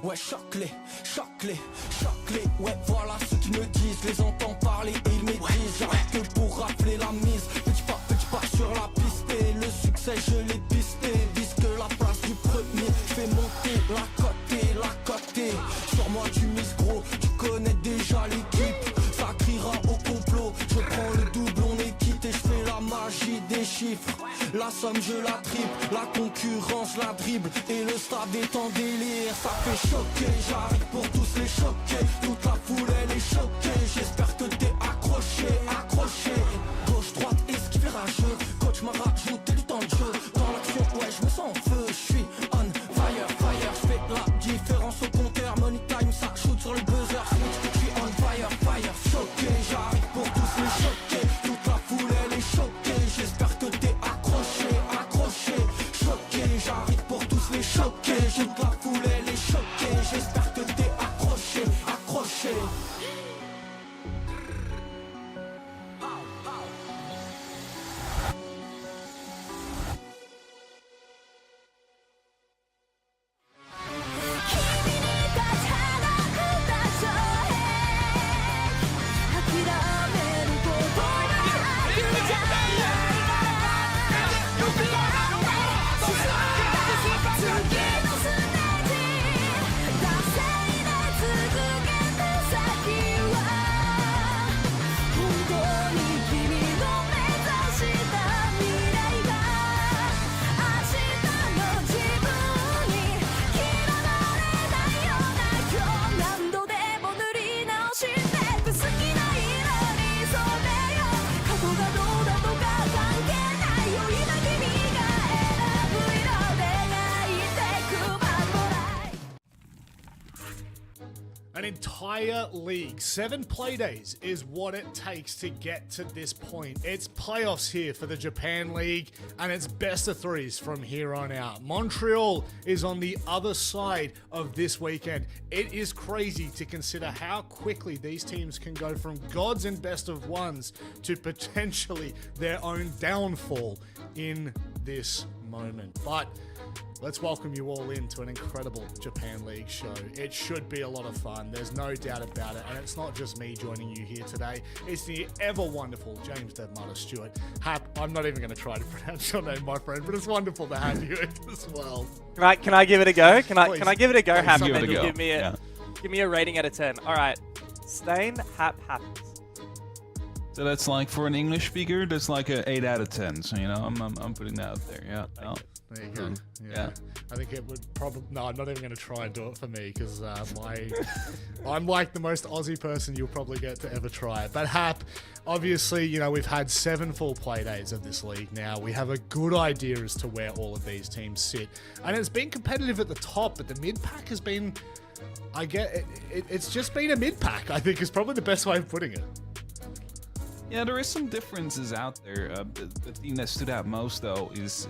Ouais, choque-les, choque-les, choque-les. Ouais, voilà ce qu'ils me disent. Les entends parler et ils maîtrisent. J'arrête que pour rafler la mise. Petit pas sur la piste. Et le succès, je l'ai pisté. Vise que la place du premier. Fais monter la côté. Sur moi, tu mises gros. Tu connais déjà l'équipe. Ça criera au complot. Je prends le double, on est quitté. Je fais la magie des chiffres. La somme, je la triple. La concurrence, la dribble. Et le stade est en délire. Ça fait choquer. J'arrive pour tous les choquer. Toute la foule, elle est choquée. J'espère que t'es accroché. Gauche, droite, esquive rageux. Coach m'a rajouté du temps de jeu. Dans l'action, ouais, je me sens en feu. Je suis on fire. Je fais la différence au compteur. Money time, ça shoot sur le buzzer. Switch, je suis on fire. Choqué, j'arrive pour tous les choquer. Toute la foule, elle est choquée. J'espère que t'es accroché. Choqué, j'arrive pour tous les choquer. Toute la foule, elle est choquée. J'espère que t'es accroché. An entire league, 7 play days is what it takes to get to this point. It's playoffs here for the Japan League, and it's best of threes from here on out. Montreal is on the other side of this weekend. It is crazy to consider how quickly these teams can go from gods and best of ones to potentially their own downfall in this moment. But let's welcome you all into an incredible Japan League show. It should be a lot of fun, there's no doubt about it, and it's not just me joining you here today, it's the ever wonderful James Devmata Stewart. Hap, I'm not even going to try to pronounce your name, my friend, but it's wonderful to have you as well. Can I give it a go? Can I give it a go, Please, Hap, give and it a go. give me a rating out of 10. All right, Stain, Hap, happens. So that's like, for an English speaker, that's like a 8 out of 10. So, you know, I'm putting that out there. Yeah. No. There you go. Yeah. I think it would probably... No, I'm not even going to try and do it for me because I'm like the most Aussie person you'll probably get to ever try it. But Hap, obviously, you know, we've had 7 full play days of this league now. We have a good idea as to where all of these teams sit. And it's been competitive at the top, but the mid-pack has been... It's just been a mid-pack, I think is probably the best way of putting it. Yeah, there is some differences out there. The team that stood out most, though, is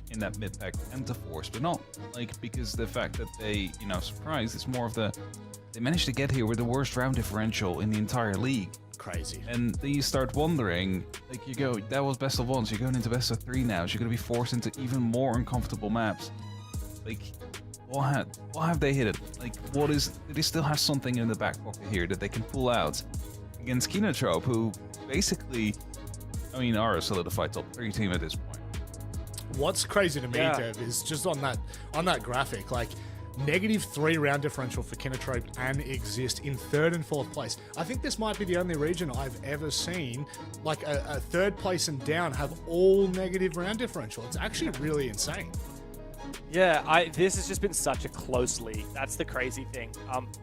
in that mid-pack Pentaforce, but not like because the fact that they, you know, surprised. It's more of they managed to get here with the worst round differential in the entire league. Crazy. And then you start wondering, like, you go, that was best of ones. You're going into best of 3 now. So you're going to be forced into even more uncomfortable maps. Like, what have they hit it? Like, do they still have something in the back pocket here that they can pull out against Kinotrope, who basically, I mean, are a solidified top 3 team at this point. What's crazy to me, Dev, is just on that graphic, like, -3 round differential for Kinotrope and Exist in 3rd and 4th place. I think this might be the only region I've ever seen, like, a 3rd place and down have all negative round differential. It's actually really insane. Yeah, this has just been such a close league. That's the crazy thing.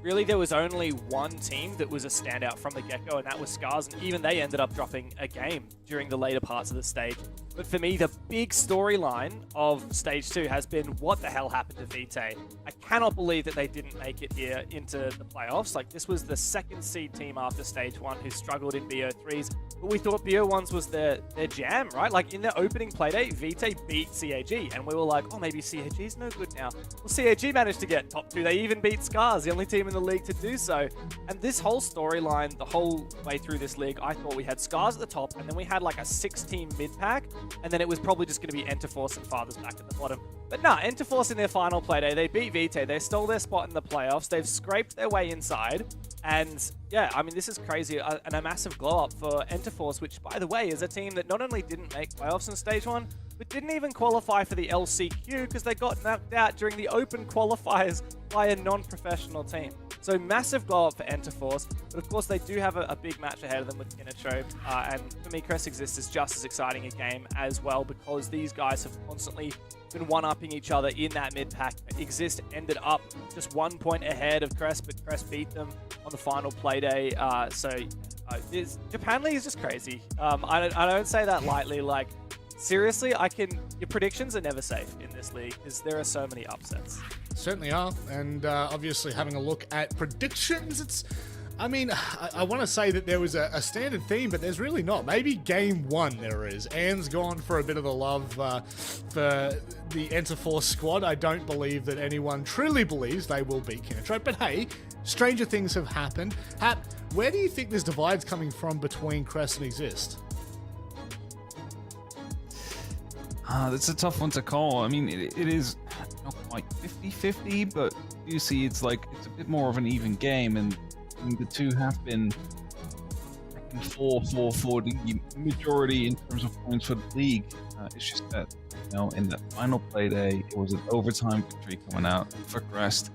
Really, there was only one team that was a standout from the get-go, and that was Scars, and even they ended up dropping a game during the later parts of the stage. But for me, the big storyline of Stage 2 has been what the hell happened to Vitae. I cannot believe that they didn't make it here into the playoffs. Like, this was the 2nd seed team after Stage 1 who struggled in BO3s, but we thought BO1s was their jam, right? Like, in their opening playdate, Vitae beat CAG, and we were like, oh, maybe CAG's no good now. Well, CAG managed to get top 2. They even beat Scars, the only team in the league to do so. And this whole storyline, the whole way through this league, I thought we had Scars at the top, and then we had like a 6-team mid-pack and then it was probably just going to be Enterforce and Fathers back at the bottom. But nah, Enterforce in their final playday, they beat Vitae, they stole their spot in the playoffs, they've scraped their way inside, and yeah, I mean, this is crazy, and a massive glow-up for Enterforce, which, by the way, is a team that not only didn't make playoffs in Stage 1, but didn't even qualify for the LCQ because they got knocked out during the open qualifiers by a non-professional team. So massive glow-up for Enterforce, but of course they do have a big match ahead of them with Kinotrope, and for me, Crest Exist is just as exciting a game as well because these guys have constantly been one-upping each other in that mid-pack. Exist ended up just 1 point ahead of Crest, but Crest beat them on the final playday. Japan League is just crazy. I don't say that lightly. Like, seriously, your predictions are never safe in this league because there are so many upsets. Certainly are, and obviously having a look at predictions, I want to say that there was a standard theme, but there's really not. Maybe game one there is. Anne's gone for a bit of the love for the Enterforce squad. I don't believe that anyone truly believes they will beat Kinotrope, but hey, stranger things have happened. Hap, where do you think this divide's coming from between Crest and Exist? That's a tough one to call. I mean, it is not quite 50-50, but you see it's a bit more of an even game, and the two have been back and forth for the majority in terms of points for the league. It's just that, in the final play day, it was an overtime victory coming out for Crest,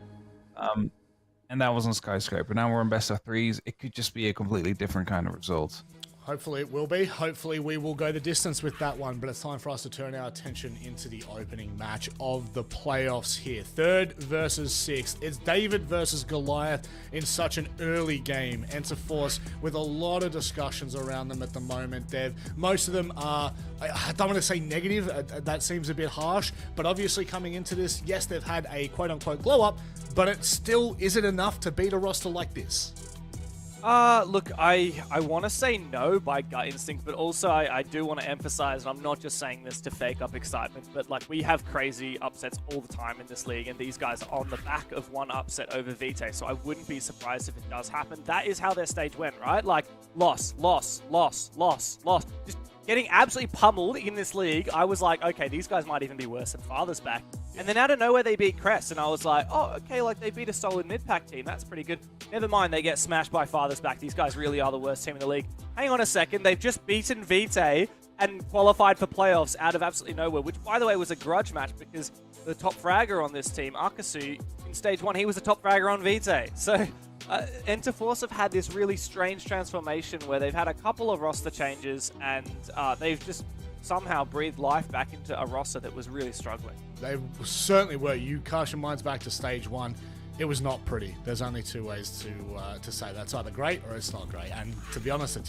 and that was on Skyscraper. Now we're in best of threes. It could just be a completely different kind of result. Hopefully it will be. Hopefully we will go the distance with that one, but it's time for us to turn our attention into the opening match of the playoffs here. 3rd versus 6th. It's David versus Goliath in such an early game. Enterforce with a lot of discussions around them at the moment, Dev. Most of them are, I don't want to say negative, that seems a bit harsh, but obviously coming into this, yes, they've had a quote-unquote glow-up, but it still isn't enough to beat a roster like this. Look, I want to say no by gut instinct, but also I do want to emphasize, and I'm not just saying this to fake up excitement, but we have crazy upsets all the time in this league, and these guys are on the back of one upset over Vitae, so I wouldn't be surprised if it does happen. That is how their stage went, right? Loss. Just getting absolutely pummeled in this league. I was like, okay, these guys might even be worse than Fathers back. And then out of nowhere, they beat Crest, and I was like, oh, okay, they beat a solid mid-pack team. That's pretty good. Never mind, they get smashed by Fathers back. These guys really are the worst team in the league. Hang on a second, they've just beaten Vitae and qualified for playoffs out of absolutely nowhere, which, by the way, was a grudge match because the top fragger on this team, Akasu, in Stage 1, he was the top fragger on Vitae. So Enterforce have had this really strange transformation where they've had a couple of roster changes and they've just somehow breathed life back into a roster that was really struggling. They certainly were. You cast your minds back to Stage 1. It was not pretty. There's only two ways to say that's either great or it's not great. And to be honest, it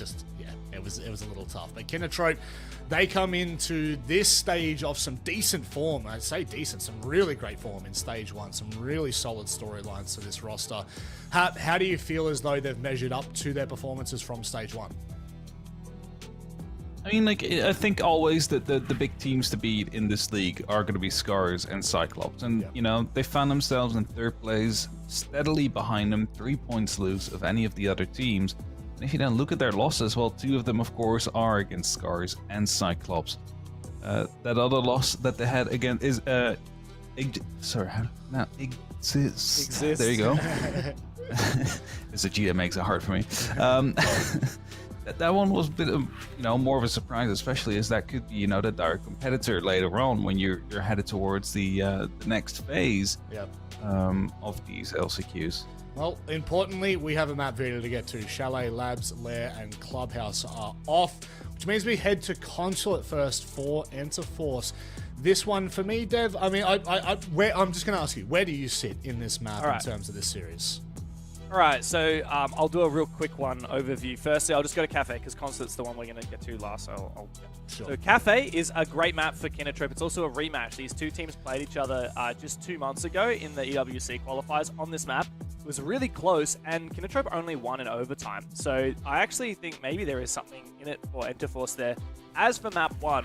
was a little tough. But Kinotrope, they come into this stage of some decent form. I'd say decent, some really great form in Stage 1. Some really solid storylines to this roster. How do you feel as though they've measured up to their performances from Stage 1? I mean, I think always that the big teams to beat in this league are going to be Scars and Cyclops. And, they found themselves in 3rd place, steadily behind them, 3 points loose of any of the other teams. And if you then look at their losses, well, 2 of them, of course, are against Scars and Cyclops. That other loss that they had again is... Exist. There you go. It's a G that makes it hard for me. That one was a bit of, more of a surprise, especially as that could be, the direct competitor later on when you're headed towards the next phase of these LCQs. Well, importantly, we have a map video to get to. Chalet, Labs, Lair, and Clubhouse are off, which means we head to Consulate first for Enterforce. This one, for me, Dev, I mean, I'm just going to ask you, where do you sit in this map in terms of this series? Alright, so I'll do a real quick one overview. Firstly, I'll just go to Cafe, because Consulate's the one we're going to get to last, so Sure. So Cafe is a great map for Kinotrope. It's also a rematch. These two teams played each other just 2 months ago in the EWC qualifiers on this map. It was really close, and Kinotrope only won in overtime. So I actually think maybe there is something in it for Enterforce there. As for map 1,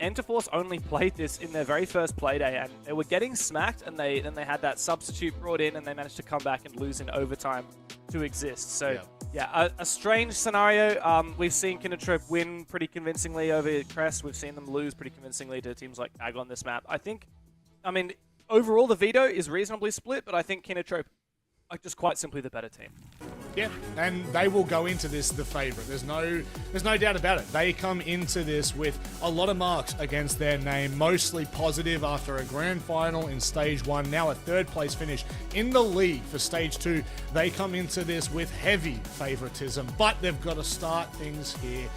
Enterforce only played this in their very first playday, and they were getting smacked, and then they had that substitute brought in, and they managed to come back and lose in overtime to Exist. So Yeah, a strange scenario. We've seen Kinatrope win pretty convincingly over Crest. We've seen them lose pretty convincingly to teams like Ag on this map. I mean, overall the veto is reasonably split, but I think Kinatrope are just quite simply the better team. Yeah, and they will go into this the favourite. There's no doubt about it. They come into this with a lot of marks against their name, mostly positive after a grand final in Stage 1, now a third place finish in the league for Stage 2. They come into this with heavy favouritism, but they've got to start things here.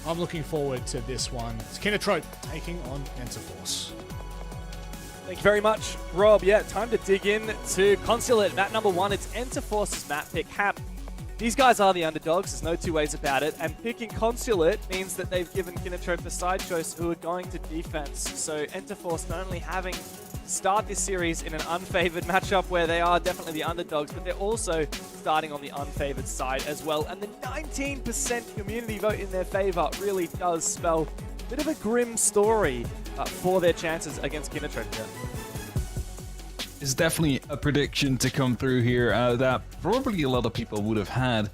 I'm looking forward to this one. It's Kinatrope taking on Enterforce. Thank you very much, Rob. Yeah, time to dig in to Consulate. Map number 1, it's Enterforce's map pick. Hap, these guys are the underdogs, there's no two ways about it, and picking Consulate means that they've given Kinatrope the side choice who are going to defense. So Enterforce not only having to start this series in an unfavored matchup where they are definitely the underdogs, but they're also starting on the unfavored side as well. And the 19% community vote in their favor really does spell a bit of a grim story for their chances against Kinatrope here. It's definitely a prediction to come through here that probably a lot of people would have had.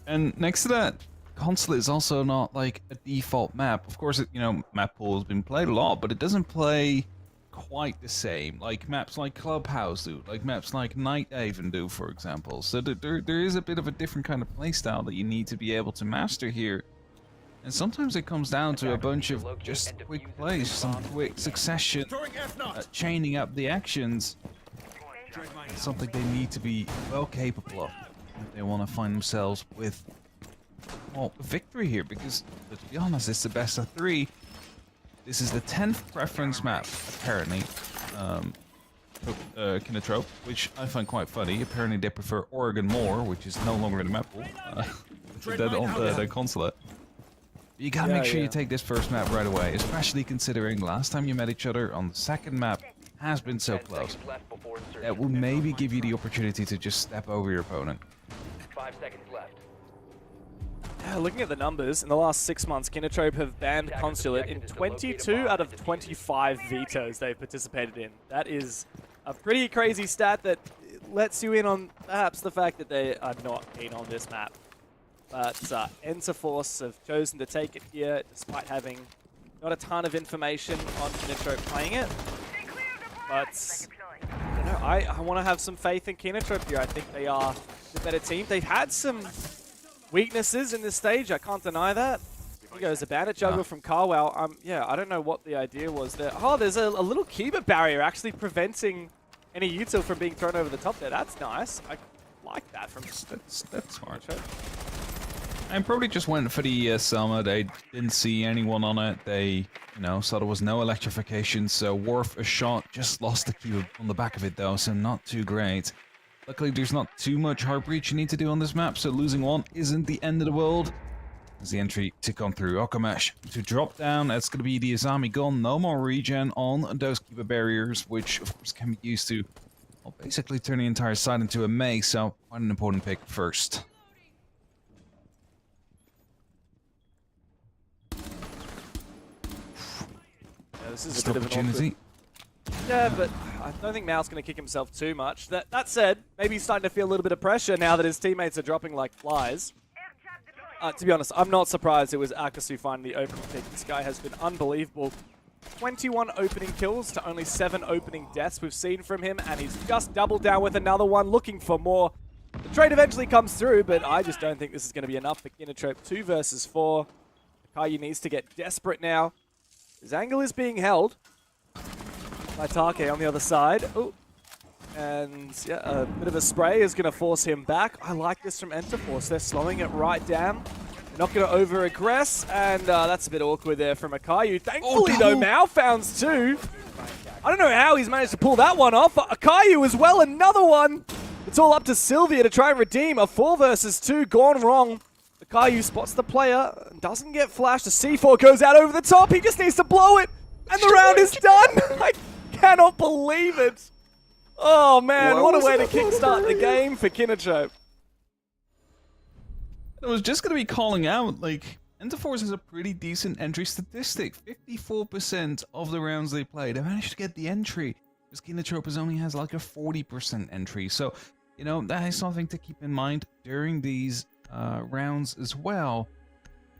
And next to that, Consulate is also not like a default map. Of course, map pool has been played a lot, but it doesn't play quite the same. Like maps like Clubhouse do, like maps like Nighthaven do, for example. So there is a bit of a different kind of playstyle that you need to be able to master here. And sometimes it comes down to a bunch of just quick plays, some quick succession, chaining up the actions. It's something they need to be well capable of if they want to find themselves with, well, a victory here. Because, let's be honest, it's the best of 3. This is the 10th preference map, apparently. Kinatrope, which I find quite funny. Apparently they prefer Oregon more, which is no longer in the map pool. The Consulate. You gotta make sure you take this first map right away, especially considering last time you met each other on the second map has been so close. That will maybe give you the opportunity to just step over your opponent. 5 seconds left. Yeah, looking at the numbers, in the last 6 months, Kinatrope have banned Consulate in 22 out of 25 vetoes they've participated in. That is a pretty crazy stat that lets you in on perhaps the fact that they are not keen on this map. But Enterforce have chosen to take it here, despite having not a ton of information on Kinatrope playing it. But I don't know, I want to have some faith in Kinatrope here. I think they are the better team. They've had some weaknesses in this stage, I can't deny that. Here goes a bandit juggle from Carwell. Yeah, I don't know what the idea was there. Oh, there's a little Kiba barrier actually preventing any util from being thrown over the top there. That's nice. I like that from That's smart. And probably just went for the Selma. They didn't see anyone on it. They, saw there was no electrification, so worth a shot. Just lost the key on the back of it though, so not too great. Luckily, there's not too much heart breach you need to do on this map, so losing one isn't the end of the world. There's the entry to come through. Okamesh to drop down. That's going to be the Azami gun. No more regen on those Kiba barriers, which of course can be used to, well, basically turn the entire side into a maze. So quite an important pick first. This is a bit of an awkward... Yeah, but I don't think Mao's going to kick himself too much. That said, maybe he's starting to feel a little bit of pressure now that his teammates are dropping like flies. To be honest, I'm not surprised it was Akasu finding the opening pick. This guy has been unbelievable. 21 opening kills to only 7 opening deaths we've seen from him, and he's just doubled down with another one, looking for more. The trade eventually comes through, but I just don't think this is going to be enough for Kinatrope. 2 versus 4. Akayu needs to get desperate now. His angle is being held by Take on the other side. Oh, and yeah, a bit of a spray is going to force him back. I like this from Enterforce. They're slowing it right down. They're not going to over-aggress, and that's a bit awkward there from Akayu. Thankfully, though, Mao founds 2. I don't know how he's managed to pull that one off. Akayu as well, another one. It's all up to Sylvia to try and redeem a 4 versus 2 gone wrong. Akayu spots the player, doesn't get flashed. The C4 goes out over the top. He just needs to blow it, and the round is done. I cannot believe it. Oh man, what a way to kickstart the game for Kinatrope. I was just going to be calling out, like, Enterforce has a pretty decent entry statistic. 54% of the rounds they play, they managed to get the entry. Because Kinatrope only has like a 40% entry. So, that is something to keep in mind during these rounds as well.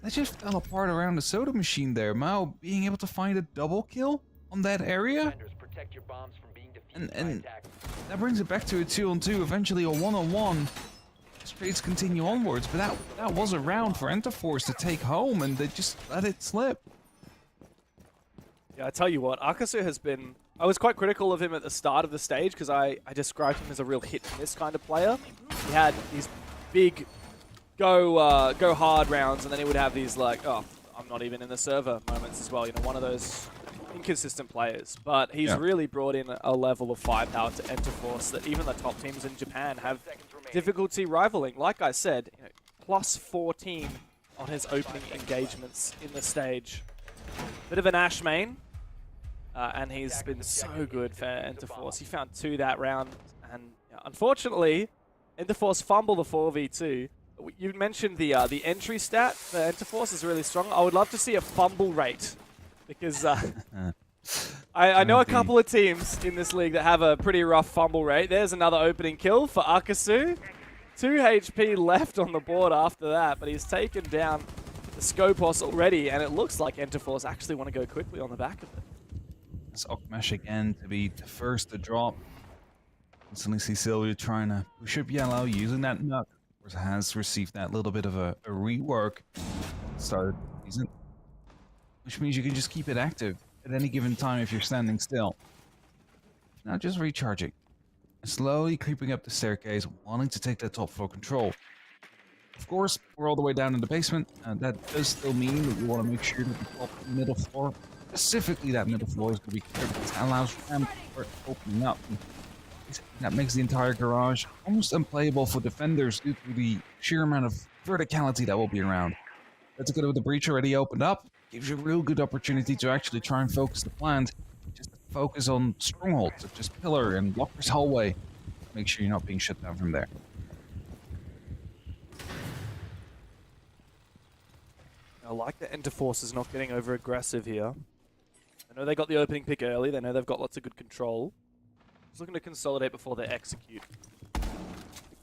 They just fell apart around the soda machine there. Mao being able to find a double kill on that area. Defenders, protect your bombs from being defused by And attackers. that brings it back to a 2-on-2, eventually a 1-on-1. Trades continue onwards, but that was a round for Enterforce to take home, and they just let it slip. Yeah, I tell you what, Akasu has been... I was quite critical of him at the start of the stage because I described him as a real hit-and-miss kind of player. He had these big go hard rounds, and then he would have these like, oh, I'm not even in the server moments as well. You know, one of those inconsistent players. But he's really brought in a level of firepower to Enterforce that even the top teams in Japan have difficulty rivaling. Like I said, you know, plus 14 on his opening engagements in the stage. Bit of an Ash main. And he's been so good for Enterforce. He found 2 that round, and unfortunately, Enterforce fumbled the 4v2. You mentioned the entry stat for Enterforce is really strong. I would love to see a fumble rate, because I know a couple of teams in this league that have a pretty rough fumble rate. There's another opening kill for Akasu. 2 HP left on the board after that, but he's taken down the Skopos already, and it looks like Enterforce actually want to go quickly on the back of it. It's Okmesh again to be the first to drop. Instantly see Sylvia trying to push up yellow, using that nut. Of course, has received that little bit of a rework started the season, which means you can just keep it active at any given time if you're standing still. Now just recharging. Slowly creeping up the staircase, wanting to take that top floor control. Of course, we're all the way down in the basement, and that does still mean that you want to make sure that the top and middle floor, specifically that middle floor, is going to be clear, because that allows ramp for opening up. And that makes the entire garage almost unplayable for defenders due to the sheer amount of verticality that will be around. That's good with the breach already opened up. Gives you a real good opportunity to actually try and focus the plant. Just focus on strongholds, such as Pillar and Locker's Hallway. Make sure you're not being shut down from there. I like that Enterforce is not getting over aggressive here. I know they got the opening pick early. They know they've got lots of good control. Just looking to consolidate before they execute.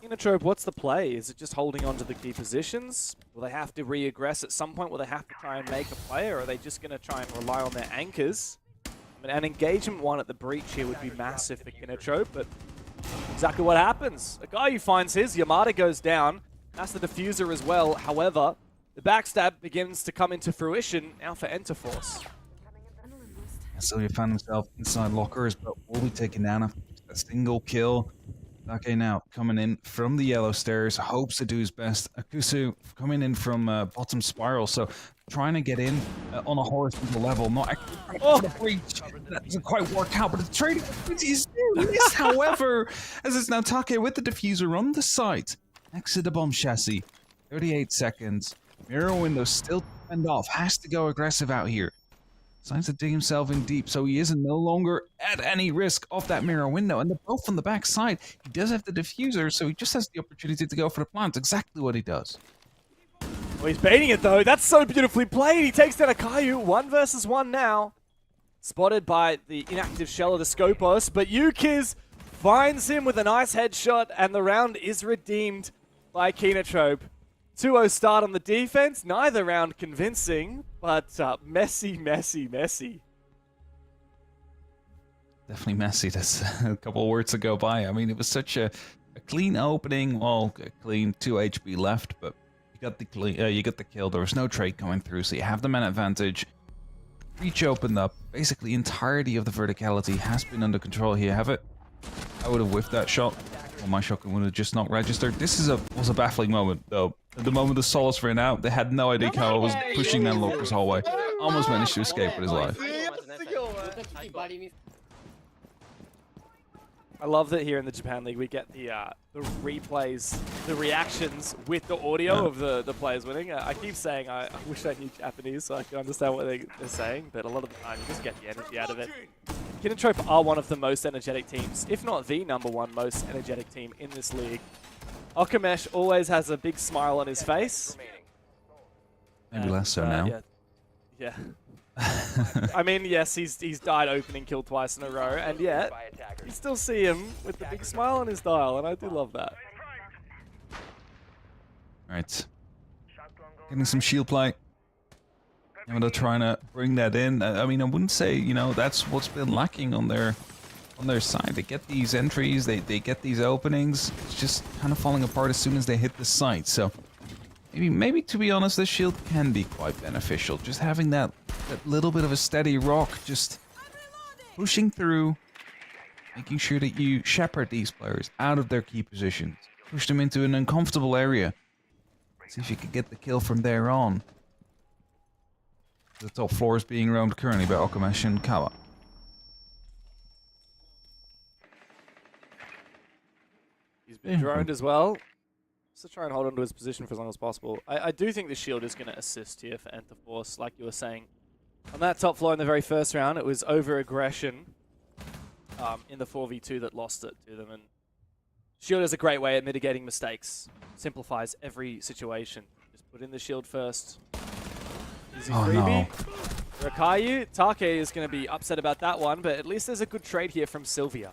Inotrope, what's the play? Is it just holding on to the key positions? Will they have to re-aggress at some point? Will they have to try and make a play? Or are they just going to try and rely on their anchors? I mean, an engagement one at the breach here would be massive for Inotrope, but exactly what happens. A guy who finds his, Yamada goes down. That's the diffuser as well. However, the backstab begins to come into fruition now for Enterforce. Sylvia found himself inside lockers, but will be taken down after a single kill. Okay, now coming in from the yellow stairs, hopes to do his best. Akusu coming in from bottom spiral, so trying to get in on a horizontal level, not actually the breach. That doesn't quite work out, but the trading opportunity is missed, however, as it's now Take with the diffuser on the site next to the bomb chassis. 38 seconds. Mirror window still to fend off, has to go aggressive out here. Decides to dig himself in deep, so he isn't no longer at any risk of that mirror window. And they're both on the back side. He does have the diffuser, so he just has the opportunity to go for the plant. Exactly what he does. Well, he's baiting it though. That's so beautifully played. He takes down Akayu. 1 versus 1 now. Spotted by the inactive shell of the Skopos, but Yukiz finds him with a nice headshot, and the round is redeemed by Kinotrope. 2-0 start on the defense. Neither round convincing, but messy. Definitely messy. That's a couple of words to go by. I mean, it was such a clean opening. Well, clean 2 HP left, but you got the kill. There was no trade coming through, so you have the man advantage. Breach opened up. Basically, the entirety of the verticality has been under control here. Have it? I would have whiffed that shot. Well, my shotgun would have just not registered. This was a baffling moment, though. At the moment the Solace ran out, they had no idea how I was pushing down Locker's hallway. Almost managed to escape with his life. I love that here in the Japan League we get the replays, the reactions with the audio of the players winning. I keep saying I wish I knew Japanese so I could understand what they're saying, but a lot of the time you just get the energy out of it. Kinotrope are one of the most energetic teams, if not the #1 most energetic team in this league. Okamesh always has a big smile on his face. Maybe less so now. Yeah. I mean, yes, he's died opening kill twice in a row, and yet you still see him with the big smile on his dial, and I do love that. Alright. Getting some shield play. Yamato trying to bring that in. I mean, I wouldn't say, you know, that's what's been lacking on their side. They get these entries, they get these openings. It's just kind of falling apart as soon as they hit the site. So maybe to be honest, the shield can be quite beneficial. Just having that little bit of a steady rock, just pushing through, making sure that you shepherd these players out of their key positions, push them into an uncomfortable area. See if you can get the kill from there on. The top floor is being roamed currently by Okamesh and Kawa. He's been droned as well. Just to try and hold on to his position for as long as possible. I do think the shield is going to assist here for Enterforce, like you were saying. On that top floor in the very first round, it was over-aggression in the 4v2 that lost it to them. And shield is a great way at mitigating mistakes. Simplifies every situation. Just put in the shield first. Easy freebie. No. Rakayu, Take is going to be upset about that one, but at least there's a good trade here from Sylvia.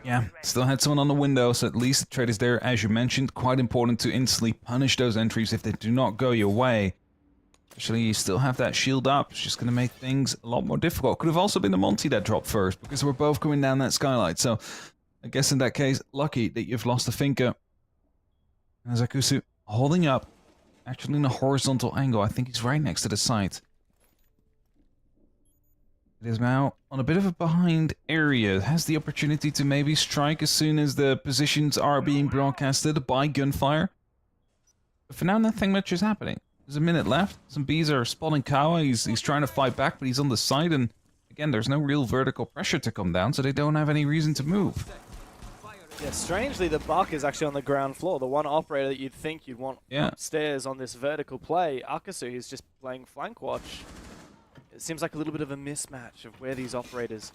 Yeah, still had someone on the window, so at least the trade is there, as you mentioned. Quite important to instantly punish those entries if they do not go your way. Especially you still have that shield up, it's just going to make things a lot more difficult. Could have also been the Monty that dropped first, because we're both coming down that skylight. So I guess in that case, lucky that you've lost the Finka. And Zakusu holding up, actually in a horizontal angle. I think he's right next to the site. It is now on a bit of a behind area. Has the opportunity to maybe strike as soon as the positions are being broadcasted by gunfire. But for now, nothing much is happening. There's a minute left. Some bees are spotting Kawa. He's trying to fight back, but he's on the side. And again, there's no real vertical pressure to come down, so they don't have any reason to move. Yeah, strangely, the buck is actually on the ground floor. The one operator that you'd think you'd want upstairs on this vertical play. Akasu is just playing flank watch. It seems like a little bit of a mismatch of where these operators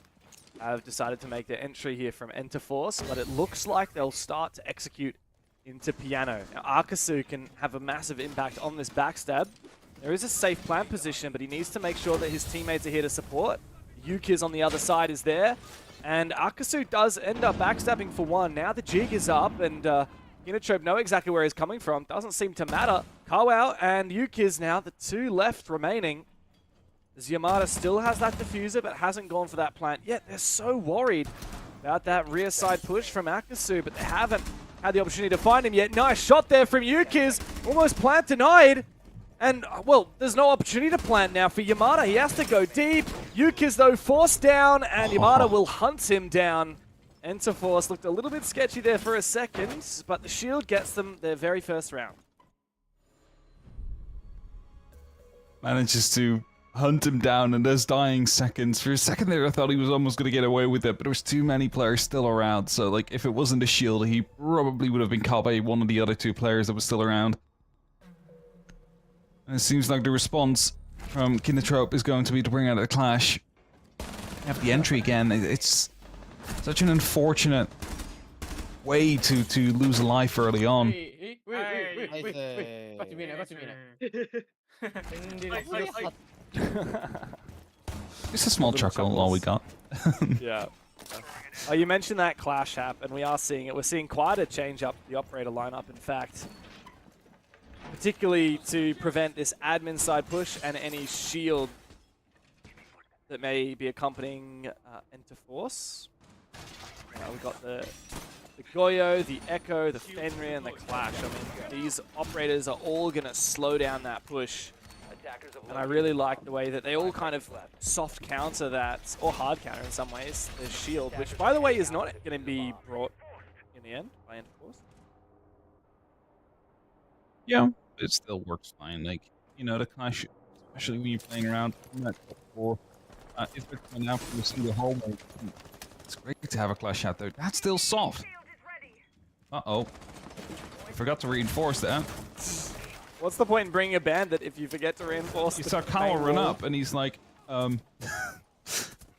have decided to make their entry here from Enterforce, but it looks like they'll start to execute into Piano. Now, Akasu can have a massive impact on this backstab. There is a safe plant position, but he needs to make sure that his teammates are here to support. Yukiz on the other side is there, and Akasu does end up backstabbing for one. Now the jig is up, and Unitrope know exactly where he's coming from. Doesn't seem to matter. Kawao and Yukiz now, the two left remaining. Yamada still has that diffuser, but hasn't gone for that plant yet. They're so worried about that rear side push from Akasu, but they haven't had the opportunity to find him yet. Nice shot there from Yukiz. Almost plant denied. And, well, there's no opportunity to plant now for Yamada. He has to go deep. Yukiz, though, forced down, and Yamada will hunt him down. Enterforce looked a little bit sketchy there for a second, but the shield gets them their very first round. Manages to hunt him down in those dying seconds. For a second there, I thought he was almost going to get away with it, but there was too many players still around. So, like, if it wasn't a shield, he probably would have been caught by one of the other two players that was still around. And it seems like the response from Kinotrope is going to be to bring out a clash. You have the entry again. It's such an unfortunate way to lose a life early on. Just a small chuckle, all we got. Yeah. You mentioned that clash app, and we are seeing it. We're seeing quite a change up the operator lineup, in fact. Particularly to prevent this admin side push and any shield that may be accompanying Enterforce. We've got the Goyo, the Echo, the Fenrir, and the Clash. I mean, these operators are all going to slow down that push. And I really like the way that they all kind of soft counter that, or hard counter in some ways, the shield, which, by the way, is not going to be brought in the end by Enterforce. Yeah, it still works fine. Like, you know, the Clash, especially when you're playing around or if they're coming out from a single hallway, it's great to have a Clash out there. That's still soft. Uh-oh. I forgot to reinforce that. What's the point in bringing a bandit if you forget to reinforce? You saw Kawa run up, and he's like,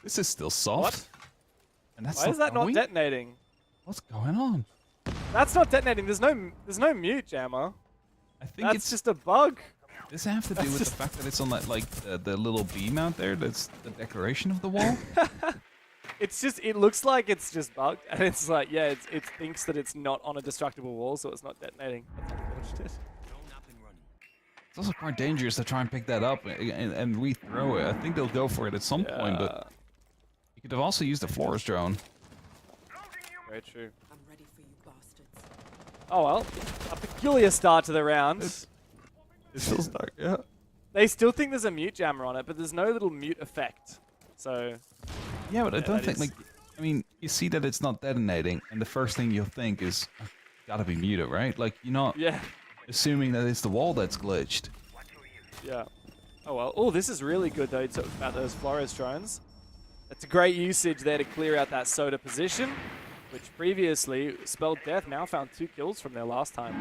this is still soft. What? And that's Why is that not detonating? What's going on? That's not detonating. There's no mute, Jammer. I think That's just a bug. Does it have to do with the fact that it's on that, like, the little beam out there? That's the decoration of the wall? It's just, it looks like it's just bugged, and it's like, yeah, it thinks that it's not on a destructible wall, so it's not detonating. That's watched it. It's also quite dangerous to try and pick that up and rethrow it. I think they'll go for it at some point, but you could have also used the Flores drone. Very true. I'm ready for you bastards. Oh well, a peculiar start to the round. It's still stuck, yeah. They still think there's a mute jammer on it, but there's no little mute effect. So Yeah, but I don't that think, is- like, I mean, you see that it's not detonating, and the first thing you'll think is, "Oh, gotta be muted, right? Like, you're not yeah, assuming that it's the wall that's glitched. yeah. Oh well. Oh, this is really good though. Talk about those Flores drones. That's a great usage there to clear out that Soda position, which previously spelled death. Now found 2 kills from their last time.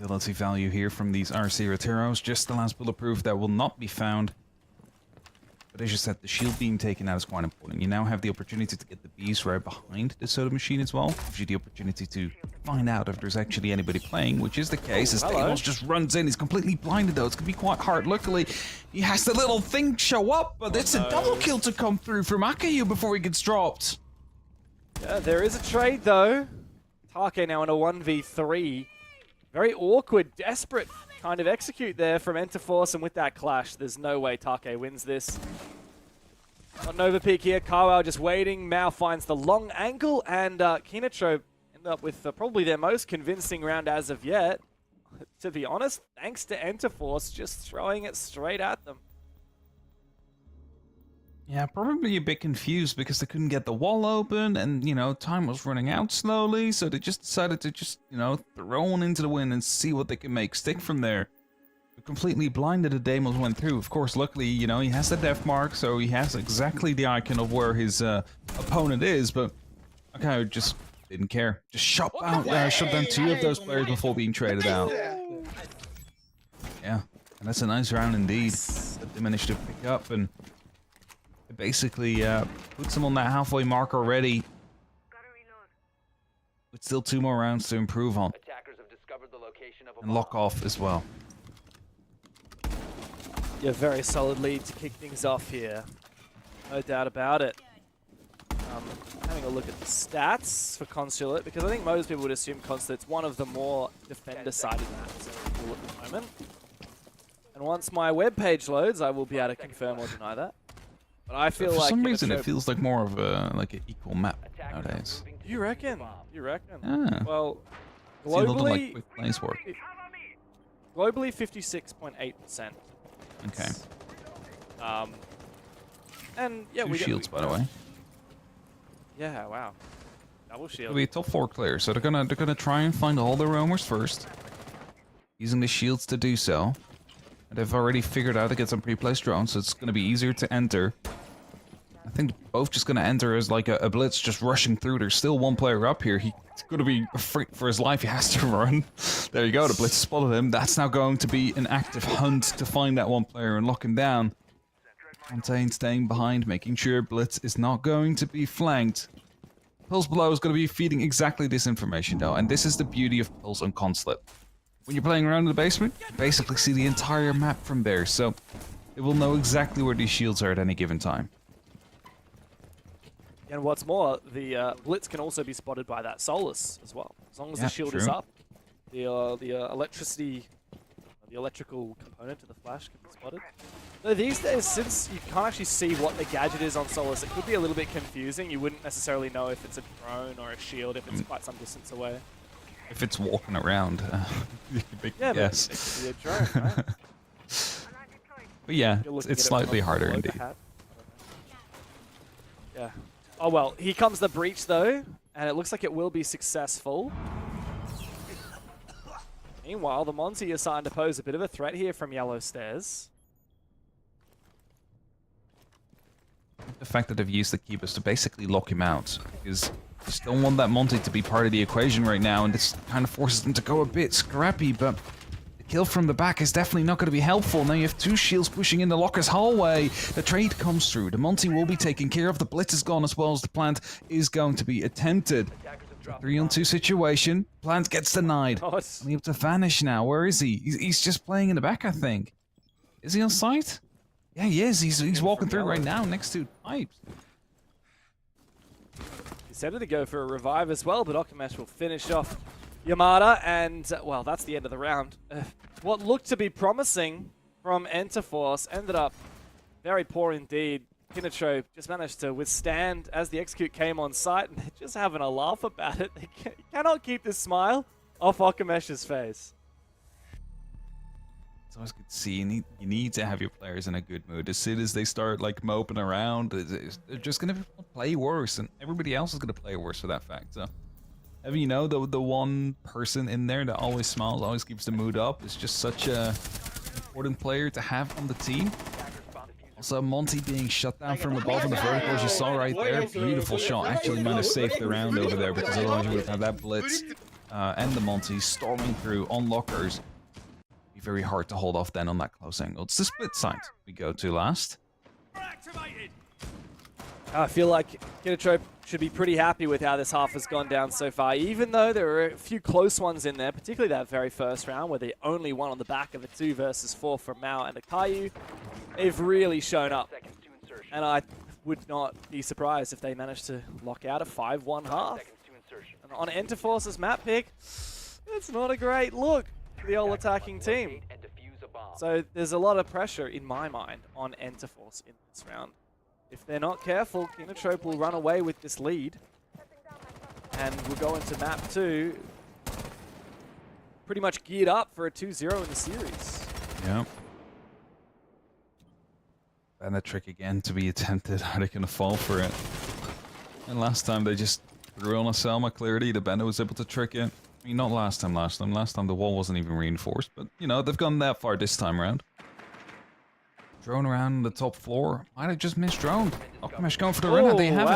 Utility value here from these RC Roteros, just the last bulletproof that will not be found. But as you said, the shield being taken out is quite important. You now have the opportunity to get the bees right behind the Soda machine as well. Gives you the opportunity to find out if there's actually anybody playing, which is the case as hello. Deimos just runs in. He's completely blinded though. It's going to be quite hard. Luckily, he has the little thing show up, but it's a double kill to come through from Akayu before he gets dropped. Yeah, there is a trade though. Take now in a 1v3. Very awkward, desperate kind of execute there from Enterforce, and with that clash, there's no way Take wins this. Got Nova Peak here, Carwell just waiting. Mao finds the long angle, and Kinetro end up with probably their most convincing round as of yet. To be honest, thanks to Enterforce just throwing it straight at them. Yeah, probably a bit confused because they couldn't get the wall open and, you know, time was running out slowly, so they just decided to just, you know, throw one into the wind and see what they can make stick from there. Completely blinded as Deimos went through. Of course, luckily, you know, he has the death mark, so he has exactly the icon of where his opponent is, but okay, just didn't care. Just shut down 2 of those players before being traded out. Yeah, and that's a nice round indeed that they managed to pick up, and it basically puts them on that halfway mark already. With still 2 more rounds to improve on. Attackers have discovered the location of a And lock off as well. Yeah, very solid lead to kick things off here. No doubt about it. Having a look at the stats for Consulate, because I think most people would assume Consulate's one of the more defender-sided maps at the moment. And once my webpage loads, I will be able to confirm or deny that. But I feel For like some reason, Kinetro- it feels like more of a like an equal map Attackers are nowadays. moving to You reckon? You reckon? Yeah. Well, See a lot of like globally, quick plays work. globally 56.8%. Okay. And yeah, 2 we shields, by the way. Yeah, wow. Double It'll shield. be a top 4 clear, so they're gonna try and find all the roamers first, using the shields to do so. And they've already figured out to get some pre-placed drones, so it's gonna be easier to enter. I think both just gonna enter as like a blitz just rushing through. There's still 1 player up here. He's gonna be afraid for his life. He has to run. There you go. The blitz spotted him. That's now going to be an active hunt to find that 1 player and lock him down. Fontaine staying behind, making sure Blitz is not going to be flanked. Pulse below is going to be feeding exactly this information though, and this is the beauty of Pulse on Consulate. When you're playing around in the basement, you basically see the entire map from there, so it will know exactly where these shields are at any given time. And what's more, the Blitz can also be spotted by that Solus as well. As long as Yeah, the shield is true. up, the electrical component to the flash can be spotted. Though these days, since you can't actually see what the gadget is on Solus, it could be a little bit confusing. You wouldn't necessarily know if it's a drone or a shield if it's quite some distance away. If it's walking around, you can make Yeah, a guess. but it could be a drone, right? But yeah, You're looking it's at it slightly from harder below the indeed. hat. Yeah. Oh well, here comes the breach though, and it looks like it will be successful. Meanwhile, the Monty is starting to pose a bit of a threat here from Yellow Stairs. The fact that they've used the keepers to basically lock him out, because you just don't want that Monty to be part of the equation right now, and this kind of forces them to go a bit scrappy, but the kill from the back is definitely not going to be helpful. Now you have 2 shields pushing in the Locker's hallway. The trade comes through. The Monty will be taken care of. The Blitz is gone as well as the plant is going to be attempted. Attackers have dropped 3-on-2 situation. Plant gets denied. Oh, it's- Only up to Vanish now. Where is he? He's just playing in the back, I think. Is he on site? Yeah, he is. He's walking through right now next to Pipes. He's tempted to go for a revive as well, but Okamesh will finish off Yamada, and, well, that's the end of the round. What looked to be promising from Enterforce ended up very poor indeed. Kinotrope just managed to withstand as the execute came on site, and they're just having a laugh about it. They cannot keep this smile off Okamesh's face. It's always good to see. You need to have your players in a good mood. As soon as they start like moping around, they're just gonna play worse, and everybody else is gonna play worse for that fact. So, having the one person in there that always smiles, always keeps the mood up, is just such a important player to have on the team. Also, Monty being shut down from above in the vertical, as you saw right there. Beautiful shot. Actually might have saved the round over there, because otherwise you would have had that blitz and the Monty storming through on lockers. Be very hard to hold off then on that close angle. It's the split side we go to last. I feel like Kinotrope should be pretty happy with how this half has gone down so far, even though there are a few close ones in there, particularly that very first round where they only won on the back of a 2 versus 4 from Mao and Akayu. They've really shown up, and I would not be surprised if they managed to lock out a 5-1 half. And on Enterforce's map pick, it's not a great look for the all attacking team. So there's a lot of pressure, in my mind, on Enterforce in this round. If they're not careful, Kinotrope will run away with this lead. And we'll go into map 2. Pretty much geared up for a 2-0 in the series. Yeah. And a trick again to be attempted. Are they going to fall for it? And last time they just threw on a Selma clearly. The Bender was able to trick it. I mean, not last time. Last time the wall wasn't even reinforced. But, they've gone that far this time around. Drone around the top floor. Might have just missed drone. Okamesh going for the run out. They have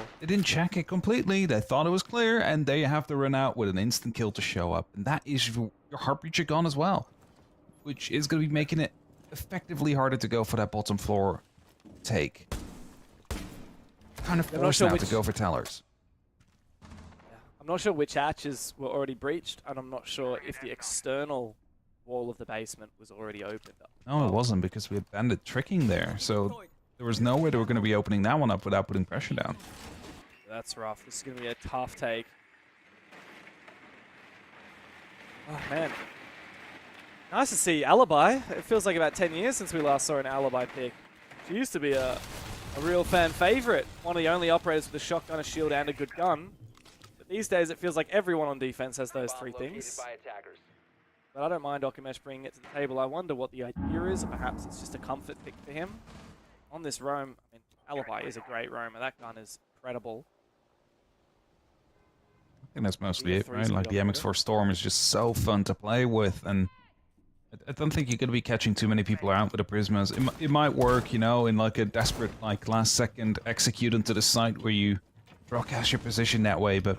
it. They didn't check it completely. They thought it was clear, and they have the run out with an instant kill to show up. And that is your heart breacher gone as well, which is going to be making it effectively harder to go for that bottom floor take. Kind of forced now to go for tellers. I'm not sure which hatches were already breached, and I'm not sure if the external wall of the basement was already opened up. No, it wasn't, because we had Bandit tricking there, so there was no way they were going to be opening that one up without putting pressure down. That's rough. This is going to be a tough take. Oh, man. Nice to see Alibi. It feels like about 10 years since we last saw an Alibi pick. She used to be a real fan favorite. One of the only operators with a shotgun, a shield, and a good gun. But these days, it feels like everyone on defense has those 3 things. But I don't mind Okamesh bringing it to the table. I wonder what the idea is. Perhaps it's just a comfort pick for him. On this roam, I mean, Alibi is a great roam, and that gun is incredible. I think that's mostly it, right? Like, the MX4 Storm is just so fun to play with, and I don't think you're going to be catching too many people out with the Prismas. It might work, in like a desperate, like, last-second execute into the site where you broadcast your position that way, but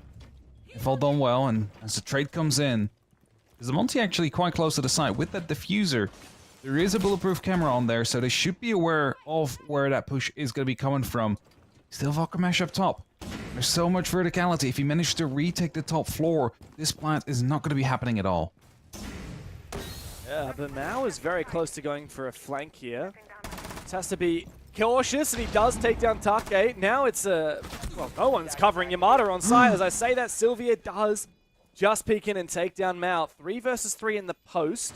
if all done well, and as the trade comes in, is the Monty actually quite close to the site with that diffuser? There is a bulletproof camera on there, so they should be aware of where that push is going to be coming from. Still Okamesh up top. There's so much verticality. If he managed to retake the top floor, this plant is not going to be happening at all. Yeah, but Mao is very close to going for a flank here. Just has to be cautious, and he does take down Take. Now it's well, no one's covering Yamada on site. As I say that, Sylvia does just peek in and take down Mao. 3 versus 3 in the post.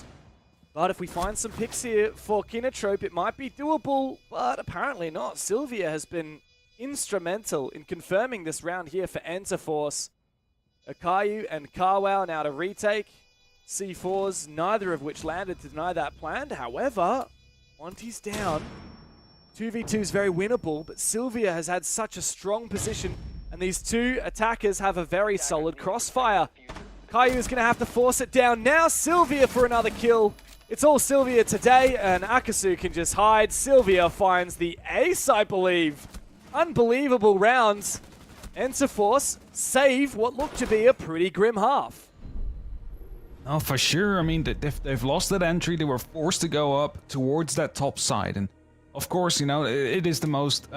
But if we find some picks here for Kinotrope, it might be doable, but apparently not. Sylvia has been instrumental in confirming this round here for Enterforce. Akayu and Carwow now to retake. C4s, neither of which landed to deny that plan. However, Monty's down. 2v2 is very winnable, but Sylvia has had such a strong position, and these 2 attackers have a very solid crossfire. Caillou is going to have to force it down. Now Sylvia for another kill. It's all Sylvia today, and Akasu can just hide. Sylvia finds the ace, I believe. Unbelievable rounds. Enterforce save what looked to be a pretty grim half. Oh, for sure. I mean, they've lost that entry. They were forced to go up towards that top side. And of course, it is the most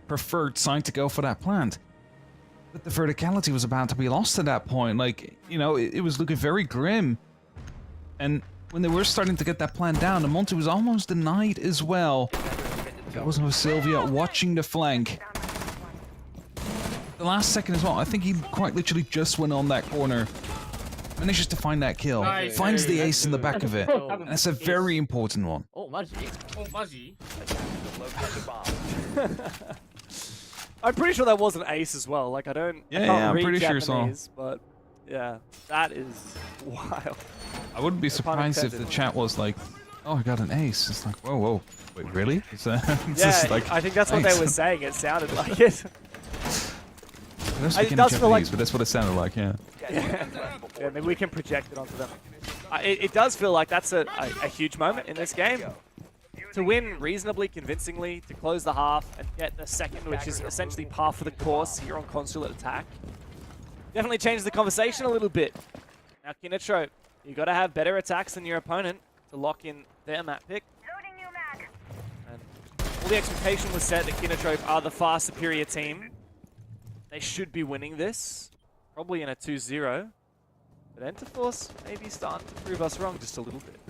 preferred side to go for that plant. But the verticality was about to be lost at that point. Like, it was looking very grim. And when they were starting to get that plant down, the Monty was almost denied as well. That was with Sylvia watching the flank. The last second as well, I think he quite literally just went on that corner. manages to find that kill, Nice. finds the Hey, ace in the back of it. And that's a very important one. Location bomb. I'm pretty sure that was an ace as well. Like I don't. Yeah, I can't yeah, I'm read pretty sure so. Japanese, but yeah, that is wild. I wouldn't be pun surprised if the intended. chat was like, "Oh, I got an ace." It's like, whoa, whoa, wait, really? It's Yeah, just like, I think that's what they thanks. were saying. It sounded like it. I don't It speak any does feel like- Japanese, but that's what it sounded like. Yeah. Yeah, maybe we can project it onto them. It does feel like that's a huge moment in this game. To win reasonably convincingly, to close the half and get the second, which is essentially par for the course here on Consulate Attack. Definitely changed the conversation a little bit. Now, Kinetro, you got to have better attacks than your opponent to lock in their map pick. And all the expectation was set that Kinetro are the far superior team. They should be winning this, probably in a 2-0. But Enterforce may be starting to prove us wrong just a little bit.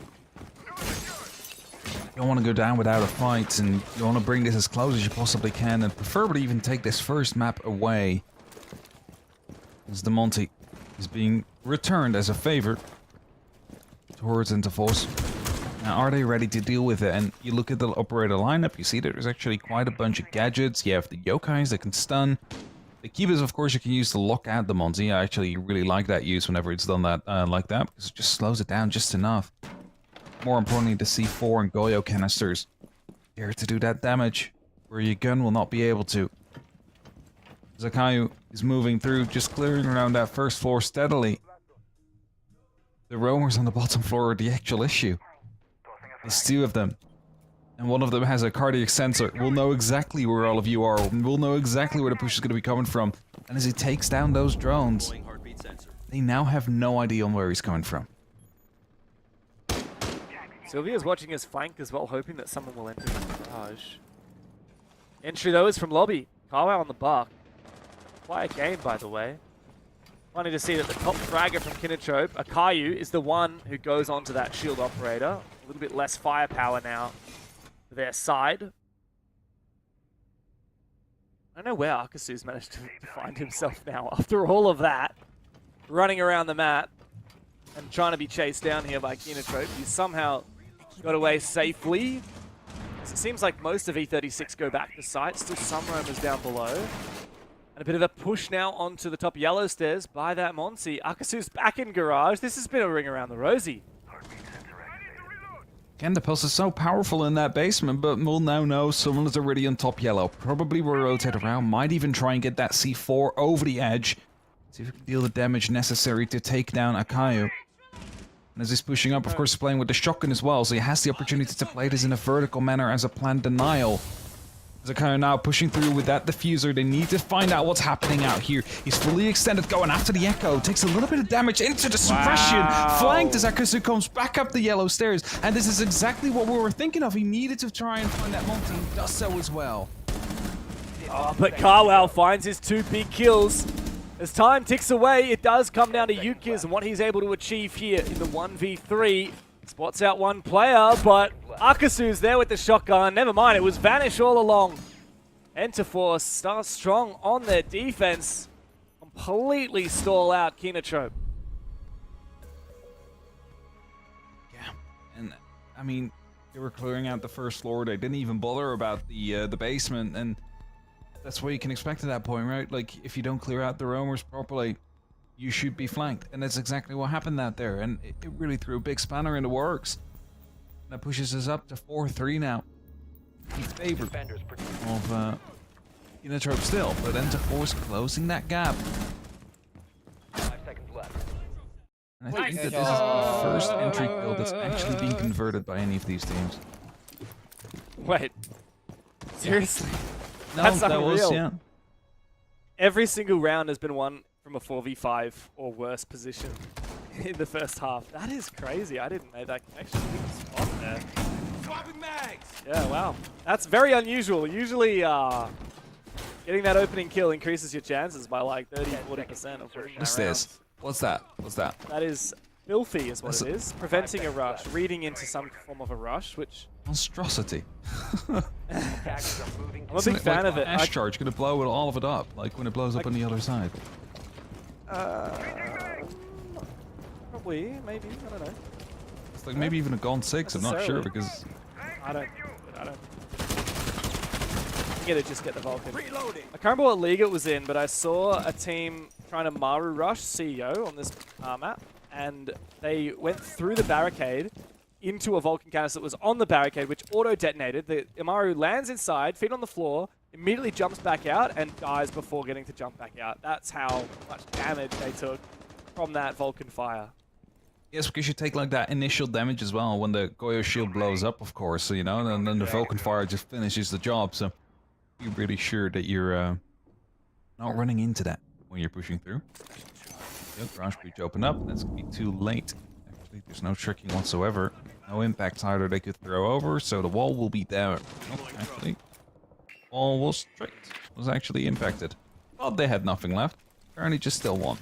You don't want to go down without a fight, and you want to bring this as close as you possibly can, and preferably even take this first map away. As the Monty is being returned as a favor towards Interforce. Now, are they ready to deal with it? And you look at the operator lineup, you see that there's actually quite a bunch of gadgets. You have the yokais that can stun. The Kibas, of course, you can use to lock out the Monty. I actually really like that use whenever it's done that like that, because it just slows it down just enough. More importantly, the C4 and Goyo canisters here to do that damage, where your gun will not be able to. Zakayu is moving through, just clearing around that first floor steadily. The roamers on the bottom floor are the actual issue. There's two of them. And one of them has a cardiac sensor. We'll know exactly where all of you are. We'll know exactly where the push is going to be coming from. And as he takes down those drones, they now have no idea on where he's coming from. Sylvia's watching his flank as well, hoping that someone will enter the garage. Entry though is from Lobby. Carwell on the bark. Quiet game, by the way. Funny to see that the top fragger from Kinetro, Akayu, is the one who goes onto that shield operator. A little bit less firepower now for their side. I don't know where Akasu's managed to find himself now after all of that. Running around the map and trying to be chased down here by Kinetro. He somehow got away safely. So it seems like most of E36 go back to site. Still some roamers down below. And a bit of a push now onto the top yellow stairs by that Monty. Akasu's back in garage. This has been a ring around the rosy. Again, the pulse is so powerful in that basement, but we'll now know someone is already on top yellow. Probably will rotate around, might even try and get that C4 over the edge. See if we can deal the damage necessary to take down Akayu. And as he's pushing up, of course, playing with the shotgun as well, so he has the opportunity to play this in a vertical manner as a planned denial. Zakayo now pushing through with that diffuser. They need to find out what's happening out here. He's fully extended, going after the Echo. Takes a little bit of damage into the suppression. Wow. Flanked as Akasu comes back up the yellow stairs. And this is exactly what we were thinking of. He needed to try and find that Monty. Does so as well. Oh, but Carwell finds his 2 big kills. As time ticks away, it does come down to Yukiz and what he's able to achieve here in the 1v3. Spots out one player, but Akasu's there with the shotgun. Never mind, it was Vanish all along. Enterforce starts strong on their defense. Completely stall out Kinetro. Yeah, and I mean, they were clearing out the first floor. They didn't even bother about the basement, and that's what you can expect at that point, right? Like, if you don't clear out the roamers properly, you should be flanked. And that's exactly what happened out there. And it really threw a big spanner in the works. That pushes us up to 4-3 now. In favor of Kinetro still, but Enterforce closing that gap. 5 seconds left. And I think that this is the first entry kill that's actually being converted by any of these teams. Wait. Seriously? No, That's that was, unreal. yeah. Every single round has been won from a 4v5 or worse position in the first half. That is crazy. I didn't make that connection. Good spot there. Yeah, wow. That's very unusual. Usually, getting that opening kill increases your chances by like 30-40% of winning What's that round. this? What's that? What's that? That is filthy is what That's it is. Preventing a rush, reading into some form of a rush, which Monstrosity. Attackers are moving I'm a big fan of it. Ash charge gonna blow it all of it up, like when it blows up on the other side. Probably, maybe, I don't know. It's like maybe even a Gone 6, I'm not sure, Necessarily. because I don't think it'd just get the Vulcan. I can't remember what league it was in, but I saw a team trying to Maru rush CEO on this map, and they went through the barricade into a Vulcan canister that was on the barricade, which auto-detonated. The Amaru lands inside, feet on the floor, immediately jumps back out, and dies before getting to jump back out. That's how much damage they took from that Vulcan fire. yes, because you take like that initial damage as well when the Goyo shield blows up, of course, so, you know, and then the Vulcan fire just finishes the job. So be really sure that you're not running into that when you're pushing through. Yep, garage breach open up. That's gonna be too late. Actually, there's no tricking whatsoever. No impacts either they could throw over, so the wall will be there. Oh, actually, wall was tricked. Was actually impacted. Oh, they had nothing left. Apparently, just still one.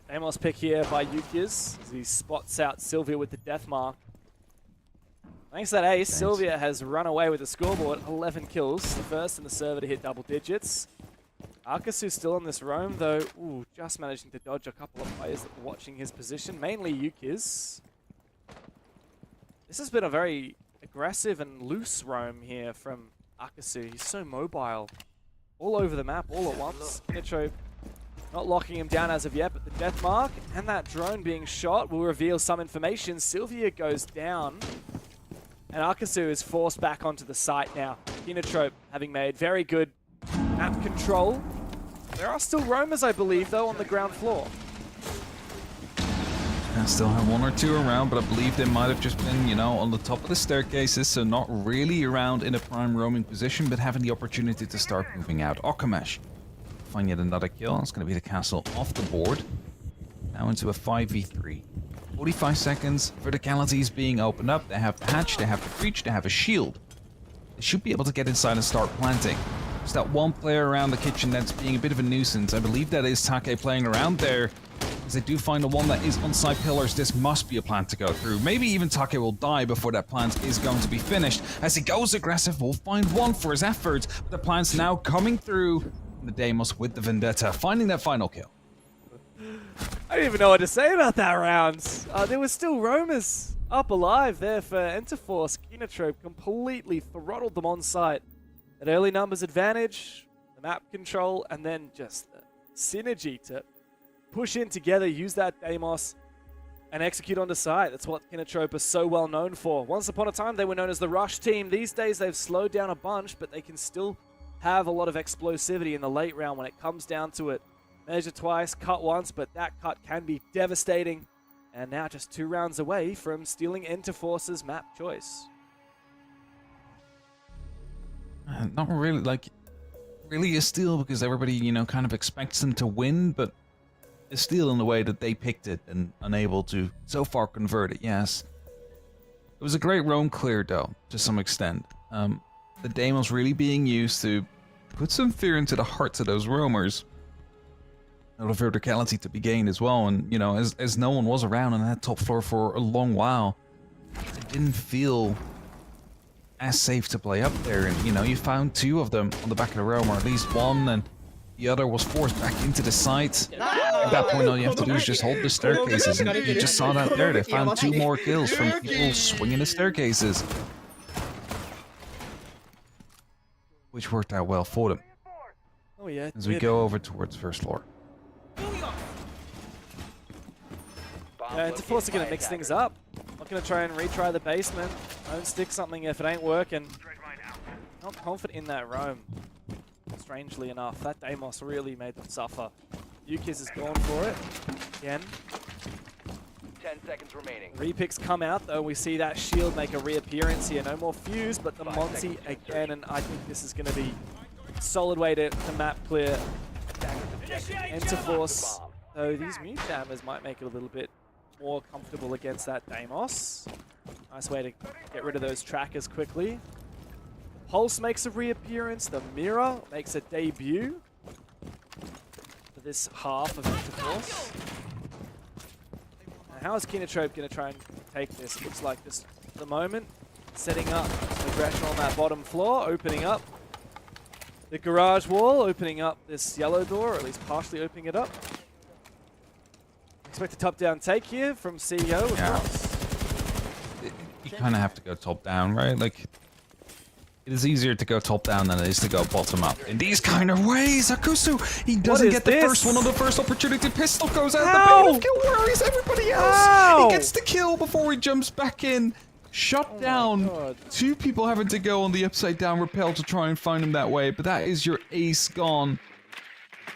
Amos pick here by Yukiz as he spots out Sylvia with the death mark. Thanks to that ace, Sylvia has run away with the scoreboard, 11 kills, the first in the server to hit double digits. Akasu still on this roam though, ooh, just managing to dodge a couple of players that were watching his position, mainly Yukiz. This has been a very aggressive and loose roam here from Akasu. He's so mobile, all over the map, all at once. Nitro not locking him down as of yet, but the death mark and that drone being shot will reveal some information. Sylvia goes down, and Akasu is forced back onto the site now. Kinotrope having made very good map control. There are still roamers, I believe, though, on the ground floor. I still have one or two around, but I believe they might have just been, you know, on the top of the staircases, so not really around in a prime roaming position, but having the opportunity to start moving out. Okamesh find yet another kill. It's going to be the castle off the board. Now into a 5v3. 45 seconds, verticalities being opened up. They have the hatch, they have the breach, they have a shield. They should be able to get inside and start planting. There's that one player around the kitchen that's being a bit of a nuisance. I believe that is Take playing around there. As they do find the one that is on side pillars, this must be a plant to go through. Maybe even Take will die before that plant is going to be finished. As he goes aggressive, we'll find one for his efforts. But the plant's now coming through. The Deimos with the Vendetta, finding that final kill. I don't even know what to say about that round. There were still roamers up alive there for Interforce. Kinotrope completely throttled them on site. That early numbers advantage, the map control, and then just the synergy to push in together, use that Deimos, and execute on the site. That's what Kinotrope is so well known for. Once upon a time, they were known as the Rush team. These days, they've slowed down a bunch, but they can still have a lot of explosivity in the late round when it comes down to it. Measure twice, cut once, but that cut can be devastating. And now just 2 rounds away from stealing Interforce's map choice. Not really, like, really a steal because everybody, you know, kind of expects them to win, but a steal in the way that they picked it and unable to so far convert it, yes. It was a great roam clear, though, to some extent. The Deimos really being used to put some fear into the hearts of those roamers. A lot of verticality to be gained as well, and, you know, as no one was around on that top floor for a long while, it didn't feel as safe to play up there, and, you know, you found 2 of them on the back of the roam, or at least one, and the other was forced back into the site. At that point, all you have to do is just hold the staircases, and you just saw that there. They found 2 more kills from people swinging the staircases, which worked out well for them. Oh yeah. As we go over towards first floor. Yeah, Interforce are going to mix things up. Not going to try and retry the basement. Don't stick something if it ain't working. Not confident in that roam. Strangely enough, that Deimos really made them suffer. Yukiz has gone for it. Again. 10 seconds remaining. Repicks come out though. We see that shield make a reappearance here. No more fuse, but the Monty again, and I think this is going to be a solid way to map clear. Interforce. So these mute jammers might make it a little bit more comfortable against that Deimos. Nice way to get rid of those trackers quickly. Pulse makes a reappearance. The Mirror makes a debut for this half of Interforce. Now, how is Kinotrope going to try and take this? Looks like just at the moment, setting up aggression on that bottom floor, opening up The garage wall opening up this yellow door, or at least partially opening it up. Expect a top-down take here from CEO. Yeah. You kind of have to go top-down, right? Like, it is easier to go top-down than it is to go bottom-up. In these kind of ways, Akusu, he doesn't is get the this? first one on the first opportunity. Pistol goes out. How? The bait of kill. Where is everybody else? How? He gets the kill before he jumps back in. Shut down. God. Two people having to go on the upside-down rappel to try and find him that way, but that is your ace gone.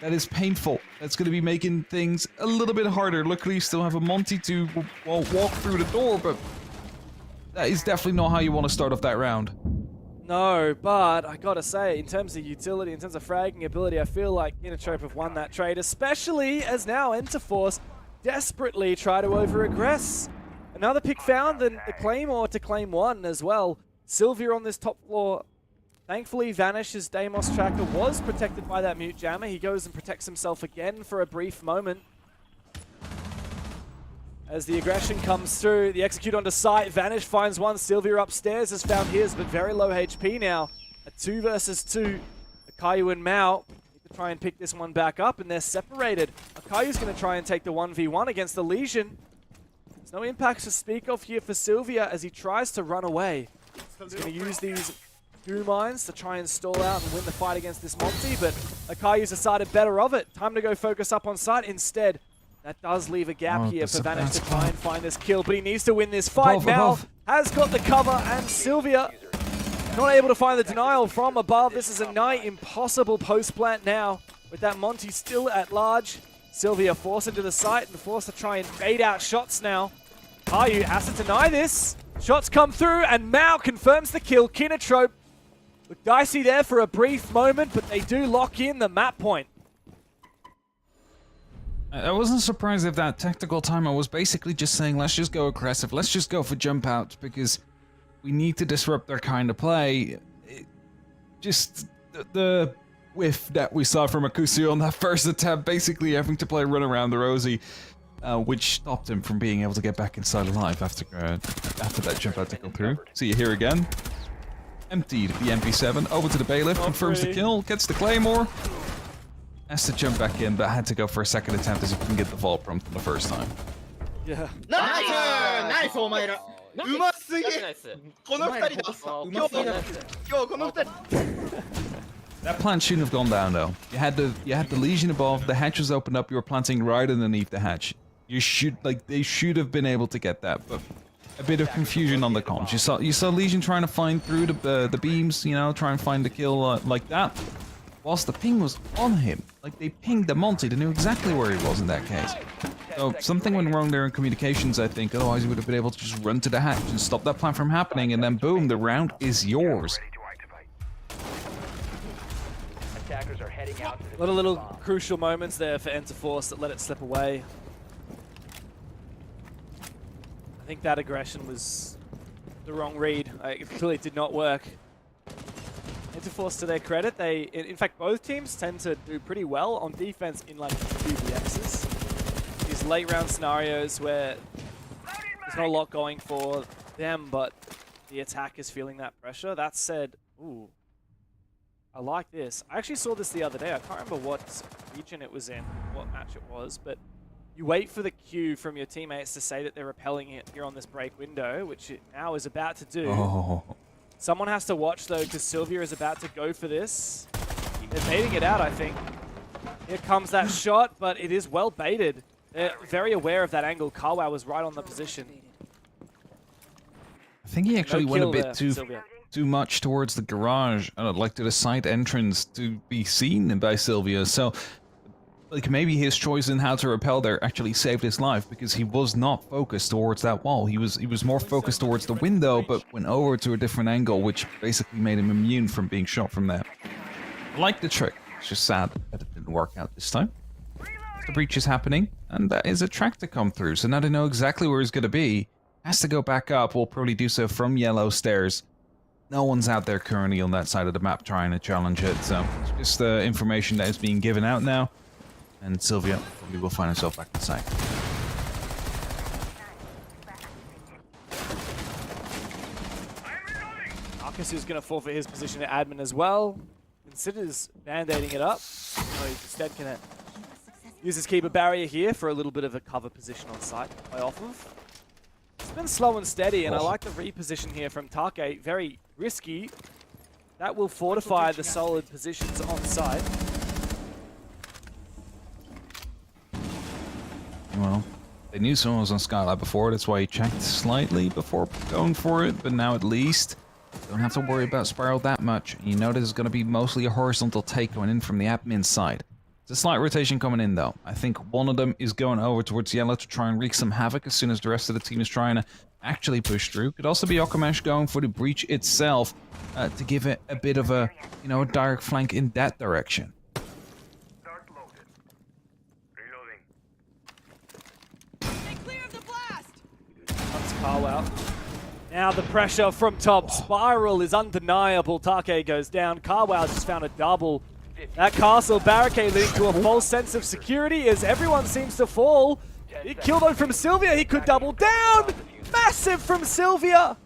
That is painful. That's going to be making things a little bit harder. Luckily, you still have a Monty to walk through the door, but that is definitely not how you want to start off that round. No, but I gotta say, in terms of utility, in terms of fragging ability, I feel like Kinotrope have won that trade, especially as now Enterforce desperately try to over-aggress. Another pick found, and the Claymore to claim one as well. Sylvia on this top floor. Thankfully, Vanish's Deimos tracker was protected by that mute jammer. He goes and protects himself again for a brief moment. As the aggression comes through, the execute onto site. Vanish finds one. Sylvia upstairs has found his, but very low HP now. A 2 versus 2. Akayu and Mao need to try and pick this one back up, and they're separated. Akayu's going to try and take the 1v1 against the Legion. There's no impacts to speak of here for Sylvia as he tries to run away. He's going to use these goo mines to try and stall out and win the fight against this Monty, but Akayu's decided better of it. Time to go focus up on site instead. That does leave a gap here for Vanish to try and find this kill, but he needs to win this fight. Mal has got the cover, and Sylvia not able to find the denial from above. This is a nigh impossible post-plant now, with that Monty still at large. Sylvia forced into the site and forced to try and bait out shots now. Akayu has to deny this. Shots come through, and Mao confirms the kill. Kinotrope look dicey there for a brief moment, but they do lock in the map point. I wasn't surprised if that tactical timer was basically just saying, let's just go aggressive, let's just go for jump outs, because we need to disrupt their kind of play. Just the whiff that we saw from Akusu on that first attempt, basically having to play run around the Rosie, which stopped him from being able to get back inside alive after that jump out to go through. See you here again. Emptied the MP7, over to the Bailiff, confirms the kill, gets the Claymore. Has to jump back in, but had to go for a second attempt as he couldn't get the vault prompt from the first time. Yeah. ナイスナイスお前らうますぎこの二人だ今日この二人 That plant shouldn't have gone down though. You had the Legion above, the hatch was opened up, you were planting right underneath the hatch. They should have been able to get that, but a bit of confusion on the comms. You saw Legion trying to find through the beams, you know, try and find the kill like that. Whilst the ping was on him, like they pinged the Monty, they knew exactly where he was in that case. So something went wrong there in communications, I think, otherwise he would have been able to just run to the hatch and stop that plan from happening, and then boom, the round is yours. A lot of little crucial moments there for Enterforce that let it slip away. I think that aggression was the wrong read. It clearly did not work. Enterforce, to their credit, in fact, both teams tend to do pretty well on defense in like QBXs. These late round scenarios where there's not a lot going for them, but the attack is feeling that pressure. That said, ooh, I like this. I actually saw this the other day. I can't remember what region it was in, what match it was, but you wait for the cue from your teammates to say that they're repelling it here on this break window, which it now is about to do. Oh. Someone has to watch, though, because Sylvia is about to go for this. They're baiting it out, I think. Here comes that shot, but it is well baited. They're very aware of that angle. Carwow was right on the position. I think he actually went a bit Sylvia. too much towards the garage, like to the side entrance to be seen by Sylvia. So, like maybe his choice in how to repel there actually saved his life, because he was not focused towards that wall. He was more focused towards the window, but went over to a different angle, which basically made him immune from being shot from there. I like the trick. It's just sad that it didn't work out this time. The breach is happening, and that is a track to come through. So now they know exactly where he's going to be. Has to go back up. Will probably do so from yellow stairs. No one's out there currently on that side of the map trying to challenge it. So it's just the information that is being given out now. And Sylvia probably will find herself back inside. Marcus is going to forfeit his position at admin as well. considers band-aiding it up. No, he instead can use his keeper barrier here for a little bit of a cover position on site to play off of. It's been slow and steady, and I like the reposition here from Take. Very risky. That will fortify the solid positions on site. Well, they knew someone was on Skylight before, that's why he checked slightly before going for it, but now at least don't have to worry about Spiral that much. You know this is going to be mostly a horizontal take going in from the admin side. There's a slight rotation coming in though. I think one of them is going over towards yellow to try and wreak some havoc as soon as the rest of the team is trying to actually push through. Could also be Okamesh going for the breach itself to give it a bit of a, you know, a direct flank in that direction. Comes Carwell. Now the pressure from top. Spiral is undeniable. Take goes down. Carwell just found a double. That castle barricade leading to a false sense of security as everyone seems to fall. Kill though from Sylvia. He could double down. Massive from Sylvia.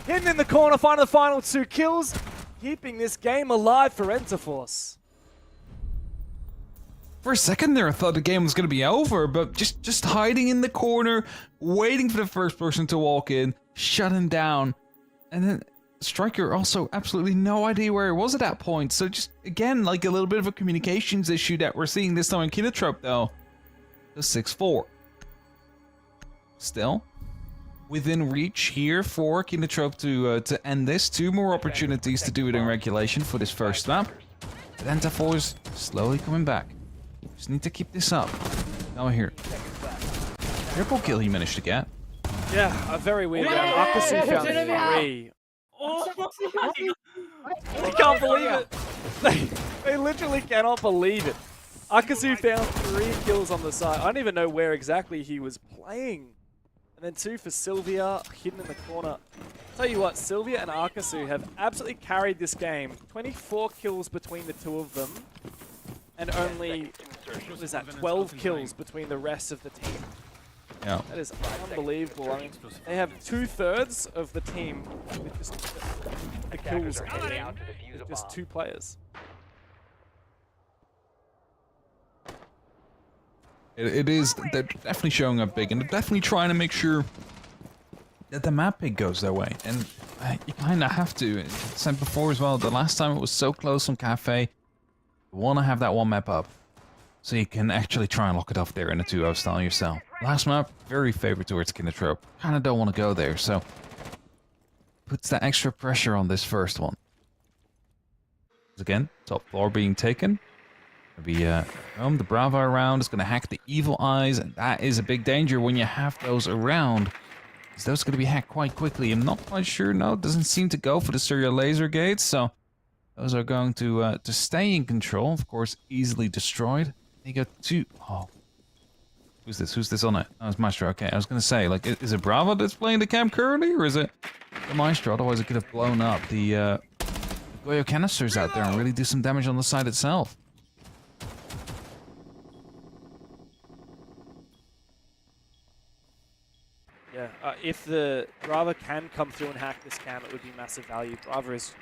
Hidden in the corner, finding the final 2 kills. Keeping this game alive for Enterforce. For a second there, I thought the game was going to be over, but just hiding in the corner, waiting for the first person to walk in, shut him down, and then Striker also absolutely no idea where he was at that point. So just, again, like a little bit of a communications issue that we're seeing this time in Kinotrope, though. The 6-4. Still, within reach here for Kinotrope to end this. 2 more opportunities to do it in regulation for this first map. But Enterforce slowly coming back. Just need to keep this up. Now here. Triple kill he managed to get. Yeah, a very weird round. Akasu found 3. I can't believe it. They literally cannot believe it. Akasu found 3 kills on the side. I don't even know where exactly he was playing. And then 2 for Sylvia, hidden in the corner. Tell you what, Sylvia and Akasu have absolutely carried this game. 24 kills between the 2 of them. And only, what was that, 12 kills between the rest of the team. Yeah. That is unbelievable. I mean, they have 2/3 of the team with just the kills with just 2 players. It is, they're definitely showing up big, and they're definitely trying to make sure that the map pick goes their way. And you kind of have to. I said before as well, the last time it was so close on Cafe, you want to have that one map up, so you can actually try and lock it off there in a 2-0 style yourself. Last map, very favored towards Kinotrope. Kind of don't want to go there, so puts that extra pressure on this first one. Again, top floor being taken. Maybe the Bravo around is going to hack the Evil Eyes, and that is a big danger when you have those around. Because those are going to be hacked quite quickly. I'm not quite sure. No, it doesn't seem to go for the serial laser gates, so those are going to stay in control. Of course, easily destroyed. You got 2. Oh, who's this? Who's this on it? Oh, it's Maestro. Okay, I was going to say, like, is it Bravo that's playing the camp currently, or is it the Maestro? Otherwise, it could have blown up the Goyo canisters out there and really do some damage on the side itself. Yeah, if the Brava can come through and hack this cam, it would be massive value. Brava is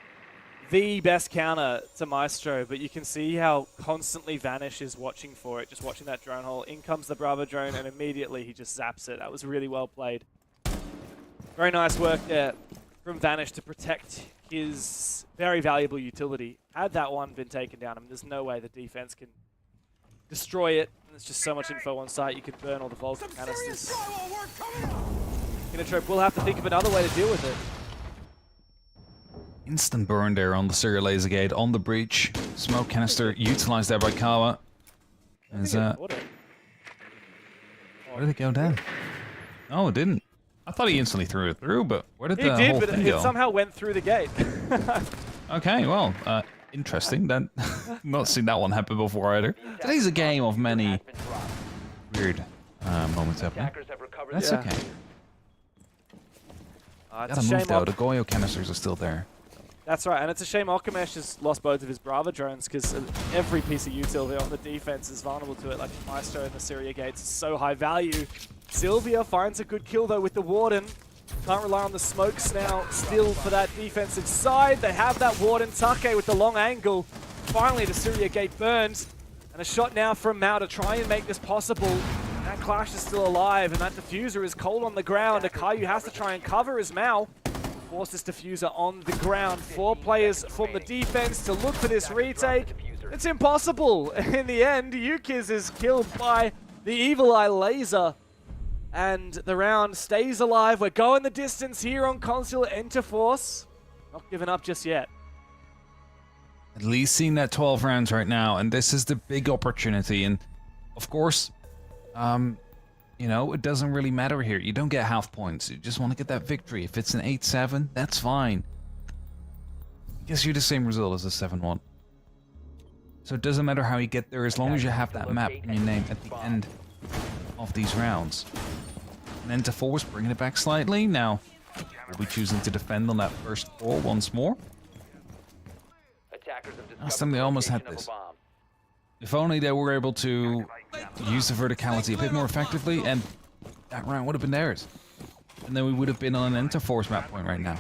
the best counter to Maestro, but you can see how constantly Vanish is watching for it, just watching that drone hole. In comes the Brava drone, and immediately he just zaps it. That was really well played. Very nice work there from Vanish to protect his very valuable utility. Had that one been taken down, I mean, there's no way the defense can destroy it. There's just so much info on site, you can burn all the Vulcan canisters. Kinotrope will have to think of another way to deal with it. Instant burn there on the serial laser gate, on the breach. Smoke canister utilized there by Kawa. As, where did it go down? No, it didn't. I thought he instantly threw it through, but where did the whole thing go? It somehow went through the gate. Okay, well, interesting. Not seen that one happen before either. Today's a game of many weird moments happening. That's okay. Gotta move though, the Goyo canisters are still there. That's right, and it's a shame Okamesh has lost both of his Brava drones because every piece of util there on the defense is vulnerable to it, like Maestro and the Syria gates is so high value. Sylvia finds a good kill though with the Warden. Can't rely on the smokes now still for that defensive side. They have that Warden. Take with the long angle. finally the Syria gate burns. And a shot now from Mao to try and make this possible. That Clash is still alive, and that diffuser is cold on the ground. Akayu has to try and cover as Mao force this diffuser on the ground. 4 players from the defense to look for this retake. It's impossible. In the end, Yukiz is killed by the Evil Eye laser. And the round stays alive. We're going the distance here on Consular Interforce. Not giving up just yet. At least seeing that 12 rounds right now, and this is the big opportunity. And of course, you know, it doesn't really matter here. You don't get half points. You just want to get that victory. If it's an 8-7, that's fine. I guess you're the same result as a 7-1. So it doesn't matter how you get there as long as you have that map in your name at the end of these rounds. And Interforce bringing it back slightly. Now, we'll be choosing to defend on that first floor once more. Last time they almost had this. If only they were able to use the verticality a bit more effectively, and that round would have been theirs. And then we would have been on an Interforce map point right now.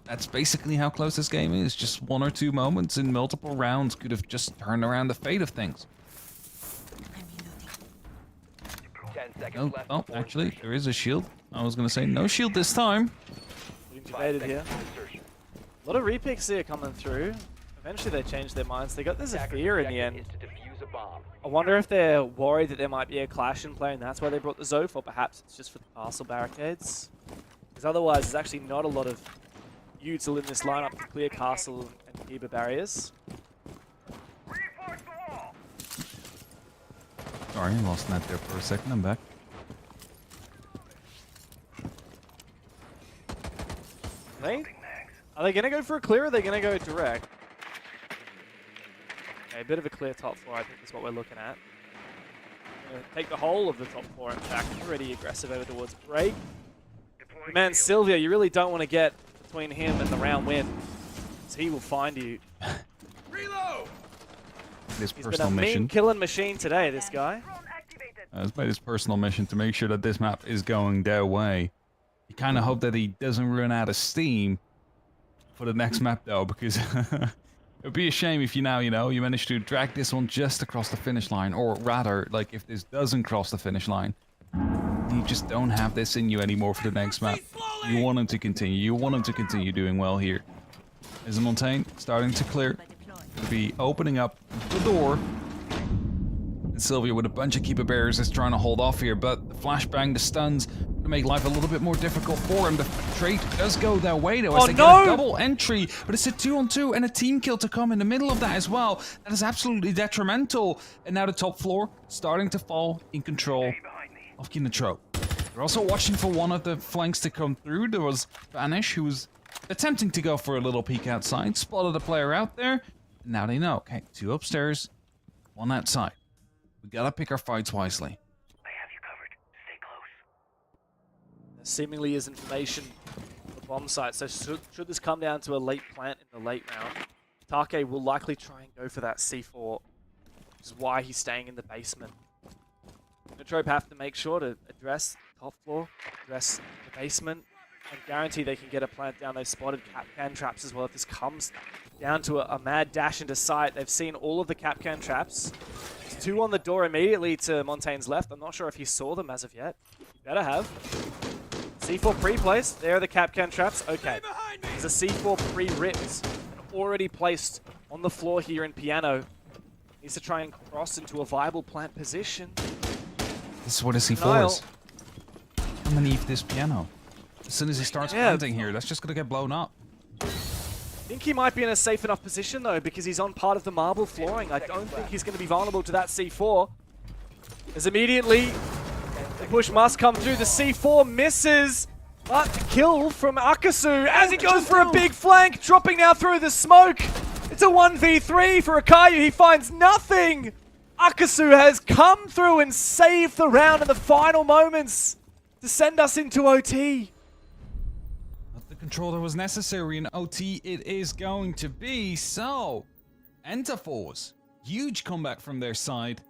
That's basically how close this game is. Just 1 or 2 moments in multiple rounds could have just turned around the fate of things. Oh, actually, there is a shield. I was going to say no shield this time. Being debated here. A lot of repicks here coming through. Eventually they changed their minds. They got the Zephyr in the end. I wonder if they're worried that there might be a clash in play and that's why they brought the Zoph, or perhaps it's just for the castle barricades. Because otherwise there's actually not a lot of util in this lineup to clear castle and Kiba barriers. Sorry, I lost that there for a second. I'm back. Are they going to go for a clear or are they going to go direct? Okay, a bit of a clear top 4, I think is what we're looking at. Take the whole of the top 4, in fact. Pretty aggressive over towards break. Man, Sylvia, you really don't want to get between him and the round win. So he will find you. Reload! This He's personal been a mission. mean killing machine today, this guy. It's made his personal mission to make sure that this map is going their way. You kind of hope that he doesn't run out of steam for the next map, though, because it would be a shame if you manage to drag this one just across the finish line, or rather, like, if this doesn't cross the finish line, you just don't have this in you anymore for the next map. You want him to continue. You want him to continue doing well here. Is Montagne starting to clear? To be opening up the door. And Sylvia with a bunch of keeper bearers is trying to hold off here, but the flashbang, the stuns, to make life a little bit more difficult for him. The trade does go their way though, as they get a double entry, but it's a 2-on-2 and a team kill to come in the middle of that as well. That is absolutely detrimental. And now the top floor starting to fall in control of Kinatrope. They're also watching for one of the flanks to come through. There was Vanish, who was attempting to go for a little peek outside, spotted a player out there. And now they know, okay, 2 upstairs, 1 outside. We gotta pick our fights wisely. Seemingly is information on the bomb site, so should this come down to a late plant in the late round, Take will likely try and go for that C4, which is why he's staying in the basement. Kinatrope have to make sure to address the top floor, address the basement, and guarantee they can get a plant down. They've spotted Kapkan traps as well. If this comes down to a mad dash into sight, they've seen all of the Kapkan traps. There's 2 on the door immediately to Montaigne's left. I'm not sure if he saw them as of yet. He better have. C4 pre-placed. There are the Kapkan traps. Okay. There's a C4 pre-ripped and already placed on the floor here in Piano. Needs to try and cross into a viable plant position. This is what a C4 is. Underneath this piano. As soon as he starts planting here, that's just gonna get blown up. I think he might be in a safe enough position though, because he's on part of the marble flooring. I don't think he's going to be vulnerable to that C4. As immediately the push must come through. The C4 misses, but kill from Akasu as he goes for a big flank, dropping now through the smoke. It's a 1v3 for Akayu. He finds nothing. Akasu has come through and saved the round in the final moments to send us into OT. Controller was necessary in OT, it is going to be. So, Interforce, huge comeback from their side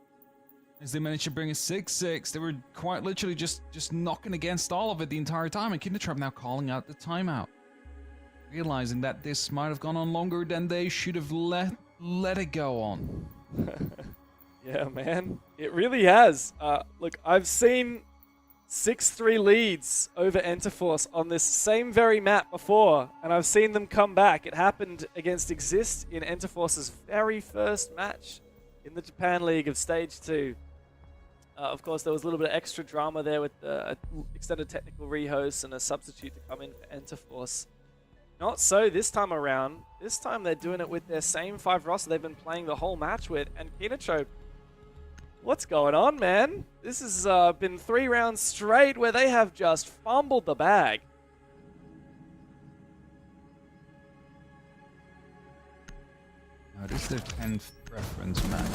as they managed to bring a 6-6. They were quite literally just knocking against all of it the entire time, and Kinatrope now calling out the timeout. realizing that this might have gone on longer than they should have let it go on. Yeah, man. It really has. Look, I've seen 6-3 leads over Enterforce on this same very map before, and I've seen them come back. It happened against Exist in Enterforce's very first match in the Japan League of Stage 2. Of course, there was a little bit of extra drama there with the extended technical rehost and a substitute to come in for Enterforce. Not so this time around. This time they're doing it with their same 5 roster they've been playing the whole match with. And Kinotrope, what's going on, man? This has been 3 rounds straight where they have just fumbled the bag. Now, this is their 10th reference match.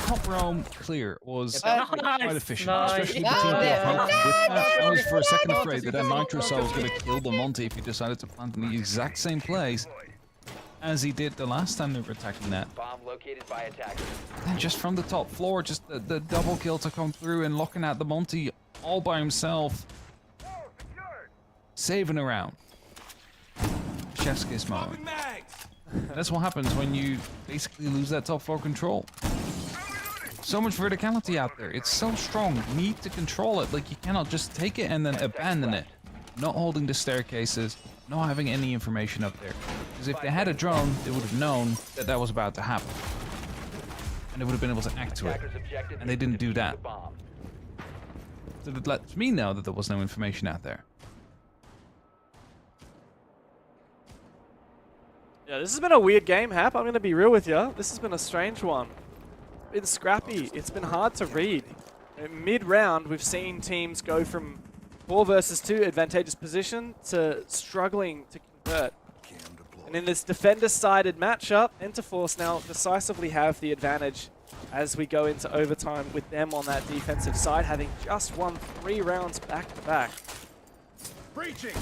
Top roam clear was quite efficient, especially the team that helped with that. I was for a second afraid that Nitro Cell was going to kill the Monty if he decided to plant in the exact same place as he did the last time they were attacking that. Bomb located by attackers. And just from the top floor, just the double kill to come through and locking out the Monty all by himself. Saving around. Chef's kiss mode. That's what happens when you basically lose that top floor control. So much verticality out there. It's so strong. You need to control it. Like, you cannot just take it and then abandon it. Not holding the staircases, not having any information up there. Because if they had a drone, they would have known that that was about to happen. And they would have been able to act to it. And they didn't do that. So that lets me know that there was no information out there. Yeah, this has been a weird game, Hap. I'm going to be real with you. This has been a strange one. It's been scrappy. It's been hard to read. Mid-round, we've seen teams go from 4 versus 2 advantageous position to struggling to convert. And in this defender-sided matchup, Enterforce now decisively have the advantage as we go into overtime with them on that defensive side, having just won 3 rounds back-to-back. Breaching!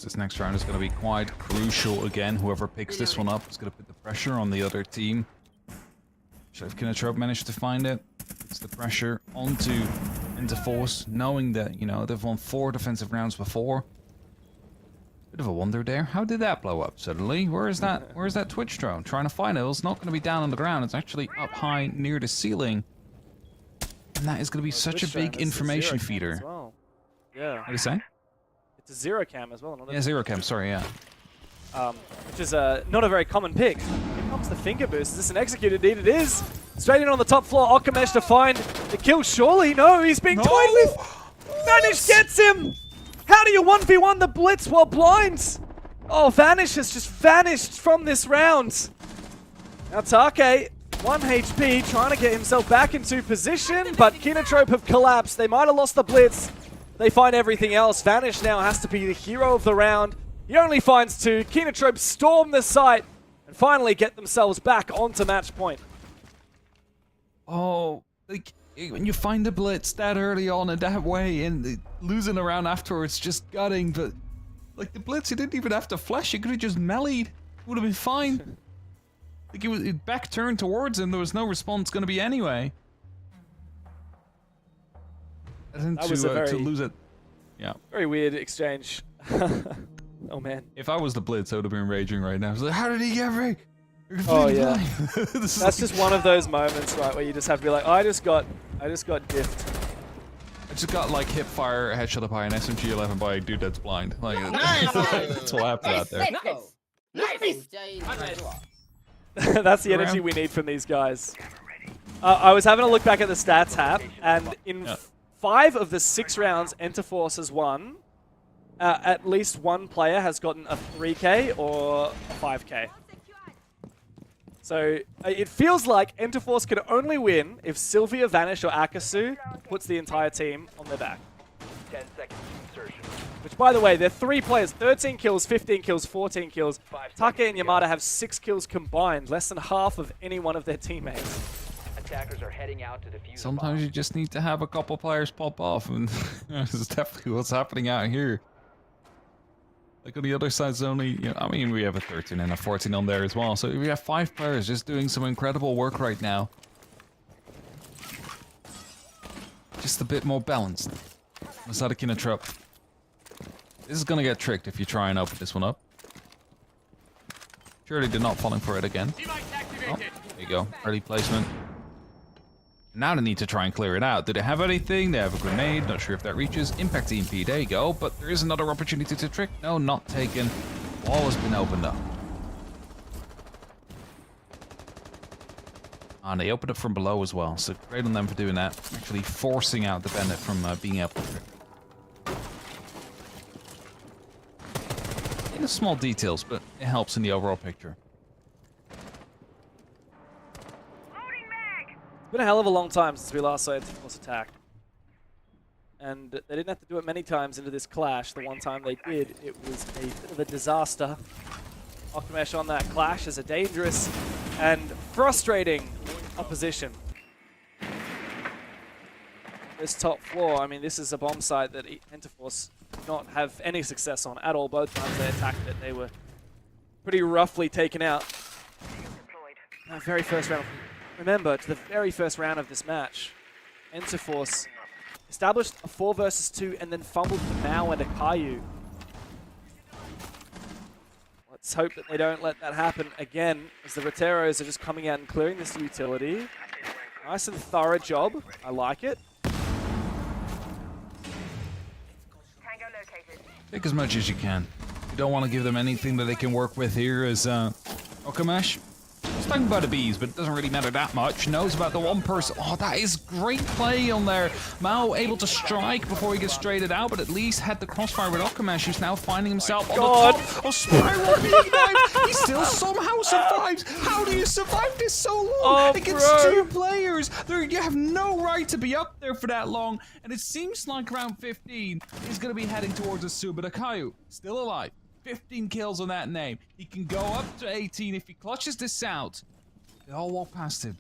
This next round is going to be quite crucial again. Whoever picks this one up is going to put the pressure on the other team. Chef Kinotrope managed to find it. It's the pressure onto Enterforce, knowing that, you know, they've won 4 defensive rounds before. Bit of a wonder there. How did that blow up suddenly? Where is that Twitch drone? Trying to find it. It's not going to be down on the ground. It's actually up high near the ceiling. And that is going to be such a big information feeder. Well. Yeah. What do you say? It's a zero cam as well. Not Yeah, zero cam. Sorry, yeah. Which is not a very common pick. Here comes the finger boost. Is this an executed? Indeed it is. Straight in on the top floor. Okamesh to find the kill. Surely, no, he's being toyed with. Vanish gets him. How do you 1v1 the Blitz while blind? Oh, Vanish has just vanished from this round. Now Take, 1 HP, trying to get himself back into position, but Kinotrope have collapsed. They might have lost the Blitz. They find everything else. Vanish now has to be the hero of the round. He only finds 2. Kinotrope storm the site and finally get themselves back onto match point. Oh, like, when you find the Blitz that early on in that way and losing around afterwards, just gutting, but like the Blitz, he didn't even have to flash. He could have just meleeed. Would have been fine. Like, it back turned towards him. There was no response going to be anyway. And That was a very, to lose it. Yeah. Very weird exchange. Oh man. If I was the Blitz, I would have been raging right now. I was like, how did he get me? Oh yeah. That's just one of those moments, right, where you just have to be like, I just got diffed. I just got like hip fire, headshot up by an SMG-11 by a dude that's blind. Like, that's what happened out there. That's the energy we need from these guys. I was having a look back at the stats, Hap, and in 5 of the 6 rounds Enterforce has won, at least one player has gotten a 3K or a 5K. So it feels like Enterforce can only win if Sylvia, Vanish, or Akasu puts the entire team on their back. 10 seconds insertion. Which, by the way, they're 3 players, 13 kills, 15 kills, 14 kills. Take and Yamada have 6 kills combined, less than half of any one of their teammates. Attackers are heading out to defuse. Sometimes you just need to have a couple players pop off, and this is definitely what's happening out here. Like, on the other side, it's only, you know, I mean, we have a 13 and a 14 on there as well, so we have 5 players just doing some incredible work right now. just a bit more balanced. Masada Kinatrop. This is gonna get tricked if you try and open this one up. Surely they're not falling for it again. Oh, there you go. Early placement. Now they need to try and clear it out. Do they have anything? They have a grenade. Not sure if that reaches. Impact EMP. There you go. But there is another opportunity to trick. No, not taken. Wall has been opened up. And they opened up from below as well. So great on them for doing that. Actually forcing out the Bandit from being able to trick. In the small details, but it helps in the overall picture. It's been a hell of a long time since we last saw Interforce attack. And they didn't have to do it many times into this clash. The one time they did, it was a bit of a disaster. Octamesh on that clash is a dangerous and frustrating opposition. This top floor, I mean, this is a bomb site that Interforce did not have any success on at all. Both times they attacked it, they were pretty roughly taken out. Very first round. Remember, to the very first round of this match, Interforce established a 4 versus 2 and then fumbled to Mao and Akayu. Let's hope that they don't let that happen again, as the Roteros are just coming out and clearing this utility. Nice and thorough job. I like it. Take as much as you can. You don't want to give them anything that they can work with here as Okamash. Stung by the bees, but it doesn't really matter that much. Knows about the one person. Oh, that is great play on there. Mao able to strike before he gets traded out, but at least had the crossfire with Okamash, who's now finding himself on the top of Spiral being knifed. He still somehow survives. How do you survive this so long against 2 players? You have no right to be up there for that long, and it seems like round 15 is going to be heading towards a Suba Akayu. Still alive. 15 kills on that name. He can go up to 18 if he clutches this out. They all walk past him.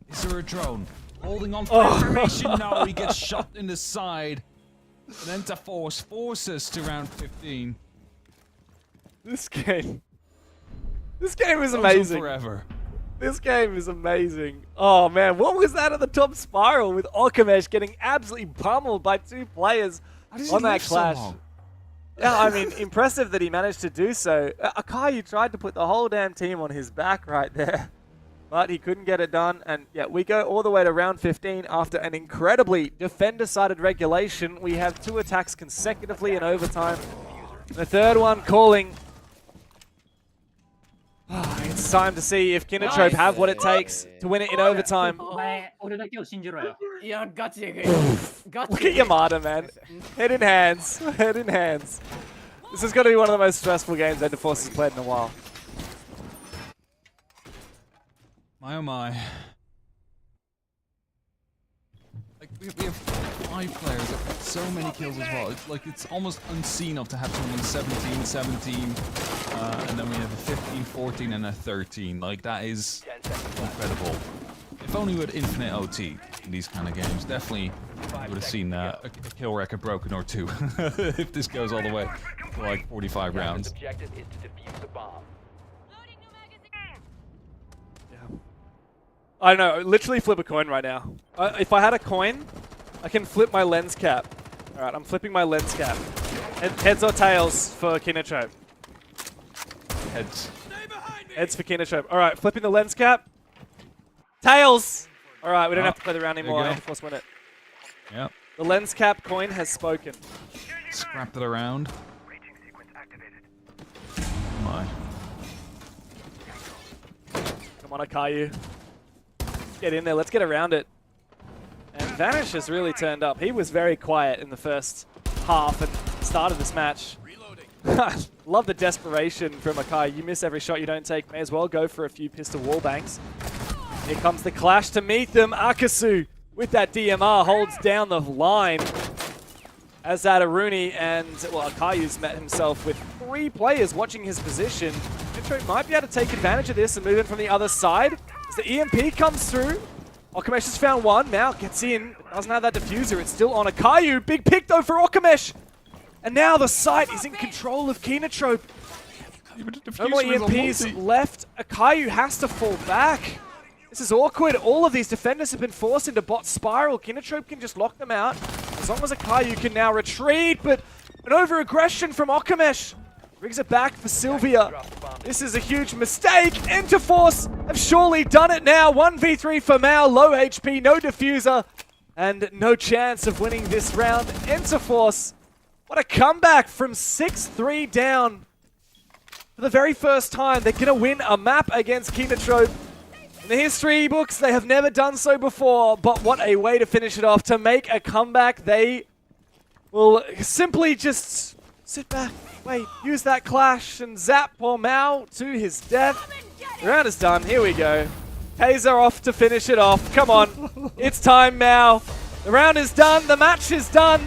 Is there a drone? Holding on for information? No, he gets shot in the side. And Interforce forces to round 15. This game is Goes amazing. on forever. This game is amazing. Oh man, what was that at the top Spiral with Okamesh getting absolutely pummeled by 2 players on that clash? Yeah, I mean, impressive that he managed to do so. Akayu tried to put the whole damn team on his back right there, but he couldn't get it done. And yeah, we go all the way to round 15 after an incredibly defender-sided regulation. We have 2 attacks consecutively in overtime. The third one calling. It's time to see if Kinatrope have what it takes to win it in overtime. Look at Yamada, man. Head in hands. Head in hands. This is going to be one of the most stressful games Interforce has played in a while. My oh my. Like, we have 5 players that have so many kills as well. It's like, it's almost unseen of to have someone 17, and then we have a 15, 14, and a 13. Like, that is incredible. If only we had infinite OT in these kind of games, definitely would have seen a kill record broken or 2 if this goes all the way to like 45 rounds. Objective is to defuse the bomb. I don't know, literally flip a coin right now. If I had a coin, I can flip my lens cap. Alright, I'm flipping my lens cap. Heads or tails for Kinatrope? Heads. Heads for Kinatrope. Alright, flipping the lens cap. Tails! Alright, we don't have to play the round anymore. Interforce win it. Yep. The lens cap coin has spoken. Scrapped it around. My. Come on, Akayu. Get in there, let's get around it. And Vanish has really turned up. He was very quiet in the first half and start of this match. Love the desperation from Akayu. You miss every shot you don't take. May as well go for a few pistol wall bangs. Here comes the clash to meet them. Akasu with that DMR holds down the line. As that Aruni and, well, Akayu's met himself with 3 players watching his position. Nitro might be able to take advantage of this and move in from the other side. As the EMP comes through, Okamesh has found one. Mao gets in, but doesn't have that diffuser. It's still on Akayu. Big pick though for Okamesh. And now the site is in control of Kinatrope. No more EMPs left. Akayu has to fall back. This is awkward. All of these defenders have been forced into bot spiral. Kinotrope can just lock them out. As long as Akayu can now retreat, but an over-aggression from Okamesh brings it back for Sylvia. This is a huge mistake. Interforce have surely done it now. 1v3 for Mao, low HP, no diffuser, and no chance of winning this round. Interforce, what a comeback from 6-3 down. For the very first time, they're going to win a map against Kinotrope. In the history books, they have never done so before, but what a way to finish it off. To make a comeback, they will simply just sit back, wait, use that clash, and zap poor Mao to his death. The round is done. Here we go. Taser off to finish it off. Come on. It's time, Mao. The round is done. The match is done.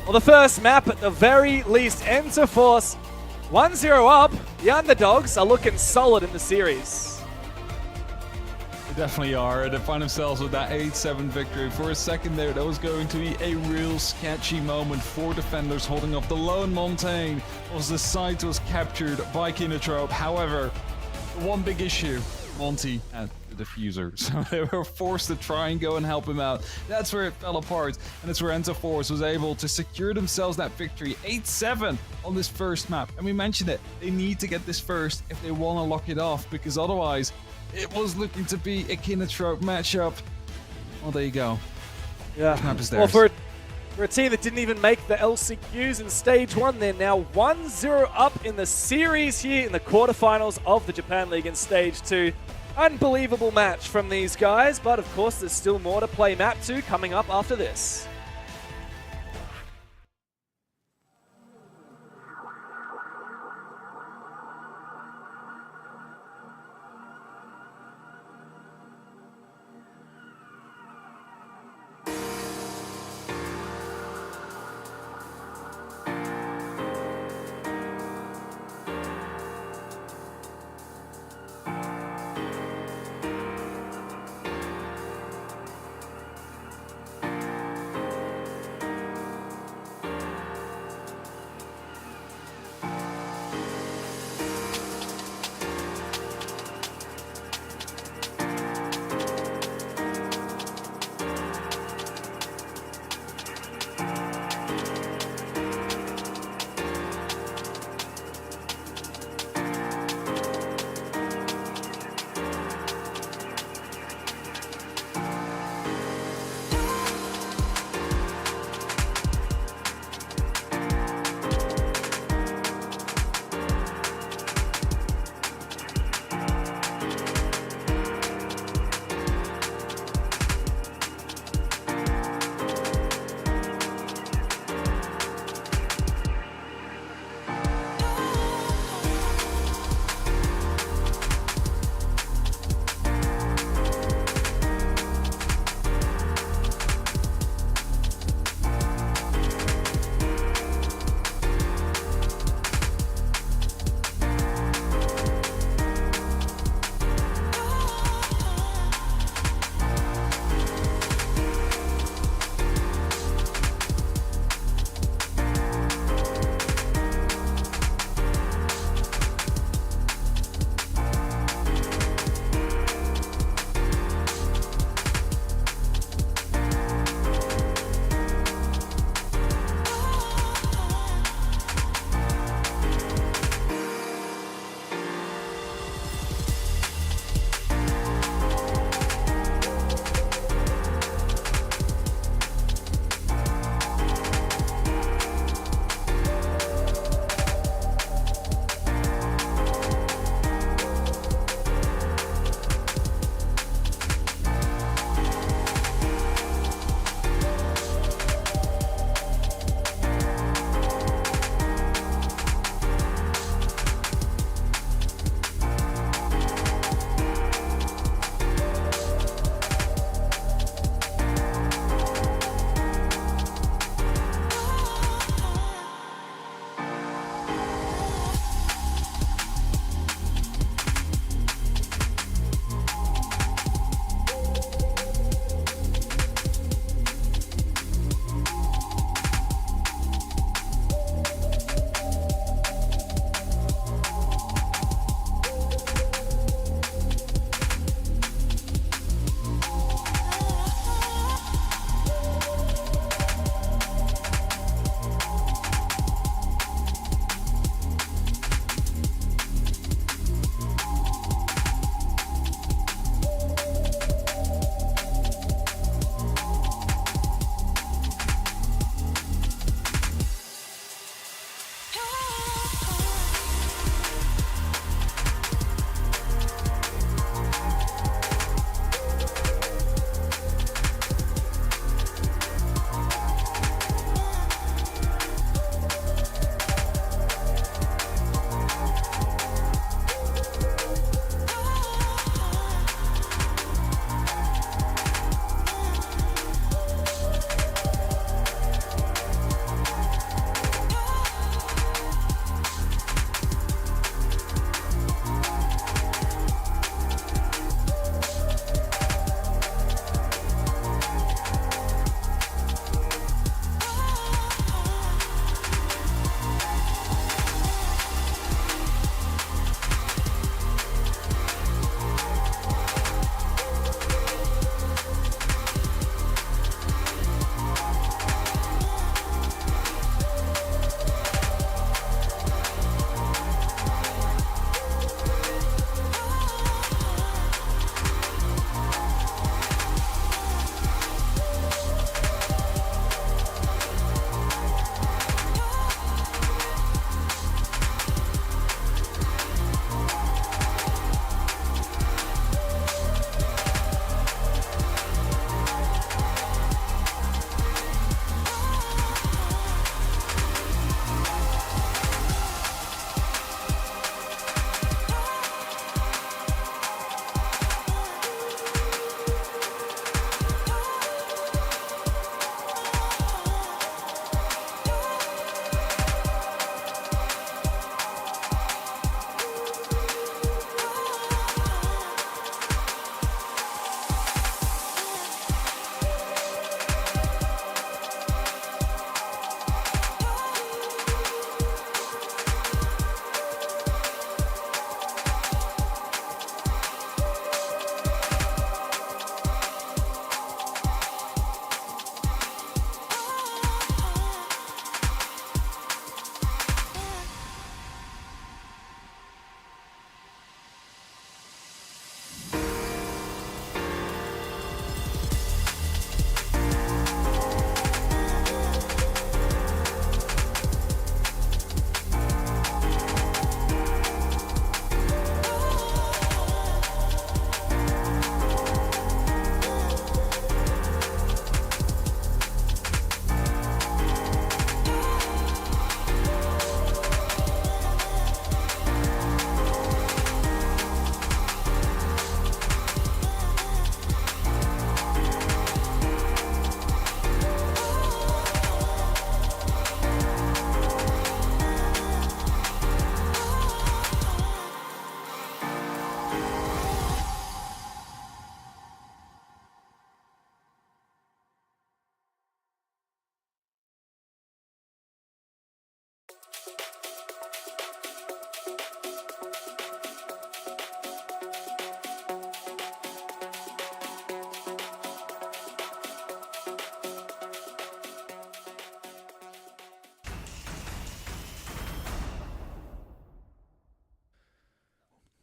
Well, the first map, at the very least, Interforce 1-0 up. The underdogs are looking solid in the series. They definitely are. They find themselves with that 8-7 victory. For a second there, that was going to be a real sketchy moment for defenders holding up the Lone Montaigne as the site was captured by Kinotrope. However, the one big issue, Monty had the diffuser, so they were forced to try and go and help him out. That's where it fell apart, and it's where Interforce was able to secure themselves that victory. 8-7 on this first map, and we mentioned it, they need to get this first if they want to lock it off, because otherwise it was looking to be a Kinotrope matchup. Well, there you go. Yeah. Map is Well, theirs. for a team that didn't even make the LCQs in Stage 1, they're now 1-0 up in the series here in the quarterfinals of the Japan League in Stage 2. Unbelievable match from these guys, but of course there's still more to play Map 2 coming up after this.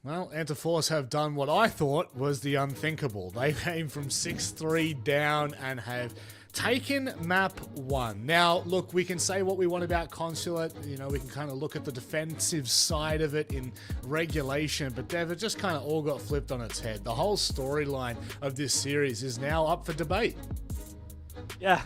Well, Antiforce have done what I thought was the unthinkable. They came from 6-3 down and have taken map 1. Now, look, we can say what we want about Consulate. You know, we can kind of look at the defensive side of it in regulation, but Dev, it just kind of all got flipped on its head. The whole storyline of this series is now up for debate. Yeah,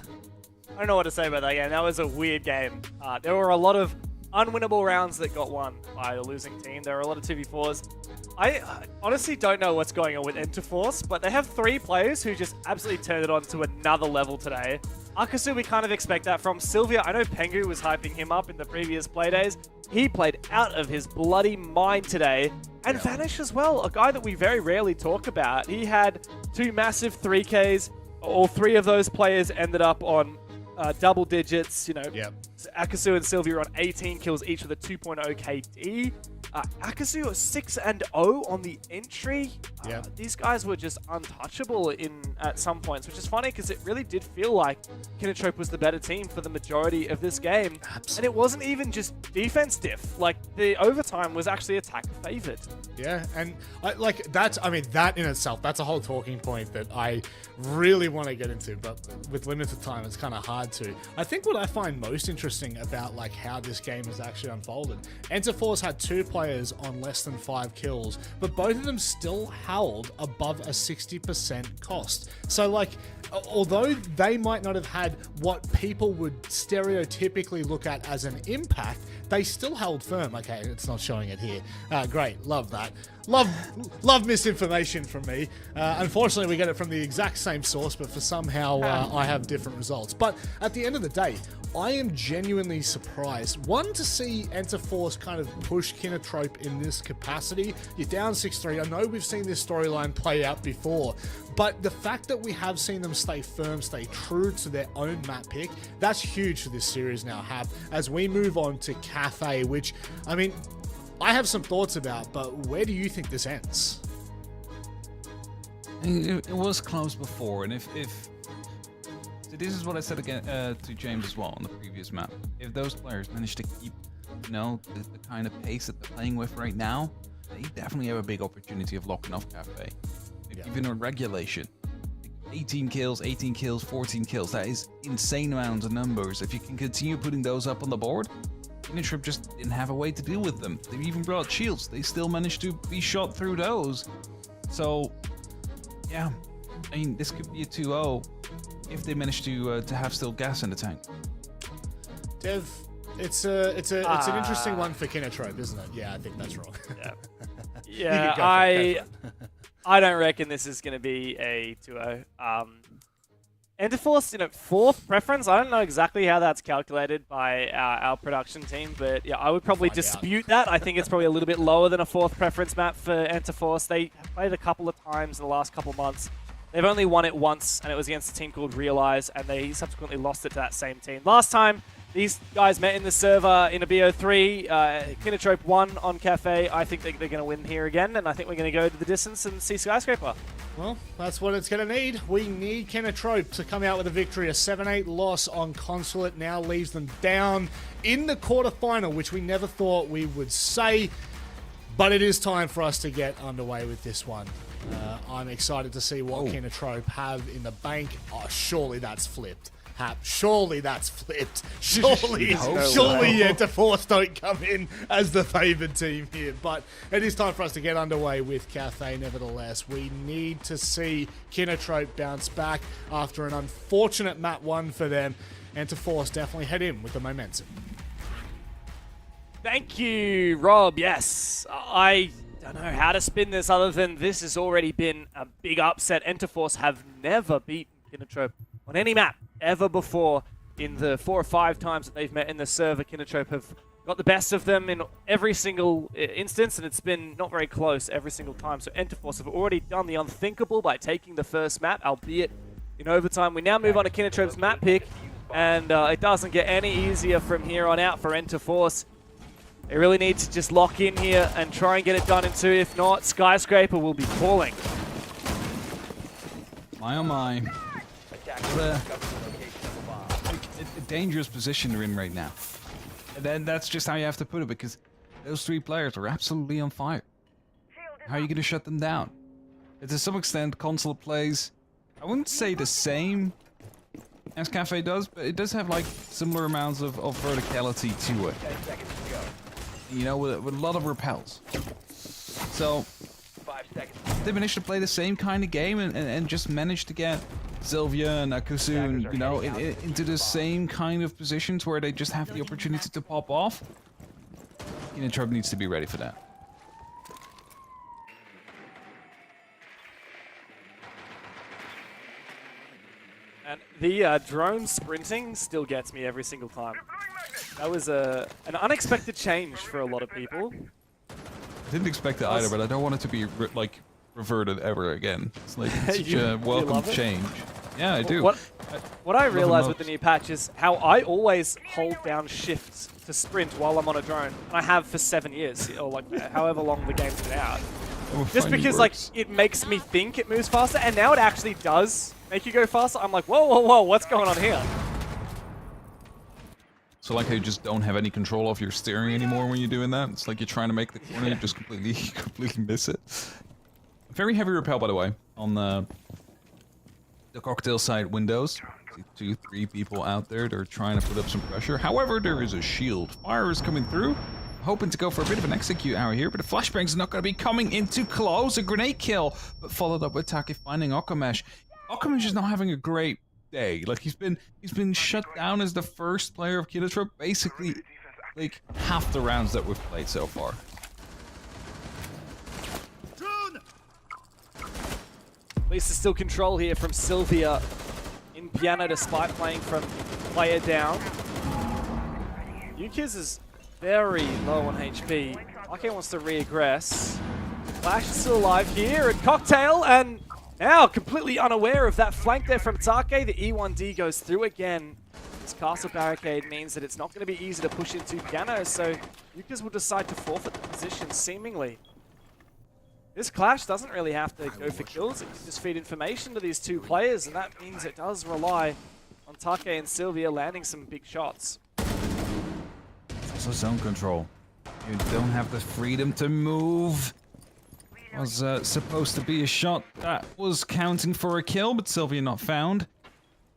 I don't know what to say about that game. That was a weird game. There were a lot of unwinnable rounds that got won by the losing team. There were a lot of 2v4s. I honestly don't know what's going on with Interforce, but they have 3 players who just absolutely turned it on to another level today. Akasu, we kind of expect that from. Sylvia, I know Pengu was hyping him up in the previous playdays. He played out of his bloody mind today. And Vanish as well, a guy that we very rarely talk about. He had 2 massive 3Ks. All 3 of those players ended up on double digits, you know. Yep. Akasu and Sylvia on 18 kills each with a 2.0 KD. Akasu 6-0 on the entry. These guys were just untouchable at some points, which is funny because it really did feel like Kinotrope was the better team for the majority of this game. Absolutely. And it wasn't even just defense diff. Like, the overtime was actually attack favored. Yeah, and that in itself, that's a whole talking point that I really want to get into, but with limited time, it's kind of hard to. I think what I find most interesting about like how this game has actually unfolded, Enterforce had 2 players on less than 5 kills, but both of them still held above a 60% cost. So like, although they might not have had what people would stereotypically look at as an impact, they still held firm. Okay, it's not showing it here. Great, love that. Love misinformation from me. Unfortunately, we get it from the exact same source, but for somehow I have different results. But at the end of the day, I am genuinely surprised. One, to see Enterforce kind of push Kinotrope in this capacity. You're down 6-3. I know we've seen this storyline play out before, but the fact that we have seen them stay firm, stay true to their own map pick, that's huge for this series now, Hap, as we move on to Cafe, which, I mean, I have some thoughts about, but where do you think this ends? It was close before, and if so this is what I said again to James as well on the previous map. If those players manage to keep, you know, the kind of pace that they're playing with right now, they definitely have a big opportunity of locking off Cafe. Even on regulation, 18 kills, 14 kills. That is insane amounts of numbers. If you can continue putting those up on the board, Kinotrope just didn't have a way to deal with them. They even brought shields. They still managed to be shot through those. So, yeah, I mean, this could be a 2-0 if they manage to have still gas in the tank. Dev, it's an interesting one for Kinotrope, isn't it? Yeah, I think that's wrong. Yeah, I don't reckon this is going to be a 2-0. Enterforce, you know, 4th preference. I don't know exactly how that's calculated by our production team, but yeah, I would probably dispute that. I think it's probably a little bit lower than a 4th preference map for Enterforce. They have played a couple of times in the last couple of months. They've only won it once, and it was against a team called Realize, and they subsequently lost it to that same team. Last time these guys met in the server in a BO3, Kinotrope won on Cafe. I think they're going to win here again, and I think we're going to go to the distance and see Skyscraper. Well, that's what it's going to need. We need Kinotrope to come out with a victory. A 7-8 loss on Consulate now leaves them down in the quarterfinal, which we never thought we would say. But it is time for us to get underway with this one. I'm excited to see what Kinotrope have in the bank. Oh, surely that's flipped. Hap, surely that's flipped. Surely Enterforce don't come in as the favoured team here. But it is time for us to get underway with Cafe nevertheless. We need to see Kinotrope bounce back after an unfortunate map 1 for them. Enterforce definitely head in with the momentum. Thank you, Rob. Yes, I don't know how to spin this other than this has already been a big upset. Enterforce have never beaten Kinotrope on any map ever before. In the 4 or 5 times that they've met in the server, Kinotrope have got the best of them in every single instance, and it's been not very close every single time. So Enterforce have already done the unthinkable by taking the first map, albeit in overtime. We now move on to Kinotrope's map pick, and it doesn't get any easier from here on out for Enterforce. They really need to just lock in here and try and get it done in 2. If not, Skyscraper will be falling. My oh my. What a dangerous position they're in right now. And then that's just how you have to put it, because those 3 players are absolutely on fire. How are you going to shut them down? And to some extent, Console plays, I wouldn't say the same as Cafe does, but it does have like similar amounts of verticality to it. You know, with a lot of repels. So, they managed to play the same kind of game and just managed to get Sylvia and Akusu, and, you know, into the same kind of positions where they just have the opportunity to pop off. Unitrub needs to be ready for that. And the drone sprinting still gets me every single time. That was an unexpected change for a lot of people. I didn't expect it either, but I don't want it to be like reverted ever again. It's like such a welcome change. Yeah, I do. What I realized with the new patch is how I always hold down shift to sprint while I'm on a drone, and I have for 7 years, or like however long the game's been out. Just because like it makes me think it moves faster, and now it actually does make you go faster. I'm like, whoa, whoa, whoa, what's going on here? So like how you just don't have any control of your steering anymore when you're doing that. It's like you're trying to make the corner, you just completely miss it. Very heavy repel, by the way, on the cocktail side windows. See 2-3 people out there that are trying to put up some pressure. However, there is a shield. Fire is coming through. Hoping to go for a bit of an execute hour here, but the flashbang's not going to be coming into close. A grenade kill, but followed up with Taki finding Okamesh. Okamesh is not having a great day. Like he's been shut down as the first player of Killatra basically like half the rounds that we've played so far. At least there's still control here from Sylvia in Piano despite playing from player down. Yukiz is very low on HP. Take wants to reaggress. Flash is still alive here, and Cocktail, and now completely unaware of that flank there from Take. The E1D goes through again. This castle barricade means that it's not going to be easy to push into Piano, so Yukiz will decide to forfeit the position, seemingly. This clash doesn't really have to go for kills, it can just feed information to these 2 players, and that means it does rely on Take and Sylvia landing some big shots. Also zone control. You don't have the freedom to move. Was supposed to be a shot that was counting for a kill, but Sylvia not found.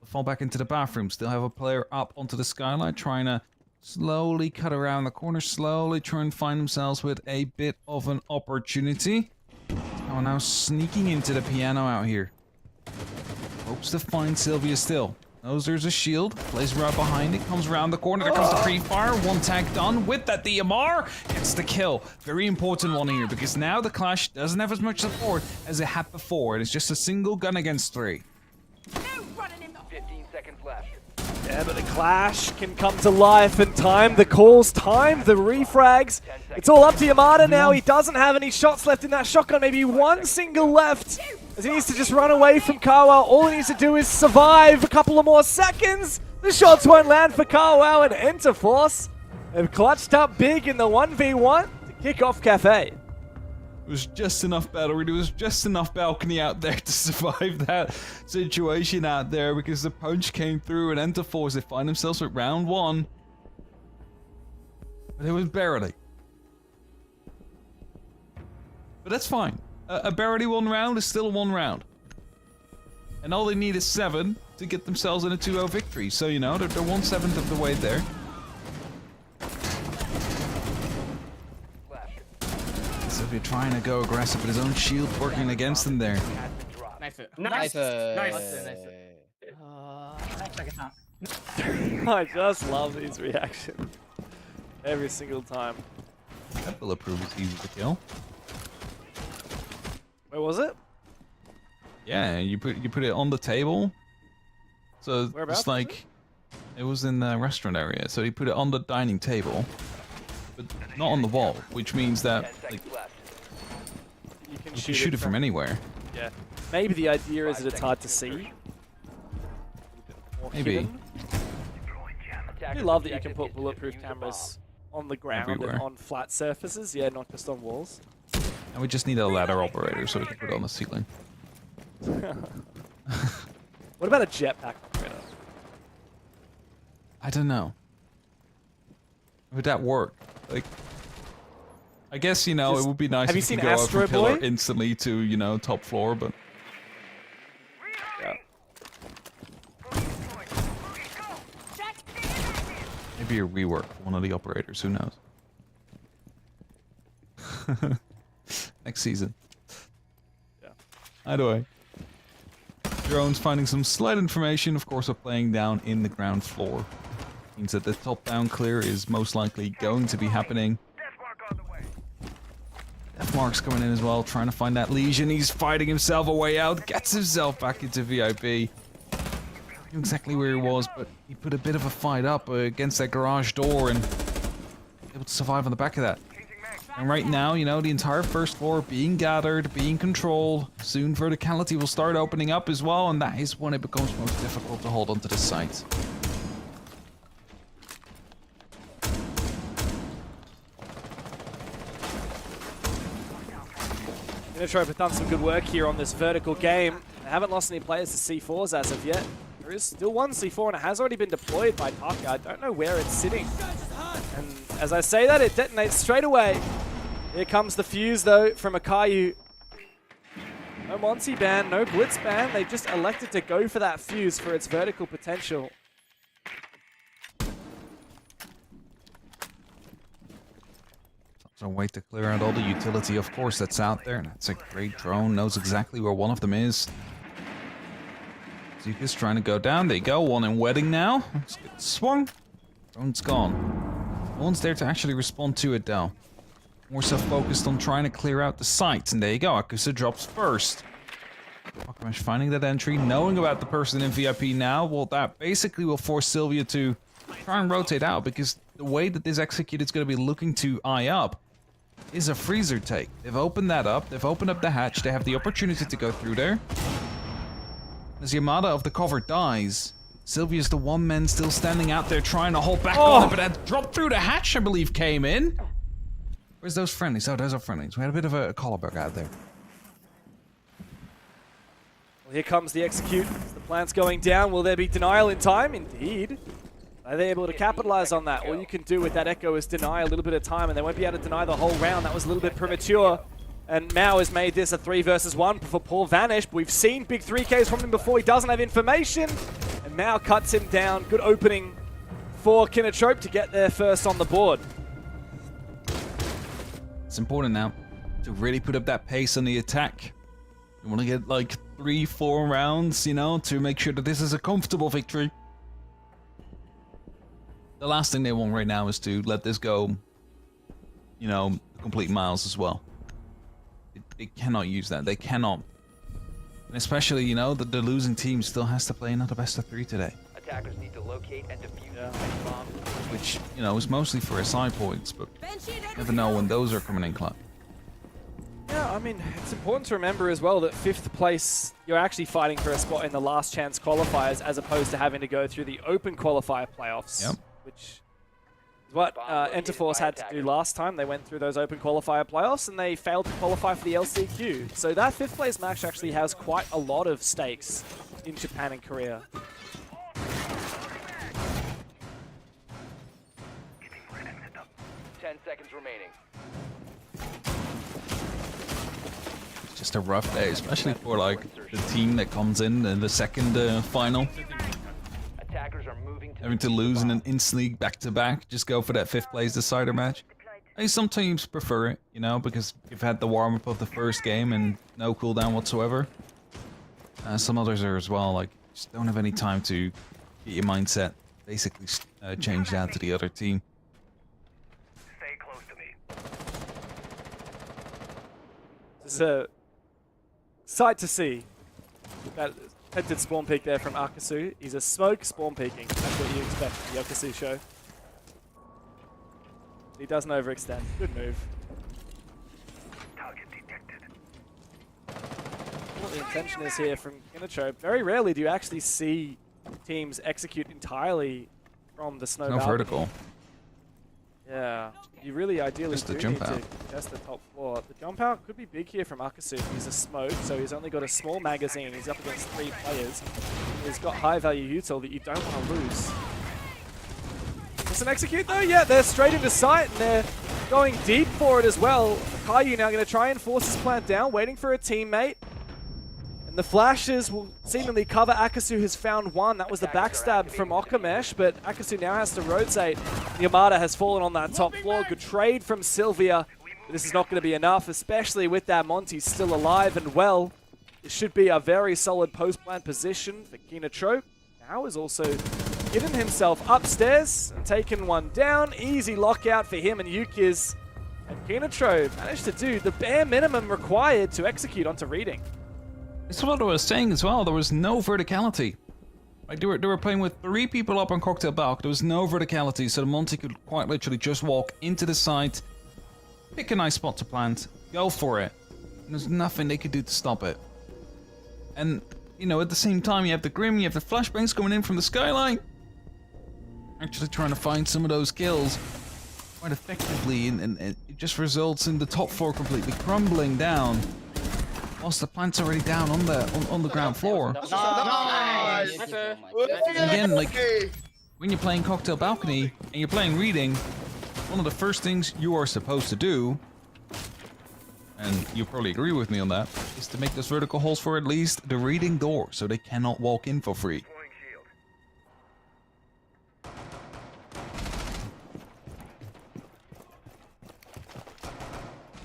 Fall back into the bathroom. Still have a player up onto the skylight, trying to slowly cut around the corner, slowly try and find themselves with a bit of an opportunity. Oh, now sneaking into the piano out here. Hopes to find Sylvia still. Knows there's a shield, plays right behind it, comes around the corner, there comes the pre-fire, 1 tag done. With that, the DMR gets the kill. Very important one here, because now the Clash doesn't have as much support as it had before. It is just a single gun against 3. 15 seconds left. Yeah, but the Clash can come to life and time the calls, time the refrags. It's all up to Yamada now. He doesn't have any shots left in that shotgun, maybe 1 single left. As he needs to just run away from Kawao. All he needs to do is survive a couple of more seconds. The shots won't land for Kawao, and Enterforce have clutched up big in the 1v1 to kick off Cafe. It was just enough battle. There was just enough balcony out there to survive that situation out there, because the punch came through and Enterforce, they find themselves at round 1. But it was barely. But that's fine. A barely 1 round is still 1 round. And all they need is 7 to get themselves in a 2-0 victory. So, you know, they're 1/7 of the way there. Sylvia trying to go aggressive, but his own shield working against him there. Nice. I just love these reactions. Every single time. That bulletproof is easy to kill. Where was it? Yeah, you put it on the table. So it's like it was in the restaurant area. So you put it on the dining table, but not on the wall, which means that like, You can you shoot it from anywhere. Yeah. Maybe the idea is that it's hard to see. Maybe. I do love that you can put bulletproof cameras on the ground Everywhere. and on flat surfaces. Yeah, not just on walls. And we just need a ladder operator so we can put it on the ceiling. What about a jetpack operator? I don't know. Would that work? Like, I guess, you know, Just- it would be nice have you if you seen could go out Astro from pillar Boy? instantly to, you know, top floor, but Yeah. maybe a rework for one of the operators, who knows? Next season. Yeah. Either way. Drones finding some slight information, of course, are playing down in the ground floor. Means that the top-down clear is most likely going to be happening. Deathmark's coming in as well, trying to find that Legion. He's fighting himself a way out, gets himself back into VIP. Not exactly where he was, but he put a bit of a fight up against that garage door and able to survive on the back of that. And right now, you know, the entire first floor being gathered, being controlled. Soon verticality will start opening up as well, and that is when it becomes most difficult to hold onto the site. Innitrope have done some good work here on this vertical game. They haven't lost any players to C4s as of yet. There is still one C4 and it has already been deployed by Taka. I don't know where it's sitting. And as I say that, it detonates straight away. Here comes the fuse though from Akayu. No Monty ban, no Blitz ban. They just elected to go for that fuse for its vertical potential. So wait to clear out all the utility, of course, that's out there. That's a great drone, knows exactly where one of them is. Zika's trying to go down. There you go, one in wedding now. Let's get swung. Drone's gone. No one's there to actually respond to it, though. More so focused on trying to clear out the site. And there you go, Akusa drops first. Akamash finding that entry, knowing about the person in VIP now. Well, that basically will force Sylvia to try and rotate out, because the way that this execute is going to be looking to eye up is a freezer take. They've opened that up. They've opened up the hatch. They have the opportunity to go through there. As Yamada of the cover dies, Sylvia's the one man still standing out there trying to hold back on it, but that drop through the hatch, I believe, came in. Where's those friendlies? Oh, those are friendlies. We had a bit of a collar bug out there. Well, here comes the execute. The plant's going down. Will there be denial in time? Indeed. Are they able to capitalize on that? All you can do with that Echo is deny a little bit of time, and they won't be able to deny the whole round. That was a little bit premature. And Mao has made this a 3 versus 1 for Paul Vanish. We've seen big 3Ks from him before. He doesn't have information. And Mao cuts him down. Good opening for Kinnetrope to get there first on the board. It's important now to really put up that pace on the attack. You want to get like 3-4 rounds, you know, to make sure that this is a comfortable victory. The last thing they want right now is to let this go, you know, complete miles as well. They cannot use that. They cannot. And especially, you know, the losing team still has to play another best of 3 today. Attackers need to locate and defuse the bomb. Which, you know, is mostly for SI points, but you never know when those are coming in club. Yeah, I mean, it's important to remember as well that 5th place, you're actually fighting for a spot in the last chance qualifiers as opposed to having to go through the open qualifier playoffs. Yep. Which is what Enterforce had to do last time. They went through those open qualifier playoffs and they failed to qualify for the LCQ. So that 5th place match actually has quite a lot of stakes in Japan and Korea. Seconds remaining. It's just a rough day, especially for like the team that comes in the second final. Attackers are moving to Having to lose and then instantly back-to-back, just go for that 5th place decider match. Some teams prefer it, you know, because you've had the warm-up of the first game and no cooldown whatsoever. Some others are as well, like, just don't have any time to get your mindset basically changed out to the other team. Stay close to me. This is a sight to see. That attempted spawn peek there from Akasu. He's a smoke spawn peeking. That's what you expect from the Akasu show. He doesn't overextend. Good move. Target detected. What the intention is here from Kinnetrope. Very rarely do you actually see teams execute entirely from the snow No balcony. vertical. Yeah, Yeah, you really ideally Just the do jump need out. to contest the top floor. The jump out could be big here from Akasu. He's a smoke, so he's only got a small magazine. He's up against 3 players. He's got high value util that you don't want to lose. Doesn't execute though? Yeah, they're straight into sight and they're going deep for it as well. Caillou now going to try and force his plant down, waiting for a teammate. And the flashes will seemingly cover. Akasu has found one. That was the backstab from Okamesh, but Akasu now has to rotate. Yamada has fallen on that top floor. Good trade from Sylvia. But this is not going to be enough, especially with that Monty still alive and well. It should be a very solid post-plant position for Kinatrope. Now is also getting himself upstairs and taking one down. Easy lockout for him and Yukiz. And Kinatrope managed to do the bare minimum required to execute onto reading. It's what I was saying as well. There was no verticality. Like they were playing with 3 people up on Cocktail Balk. There was no verticality, so the Monty could quite literally just walk into the site, pick a nice spot to plant, go for it. And there's nothing they could do to stop it. And, you know, at the same time, you have the Grim, you have the flashbangs coming in from the skyline. Actually trying to find some of those kills quite effectively, and it just results in the top floor completely crumbling down. Whilst the plant's already down on the ground floor. Nice. And again, like, when you're playing Cocktail Balcony and you're playing Reading, one of the first things you are supposed to do, and you probably agree with me on that, is to make those vertical holes for at least the Reading door, so they cannot walk in for free.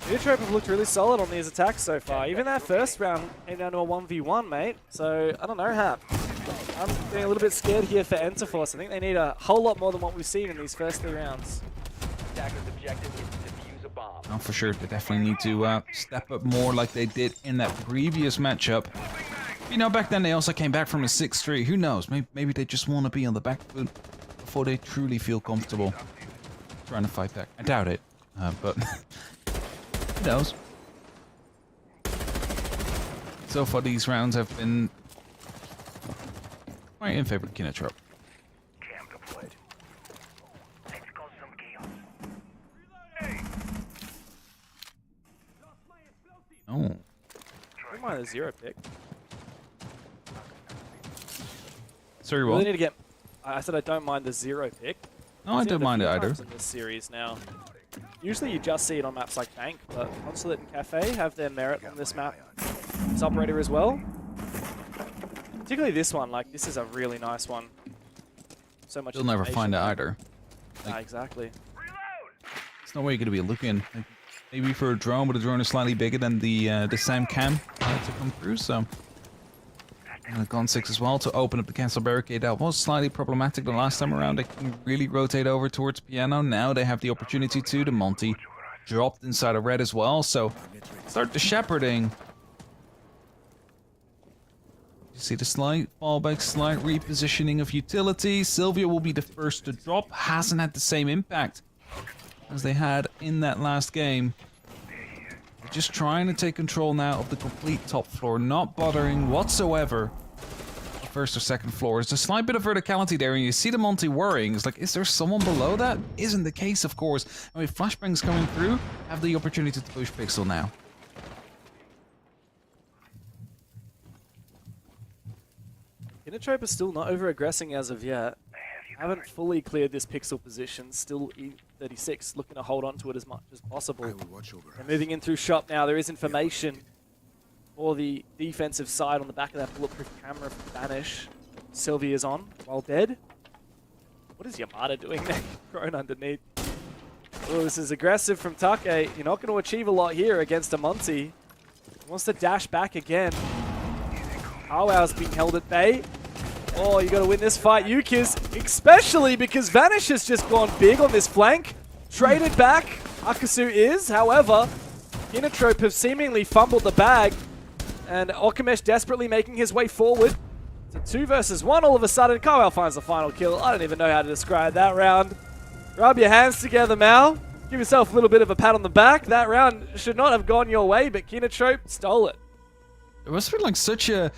Kinatrope have looked really solid on these attacks so far. Even that first round came down to a 1v1, mate. So, I don't know, Hap. I'm getting a little bit scared here for Enterforce. I think they need a whole lot more than what we've seen in these first 3 rounds. Attacker's objective is to defuse a bomb. Oh, for sure, they definitely need to step up more like they did in that previous matchup. You know, back then they also came back from a 6-3. Who knows? Maybe they just want to be on the back foot before they truly feel comfortable trying to fight back. I doubt it, but who knows? So far, these rounds have been quite in favor of Kinatrope. Oh. I don't mind the 0 pick. Sorry, Really what? need to get. I said I don't mind the 0 pick. No, I I've seen don't a mind it few either. times in this series now. Usually you just see it on maps like Bank, but Consulate and Cafe have their merit on this map. This operator as well. Particularly this one, like this is a really nice one. So much You'll never find it information. either. Ah, exactly. It's not where you're going to be looking. Like, maybe for a drone, but a drone is slightly bigger than the SAM cam to come through, so... And Gone 6 as well to open up the cancel barricade. That was slightly problematic the last time around. They can really rotate over towards Piano. Now they have the opportunity to. The Monty dropped inside of red as well, so start the shepherding. You see the slight fallback, slight repositioning of utility. Sylvia will be the first to drop. Hasn't had the same impact as they had in that last game. They're just trying to take control now of the complete top floor, not bothering whatsoever the first or second floors. There's a slight bit of verticality there, and you see the Monty worrying. It's like, is there someone below that? Isn't the case, of course. I mean, flashbangs coming through, have the opportunity to push Pixel now. Kinatrope is still not over-aggressing as of yet. Haven't fully cleared this Pixel position. Still E36, looking to hold on to it as much as possible. They're moving in through shop now. There is information for the defensive side on the back of that bulletproof camera from Vanish. Sylvia's on while dead. What is Yamada doing there? Thrown underneath. Oh, this is aggressive from Take. You're not going to achieve a lot here against a Monty. He wants to dash back again. Howow's being held at bay. Oh, you got to win this fight, Yukiz, especially because Vanish has just gone big on this flank. Traded back, Akasu is. However, Kinatrope have seemingly fumbled the bag, and Okamesh desperately making his way forward. It's a 2 versus 1 all of a sudden. Kyle finds the final kill. I don't even know how to describe that round. Rub your hands together, Mal. Give yourself a little bit of a pat on the back. That round should not have gone your way, but Kinatrope stole it. It must have been like such a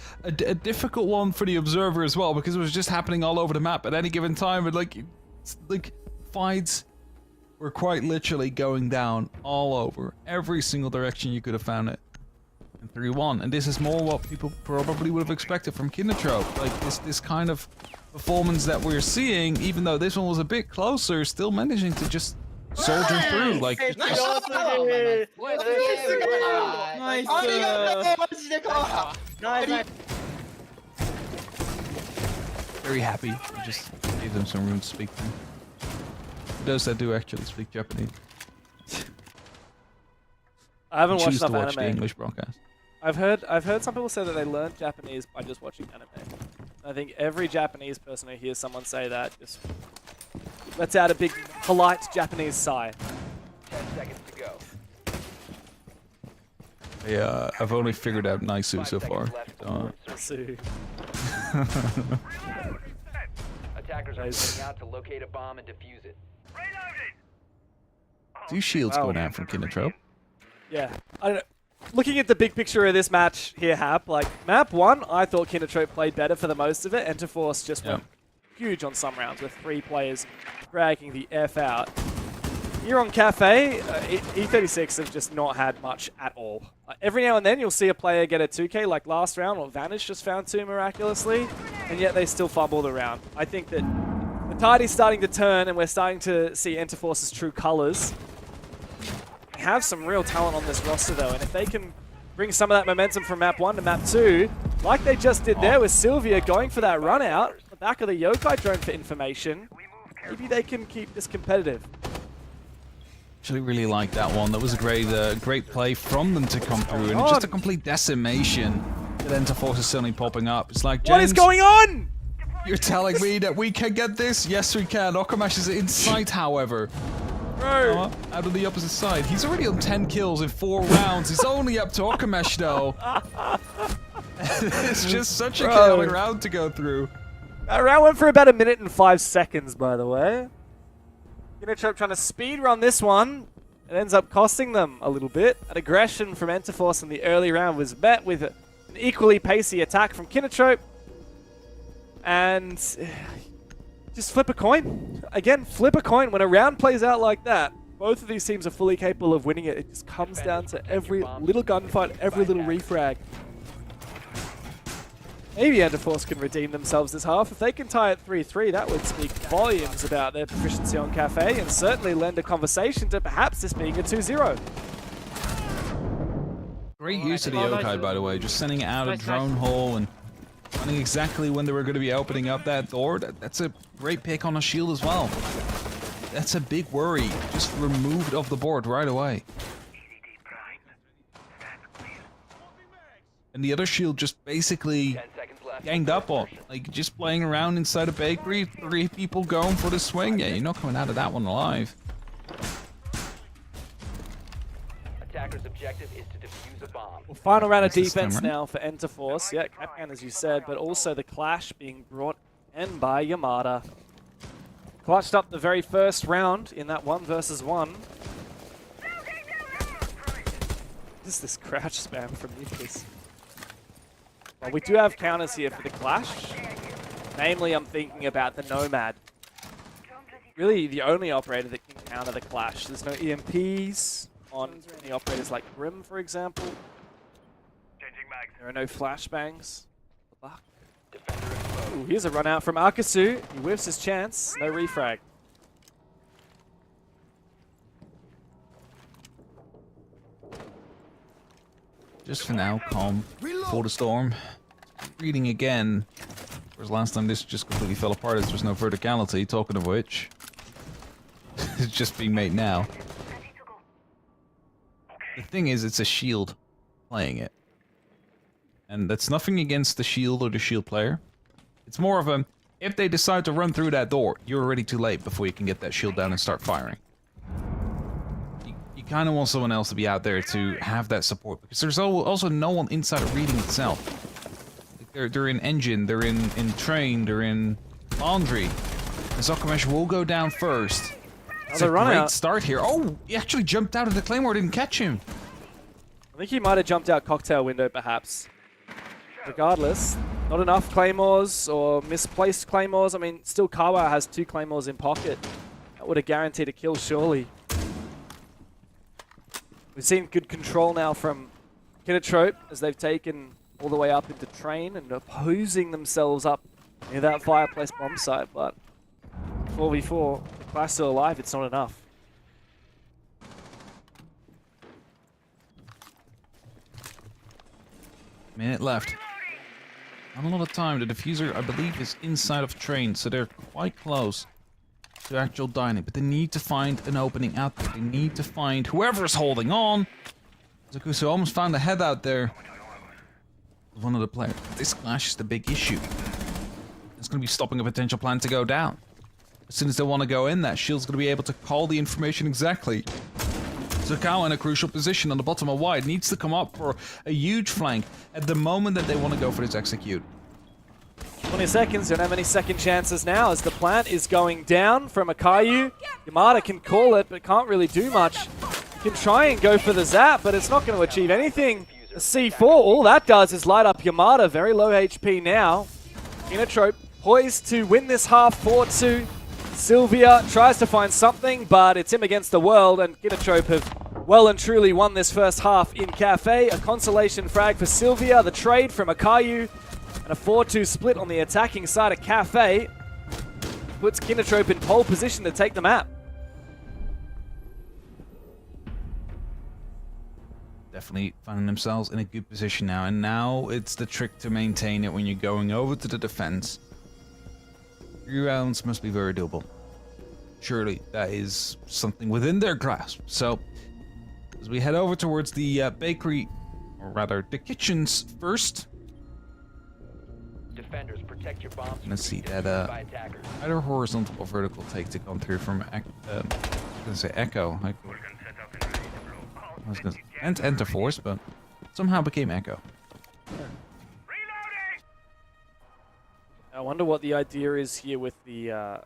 difficult one for the observer as well, because it was just happening all over the map at any given time. And like fights were quite literally going down all over, every single direction you could have found it. And 3-1, and this is more what people probably would have expected from Kindertrope. Like this kind of performance that we're seeing, even though this one was a bit closer, still managing to just soldier through. Like, 나이스. just- 나이스. 아리가또 마지でか. 나이스. very happy. We just gave them some room to speak to. For those that do actually speak Japanese. I haven't watched Choose to enough watch the anime. English broadcast. I've heard some people say that they learned Japanese by just watching anime. I think every Japanese person who hears someone say that just lets out a big, polite Japanese sigh. 10 seconds to go. Yeah, I've only figured out Naisu 5 so far. seconds left before insertion. So, Attackers are moving out to locate a bomb and defuse it. Two shields Wow. going out from Kindertrope. yeah. I don't know. Looking at the big picture of this match here, Hap, like, map 1, I thought Kindertrope played better for the most of it. Enterforce just went huge on some rounds with 3 players dragging the F out. Here on Cafe, E36 have just not had much at all. Every now and then you'll see a player get a 2K like last round, or Vanish just found 2 miraculously, and yet they still fumble the round. I think that the tide is starting to turn and we're starting to see Enterforce's true colors. They have some real talent on this roster though, and if they can bring some of that momentum from map 1 to map 2, like they just did there with Sylvia going for that run out, on the back of the Yokai drone for information, maybe they can keep this competitive. Actually really like that one. That was a great play from them to come through, and just a complete decimation that Enterforce is suddenly popping up. It's like, What is James, going on? you're telling me that we can get this? Yes, we can. Okamash is in sight, however. Bro. Out of the opposite side. He's already on 10 kills in 4 rounds. He's only up to Okamash, though. It's just such a chaotic round to go through. That round went for about 1 minute and 5 seconds, by the way. Kindertrope trying to speed run this one. It ends up costing them a little bit. An aggression from Enterforce in the early round was met with an equally pacey attack from Kindertrope. And just flip a coin. Again, flip a coin. When a round plays out like that, both of these teams are fully capable of winning it. It just comes down to every little gunfight, every little refrag. Maybe Enterforce can redeem themselves this half. If they can tie it 3-3, that would speak volumes about their proficiency on Cafe, and certainly lend a conversation to perhaps this being a 2-0. Great use of the Yokai, by the way. Just sending it out a drone hole and running exactly when they were going to be opening up that door. That's a great pick on a shield as well. That's a big worry. Just removed off the board right away. And the other shield just basically 10 seconds left. ganged up on. Like, just playing around inside a bakery, 3 people going for the swing. Yeah, you're not coming out of that one alive. Attacker's objective is to defuse a bomb. Well, final round of That's the defense stem, right? now for Enterforce. Yeah, Capcan, as you said, but also the clash being brought in by Yamada. Clutched up the very first round in that 1 versus 1. What is this crouch spam from Nicholas? Well, we do have counters here for the clash. Namely, I'm thinking about the Nomad. Really the only operator that can counter the clash. There's no EMPs on any operators like Grim, for example. There are no flashbangs. Fuck. Defender exposed. Ooh, here's a run out from Akasu. He whiffs his chance. No refrag. Just for now, calm before the storm. Reading again. Whereas last time this just completely fell apart as there's no verticality, talking of which. It's just being made now. The thing is, it's a shield playing it. And that's nothing against the shield or the shield player. It's more of a, if they decide to run through that door, you're already too late before you can get that shield down and start firing. You kind of want someone else to be out there to have that support, because there's also no one inside of reading itself. Like they're in engine, they're in train, they're in laundry. And Zokomesh will go down first. It's a run great out. start here. Oh, he actually jumped out of the Claymore, didn't catch him. I think he might have jumped out cocktail window, perhaps. Regardless, not enough claymores or misplaced claymores. I mean, still Kawa has 2 claymores in pocket. That would have guaranteed a kill, surely. We've seen good control now from Kinatrope as they've taken all the way up into train and opposing themselves up near that fireplace bomb site, but 4v4, the Clash still alive, it's not enough. Minute left. Not a lot of time. The diffuser, I believe, is inside of train, so they're quite close to actual dining. But they need to find an opening out there. They need to find whoever's holding on. Zakuso almost found a head out there. One of the players. This clash is the big issue. It's going to be stopping a potential plan to go down. As soon as they want to go in, that shield's going to be able to call the information exactly. Zakawa in a crucial position on the bottom of wide needs to come up for a huge flank at the moment that they want to go for this execute. 20 seconds, don't have any second chances now as the plant is going down from Akayu. Yamada can call it, but can't really do much. Can try and go for the zap, but it's not going to achieve anything. A C4, all that does is light up Yamada, very low HP now. Kinatrope poised to win this half 4-2. Sylvia tries to find something, but it's him against the world, and Kinatrope have well and truly won this first half in Cafe. A consolation frag for Sylvia, the trade from Akayu, and a 4-2 split on the attacking side of Cafe puts Kinatrope in pole position to take the map. Definitely finding themselves in a good position now, and now it's the trick to maintain it when you're going over to the defense. 3 rounds must be very doable. Surely that is something within their grasp. So, as we head over towards the bakery, or rather the kitchens first. Defenders, protect your bombs. Let's see that by attackers. either horizontal or vertical take to come through from I was gonna say Echo. I was gonna enter Force, but somehow became Echo. I wonder what the idea is here with the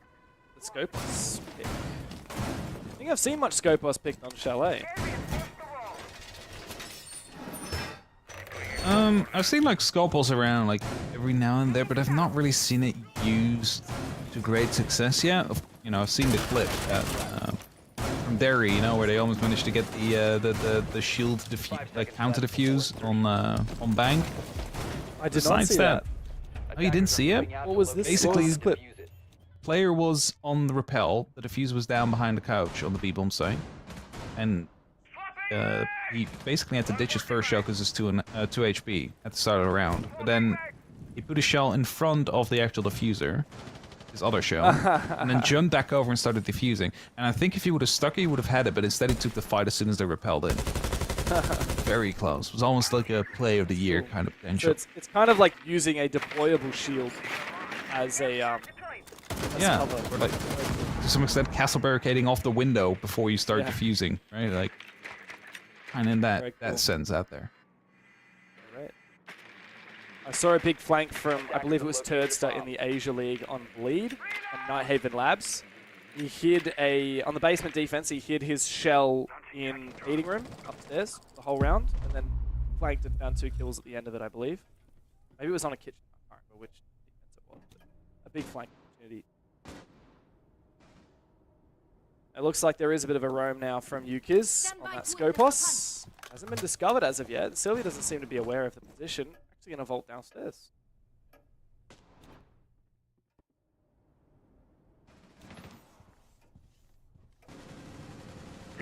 Scopus pick. I think I've seen much Scopus picked on Chalet. I've seen like Scopus around like every now and then, but I've not really seen it used to great success yet. You know, I've seen the clip that, from Derry, you know, where they almost managed to get the shield like counter defuse on Bank. I did not see that. Oh, you didn't see it? What was this? Basically, What was this clip? Player was on the rappel, the defuse was down behind the couch on the B-bomb site, and he basically had to ditch his first shell because it's 2 HP at the start of the round. But then he put a shell in front of the actual diffuser, his other shell, and then jumped back over and started defusing. And I think if he would have stuck it, he would have had it, but instead he took the fight as soon as they repelled in. Very close. It was almost like a play of the year kind of potential. So it's kind of like using a deployable shield as a as cover. Or like, to some extent, castle barricading off the window before you start defusing, right? Like, kind of in that sense out there. Right. I saw a big flank from, I believe it was Turdster in the Asia League on Bleed, on Nighthaven Labs. He hid on the basement defense, he hid his shell in eating room upstairs the whole round, and then flanked and found 2 kills at the end of it, I believe. Maybe it was on a kitchen, I can't remember which defense it was, but a big flank opportunity. It looks like there is a bit of a roam now from Yukiz on that Scopus. Hasn't been discovered as of yet. Sylvia doesn't seem to be aware of the position. Actually going to vault downstairs.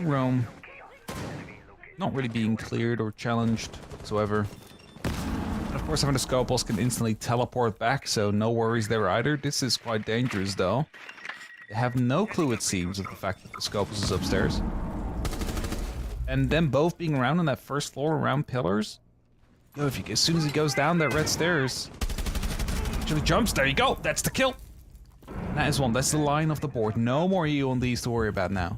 Rome. Not really being cleared or challenged whatsoever. And of course, having the Scopus can instantly teleport back, so no worries there either. This is quite dangerous, though. They have no clue, it seems, of the fact that the Scopus is upstairs. And them both being around on that first floor, around pillars. Yo, as soon as he goes down that red stairs, actually jumps. There you go. That's the kill. That is one. That's the line of the board. No more E1Ds to worry about now.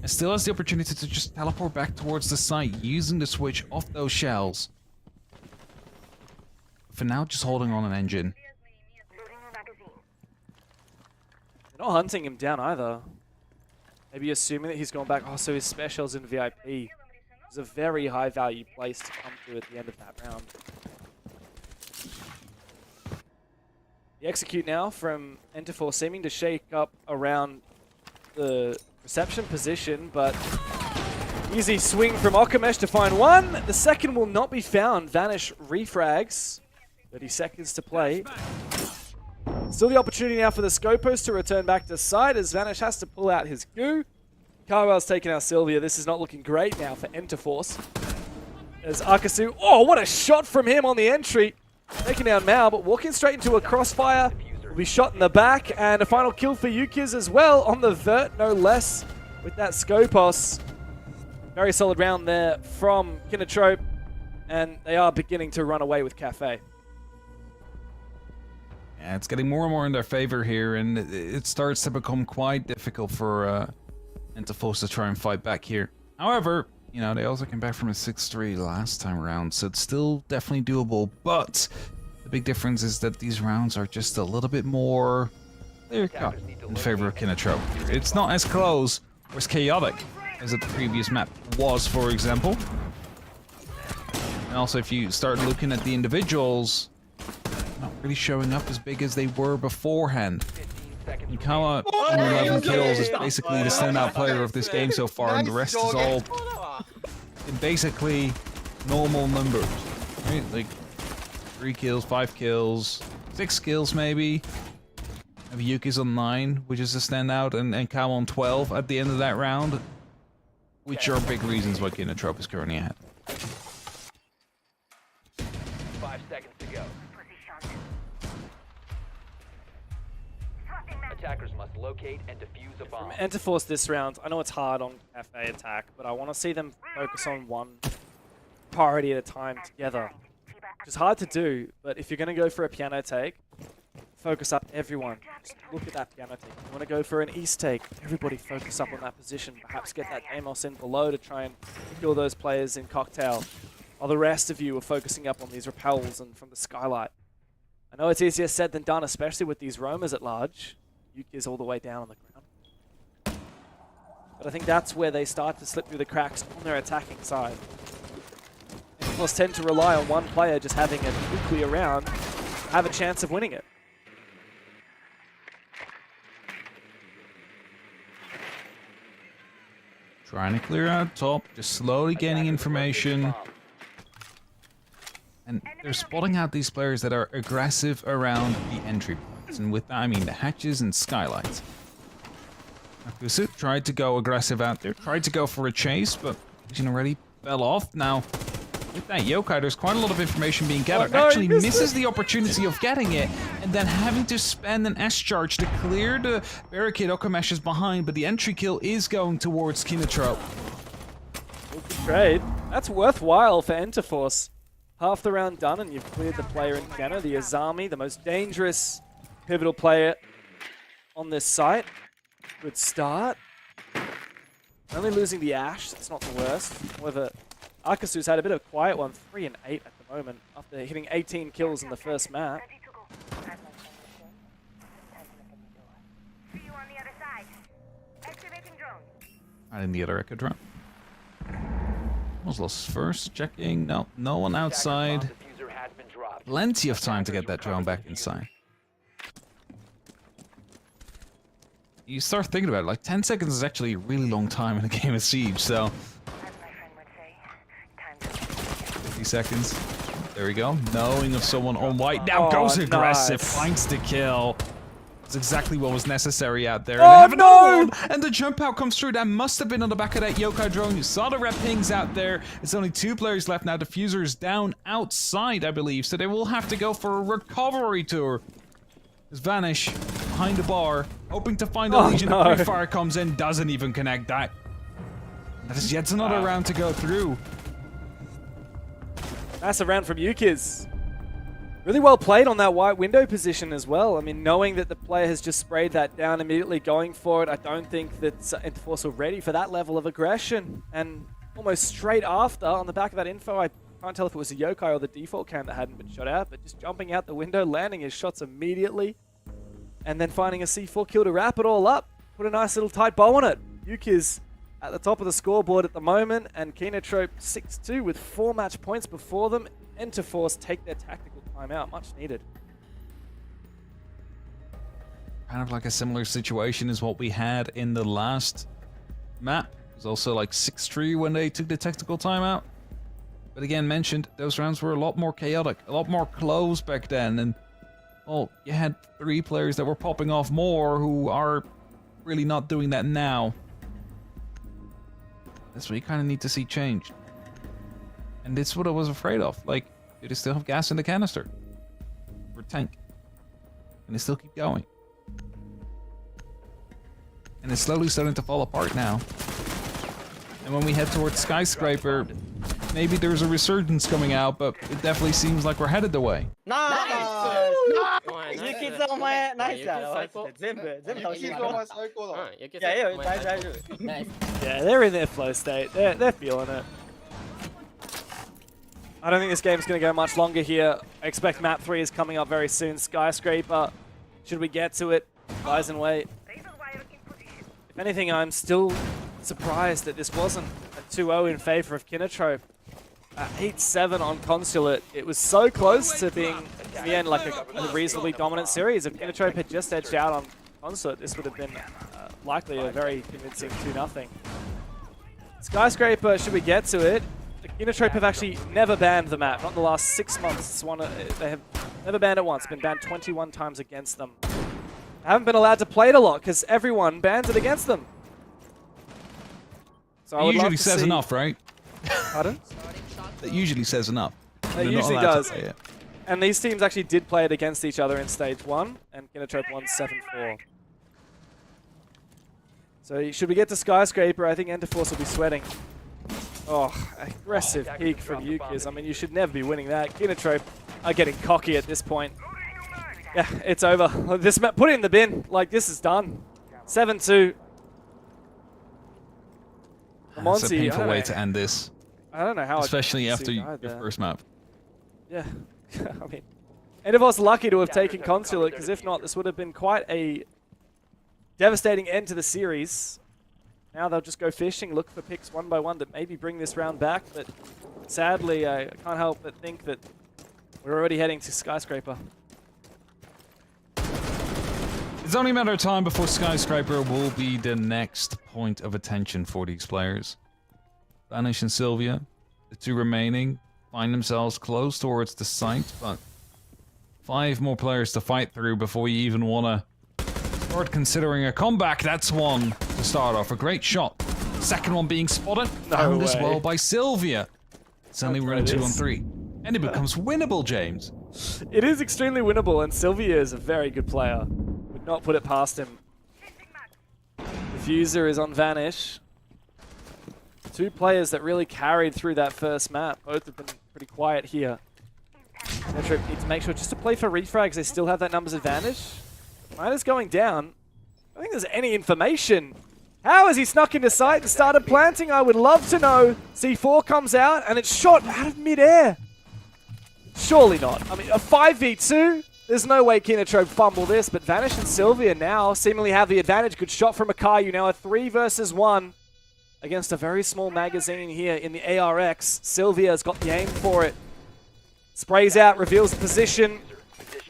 And still has the opportunity to just teleport back towards the site using the switch off those shells. For now, just holding on an engine. They're not hunting him down either. Maybe assuming that he's gone back. Oh, so his special's in VIP. It's a very high value place to come to at the end of that round. The execute now from Enter4 seeming to shake up around the reception position, but easy swing from Okamesh to find one. The second will not be found. Vanish refrags. 30 seconds to play. Still the opportunity now for the Scopos to return back to side as Vanish has to pull out his goo. Carwell's taking out Sylvia. This is not looking great now for Enterforce. As Akasu, oh, what a shot from him on the entry. Taking down Mao, but walking straight into a crossfire. Will be shot in the back, and a final kill for Yukiz as well on the vert, no less, with that Scopos. Very solid round there from Kinotrope, and they are beginning to run away with Cafe. Yeah, it's getting more and more in their favor here, and it starts to become quite difficult for Enterforce to try and fight back here. However, you know, they also came back from a 6-3 last time around, so it's still definitely doable, but the big difference is that these rounds are just a little bit more clear-cut in favor of Kinotrope. It's not as close or as chaotic as the previous map was, for example. And also, if you start looking at the individuals, not really showing up as big as they were beforehand. Yukawa, 11 kills, is basically the standout player of this game so far, and the rest is all in basically normal numbers, right? Like 3 kills, 5 kills, 6 kills maybe. Yuki's on 9, which is a standout, and Kao on 12 at the end of that round, which are big reasons why Kinotrope is currently ahead. 5 seconds to go. Attackers must locate and defuse a bomb. Enterforce this round, I know it's hard on Cafe attack, but I want to see them focus on one priority at a time together. Which is hard to do, but if you're going to go for a piano take, focus up everyone. Just look at that piano take. You want to go for an east take, everybody focus up on that position. Perhaps get that Amos in below to try and kill those players in cocktail. While the rest of you are focusing up on these repels and from the skylight. I know it's easier said than done, especially with these roamers at large. Yuki is all the way down on the ground. But I think that's where they start to slip through the cracks on their attacking side. Enterforce tend to rely on one player just having a nuclear round, have a chance of winning it. Trying to clear out top, just slowly gaining information. And they're spotting out these players that are aggressive around the entry points. And with that, I mean the hatches and skylights. Akusu tried to go aggressive out there, tried to go for a chase, but Vision already fell off. Now, with that Yokai, there's quite a lot of information being gathered. Oh, no, actually misses the opportunity of getting it, and then having to spend an S-charge to clear the barricade Okamesh is behind, but the entry kill is going towards Kinotrope. Good trade. That's worthwhile for Enterforce. Half the round done, and you've cleared the player in piano, the Azami, the most dangerous pivotal player on this site. Good start. Only losing the Ash, that's not the worst. However, Akasu's had a bit of a quiet one, 3 and 8 at the moment, after hitting 18 kills in the first map. And in the other Echo drone. Oslos first, checking. No, no one outside. Diffuser has been dropped. Plenty of time to get that drone back inside. You start thinking about it, like 10 seconds is actually a really long time in a game of Siege, so... 50 seconds. There we go. Knowing of someone on white. Now goes aggressive, nice. finds the kill. That's exactly what was necessary out there. Oh, And they have another no! one, and the jump out comes through. That must have been on the back of that Yokai drone. You saw the red pings out there. It's only 2 players left now. Diffuser is down outside, I believe, so they will have to go for a recovery tour. As Vanish behind the bar, hoping to find a Legion. No. The pre-fire comes in, doesn't even connect that. That is yet another round to go through. Massive round from Yukiz. Really well played on that white window position as well. I mean, knowing that the player has just sprayed that down, immediately going for it, I don't think that Enterforce are ready for that level of aggression. And almost straight after, on the back of that info, I can't tell if it was a Yokai or the default cam that hadn't been shot out, but just jumping out the window, landing his shots immediately, and then finding a C4 kill to wrap it all up. Put a nice little tight bow on it. Yukiz at the top of the scoreboard at the moment, and Kinotrope 6-2 with 4 match points before them. Enterforce take their tactical timeout, much needed. kind of like a similar situation as what we had in the last map. It was also like 6-3 when they took the tactical timeout. But again, mentioned, those rounds were a lot more chaotic, a lot more close back then. And, well, you had 3 players that were popping off more who are really not doing that now. That's what you kind of need to see change. And that's what I was afraid of. Like, do they still have gas in the canister? Or tank? And they still keep going. And it's slowly starting to fall apart now. And when we head towards Skyscraper, maybe there's a resurgence coming out, but it definitely seems like we're headed the way. ナイスユキズお前ナイスやろ全部倒してるから最高だ。いやいや大丈夫 Yeah, they're in their flow state. They're feeling it. I don't think this game's going to go much longer here. I expect map 3 is coming up very soon. Skyscraper. Should we get to it? Lies and wait. If anything, I'm still surprised that this wasn't a 2-0 in favor of Kinotrope. 8-7 on Consulate. It was so close to being, in the end, like a reasonably dominant series. If Kinotrope had just edged out on Consulate, this would have been likely a very convincing 2-0. Skyscraper, should we get to it? Kinotrope have actually never banned the map, not in the last 6 months. They have never banned it once, been banned 21 times against them. They haven't been allowed to play it a lot because everyone bans it against them. So It usually says enough, right? Pardon? That usually says enough. It usually does. And these teams actually did play it against each other in stage 1, and Kinotrope won 7-4. So should we get to Skyscraper, I think Enterforce will be sweating. Oh, aggressive peak from Yukis. I mean, you should never be winning that. Kinotrope are getting cocky at this point. Yeah, it's over. This map, put it in the bin. Like, this is done. 7-2. It's a painful way to end this. I don't know how. Especially after your first map. Yeah. I mean, Enterforce lucky to have taken Consulate, because if not, this would have been quite a devastating end to the series. Now they'll just go fishing, look for picks one by one that maybe bring this round back, but sadly, I can't help but think that we're already heading to Skyscraper. It's only a matter of time before Skyscraper will be the next point of attention for these players. Vanish and Sylvia, the 2 remaining, find themselves close towards the site, but 5 more players to fight through before you even want to start considering a comeback. That's one to start off. A great shot. Second one being spotted. Found as well by Sylvia. Suddenly we're in 2-on-3. And it becomes winnable, James. It is extremely winnable, and Sylvia is a very good player. Would not put it past him. Diffuser is on Vanish. 2 players that really carried through that first map. Both have been pretty quiet here. Metro needs to make sure just to play for refrags, they still have that numbers advantage. Miner's going down. I don't think there's any information. How has he snuck into sight and started planting? I would love to know. C4 comes out and it's shot out of midair. Surely not. I mean, a 5v2? There's no way Kinotrope fumble this, but Vanish and Sylvia now seemingly have the advantage. Good shot from Akayu. Now a 3 versus 1 against a very small magazine here in the ARX. Sylvia's got the aim for it. Sprays out, reveals the position.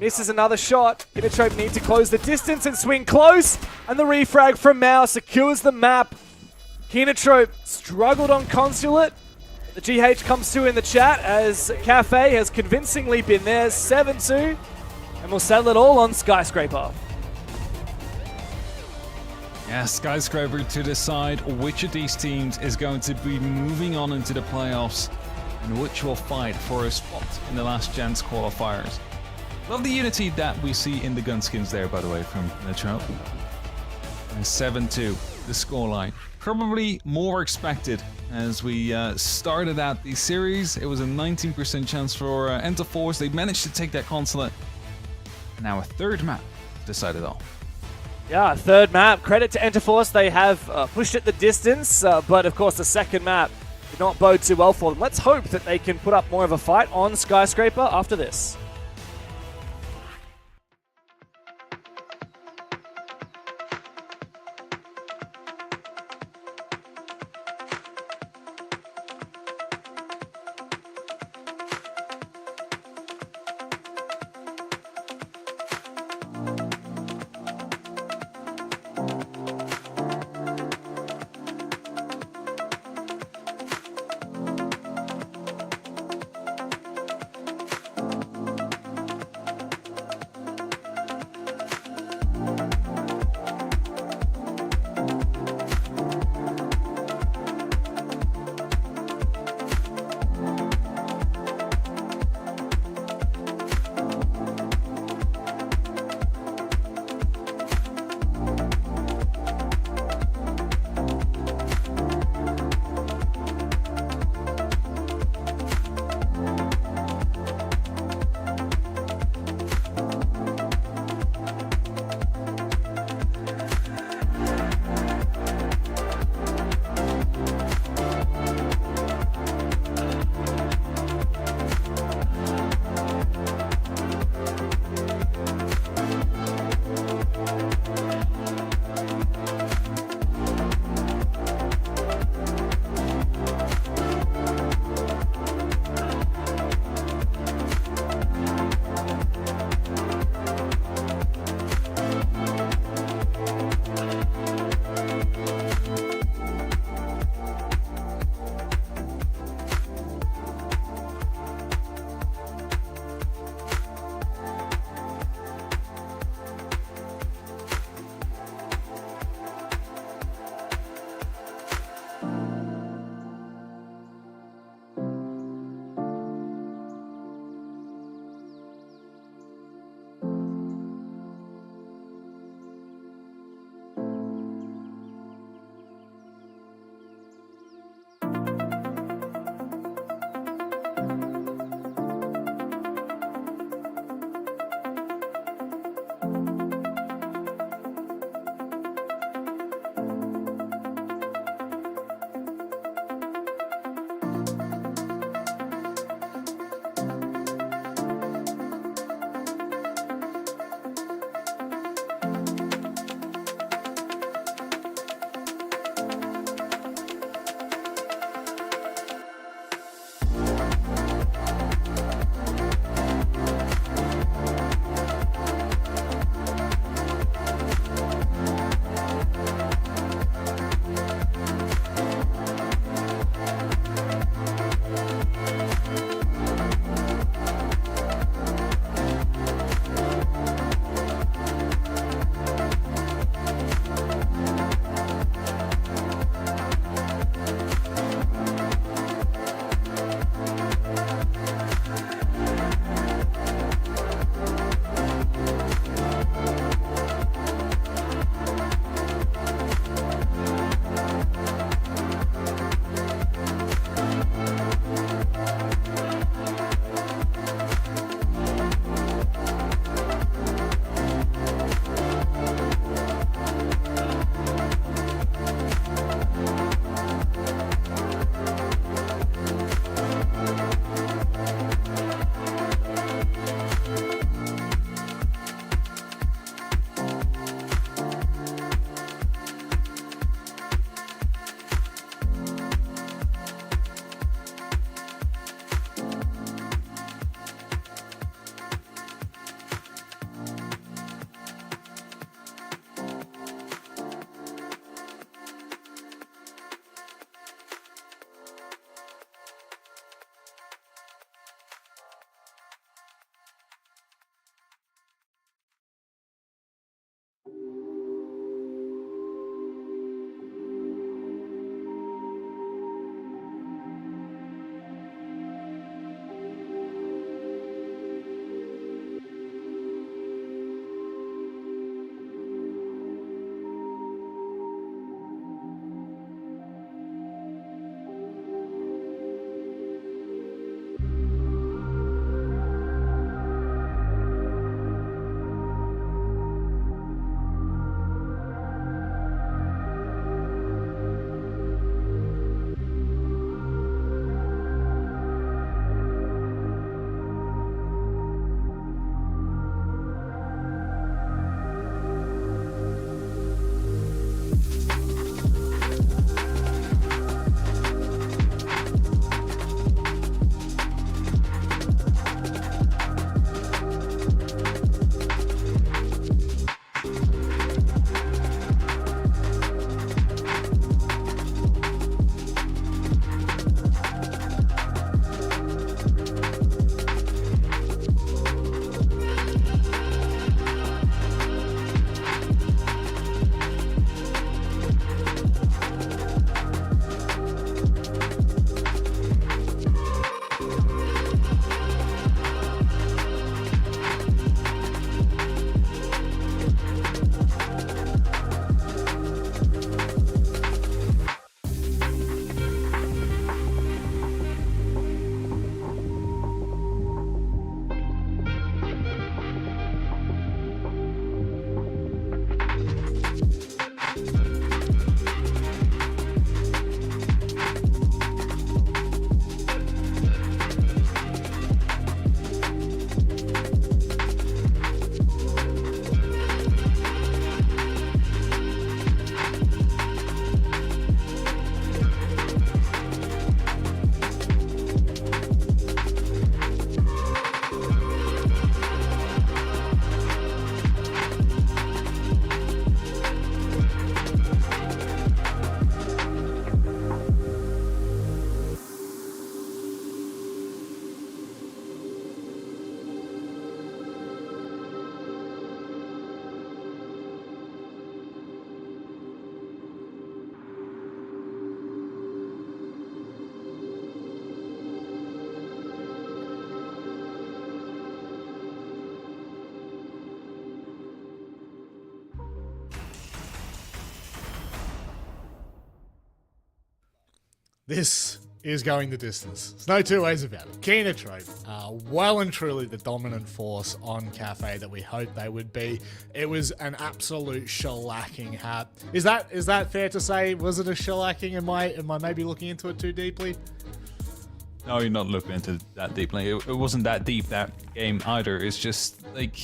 Misses another shot. Kinotrope need to close the distance and swing close. And the refrag from Mao secures the map. Kinotrope struggled on Consulate. The GH comes to in the chat as Cafe has convincingly been there. 7-2. And we'll settle it all on Skyscraper. Yeah, Skyscraper to decide which of these teams is going to be moving on into the playoffs and which will fight for a spot in the last Gens qualifiers. Love the unity that we see in the Gunskins there, by the way, from Metro. And 7-2, the scoreline. Probably more expected as we started out the series. It was a 19% chance for Enterforce. They managed to take that Consulate. Now a third map decided all. Yeah, third map. Credit to Enterforce. They have pushed it the distance, but of course the second map did not bode too well for them. Let's hope that they can put up more of a fight on Skyscraper after this. This is going the distance. There's no two ways about it. Keenatrope are well and truly the dominant force on Cafe that we hoped they would be. It was an absolute shellacking, Hap. Is that fair to say? Was it a shellacking? Am I maybe looking into it too deeply? No, you're not looking into that deeply. It wasn't that deep, that game either. It's just like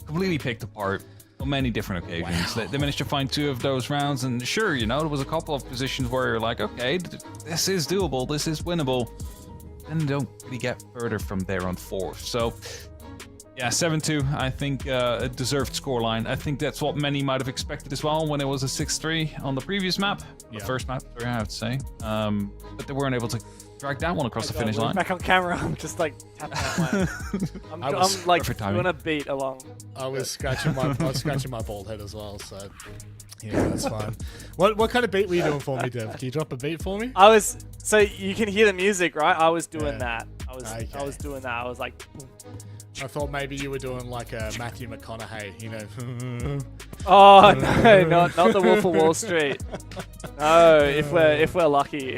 completely picked apart on many different occasions. They managed to find 2 of those rounds, and sure, you know, there was a couple of positions where you're like, okay, this is doable, this is winnable, and don't really get further from there on 4. So yeah, 7-2, I think a deserved scoreline. I think that's what many might have expected as well when it was a 6-3 on the previous map, the first map, sorry, I have to say. But they weren't able to drag that one across the finish line. Back on camera, I'm just like tapping out my... I'm like doing a beat along. I was scratching my bald head as well, so yeah, that's fine. What kind of beat were you doing for me, Dev? Can you drop a beat for me? So you can hear the music, right? I was doing that. I was doing that. I was like, I thought maybe you were doing like a Matthew McConaughey, you know. Oh no, not the Wolf of Wall Street. No, if we're lucky,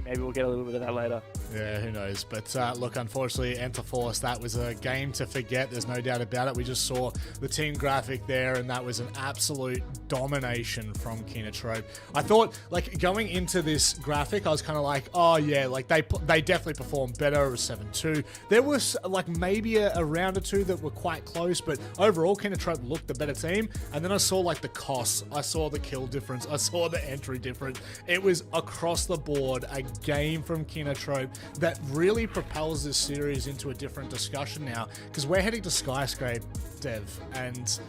maybe we'll get a little bit of that later. Yeah, who knows? But look, unfortunately, Enter Force, that was a game to forget. There's no doubt about it. We just saw the team graphic there, and that was an absolute domination from Keenatrope. I thought, like, going into this graphic, I was kind of like, oh yeah, like they definitely performed better. It was 7-2. There was like maybe a round or two that were quite close, but overall, Keenatrope looked the better team. And then I saw like the costs, I saw the kill difference, I saw the entry difference. It was across the board a game from Keenatrope that really propels this series into a different discussion now, because we're heading to Skyscrape, Dev, and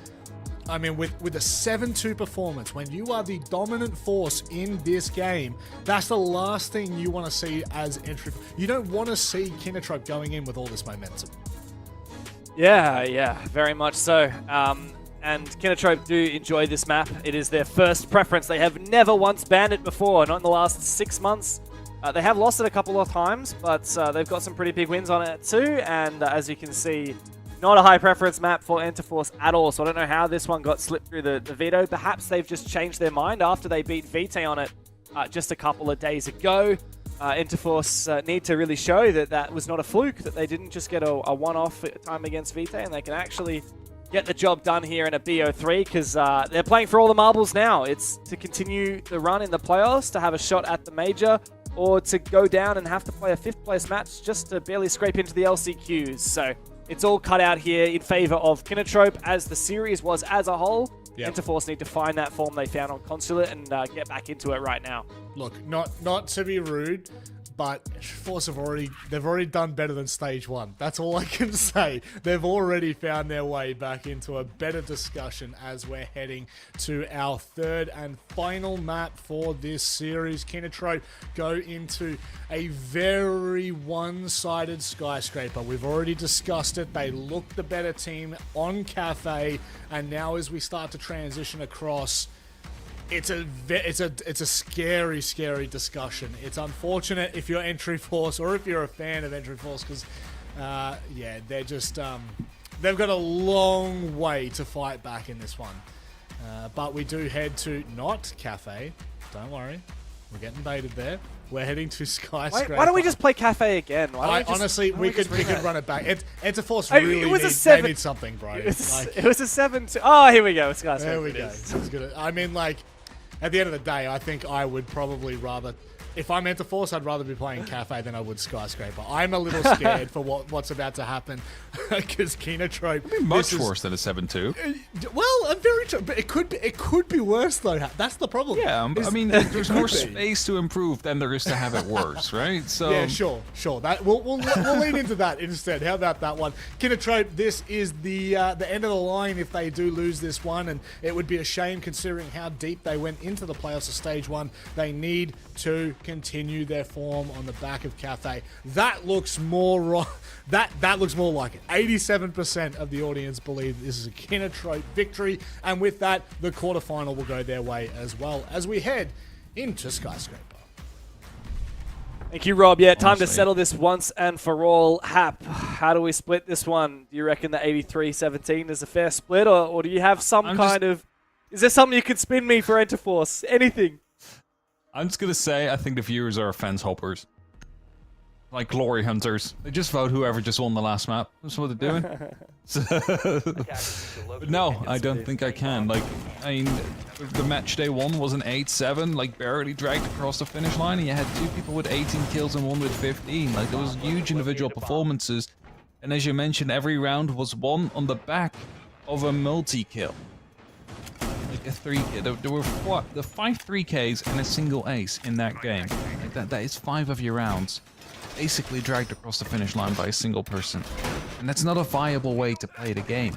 I mean, with a 7-2 performance, when you are the dominant force in this game, that's the last thing you want to see as entry. You don't want to see Keenatrope going in with all this momentum. Yeah, very much so. And Keenatrope do enjoy this map. It is their first preference. They have never once banned it before, not in the last 6 months. They have lost it a couple of times, but they've got some pretty big wins on it too. And as you can see, not a high preference map for Enter Force at all. So I don't know how this one got slipped through the veto. Perhaps they've just changed their mind after they beat Vitae on it just a couple of days ago. Enter Force need to really show that was not a fluke, that they didn't just get a one-off time against Vitae, and they can actually get the job done here in a BO3, because they're playing for all the marbles now. It's to continue the run in the playoffs, to have a shot at the major, or to go down and have to play a 5th place match just to barely scrape into the LCQs. So it's all cut out here in favor of Keenatrope, as the series was as a whole. Yep. Enter Force need to find that form they found on Consulate and get back into it right now. Look, not to be rude, but Force they've already done better than stage 1. That's all I can say. They've already found their way back into a better discussion as we're heading to our 3rd and final map for this series. Keenatrope go into a very one-sided Skyscraper. We've already discussed it. They look the better team on Cafe, and now as we start to transition across, it's a scary discussion. It's unfortunate if you're Entry Force or if you're a fan of Entry Force, because yeah, they're just they've got a long way to fight back in this one. But we do head to not Cafe. Don't worry, we're getting baited there. We're heading to Skyscraper. Why don't we just play Cafe again? Honestly, we could run it back. Enter Force really need something, bro. It was a 7-2. Oh, here we go. Skyscraper. There we go. It's good. I mean, like, at the end of the day, I think I would probably rather, if I'm Enter Force, I'd rather be playing Cafe than I would Skyscraper. I'm a little scared for what's about to happen, because Keenatrope be much worse than a 7-2. Well, I'm very sure, but it could be worse though. That's the problem. Yeah, I mean, there's more space to improve than there is to have it worse, right? So yeah, sure. That we'll lean into that instead. How about that one? Keenatrope, this is the end of the line if they do lose this one, and it would be a shame considering how deep they went into the playoffs of stage 1. They need to continue their form on the back of Cafe. That looks more that looks more like it. 87% of the audience believe this is a Keenatrope victory, and with that, the quarterfinal will go their way as well as we head into Skyscraper. Thank you, Rob. Yeah, time to settle this once and for all. Hap, how do we split this one? Do you reckon the 83-17 is a fair split, or do you have some kind of... Is there something you could spin me for Enter Force? Anything? I'm just gonna say, I think the viewers are fence hoppers. Like glory hunters. They just vote whoever just won the last map. That's what they're doing. But no, I don't think I can. Like, I mean, the match day 1 was an 8-7, like barely dragged across the finish line, and you had 2 people with 18 kills and 1 with 15. Like, there was huge individual performances. And as you mentioned, every round was won on the back of a multi-kill. Like a 3K. There were 5 3Ks and a single ace in that game. Like that is 5 of your rounds basically dragged across the finish line by a single person. And that's not a viable way to play the game.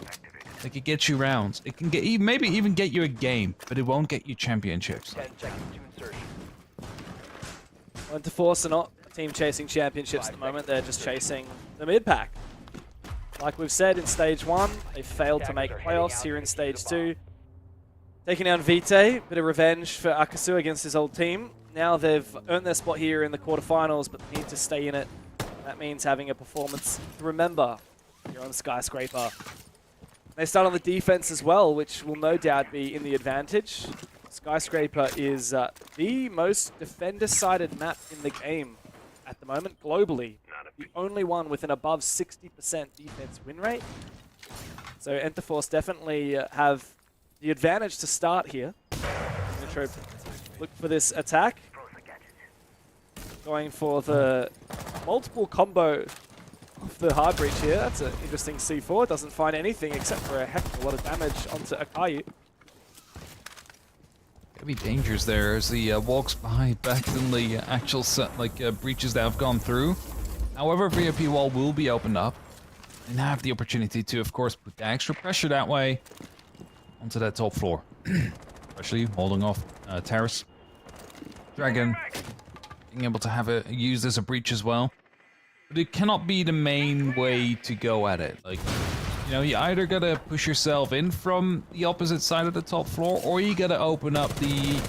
Like, it gets you rounds. It can get maybe even get you a game, but it won't get you championships. 10 seconds to insertion. Enter4ce are not a team chasing championships at the moment. They're just chasing the mid pack. Like we've said in stage 1, they failed to make playoffs. Here in stage 2, taking down Vitae, bit of revenge for Akasu against his old team. Now they've earned their spot here in the quarterfinals, but need to stay in it. That means having a performance to remember here on Skyscraper. They start on the defense as well, which will no doubt be in the advantage. Skyscraper is the most defender-sided map in the game at the moment, globally. The only one with an above 60% defense win rate. So Enter4ce definitely have the advantage to start here. Look for this attack. Going for the multiple combo of the hard breach here. That's an interesting C4. Doesn't find anything except for a heck of a lot of damage onto Akayu. Could be dangers there as he walks by back in the actual set, breaches that have gone through. However, VIP wall will be opened up and have the opportunity to, of course, put the extra pressure that way onto that top floor. Especially holding off Terrace. Dragon being able to have it used as a breach as well. But it cannot be the main way to go at it. Like, you know, you either gotta push yourself in from the opposite side of the top floor, or you gotta open up the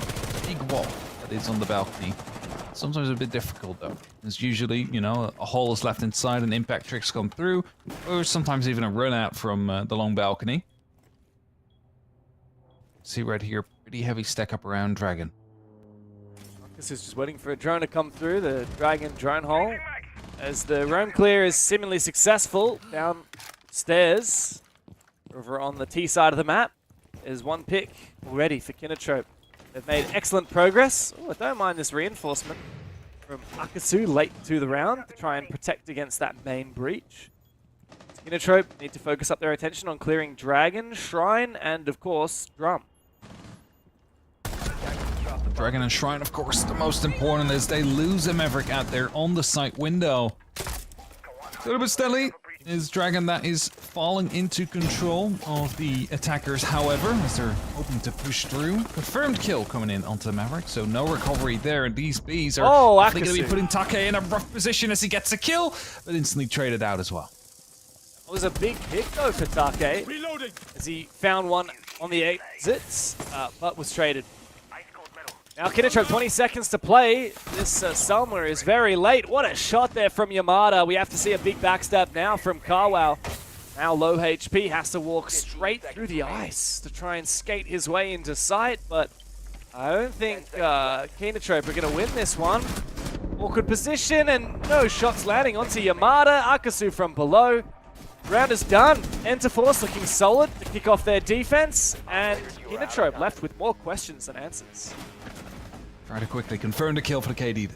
big wall that is on the balcony. Sometimes a bit difficult though. It's usually, you know, a hole is left inside and impact tricks come through, or sometimes even a run out from the long balcony. See right here, pretty heavy stack up around Dragon. This is just waiting for a drone to come through the Dragon drone hole. As the roam clear is seemingly successful downstairs over on the T side of the map. There's one pick already for Kinotrope. They've made excellent progress. Oh, I don't mind this reinforcement from Akasu late to the round to try and protect against that main breach. Kinotrope need to focus up their attention on clearing Dragon, Shrine, and of course, Drum. Dragon and Shrine, of course, the most important as they lose a Maverick out there on the site window. A little bit steadily is Dragon that is falling into control of the attackers, however, as they're hoping to push through. Confirmed kill coming in onto the Maverick, so no recovery there, and these Bs are definitely going to be putting Take in a rough position as he gets a kill, but instantly traded out as well. It was a big pick though for Take, as he found one on the exits, but was traded. Now Kinotrope, 20 seconds to play. This Selma is very late. What a shot there from Yamada. We have to see a big backstab now from Carwow. Now low HP, has to walk straight through the ice to try and skate his way into sight, but I don't think Kinotrope are going to win this one. Awkward position and no shots landing onto Yamada. Akasu from below. Round is done. Enter4ce looking solid to kick off their defense, and Kinotrope left with more questions than answers. Try to quickly confirm the kill for the KD.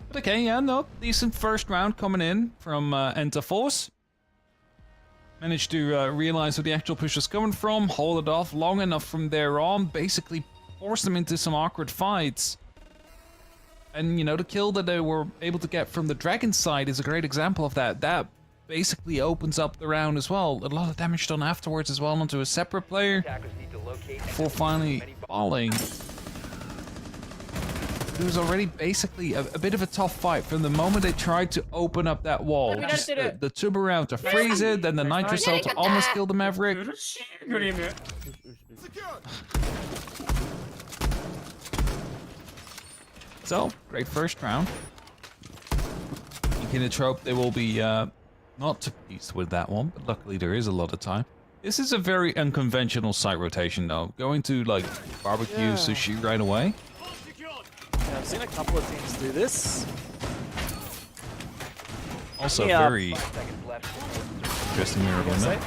But okay, yeah, no, decent first round coming in from Enter4ce. Managed to realize where the actual push was coming from, hold it off long enough from there on, basically force them into some awkward fights. And, you know, the kill that they were able to get from the Dragon side is a great example of that. That basically opens up the round as well. A lot of damage done afterwards as well onto a separate player before finally falling. It was already basically a bit of a tough fight from the moment they tried to open up that wall. Just the tube around to freeze it, then the Nitro Cell to almost kill the Maverick. So, great first round. Kinotrope, they will be not too pleased with that one, but luckily there is a lot of time. This is a very unconventional site rotation though. Going to like barbecue sushi right away. I've seen a couple of teams do this. Also, Yeah. very 5 seconds left. interesting mirror window.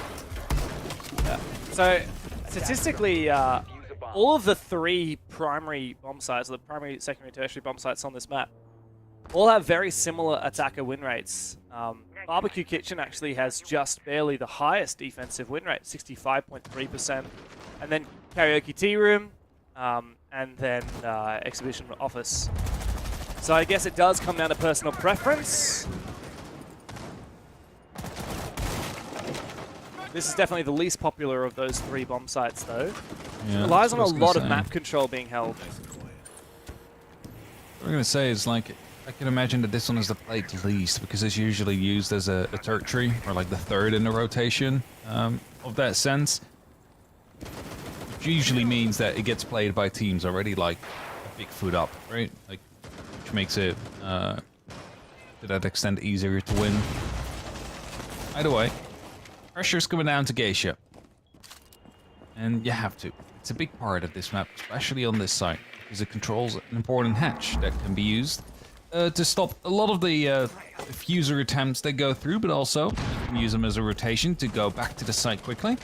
So, statistically, Defuse a bomb. all of the 3 primary bomb sites, or the primary, secondary, tertiary bomb sites on this map, all have very similar attacker win rates. Barbecue Kitchen actually has just barely the highest defensive win rate, 65.3%. And then Karaoke Tea Room, and then Exhibition Office. So I guess it does come down to personal preference. This is definitely the least popular of those 3 bomb sites, though. Yeah, Relies that's on what I a was gonna lot of say. map control being held. What I'm gonna say is like I can imagine that this one is the played least because it's usually used as a tertiary or like the 3rd in the rotation of that sense. Which usually means that it gets played by teams already like a big foot up, right? Like which makes it to that extent easier to win. Either way, pressure's coming down to Geisha. And you have to. It's a big part of this map, especially on this side, because it controls an important hatch that can be used to stop a lot of the diffuser attempts that go through, but also you can use them as a rotation to go back to the site quickly.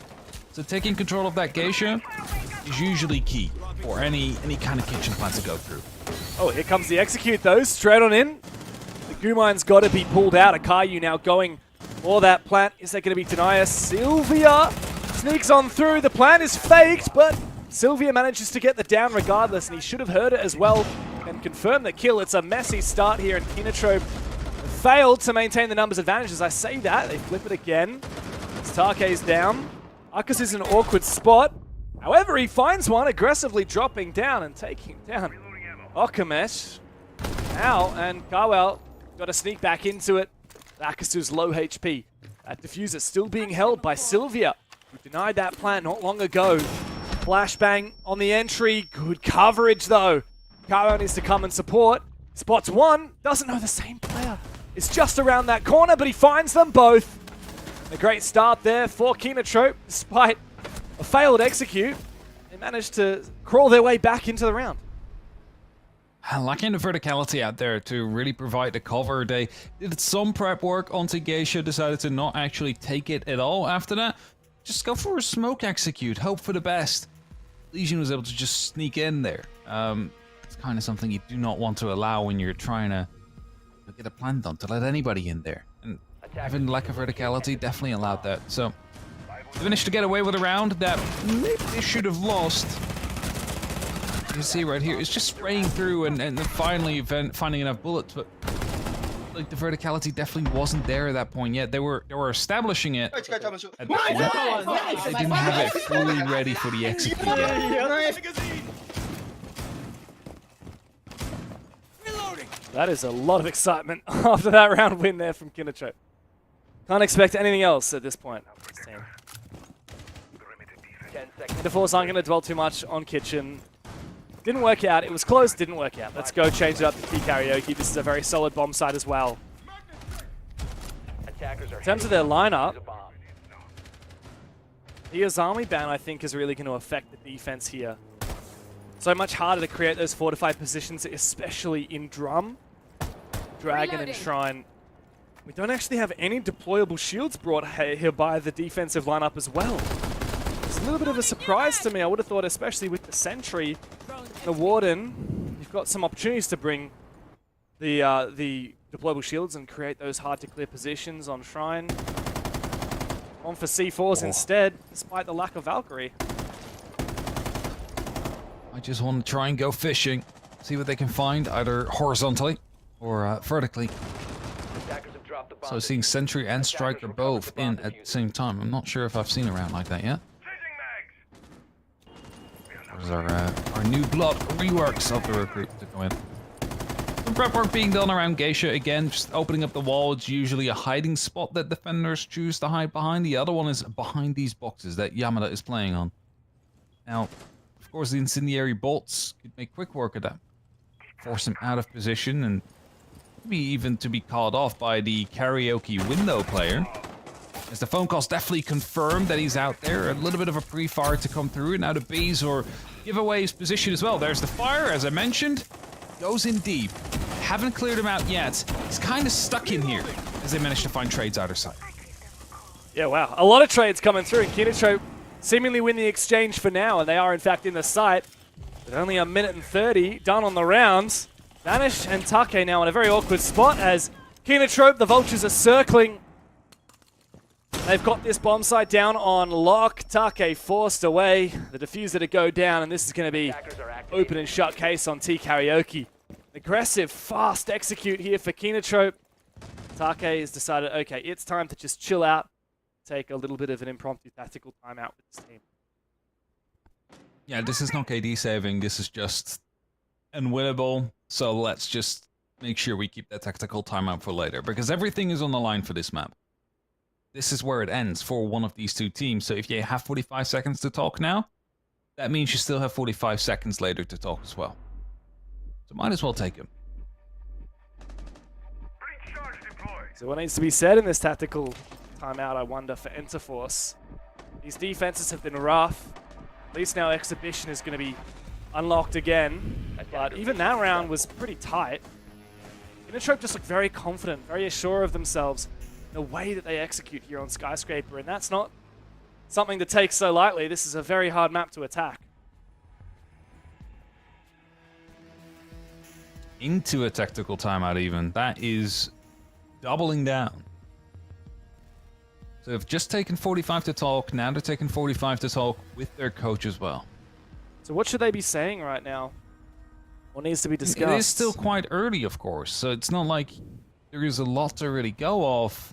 So taking control of that Geisha is usually key for any kind of kitchen plan to go through. Oh, here comes the execute, though. Straight on in. The Gumine's got to be pulled out. Akayu now going for that plant. Is that going to be Denia? Sylvia sneaks on through. The plant is faked, but Sylvia manages to get the down regardless, and he should have heard it as well and confirmed the kill. It's a messy start here, and Kinotrope failed to maintain the numbers advantage. As I say that, they flip it again. Starke's down. Arcus is in an awkward spot. However, he finds one, aggressively dropping down and taking down Okamesh. Now, and Carwell got to sneak back into it. Arcus low HP. That diffuser still being held by Sylvia, who denied that plant not long ago. Flashbang on the entry. Good coverage, though. Carwell needs to come and support. Spots one. Doesn't know the same player. It's just around that corner, but he finds them both. A great start there for Kinotrope. Despite a failed execute, they managed to crawl their way back into the round. Lacking the verticality out there to really provide the cover. They did some prep work onto Geisha, decided to not actually take it at all after that. Just go for a smoke execute, hope for the best. Lesion was able to just sneak in there. It's kind of something you do not want to allow when you're trying to get a plan done, to let anybody in there. And having lack of verticality definitely allowed that. So they managed to get away with a round that maybe they should have lost. You can see right here, it's just spraying through and finally finding enough bullets, but like the verticality definitely wasn't there at that point yet. They were establishing it. At that point. They didn't have it fully ready for the execute yet. That is a lot of excitement after that round win there from Kinotrope. Can't expect anything else at this point. 10 seconds. The Force aren't going to dwell too much on Kitchen. Didn't work out. It was close, didn't work out. Let's go change it up to Key Karaoke. This is a very solid bomb site as well. Attackers are In terms of their lineup, defuse a bomb. the Azami ban, I think, is really going to affect the defense here. So much harder to create those fortified positions, especially in Drum, Dragon, and Shrine. We don't actually have any deployable shields brought here by the defensive lineup as well. It's a little bit of a surprise to me. I would have thought, especially with the Sentry, the Warden, you've got some opportunities to bring the deployable shields and create those hard-to-clear positions on Shrine. On for C4s instead, despite the lack of Valkyrie. I just want to try and go fishing, see what they can find, either horizontally or vertically. Attackers have dropped the bomb. So seeing Sentry and Striker both in at the same time. I'm not sure if I've seen a round like that yet. There's our new blood reworks of the recruit to go in. Some prep work being done around Geisha again, just opening up the wall. It's usually a hiding spot that defenders choose to hide behind. The other one is behind these boxes that Yamada is playing on. Now, of course, the incendiary bolts could make quick work of that. Force him out of position and maybe even to be called off by the Karaoke window player. As the phone calls definitely confirmed that he's out there. A little bit of a pre-fire to come through. And now the Bees or give away his position as well. There's the fire, as I mentioned. goes in deep. Haven't cleared him out yet. He's kind of stuck in here as they manage to find trades either side. Yeah, wow. A lot of trades coming through. Kinotrope seemingly win the exchange for now, and they are in fact in the site. With only a minute and 30 done on the rounds. Vanish and Take now in a very awkward spot as Kinotrope, the Vultures are circling. They've got this bomb site down on lock. Take forced away. The diffuser to go down, and this is going to be open and shut case on T Karaoke. Aggressive, fast execute here for Kinotrope. Take has decided, okay, it's time to just chill out, take a little bit of an impromptu tactical timeout with this team. Yeah, this is not KD saving. This is just unwinnable. So let's just make sure we keep that tactical timeout for later, because everything is on the line for this map. This is where it ends for one of these two teams. So if you have 45 seconds to talk now, that means you still have 45 seconds later to talk as well. So might as well take him. So what needs to be said in this tactical timeout, I wonder, for Interforce? These defenses have been rough. At least now Exhibition is going to be unlocked again. But even that round was pretty tight. Kinotrope just looked very confident, very assured of themselves in the way that they execute here on Skyscraper. And that's not something to take so lightly. This is a very hard map to attack. Into a tactical timeout even. That is doubling down. So they've just taken 45 to talk. Now they're taking 45 to talk with their coach as well. So what should they be saying right now? What needs to be discussed? It is still quite early, of course. So it's not like there is a lot to really go off.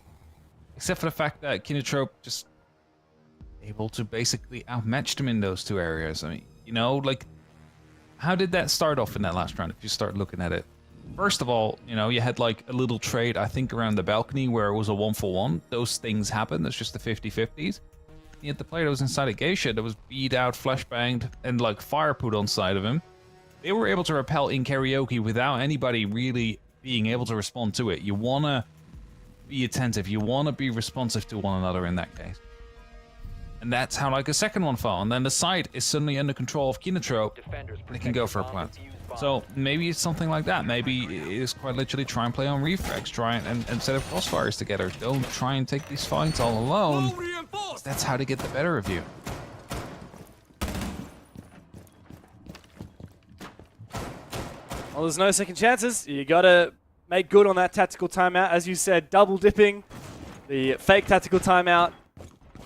Except for the fact that Kinotrope just able to basically outmatch them in those two areas. I mean, you know, like, how did that start off in that last round if you start looking at it? First of all, you know, you had like a little trade, I think, around the balcony where it was a 1-for-1. Those things happen. It's just the 50-50s. You had the player that was inside a geisha that was beat out, flashbanged, and like fire put on side of him. They were able to repel in Karaoke without anybody really being able to respond to it. You want to be attentive. You want to be responsive to one another in that case. And that's how like a second one fell. And then the site is suddenly under control of Kinotrope. They can go for a plant. So maybe it's something like that. Maybe it is quite literally try and play on reflex. Try and set up crossfires together. Don't try and take these fights all alone. That's how to get the better of you. Well, there's no second chances. You got to make good on that tactical timeout. As you said, double dipping. The fake tactical timeout.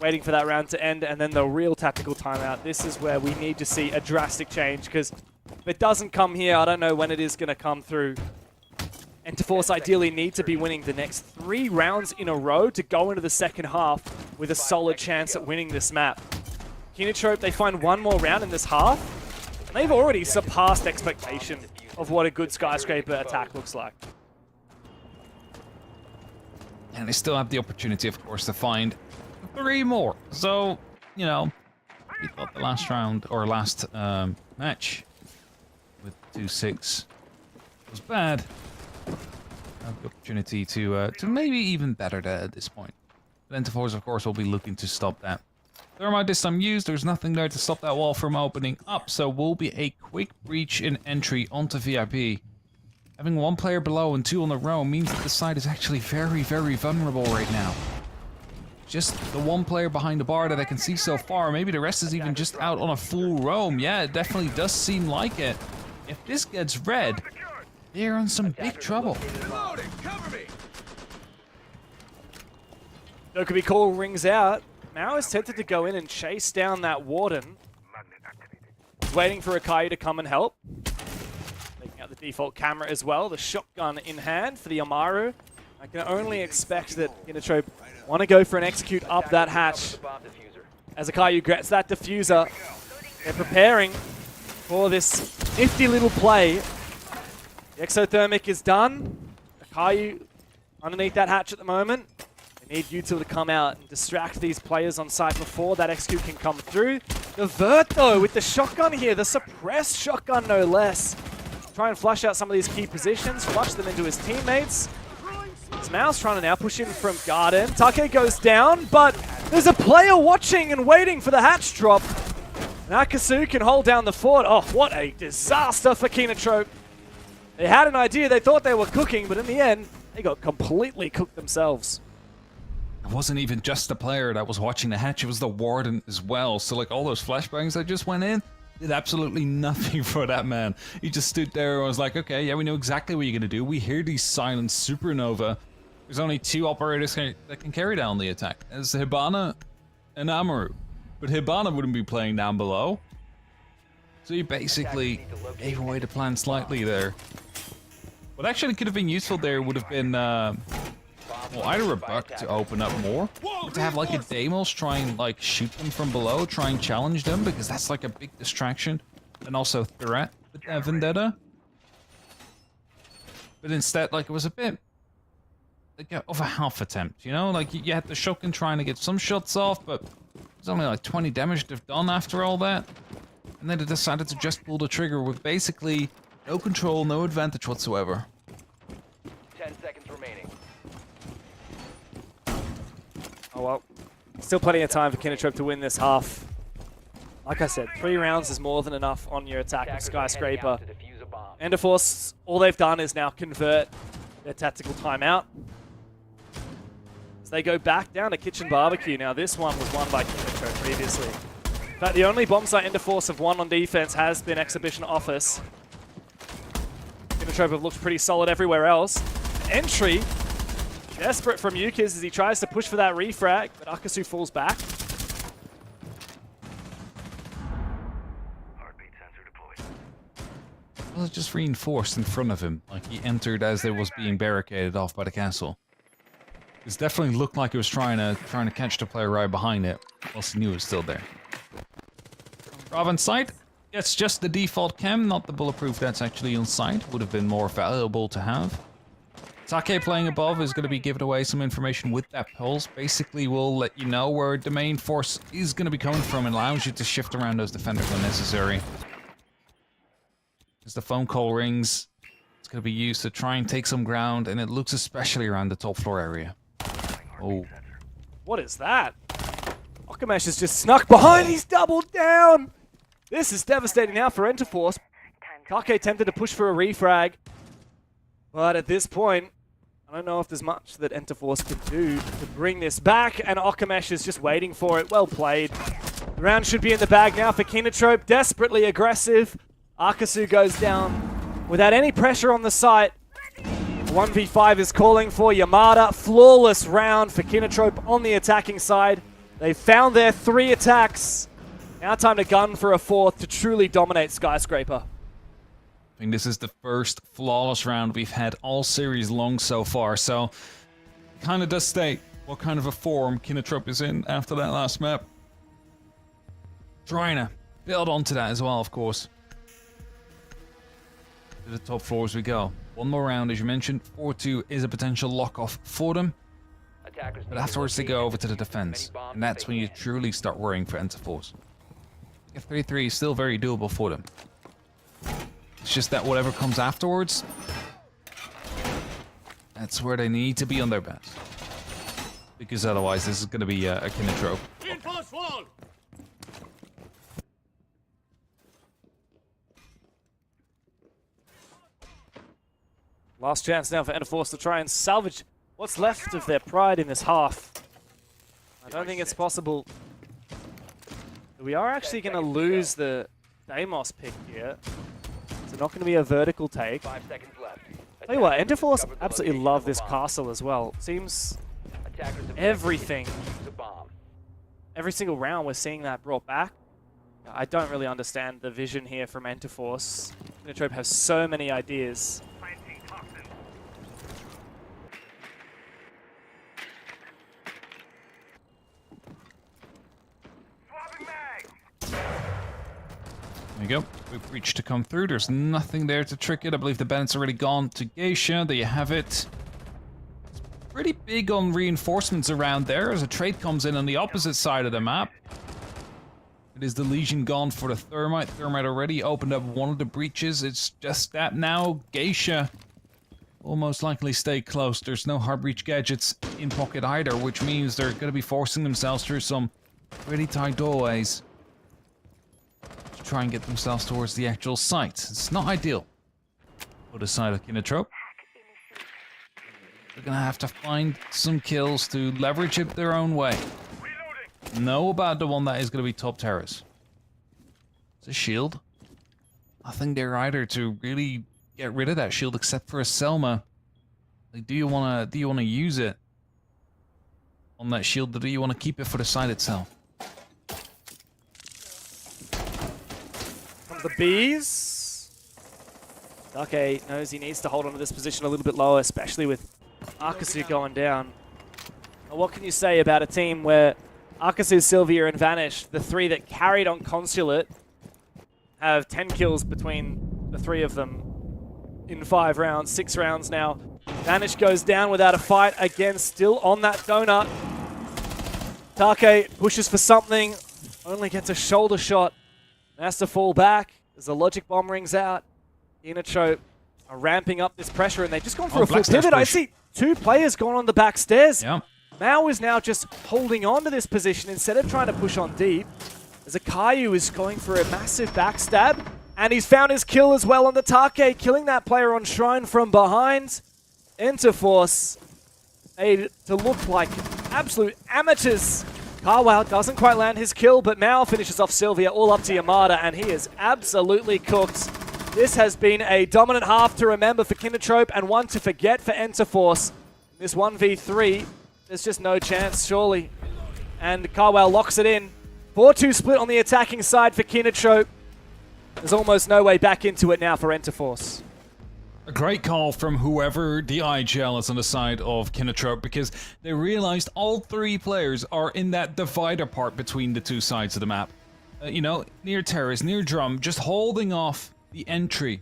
Waiting for that round to end. And then the real tactical timeout. This is where we need to see a drastic change. Because if it doesn't come here, I don't know when it is going to come through. Interforce ideally need to be winning the next 3 rounds in a row to go into the second half with a solid chance at winning this map. Kinotrope, they find one more round in this half. And they've already surpassed expectation of what a good Skyscraper attack looks like. And they still have the opportunity, of course, to find 3 more. So, you know, we thought the last round, or last match with 2-6 was bad. Have the opportunity to maybe even better that at this point. But Interforce, of course, will be looking to stop that. Thermite this time used, there's nothing there to stop that wall from opening up, so will be a quick breach in entry onto VIP. Having 1 player below and 2 on the row means that the side is actually very, very vulnerable right now. Just the 1 player behind the bar that I can see so far, maybe the rest is even just out on a full roam. Yeah, it definitely does seem like it. If this gets red, they're in some big trouble. Dokubi call rings out. Mao is tempted to go in and chase down that Warden. He's waiting for Akayu to come and help. Taking out the default camera as well. The shotgun in hand for the Amaru. I can only expect that Kinotrope want to go for an execute up that hatch. As Akayu gets that diffuser, they're preparing for this nifty little play. The exothermic is done. Akayu underneath that hatch at the moment. They need Util to come out and distract these players on site before that execute can come through. The Vert, though, with the shotgun here, the suppressed shotgun no less. Try and flush out some of these key positions, flush them into his teammates. Mao's trying to now push in from Garden. Take goes down, but there's a player watching and waiting for the hatch drop. Nakasu can hold down the fort. Oh, what a disaster for Kinotrope. They had an idea, they thought they were cooking, but in the end, they got completely cooked themselves. It wasn't even just the player that was watching the hatch, it was the warden as well. So like all those flashbangs that just went in, did absolutely nothing for that man. He just stood there and was like, okay, yeah, we know exactly what you're gonna do. We hear these silent supernova. There's only 2 operators that can carry down the attack. It's Hibana and Amaru. But Hibana wouldn't be playing down below. So you basically gave away the plan slightly there. What actually could have been useful there would have been well, either a buck to open up more, or to have like a Deimos try and like shoot them from below, try and challenge them, because that's like a big distraction and also threat with that Vendetta. But instead, like, it was a bit like of a half attempt, you know? Like, you had the Shokin trying to get some shots off, but there's only like 20 damage they've done after all that. And then they decided to just pull the trigger with basically no control, no advantage whatsoever. 10 seconds remaining. Oh well. Still plenty of time for Kinotrope to win this half. Like I said, 3 rounds is more than enough on your attack of Attackers are heading Skyscraper. out to defuse a bomb. Enderforce, all they've done is now convert their tactical timeout. So they go back down to Kitchen Barbecue. Now this one was won by Kinotrope previously. In fact, the only bomb site Enderforce have won on defense has been Exhibition Office. Kinotrope have looked pretty solid everywhere else. Entry, desperate from Yukiz as he tries to push for that refrag, but Akasu falls back. Well, it just reinforced in front of him, like he entered as there was being barricaded off by the castle. It definitely looked like he was trying to catch the player right behind it, whilst he knew it was still there. Rav on site, it's just the default chem, not the bulletproof that's actually on site. Would have been more valuable to have. Take playing above is going to be giving away some information with that pulse. Basically, we'll let you know where the main force is going to be coming from and allows you to shift around those defenders when necessary. As the phone call rings, it's going to be used to try and take some ground, and it looks especially around the top floor area. Oh. What is that? Okamesh has just snuck behind, he's doubled down! This is devastating now for Enterforce. Take tempted to push for a refrag, but at this point, I don't know if there's much that Enterforce can do to bring this back, and Okamesh is just waiting for it. Well played. The round should be in the bag now for Kinotrope, desperately aggressive. Akasu goes down without any pressure on the site. 1v5 is calling for Yamada. Flawless round for Kinotrope on the attacking side. They've found their 3 attacks. Now time to gun for a 4th to truly dominate Skyscraper. I think this is the first flawless round we've had all series long so far, so kind of does state what kind of a form Kinotrope is in after that last map. Trying to build onto that as well, of course. To the top floors we go. One more round, as you mentioned. 4-2 is a potential lock-off for them. But afterwards they go over to the defense. And that's when you truly start worrying for Enterforce. 3-3 is still very doable for them. It's just that whatever comes afterwards, that's where they need to be on their best. Because otherwise this is going to be a Kinotrope. Last chance now for Enterforce to try and salvage what's left of their pride in this half. I don't think it's possible. We are actually going to lose the Deimos pick here. It's not going to be a vertical take. 5 seconds left. Tell you what, Enterforce absolutely love this castle as well. Seems everything, every single round we're seeing that brought back. I don't really understand the vision here from Enterforce. Kinotrope has so many ideas. There you go. We've reached to come through. There's nothing there to trick it. I believe the Bennett's already gone to Geisha. There you have it. It's pretty big on reinforcements around there as a trade comes in on the opposite side of the map. It is the Legion gone for the Thermite. Thermite already opened up one of the breaches. It's just that now. Geisha will most likely stay close. There's no hard breach gadgets in pocket either, which means they're going to be forcing themselves through some pretty tight doorways. Try and get themselves towards the actual site. It's not ideal. for the side of Kinotrope. They're gonna have to find some kills to leverage it their own way. Know about the one that is gonna be top terrace. It's a shield. Nothing there either to really get rid of that shield except for a Selma. Like, do you wanna use it on that shield, or do you wanna keep it for the side itself? From the Bees. Dake knows he needs to hold on to this position a little bit lower, especially with Akasu going down. Now, what can you say about a team where Akasu, Sylvia, and Vanish, the three that carried on Consulate, have 10 kills between the three of them in 5 rounds, 6 rounds now. Vanish goes down without a fight, again still on that donut. Take pushes for something, only gets a shoulder shot, has to fall back as the logic bomb rings out. Kinotrope are ramping up this pressure, and they've just gone for a full pivot. I see 2 players going on the back stairs. Yeah. Mao is now just holding on to this position instead of trying to push on deep. As Akayu is going for a massive backstab, and he's found his kill as well on the Take, killing that player on Shrine from behind. Interforce made to look like absolute amateurs. Carwow doesn't quite land his kill, but Mao finishes off Sylvia, all up to Yamada, and he is absolutely cooked. This has been a dominant half to remember for Kinotrope and one to forget for Interforce. This 1v3, there's just no chance, surely. And Carwell locks it in. 4-2 split on the attacking side for Kinotrope. There's almost no way back into it now for Interforce. A great call from whoever the IGL is on the side of Kinotrope, because they realized all 3 players are in that divider part between the 2 sides of the map. You know, near Terrace, near Drum, just holding off the entry,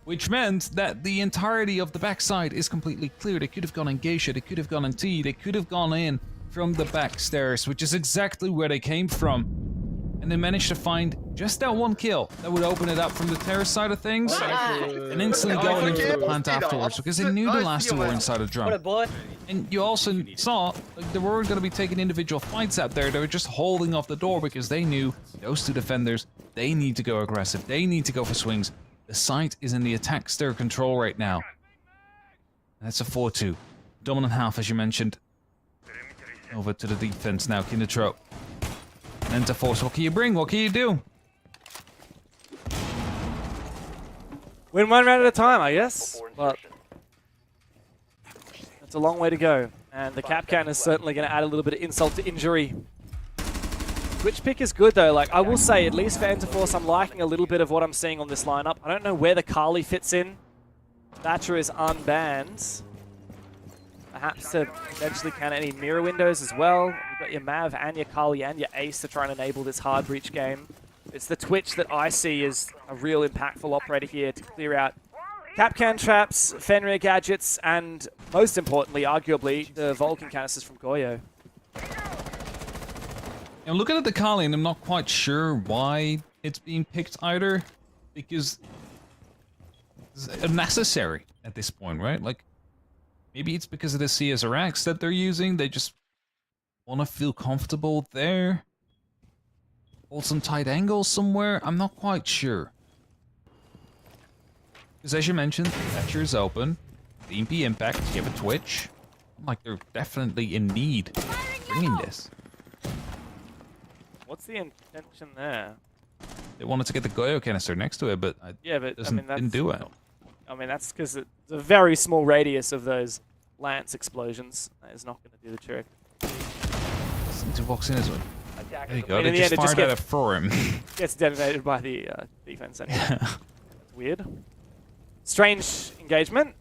which meant that the entirety of the backside is completely clear. They could have gone in Geisha, they could have gone in T, they could have gone in from the back stairs, which is exactly where they came from. And they managed to find just that 1 kill that would open it up from the terrace side of things, and instantly going into the plant afterwards, because they knew the last 2 were inside of Drum. And you also saw, like, they weren't going to be taking individual fights out there. They were just holding off the door because they knew those 2 defenders, they need to go aggressive. They need to go for swings. The site is in the attack stair control right now. That's a 4-2. Dominant half, as you mentioned. Over to the defense now, Kinotrope. And Interforce, what can you bring? What can you do? Win 1 round at a time, I guess. But it's a long way to go. And the Kapkan is certainly going to add a little bit of insult to injury. Switch pick is good though. Like, I will say, at least for Interforce, I'm liking a little bit of what I'm seeing on this lineup. I don't know where the Kali fits in. Thatcher is unbanned. Perhaps to eventually count any mirror windows as well. You've got your Mav and your Kali and your Ace to try and enable this hard breach game. It's the Twitch that I see as a real impactful operator here to clear out Kapkan traps, Fenrir gadgets, and most importantly, arguably, the Vulcan canisters from Goyo. I'm looking at the Kali and I'm not quite sure why it's being picked either, because it's unnecessary at this point, right? Like, maybe it's because of the CSRX that they're using. They just want to feel comfortable there. Hold some tight angles somewhere. I'm not quite sure. Because as you mentioned, Thatcher is open. The EMP impact, give a Twitch. Like, they're definitely in need of bringing this. What's the intention there? They wanted to get the Goyo canister next to it, but yeah, but I mean, didn't do it. I mean, that's because it's a very small radius of those Lance explosions. That is not going to do the trick. Since he walks in as well. There you go. In They the just end, it just fired at it for him. Gets detonated by the defense anyway. That's weird. Strange engagement.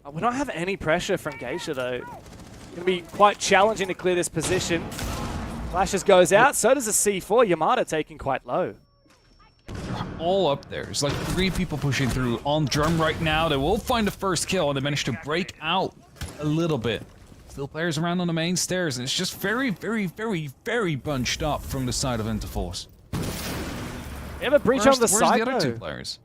Oh, we don't have any pressure from Geisha though. It's going to be quite challenging to clear this position. Flashes goes out, so does a C4. Yamada taking quite low. All up there. There's like 3 people pushing through on Drum right now. They will find the first kill, and they managed to break out a little bit. Still players around on the main stairs, and it's just very, very, very, very bunched up from the side of Interforce. We have a breach on the side, Where's the other though. 2 players?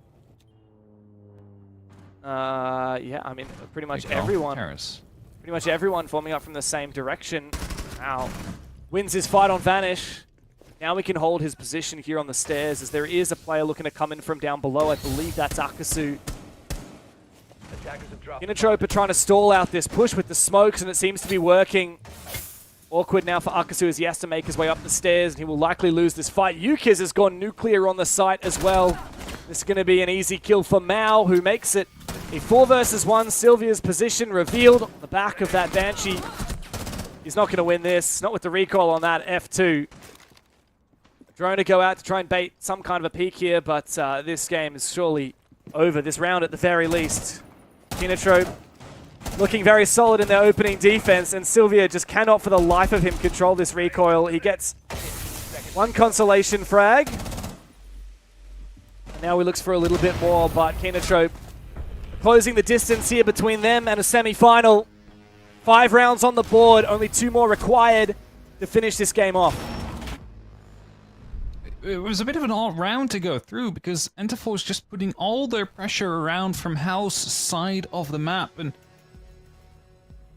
Yeah, I mean, pretty much everyone. Terrace. Pretty much everyone forming up from the same direction. Now, wins his fight on Vanish. Now we can hold his position here on the stairs as there is a player looking to come in from down below. I believe that's Akasu. Attackers have dropped. Kinotrope are trying to stall out this push with the smokes, and it seems to be working. Awkward now for Akasu as he has to make his way up the stairs, and he will likely lose this fight. Yukiz has gone nuclear on the site as well. This is going to be an easy kill for Mao, who makes it a 4 versus 1. Sylvia's position revealed on the back of that Banshee. He's not going to win this, not with the recoil on that F2. Drone to go out to try and bait some kind of a peek here, but this game is surely over, this round at the very least. Kinotrope looking very solid in their opening defense, and Sylvia just cannot for the life of him control this recoil. He gets one consolation frag. And now he looks for a little bit more, but Kinotrope closing the distance here between them and a semi-final. 5 rounds on the board, only 2 more required to finish this game off. It was a bit of an odd round to go through because Enterforce just putting all their pressure around from House side of the map, and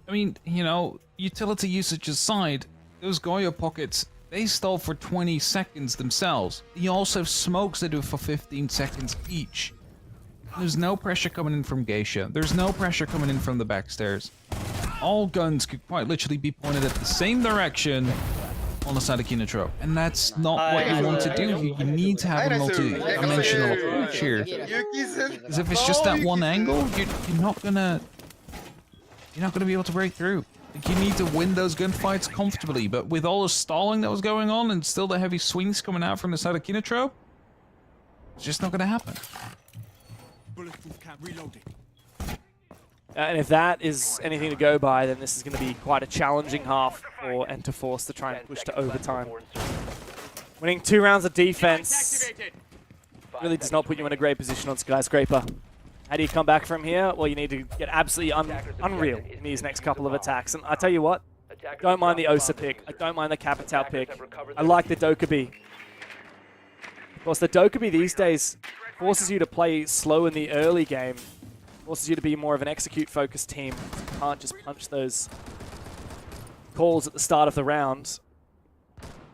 I mean, you know, utility usage aside, those Goyo pockets, they stall for 20 seconds themselves. You also have smokes that do for 15 seconds each. There's no pressure coming in from Geisha. There's no pressure coming in from the backstairs. All guns could quite literally be pointed at the same direction on the side of Kinotrope. And that's not what you want to do. You need to have a multi-dimensional approach here. Because if it's just that one angle, you're not gonna be able to break through. Like, you need to win those gunfights comfortably, but with all the stalling that was going on and still the heavy swings coming out from the side of Kinotrope, it's just not gonna happen. And if that is anything to go by, then this is going to be quite a challenging half for Enterforce to try and push to overtime. Winning 2 rounds of defense really does not put you in a great position on Skyscraper. How do you come back from here? Well, you need to get absolutely unreal in these next couple of attacks. And I tell you what, don't mind the Osa pick. I don't mind the Capitao pick. I like the Dokkaebi. Of course, the Dokkaebi these days forces you to play slow in the early game. Forces you to be more of an execute-focused team. You can't just punch those calls at the start of the round.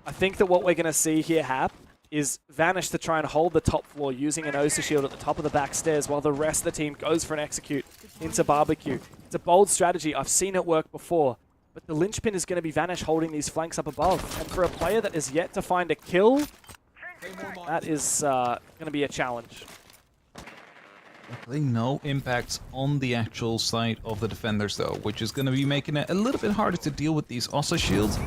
I think that what we're going to see here, Hap, is Vanish to try and hold the top floor using an Osa shield at the top of the back stairs while the rest of the team goes for an execute into Barbecue. It's a bold strategy. I've seen it work before. But the linchpin is going to be Vanish holding these flanks up above. And for a player that is yet to find a kill, that is going to be a challenge. Luckily, no impacts on the actual side of the defenders, though, which is going to be making it a little bit harder to deal with these Osa shields.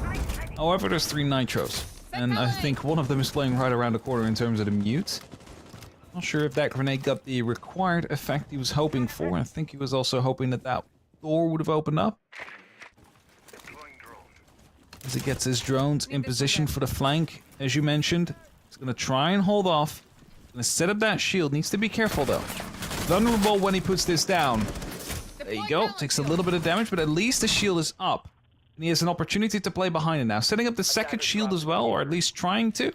However, there's 3 Nitros, and I think one of them is playing right around the corner in terms of the mute. Not sure if that grenade got the required effect he was hoping for. I think he was also hoping that that door would have opened up. As he gets his drones in position for the flank, as you mentioned, he's going to try and hold off. Going to set up that shield. Needs to be careful, though. Vulnerable when he puts this down. There you go. Takes a little bit of damage, but at least the shield is up. And he has an opportunity to play behind it now. Setting up the second shield as well, or at least trying to.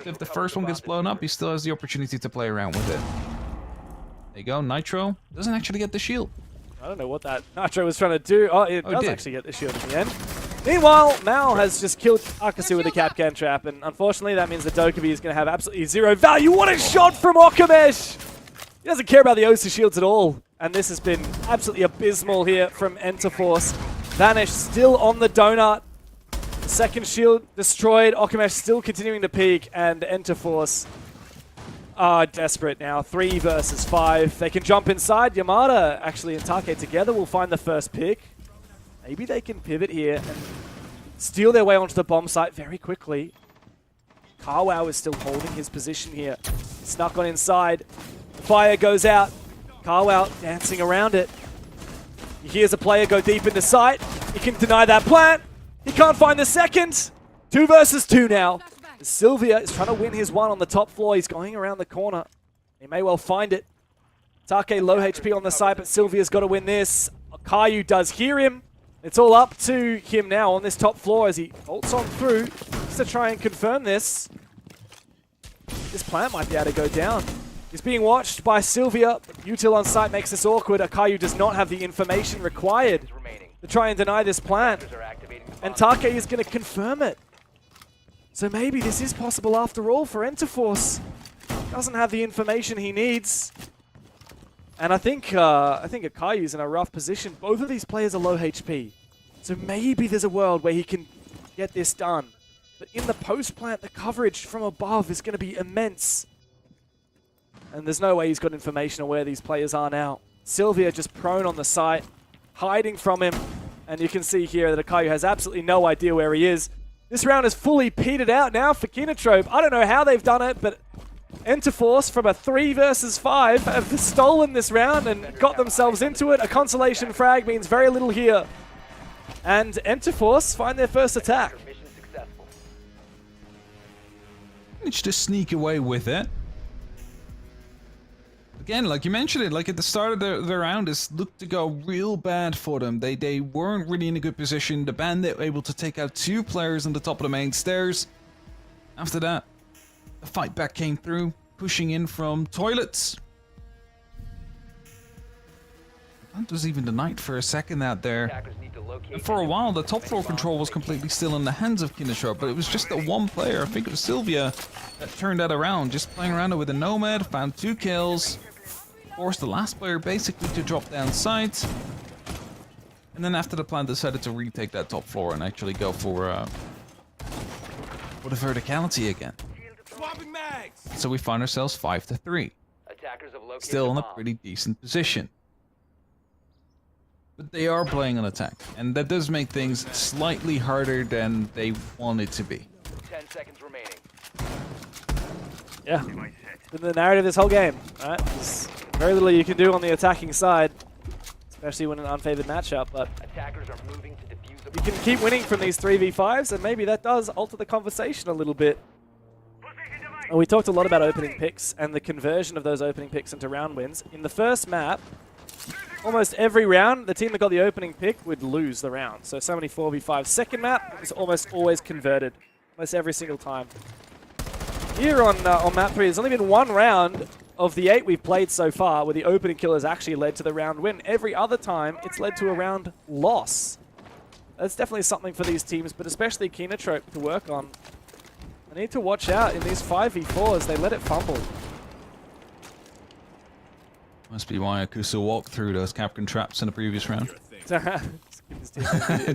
So if the first one gets blown up, he still has the opportunity to play around with it. There you go. Nitro doesn't actually get the shield. I don't know what that Nitro was trying to do. Oh, it does actually get the shield in the end. Meanwhile, Mao has just killed Akasu with a Capcan trap, and unfortunately that means the Dokkaebi is going to have absolutely 0 value. What a shot from Okamesh! He doesn't care about the Osa shields at all, and this has been absolutely abysmal here from Enterforce. Vanish still on the donut. The second shield destroyed. Okamesh still continuing to peek, and Enterforce are desperate now. 3 versus 5. They can jump inside. Yamada actually and Take together will find the first pick. Maybe they can pivot here and steal their way onto the bomb site very quickly. Kawao is still holding his position here. Snuck on inside. Fire goes out. Kawao dancing around it. He hears a player go deep into sight. He can deny that plant. He can't find the second. 2 versus 2 now. Sylvia is trying to win his one on the top floor. He's going around the corner. He may well find it. Take low HP on the side, but Sylvia's got to win this. Caillou does hear him. It's all up to him now on this top floor as he bolts on through just to try and confirm this. This plant might be able to go down. He's being watched by Sylvia. Util on site makes this awkward. Akayu does not have the information required to try and deny this plant. And Take is going to confirm it. So maybe this is possible after all for Enterforce. Doesn't have the information he needs. And I think Akayu's in a rough position. Both of these players are low HP. So maybe there's a world where he can get this done. But in the post-plant, the coverage from above is going to be immense. And there's no way he's got information on where these players are now. Sylvia just prone on the site, hiding from him. And you can see here that Akayu has absolutely no idea where he is. This round is fully petered out now for Kinotrope. I don't know how they've done it, but Enterforce from a 3 versus 5 have stolen this round and got themselves into it. A consolation frag means very little here. And Enterforce find their first attack. Mission successful. Managed to sneak away with it. Again, like you mentioned it, like at the start of the round, this looked to go real bad for them. They weren't really in a good position. The Bandit were able to take out 2 players on the top of the main stairs. After that, the fight back came through, pushing in from toilets. That was even the night for a second out there. Attackers need to locate And for a while, the top floor control was completely still in the hands of Kinotrope, but it was just the one player, I think it was Sylvia, that turned that around. Just playing around with a Nomad, found 2 kills, forced the last player basically to drop down sight. And then after the plant decided to retake that top floor and actually go for the verticality again. So we find ourselves 5-3. Attackers have located Still in the a bomb. pretty decent position. But they are playing on attack, and that does make things slightly harder than they want it to be. 10 seconds remaining. Yeah, it's been the narrative this whole game. Right? There's very little you can do on the attacking side, especially when an unfavored matchup, but Attackers are moving to defuse the you bomb. can keep winning from these 3v5s, and maybe that does alter the conversation a little bit. And we talked a lot about opening picks and the conversion of those opening picks into round wins. In the first map, almost every round, the team that got the opening pick would lose the round. So many 4v5. Second map is almost always converted, almost every single time. Here on map 3, there's only been 1 round of the 8 we've played so far where the opening kill has actually led to the round win. Every other time, it's led to a round loss. That's definitely something for these teams, but especially Kinotrope to work on. They need to watch out in these 5v4s. They let it fumble. Must be why Akusa walked through those Capcom traps in the previous round.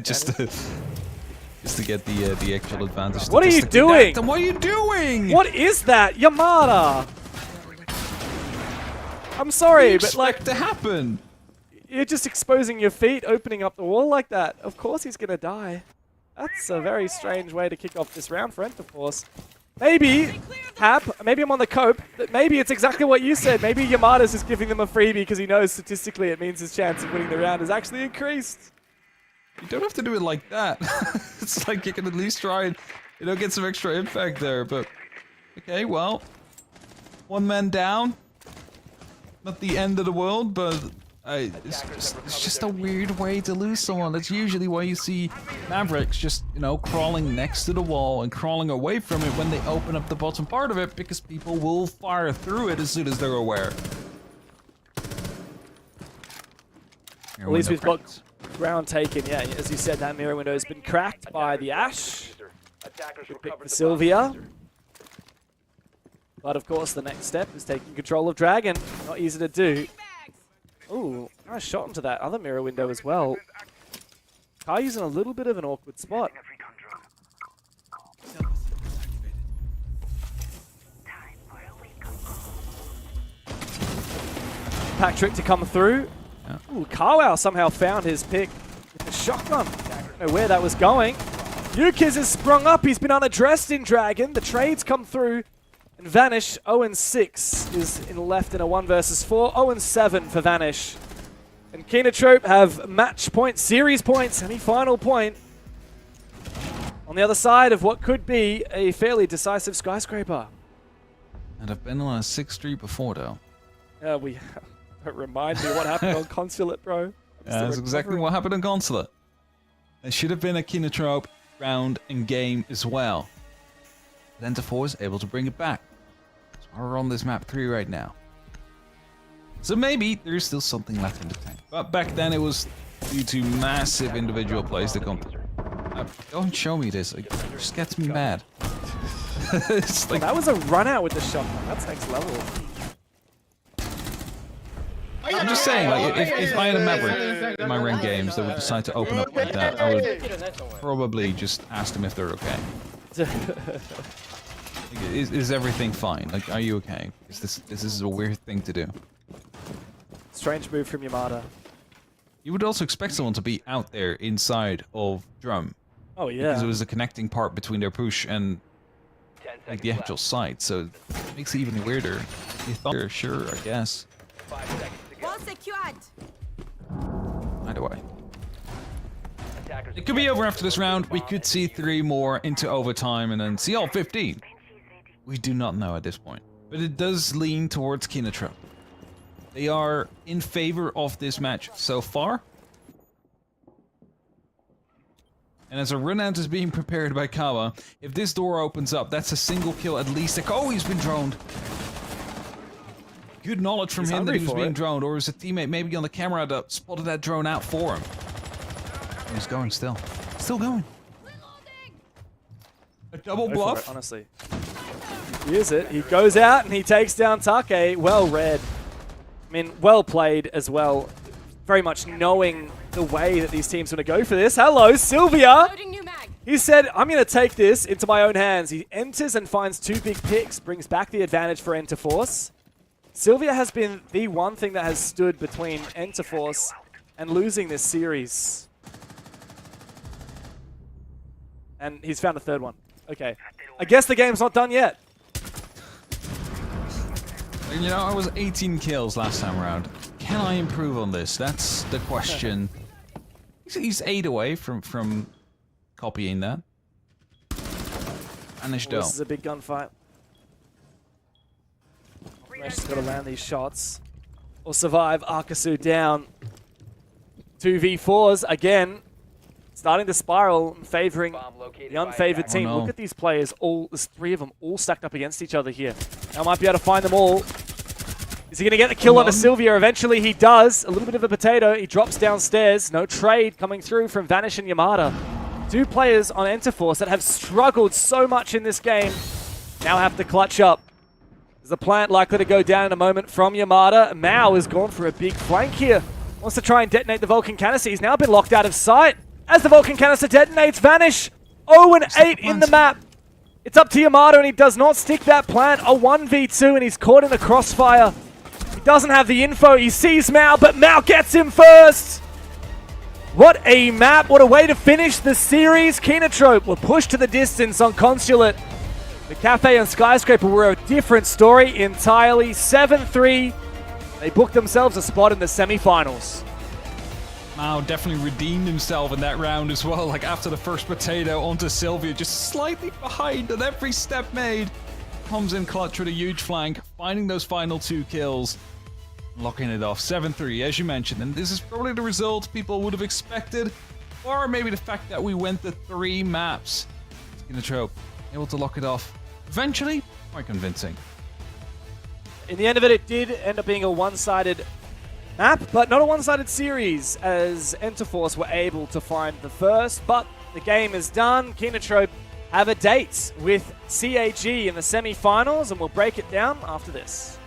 just to get the actual advantage. What are you doing? Then what are you doing? What is that? Yamada! I'm sorry, but like, to happen? you're just exposing your feet, opening up the wall like that. Of course he's gonna die. That's a very strange way to kick off this round for Enterforce. Maybe, Hap, maybe I'm on the cope, but maybe it's exactly what you said. Maybe Yamada's just giving them a freebie because he knows statistically it means his chance of winning the round is actually increased. You don't have to do it like that. It's like you can at least try and, get some extra impact there, but... Okay, well... 1 man down. Not the end of the world, but... it's just a weird way to lose someone. That's usually why you see Mavericks just, crawling next to the wall and crawling away from it when they open up the bottom part of it, because people will fire through it as soon as they're aware. At least we've got ground taken. Yeah, as you said, that mirror window has been cracked by the Ash. Attackers Good pick recovered for the Sylvia. bomb. But of course, the next step is taking control of Dragon. Not easy to do. Ooh, nice shot into that other mirror window as well. Kayu's in a little bit of an awkward spot. Pack trick to come through. Ooh, Kawao somehow found his pick with the shotgun. Don't know where that was going. Yukiz has sprung up. He's been unaddressed in Dragon. The trades come through. And Vanish, 0-6, is left in a 1 versus 4. 0-7 for Vanish. And Kinotrope have match points, series points, semi-final point. On the other side of what could be a fairly decisive skyscraper. And I've been on a 6-3 before, though. Don't remind me what happened on Consulate, bro. That's exactly what happened on Consulate. There should have been a Kinotrope round and game as well. But Enterforce is able to bring it back. So we're on this map 3 right now. So maybe there's still something left in the tank. But back then it was due to massive individual plays to come through. Don't show me this, it just gets me mad. It's like, That was a run out with the shotgun. That's next level. I'm just saying, like, if I had a Maverick in my ranked games that would decide to open up like that, I would probably just ask them if they're okay. Like, is everything fine? Like, are you okay? This is a weird thing to do. Strange move from Yamada. You would also expect someone to be out there inside of Drum. Oh yeah. Because it was a connecting part between their push and 10 like the seconds actual left. site, so it makes it even weirder. You thought, sure, I guess. 5 seconds to go. Wall secured. Either way. Attackers It could be over after this round. We could see 3 more into overtime and then see all 15. We do not know at this point. But it does lean towards Kinatrip. They are in favor of this match so far. And as a run-out is being prepared by Kawa, if this door opens up, that's a single kill at least. Oh, he's been droned. Good knowledge from He's him that he hungry was for being it. droned, or his a teammate maybe on the camera that spotted that drone out for him. He's going still. Still going. A double Go for bluff. it, honestly. Here's it. He goes out and he takes down Take. Well read. I mean, well played as well. Very much knowing the way that these teams are going to go for this. Hello, Sylvia! Loading new mag. He said, I'm going to take this into my own hands. He enters and finds 2 big picks, brings back the advantage for Enterforce. Sylvia has been the one thing that has stood between Enterforce and losing this series. And he's found a 3rd one. Okay. I guess the game's not done yet. You know, I was 18 kills last time around. Can I improve on this? That's the question. He's 8 away from copying that. Vanish Well, Dome. this is a big gunfight. Mesh has got to land these shots or survive. Akasu down. 2v4s again. Starting to spiral, favoring Bomb located the by unfavored attackers. team. Oh, no. Look at these players. There's 3 of them all stacked up against each other here. Now might be able to find them all. Is he going to get the kill onto Sylvia? Eventually he does. A little bit of a potato. He drops downstairs. No trade coming through from Vanish and Yamada. 2 players on Enterforce that have struggled so much in this game now have to clutch up. Is the plant likely to go down in a moment from Yamada? Mao has gone for a big flank here. Wants to try and detonate the Vulcan canister. He's now been locked out of sight. As the Vulcan canister detonates, Vanish 0-8 in the map. It's up to Yamada and he does not stick that plant. A 1v2 and he's caught in the crossfire. He doesn't have the info. He sees Mao, but Mao gets him first. What a map. What a way to finish the series. Kinotrope were pushed to the distance on Consulate. The Cafe and Skyscraper were a different story entirely. 7-3. They booked themselves a spot in the semifinals. Mao definitely redeemed himself in that round as well. Like after the first potato onto Sylvia, just slightly behind and every step made. Comes in clutch with a huge flank, finding those final 2 kills. Locking it off 7-3, as you mentioned. And this is probably the result people would have expected. Or maybe the fact that we went to 3 maps. Skinatrope able to lock it off. Eventually, quite convincing. In the end of it, it did end up being a one-sided map, but not a one-sided series, as Enterforce were able to find the first. But the game is done. Kinotrope have a date with CAG in the semi-finals, and we'll break it down after this.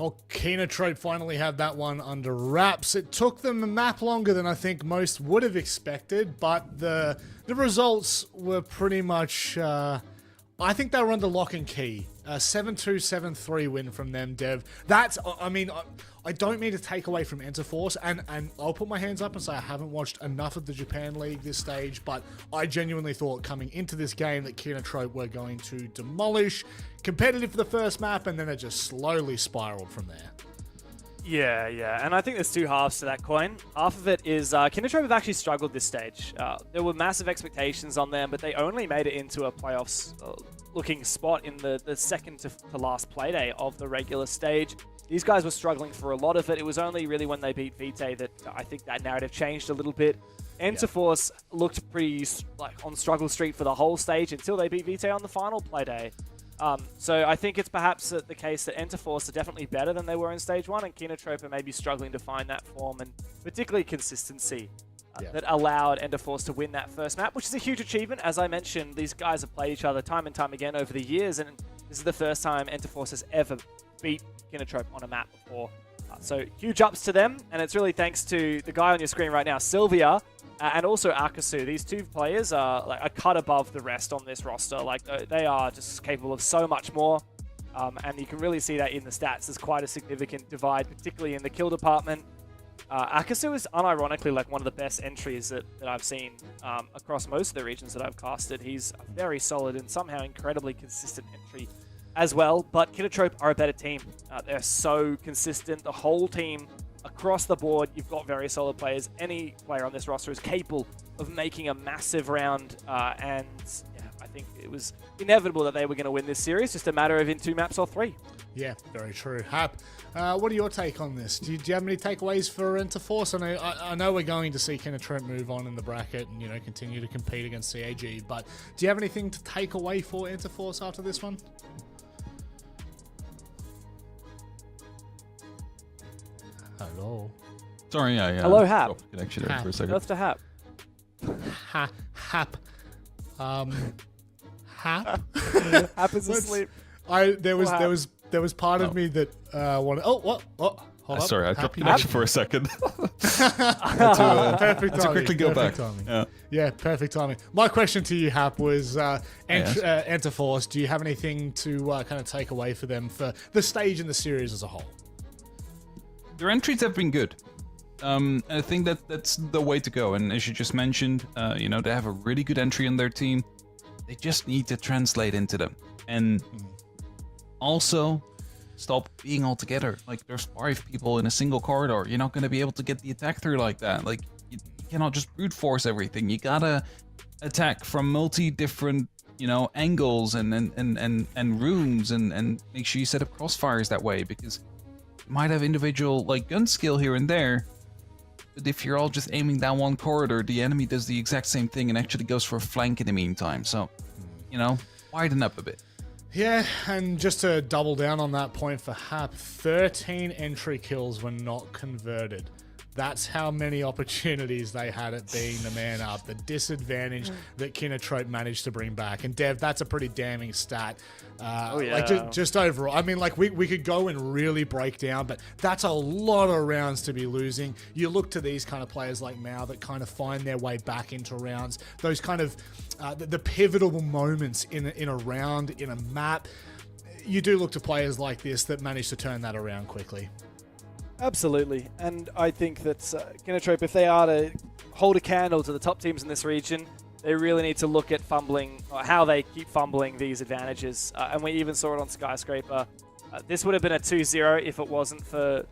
Well, Kenotrope finally had that one under wraps. It took them a map longer than I think most would have expected, but the results were pretty much, I think they were under lock and key. 7-2, 7-3 win from them, Dev. That's, I mean, I don't mean to take away from Interforce, and I'll put my hands up and say I haven't watched enough of the Japan League this stage, but I genuinely thought coming into this game that Kenotrope were going to demolish. Competitive for the first map, and then it just slowly spiraled from there. Yeah, and I think there's two halves to that coin. Half of it is Kenotrope have actually struggled this stage. There were massive expectations on them, but they only made it into a playoffs looking spot in the second to last playday of the regular stage. These guys were struggling for a lot of it. It was only really when they beat Vitae that I think that narrative changed a little bit. Interforce looked pretty like on struggle street for the whole stage until they beat Vitae on the final playday. So I think it's perhaps the case that Interforce are definitely better than they were in Stage 1, and Kenotrope are maybe struggling to find that form and particularly consistency that allowed Interforce to win that first map, which is a huge achievement. As I mentioned, these guys have played each other time and time again over the years, and this is the first time Interforce has ever beat Kenotrope on a map before. So huge ups to them, and it's really thanks to the guy on your screen right now, Sylvia, and also Akasu. These two players are like a cut above the rest on this roster. Like they are just capable of so much more, and you can really see that in the stats. There's quite a significant divide, particularly in the kill department. Akasu is unironically like one of the best entries that I've seen across most of the regions that I've casted. He's a very solid and somehow incredibly consistent entry as well. But Kenotrope are a better team. They're so consistent. The whole team across the board, you've got very solid players. Any player on this roster is capable of making a massive round, and yeah, I think it was inevitable that they were going to win this series, just a matter of in 2 maps or 3. Yeah, very true. Hap, what are your take on this? Do you have any takeaways for Interforce? I know we're going to see Kenotrope move on in the bracket and continue to compete against CAG, but do you have anything to take away for Interforce after this one? Hello. Sorry, yeah. Hello, Hap. Dropped the connection there for a second. That's to Hap. Hap. Hap? Hap is asleep. There was part of me that wanted. Oh, what? Oh, hold up. Sorry, I dropped connection for a second. Perfect timing. To quickly go perfect back. Timing. Yeah, perfect timing. My question to you, Hap, was Interforce. Do you have anything to kind of take away for them for the stage and the series as a whole? Their entries have been good. I think that's the way to go. And as you just mentioned, they have a really good entry in their team. They just need to translate into them. And also, stop being all together. Like, there's 5 people in a single corridor. You're not going to be able to get the attack through like that. Like, you cannot just brute force everything. You gotta attack from different angles and rooms and make sure you set up crossfires that way, because you might have individual gun skill here and there, but if you're all just aiming down one corridor, the enemy does the exact same thing and actually goes for a flank in the meantime. So, widen up a bit. Yeah, and just to double down on that point for Hap, 13 entry kills were not converted. That's how many opportunities they had at being the man up. The disadvantage that Kenotrope managed to bring back. And Dev, that's a pretty damning stat. Just overall. I mean, we could go and really break down, but that's a lot of rounds to be losing. You look to these kind of players like Mao that kind of find their way back into rounds. Those kind of the pivotal moments in a round, in a map. You do look to players like this that manage to turn that around quickly. Absolutely, and I think that Kenotrope, if they are to hold a candle to the top teams in this region, they really need to look at fumbling, or how they keep fumbling these advantages. And we even saw it on Skyscraper. This would have been a 2-0 if it wasn't for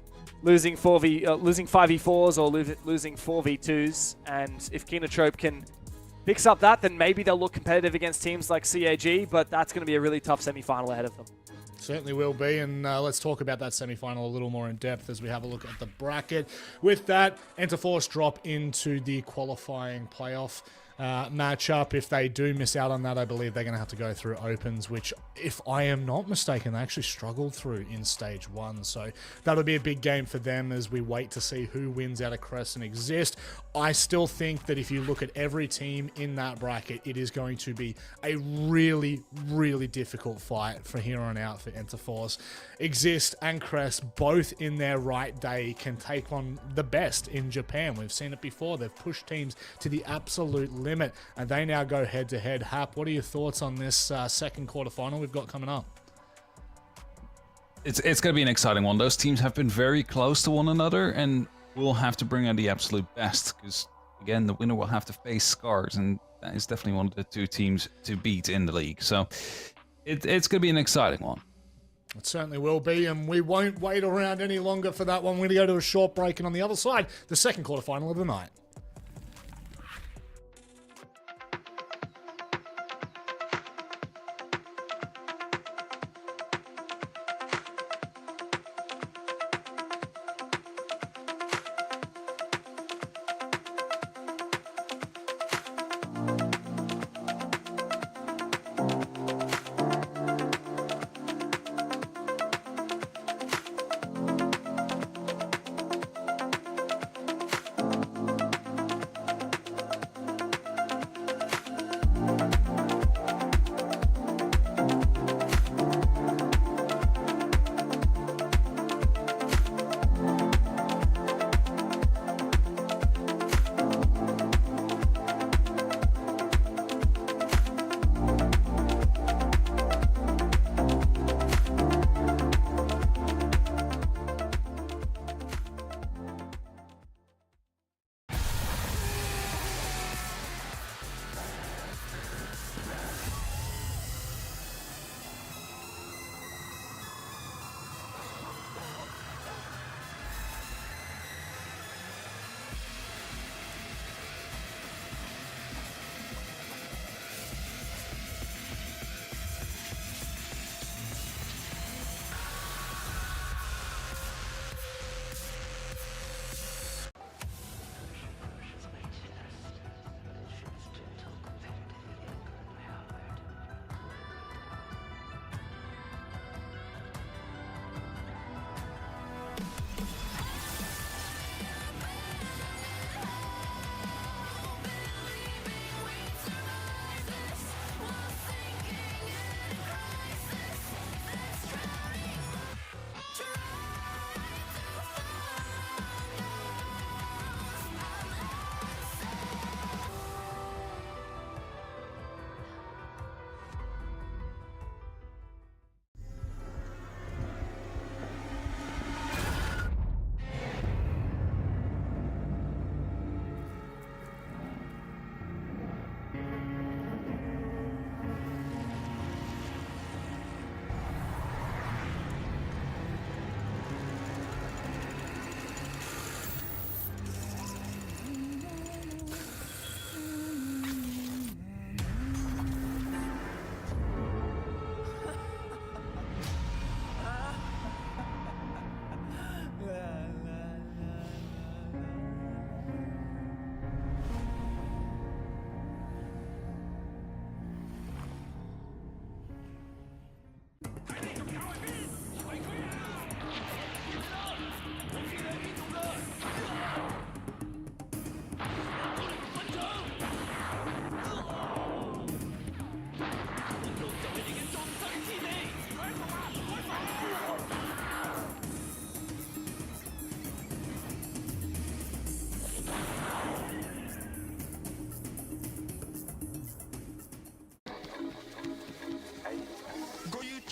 losing 5v4s or losing 4v2s. And if Kenotrope can fix up that, then maybe they'll look competitive against teams like CAG, but that's going to be a really tough semi-final ahead of them. Certainly will be, and let's talk about that semi-final a little more in depth as we have a look at the bracket. With that, Interforce drop into the qualifying playoff. matchup. If they do miss out on that, I believe they're going to have to go through opens, which, if I am not mistaken, they actually struggled through in stage 1. So that'll be a big game for them as we wait to see who wins out of Crest and Exist. I still think that if you look at every team in that bracket, it is going to be a really, really difficult fight for here on out for Interforce. Exist and Crest, both in their right day, can take on the best in Japan. We've seen it before. They've pushed teams to the absolute limit, and they now go head-to-head. Hap, what are your thoughts on this second quarterfinal we've got coming up? It's going to be an exciting one. Those teams have been very close to one another, and will have to bring out the absolute best, because, again, the winner will have to face Scars, and that is definitely one of the 2 teams to beat in the league. So it's going to be an exciting one. It certainly will be, and we won't wait around any longer for that one. We're going to go to a short break, and on the other side, the second quarterfinal of the night.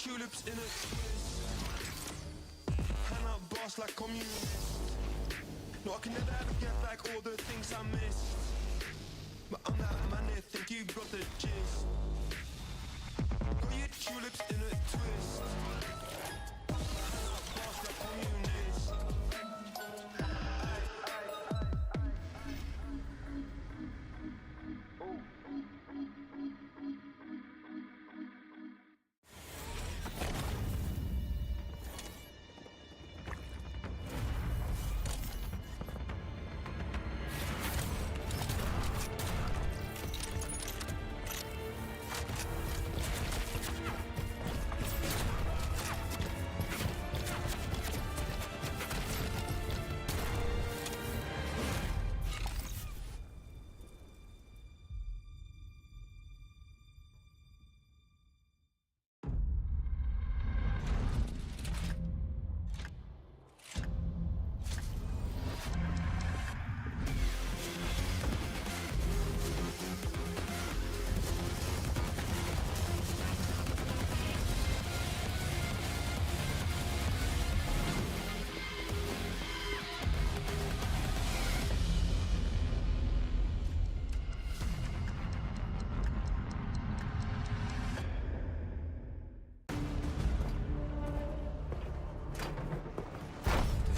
tulips in a hand up boss like communist. No, I can never ever get back all the things I missed. But I'm that man here, think you got the gist. Got your tulips in a twist. Hand up boss like communist.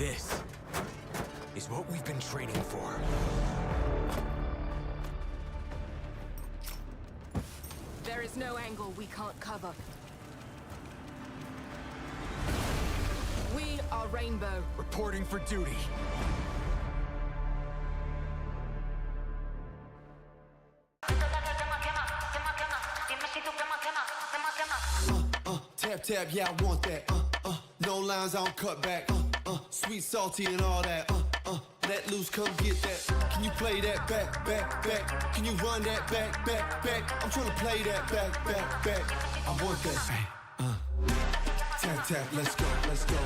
This is what we've been training for. There is no angle we can't cover. We are Rainbow. Reporting for duty. Tap tap, yeah, I want that. No lines, I don't cut back. Sweet, salty, and all that. Let loose, come get that. Can you play that back, back, back? Can you run that back, back, back? I'm trying to play that back, back, back. I want that. Tap tap, let's go, let's go.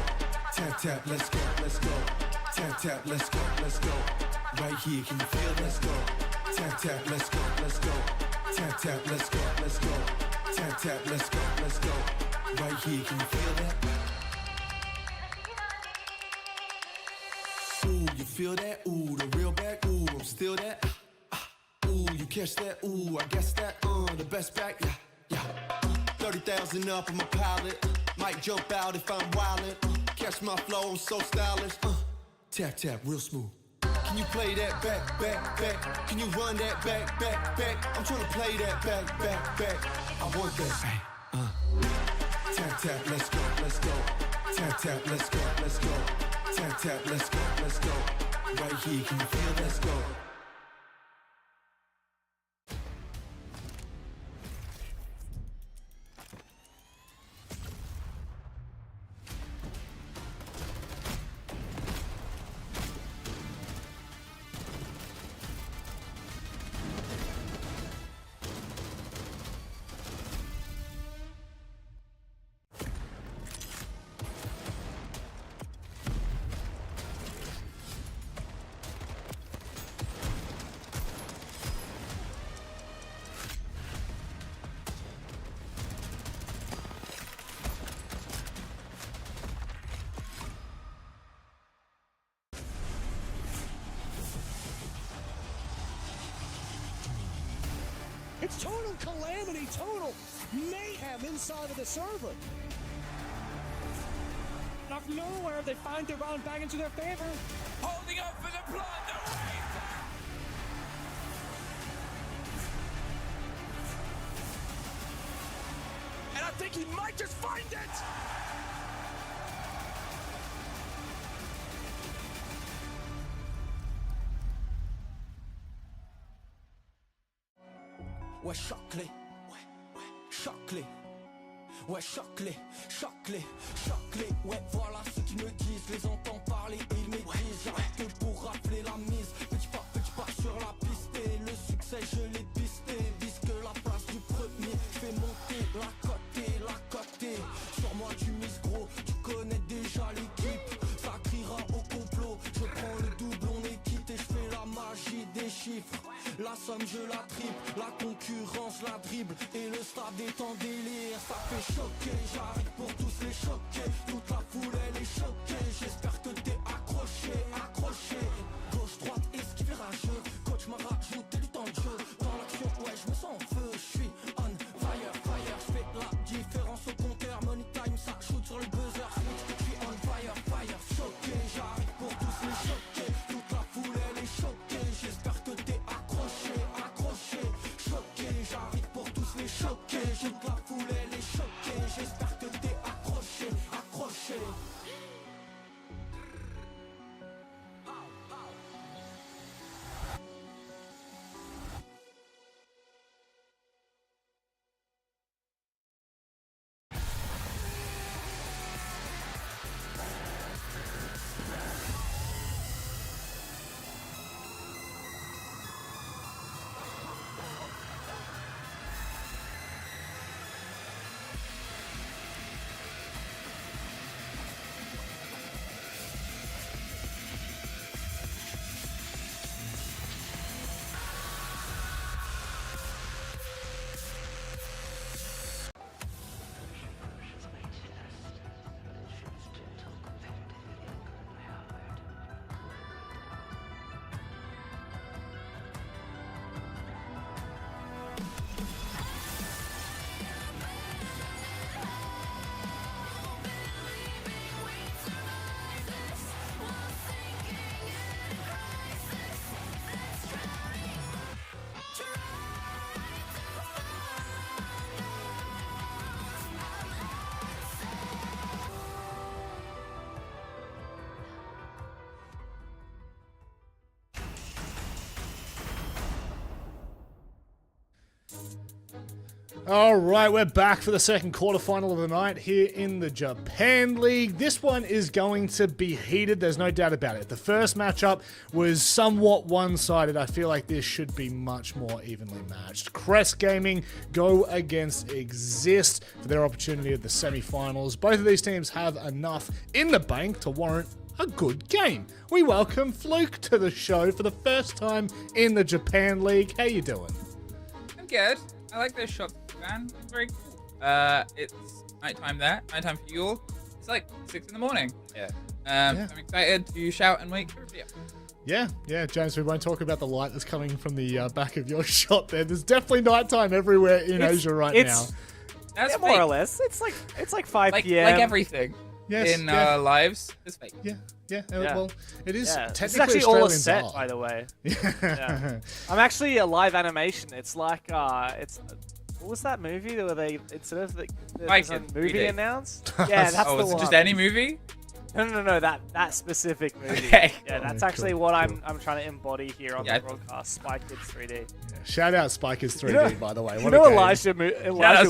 Tap tap, let's go, let's go. Tap tap, let's go, let's go. Right here, can you feel? Let's go. Tap tap, let's go, let's go. Tap tap, let's go, let's go. Tap tap, let's go, let's go. Right here, can you feel that? Ooh, you feel that? Ooh, the real back. Ooh, I'm still that. Ooh, you catch that? Ooh, I guess that. The best back. Yeah, yeah. 30,000 up on my pallet. Might jump out if I'm wildin'. Catch my flow, I'm so stylish. Tap tap, real smooth. Can you play that back, back, back? Can you run that back, back, back? I'm trying to play that back, back, back. I want that. Tap tap, let's go, let's go. Tap tap, let's go, let's go. Tap tap, let's go, let's go. Right here, can you feel? Let's go. It's total calamity, total mayhem inside of the server. Out of nowhere, they find their round back into their favor. Holding up for the blood, the Wraith! And I think he might just find it! Ouais, choc-les, choc-les, ouais, choc-les, choc-les, choc-les, ouais, voilà ce qu'ils me disent, les entends parler et ils m'aiguisent, j'arrête que pour rafler la mise, petit pas sur la piste, et le succès je l'ai pisté, vise que la place du premier, fais monter la côté, sur moi tu mises gros, tu connais déjà l'équipe, ça criera au complot, je prends le double, on est quitté, je fais la magie des chiffres. La somme je la triple, la concurrence la dribble et le stade est en délire, ça fait choquer, j'arrive pour tous les choquer, toute la foule elle est choquée, j'espère que t'es accroché, gauche, droite, esquive rageux, coach m'a rajouté du temps de jeu, dans l'action ouais je me sens en feu, je suis on fire, je fais la différence au compteur, money time ça shoot sur le buzzer, je suis on fire, choqué, j'arrive pour tous les choquer, toute la foule elle est choquée, j'espère que t'es accroché, j'arrive pour tous les choquer, toute la foule elle est choquée, j'espère que t'es accroché. All right, we're back for the second quarterfinal of the night here in the Japan League. This one is going to be heated, there's no doubt about it. The first matchup was somewhat one-sided. I feel like this should be much more evenly matched. Crest Gaming go against Exist for their opportunity at the semi-finals. Both of these teams have enough in the bank to warrant a good game. We welcome Fluke to the show for the first time in the Japan League. How you doing? I'm good. I like those shots, man. It's very cool. It's nighttime there. Nighttime for you all. It's like 6 in the morning. Yeah. I'm excited to shout and wake everybody up. Yeah, James, we won't talk about the light that's coming from the back of your shot there. There's definitely nighttime everywhere in Asia right now. That's more or less. It's like 5 p.m. Like everything in our lives is fake. Yeah. Well, it is technically It's actually all a Australian set, art. by the way. Yeah. I'm actually a live animation. It's like what was that movie where they instead of there's a movie announced? Yeah, that's the one. Oh, is it just any movie? No, that specific movie. Okay. Yeah, that's actually what I'm trying to embody here on the broadcast. Spy Kids 3D. Yeah, shout out Spy Kids 3D, by the way. You know Elijah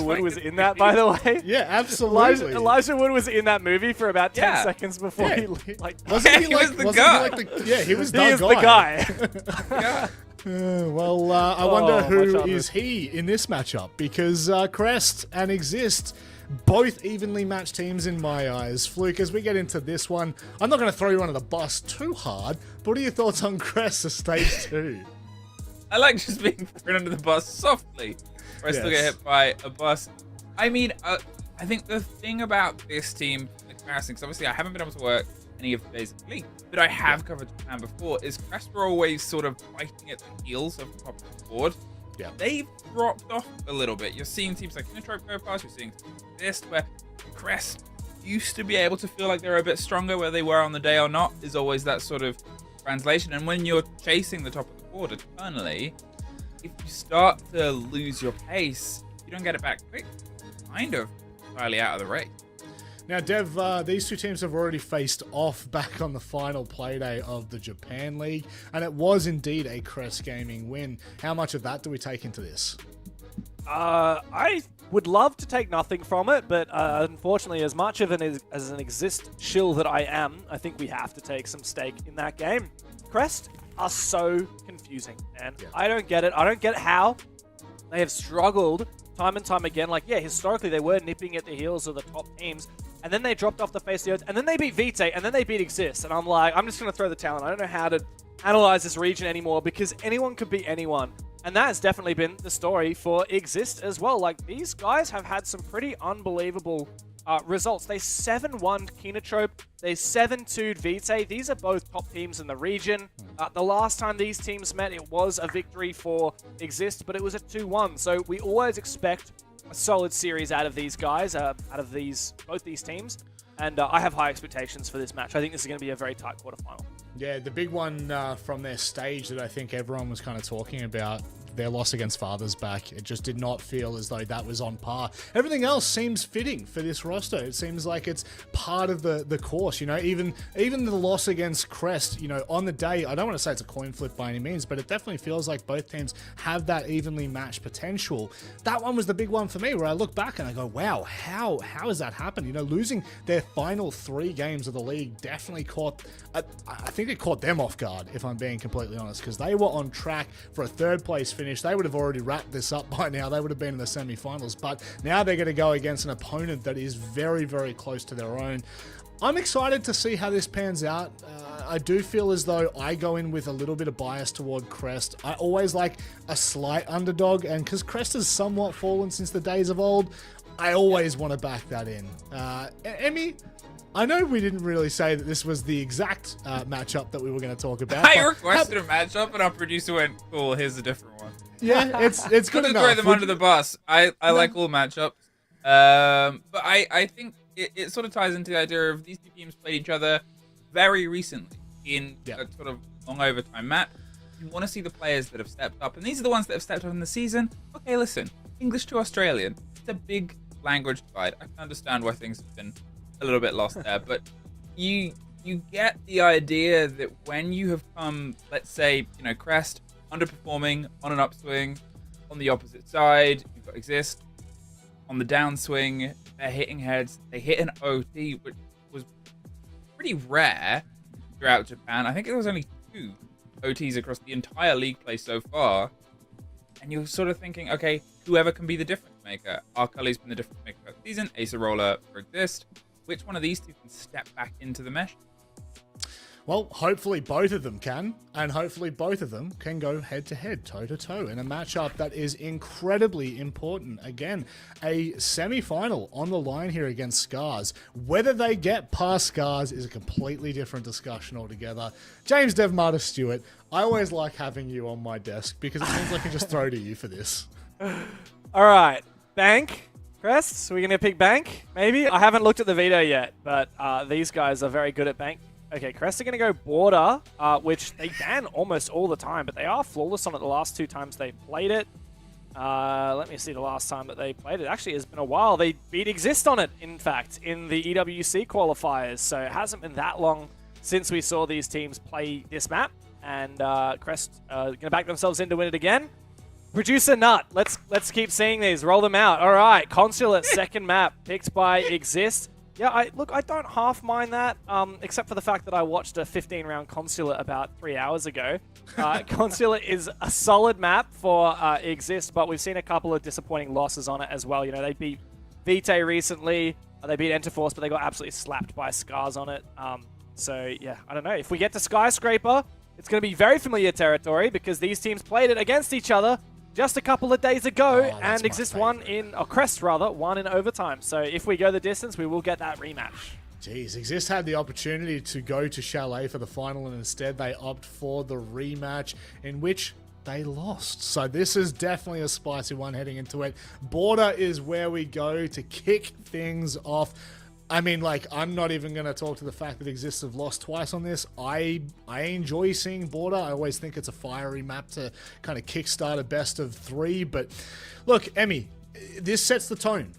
Wood was in that, by the way? Yeah, absolutely. Elijah Wood was in that movie for about 10 seconds before he wasn't he was the guy. He was he is the guy. Well, I wonder who is he in this matchup, because Crest and Exist, both evenly matched teams in my eyes. Fluke, as we get into this one, I'm not going to throw you under the bus too hard, but what are your thoughts on Crest for stage 2? I like just being thrown under the bus softly, or I still get hit by a bus. I mean, I think the thing about this team, in comparison, because obviously I haven't been able to work any of the days of the league, but I have covered Japan before, is Crest were always sort of fighting at the heels of the top of the board. Yeah. They've dropped off a little bit. You're seeing teams like Nitrope go past, you're seeing this, where Crest used to be able to feel like they're a bit stronger, whether they were on the day or not, is always that sort of translation. And when you're chasing the top of the board eternally, if you start to lose your pace, you don't get it back quick, kind of entirely out of the race. Now, Dev, these two teams have already faced off back on the final playday of the Japan League, and it was indeed a Crest Gaming win. How much of that do we take into this? I would love to take nothing from it, but unfortunately, as much of as an Exist shill that I am, I think we have to take some stake in that game. Crest are so confusing, and I don't get it. I don't get how they have struggled time and time again. Like, historically, they were nipping at the heels of the top teams, and then they dropped off the face of the earth, and then they beat Vitae, and then they beat Exist, and I'm like, I'm just going to throw the talent. I don't know how to analyze this region anymore, because anyone could beat anyone. And that has definitely been the story for Exist as well. Like, these guys have had some pretty unbelievable results. They 7-1'd Kinotrope. They 7-2'd Vitae. These are both top teams in the region. The last time these teams met, it was a victory for Exist, but it was a 2-1. So we always expect a solid series out of these guys, both these teams. And I have high expectations for this match. I think this is going to be a very tight quarterfinal. Yeah, the big one from their stage that I think everyone was kind of talking about, their loss against Fathers back. It just did not feel as though that was on par. Everything else seems fitting for this roster. It seems like it's part of the course, you know, even the loss against Crest, you know, on the day, I don't want to say it's a coin flip by any means, but it definitely feels like both teams have that evenly matched potential. That one was the big one for me, where I look back and I go, wow, how has that happened? You know, losing their final 3 games of the league definitely caught, I think it caught them off guard, if I'm being completely honest, because they were on track for a 3rd place finish. They would have already wrapped this up by now. They would have been in the semi-finals, but now they're going to go against an opponent that is very, very close to their own. I'm excited to see how this pans out. I do feel as though I go in with a little bit of bias toward Crest. I always like a slight underdog, and because Crest has somewhat fallen since the days of old, I always want to back that in. Emmy, I know we didn't really say that this was the exact matchup that we were going to talk about. I requested a matchup, and our producer went, "Cool, here's a different one." Yeah, it's good enough. Throw them under the bus. I like all matchups, but I think it sort of ties into the idea of these two teams played each other very recently in a sort of long overtime map. You want to see the players that have stepped up, and these are the ones that have stepped up in the season. Okay, listen, English to Australian, it's a big language divide. I can understand why things have been a little bit lost there, but you get the idea that when you have come, let's say, you know, Crest underperforming on an upswing, on the opposite side, you've got Exist on the downswing. They're hitting heads. They hit an OT, which was pretty rare throughout Japan. I think there was only 2 OTs across the entire league play so far. And you're sort of thinking, okay, whoever can be the difference maker. Arcully's been the difference maker for the season. Acerola for Exist. Which one of these two can step back into the mesh? Well, hopefully both of them can, and hopefully both of them can go head-to-head, toe-to-toe in a matchup that is incredibly important. Again, a semi-final on the line here against Scars. Whether they get past Scars is a completely different discussion altogether. James Devmata Stewart, I always like having you on my desk because it means I can just throw to you for this. All right, Bank. Crest, are we going to pick Bank? Maybe? I haven't looked at the veto yet, but these guys are very good at Bank. Okay, Crest are going to go Border, which they ban almost all the time, but they are flawless on it the last 2 times they played it. Let me see the last time that they played it. Actually, it's been a while. They beat Exist on it, in fact, in the EWC qualifiers, so it hasn't been that long since we saw these teams play this map, and Crest are going to back themselves in to win it again. Producer Nut, let's keep seeing these. Roll them out. All right, Consulate, second map, picked by Exist. Yeah, I don't half mind that, except for the fact that I watched a 15-round Consulate about 3 hours ago. Consulate is a solid map for Exist, but we've seen a couple of disappointing losses on it as well. You know, they beat Vitae recently, they beat Enterforce, but they got absolutely slapped by Scars on it. So, yeah, I don't know. If we get to Skyscraper, it's going to be very familiar territory because these teams played it against each other just a couple of days ago, and Exist won in, or Crest rather, won in overtime. So if we go the distance, we will get that rematch. Jeez, Exist had the opportunity to go to Chalet for the final, and instead they opt for the rematch, in which they lost. So this is definitely a spicy one heading into it. Border is where we go to kick things off. I mean, like, I'm not even going to talk to the fact that Exist have lost twice on this. I enjoy seeing Border. I always think it's a fiery map to kind of kickstart a best of 3. But look, Emmy, this sets the tone.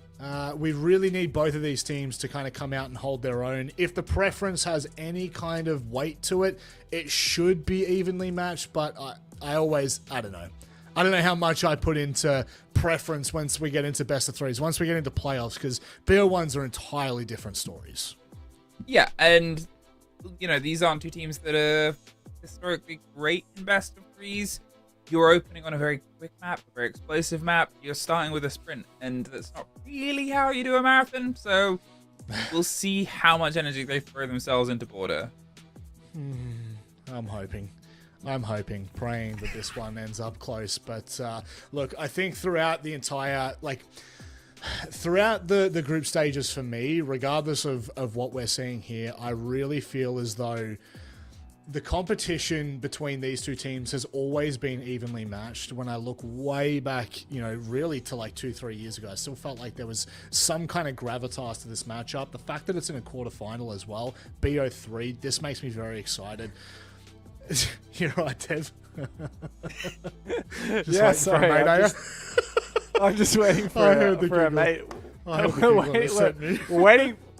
We really need both of these teams to kind of come out and hold their own. If the preference has any kind of weight to it, it should be evenly matched. But I don't know. I don't know how much I put into preference once we get into best of 3s, once we get into playoffs, because BO1s are entirely different stories. Yeah, and, you know, these aren't 2 teams that are historically great in best of 3s. You're opening on a very quick map, a very explosive map. You're starting with a sprint, and that's not really how you do a marathon, so we'll see how much energy they throw themselves into Border. I'm hoping, praying that this one ends up close. But look, I think throughout the entire, throughout the group stages for me, regardless of what we're seeing here, I really feel as though the competition between these 2 teams has always been evenly matched. When I look way back, you know, really to like 2-3 years ago, I still felt like there was some kind of gravitas to this matchup. The fact that it's in a quarterfinal as well, BO3, this makes me very excited. You're right, Dev. Yeah, sorry. I'm just waiting for a mate.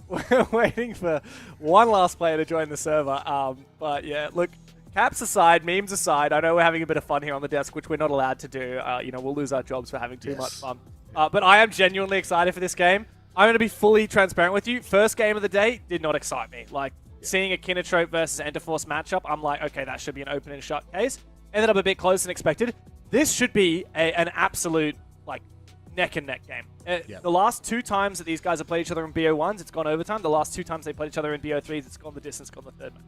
We're waiting for one last player to join the server. But yeah, look, caps aside, memes aside, I know we're having a bit of fun here on the desk, which we're not allowed to do. You know, we'll lose our jobs for having too much fun. But I am genuinely excited for this game. I'm going to be fully transparent with you. First game of the day did not excite me. Like, seeing a Kinotrope versus Enterforce matchup, I'm like, okay, that should be an open and shut case. Ended up a bit closer than expected. This should be an absolute, like, neck and neck game. The last 2 times that these guys have played each other in BO1s, it's gone overtime. The last 2 times they played each other in BO3s, it's gone the distance, gone the third match.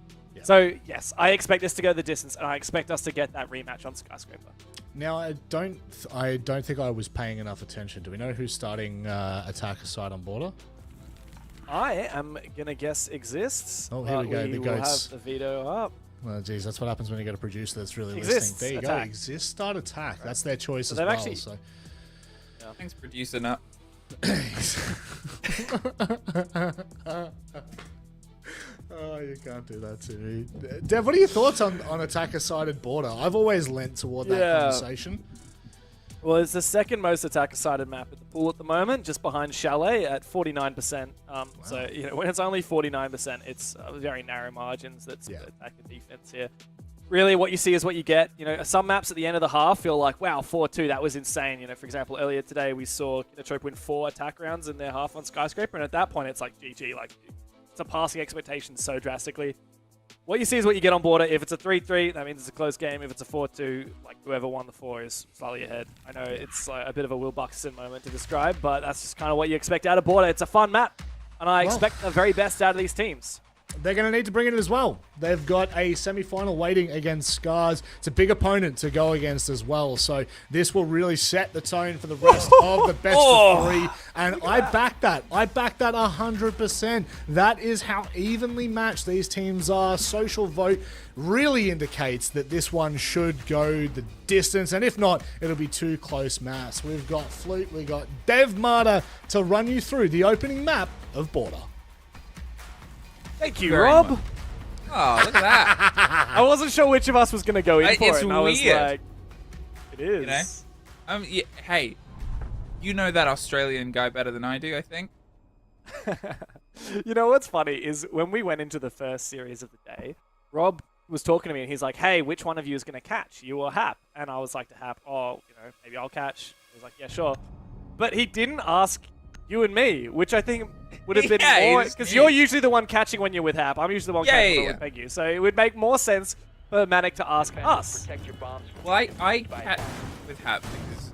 So, yes, I expect this to go the distance, and I expect us to get that rematch on Skyscraper. Now, I don't think I was paying enough attention. Do we know who's starting attacker side on Border? I am going to guess Exists. Oh, here we go. The goats. Have the veto up. Well, geez, that's what happens when you get a producer that's really Exists, listening. There you attack. go. Exist, start attack. Right. That's their choice so as well. Actually, so. Yeah, thanks, producer Nut. Oh, you can't do that to me. Dev, what are your thoughts on attacker-sided Border? I've always lent toward that conversation. Well, it's the second most attacker-sided map at the pool at the moment, just behind Chalet at 49%. Wow. So, you know, when it's only 49%, it's very narrow margins. That's attacker defense here. really what you see is what you get. You know, some maps at the end of the half feel like, wow, 4-2, that was insane. You know, for example, earlier today we saw Trope win 4 attack rounds in their half on Skyscraper, and at that point it's like GG, like surpassing expectations so drastically. What you see is what you get on Border. If it's a 3-3, that means it's a close game. If it's a 4-2, like whoever won the 4 is slightly ahead. I know it's like a bit of a Will Buxton moment to describe, but that's just kind of what you expect out of Border. It's a fun map, and I expect the very best out of these teams. They're going to need to bring it as well. They've got a semi-final waiting against Scars. It's a big opponent to go against as well. So this will really set the tone for the rest of the best of 3. And I back that. I back that 100%. That is how evenly matched these teams are. Social vote really indicates that this one should go the distance. And if not, it'll be 2 close maps. We've got Flute, we've got Dev Marta to run you through the opening map of Border. Thank you, Rob. Much. Oh, look at that. I wasn't sure which of us was going to go in for it's it. And I was weird. like, it is. You know? Yeah, hey, you know that Australian guy better than I do, I think. You know what's funny is when we went into the first series of the day, Rob was talking to me and he's like, hey, which one of you is going to catch, you or Hap? And I was like to Hap, oh, you know, maybe I'll catch. He was like, yeah, sure. But he didn't ask you and me, which I think would have been more, because you're usually the one catching when you're with Hap. I'm usually the one catching when with you. So it would make more sense for Manic to ask us. Well, I catch with Hap because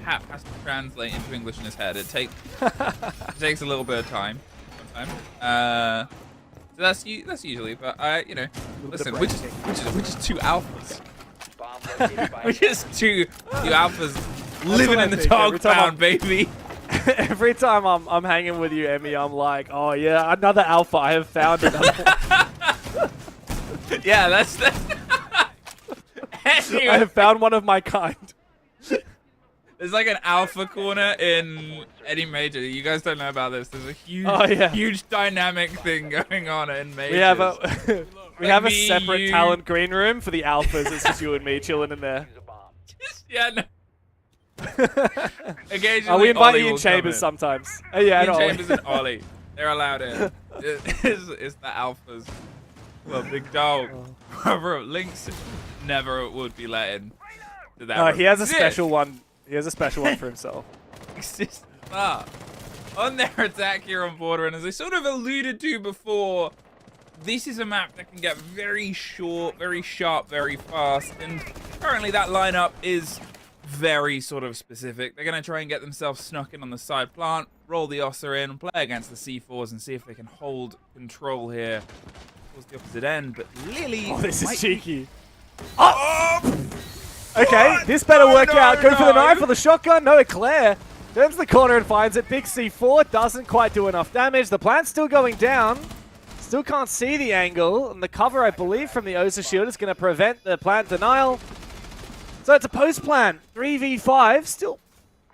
Hap has to translate into English in his head. It takes a little bit of time sometimes. So that's usually, but you know, listen, which is 2 alphas. Which is two alphas living in the dog pound, baby. Every time I'm hanging with you, Emmy, I'm like, oh yeah, another alpha. I have found another one. Yeah, that's the. I have found one of my kind. There's like an alpha corner in Eddie Major. You guys don't know about this. There's a huge, huge dynamic thing going on in Major. We have a separate talent green room for the alphas. It's just you and me chilling in there. Yeah, no. Occasionally, we invite Ollie you in Chambers sometimes. Yeah, in Chambers and Ollie. They're allowed in. It's the alphas. Well, big dog. Whoever Lynx never would be let in. To that he has a special one. He has a special one for himself. On their attack here on Border, and as I sort of alluded to before, this is a map that can get very short, very sharp, very fast, and currently that lineup is very sort of specific. They're going to try and get themselves snuck in on the side plant, roll the Ossa in, play against the C4s, and see if they can hold control here towards the opposite end. But Lily... Oh, this is cheeky. Oh! Okay, this better work out. Go for the knife or the shotgun. No, Eclair turns the corner and finds it. Big C4 doesn't quite do enough damage. The plant's still going down. Still can't see the angle. And the cover, I believe, from the Osa shield is going to prevent the plant denial. So it's a post plant. 3v5. Still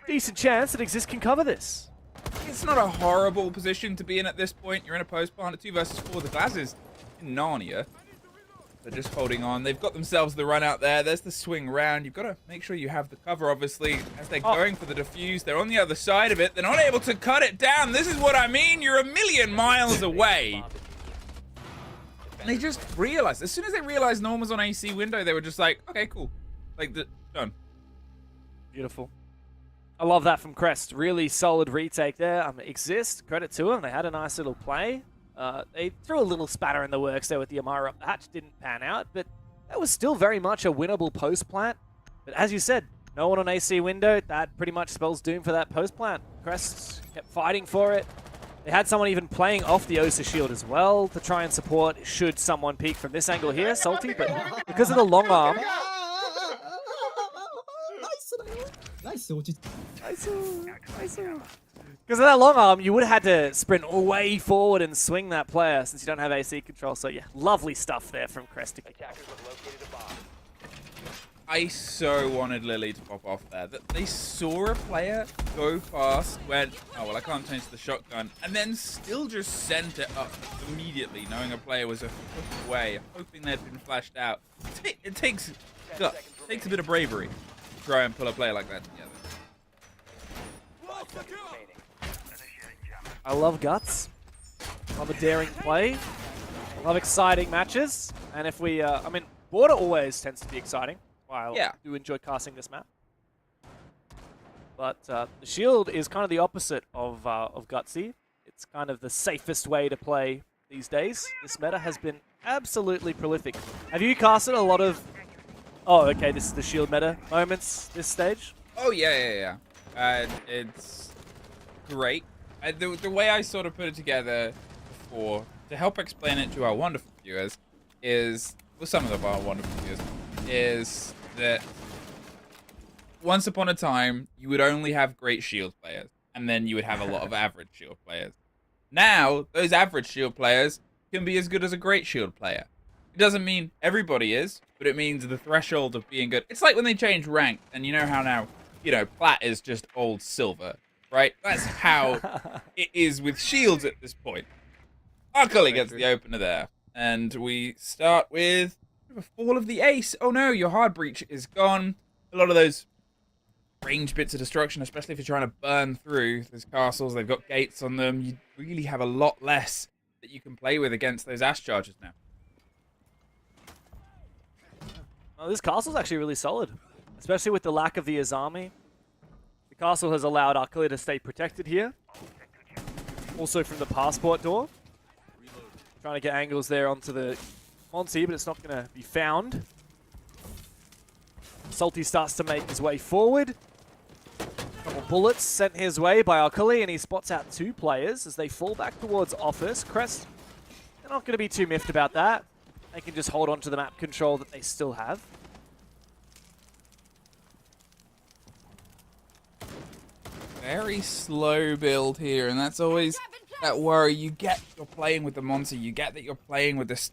decent chance that Exist can cover this. It's not a horrible position to be in at this point. You're in a post plant at 2 versus 4. The glass is in Narnia. They're just holding on. They've got themselves the run out there. There's the swing round. You've got to make sure you have the cover, obviously, as they're going for the defuse. They're on the other side of it. They're not able to cut it down. This is what I mean. You're a million miles away. And they just realized. As soon as they realized no one was on AC window, they were just like, okay, cool. Like, done. Beautiful. I love that from Crest. Really solid retake there. Exist, credit to them. They had a nice little play. They threw a little spatter in the works there with the Amara up the hatch. Didn't pan out, but that was still very much a winnable post plant. But as you said, no one on AC window. That pretty much spells doom for that post plant. Crest kept fighting for it. They had someone even playing off the Osa shield as well to try and support should someone peek from this angle here, Salty. But because of the long arm... Because of that long arm, you would have had to sprint way forward and swing that player since you don't have AC control. So yeah, lovely stuff there from Crest. I so wanted Lily to pop off there. That they saw a player go past, went, oh, well, I can't change the shotgun, and then still just sent it up immediately, knowing a player was a foot away, hoping they'd been flashed out. It takes a bit of bravery to try and pull a player like that together. I love guts. Love a daring play. Love exciting matches. And if we, I mean, Border always tends to be exciting. While Yeah. I do enjoy casting this map. But the shield is kind of the opposite of Gutsy. It's kind of the safest way to play these days. This meta has been absolutely prolific. Have you casted a lot of... Oh, okay, this is the shield meta moments this stage? Oh, yeah. It's great. The way I sort of put it together before, to help explain it to our wonderful viewers, is... Well, some of our wonderful viewers, is that once upon a time, you would only have great shield players, and then you would have a lot of average shield players. Now, those average shield players can be as good as a great shield player. It doesn't mean everybody is, but it means the threshold of being good. It's like when they change rank, and you know how now, plat is just old silver, right? That's how it is with shields at this point. Akali gets the opener there, and we start with a fall of the ace. Oh no, your hard breach is gone. A lot of those range bits of destruction, especially if you're trying to burn through those castles. They've got gates on them. You really have a lot less that you can play with against those Ash charges now. Oh, this castle's actually really solid, especially with the lack of the Azami. The castle has allowed Akali to stay protected here. Also from the passport door. Trying to get angles there onto the Monty, but it's not going to be found. Salty starts to make his way forward. Couple bullets sent his way by Akali, and he spots out 2 players as they fall back towards Office. Crest, they're not going to be too miffed about that. They can just hold on to the map control that they still have. Very slow build here, and that's always that worry. You get you're playing with the monster, you get that you're playing with this,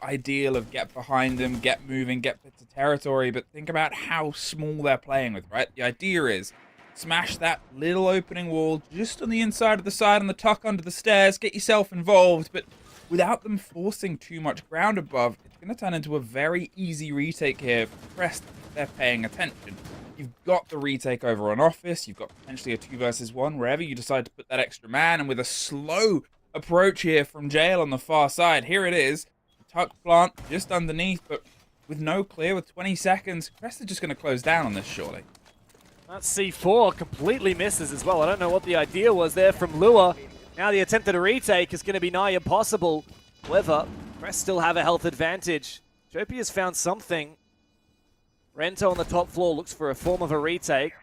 ideal of get behind them, get moving, get bits of territory, but think about how small they're playing with, right? The idea is smash that little opening wall just on the inside of the side on the tuck under the stairs, get yourself involved, but without them forcing too much ground above, it's going to turn into a very easy retake here. Crest, they're paying attention. You've got the retake over on Office, you've got potentially a 2 versus 1, wherever you decide to put that extra man, and with a slow approach here from Jail on the far side, here it is, tuck plant just underneath, but with no clear, with 20 seconds, Crest is just going to close down on this, surely. That C4 completely misses as well. I don't know what the idea was there from Lua. Now the attempt at a retake is going to be nigh impossible. However, Crest still have a health advantage. Jopi has found something. Rento on the top floor looks for a form of a retake.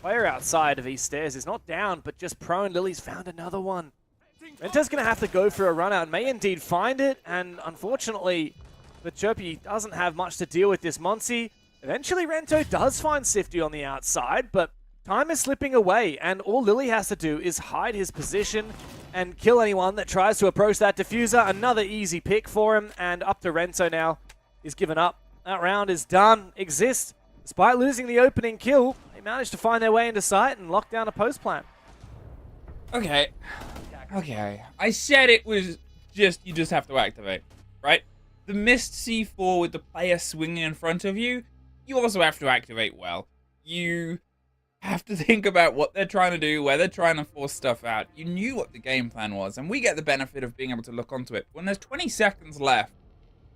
Player outside of these stairs is not down, but just prone. Lily's found another one. Rento's going to have to go for a run out. May indeed find it, and unfortunately, but Jopi doesn't have much to deal with this Monty. Eventually, Rento does find Sifty on the outside, but time is slipping away, and all Lily has to do is hide his position and kill anyone that tries to approach that diffuser. Another easy pick for him, and up to Rento now. He's given up. That round is done. Exist. Despite losing the opening kill, they managed to find their way into sight and lock down a post plant. Okay. I said it was you just have to activate, right? The missed C4 with the player swinging in front of you, you also have to activate well. You have to think about what they're trying to do, where they're trying to force stuff out. You knew what the game plan was, and we get the benefit of being able to look onto it. When there's 20 seconds left,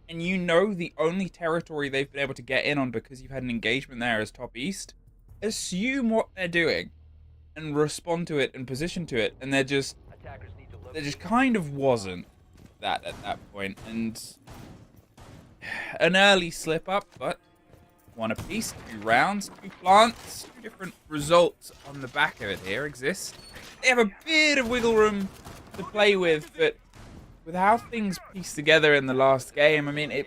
and you know the only territory they've been able to get in on because you've had an engagement there is top east, assume what they're doing and respond to it and position to it, and there just kind of wasn't that at that point. And an early slip up, but 1 apiece, 2 rounds, 2 plants, 2 different results on the back of it here exist. They have a bit of wiggle room to play with, but with how things pieced together in the last game, I mean, it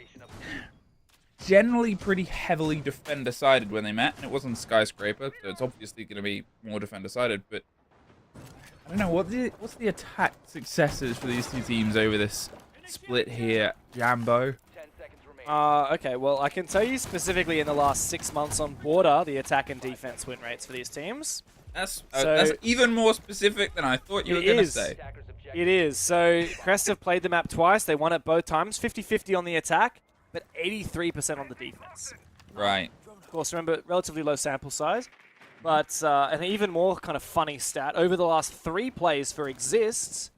generally pretty heavily defender-sided when they met, and it was on Skyscraper, so it's obviously going to be more defender-sided, but I don't know, what's the attack successes for these 2 teams over this split here, Jambo? Okay, well, I can tell you specifically in the last 6 months on Border, the attack and defense win rates for these teams. That's even more specific than I thought you were going to say. It is. So Crest have played the map twice. They won it both times. 50-50 on the attack, but 83% on the defense. Right. Of course, remember, relatively low sample size. But an even more kind of funny stat, over the last 3 plays for Exists,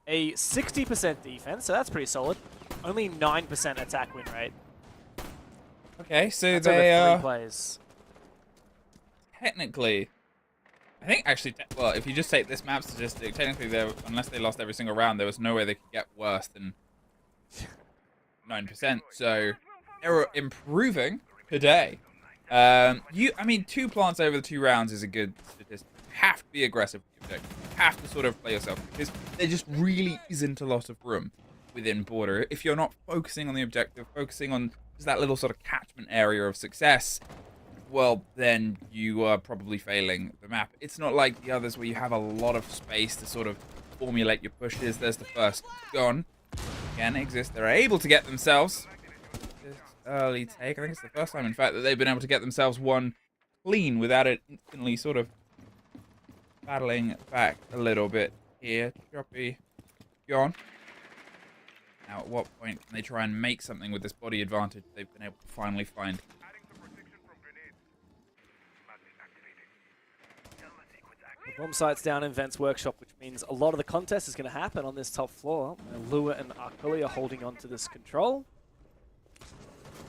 a 60% defense, so that's pretty solid. Only 9% attack win rate. Okay, so That's they over 3 are plays. technically. I think actually, well, if you just take this map statistic, technically, unless they lost every single round, there was no way they could get worse than 9%. So they were improving per day. I mean, 2 plants over the 2 rounds is a good statistic. You have to be aggressive with your objective. You have to sort of play yourself because there just really isn't a lot of room within Border. If you're not focusing on the objective, focusing on just that little sort of catchment area of success, well, then you are probably failing the map. It's not like the others where you have a lot of space to sort of formulate your pushes. There's the first gone. Again, Exist. They're able to get themselves this early take. I think it's the first time, in fact, that they've been able to get themselves one clean without it instantly sort of battling back a little bit here. Choppy gone. Now, at what point can they try and make something with this body advantage they've been able to finally find? Bomb site's down in Vent's workshop, which means a lot of the contest is going to happen on this top floor. Lua and Akuli are holding on to this control.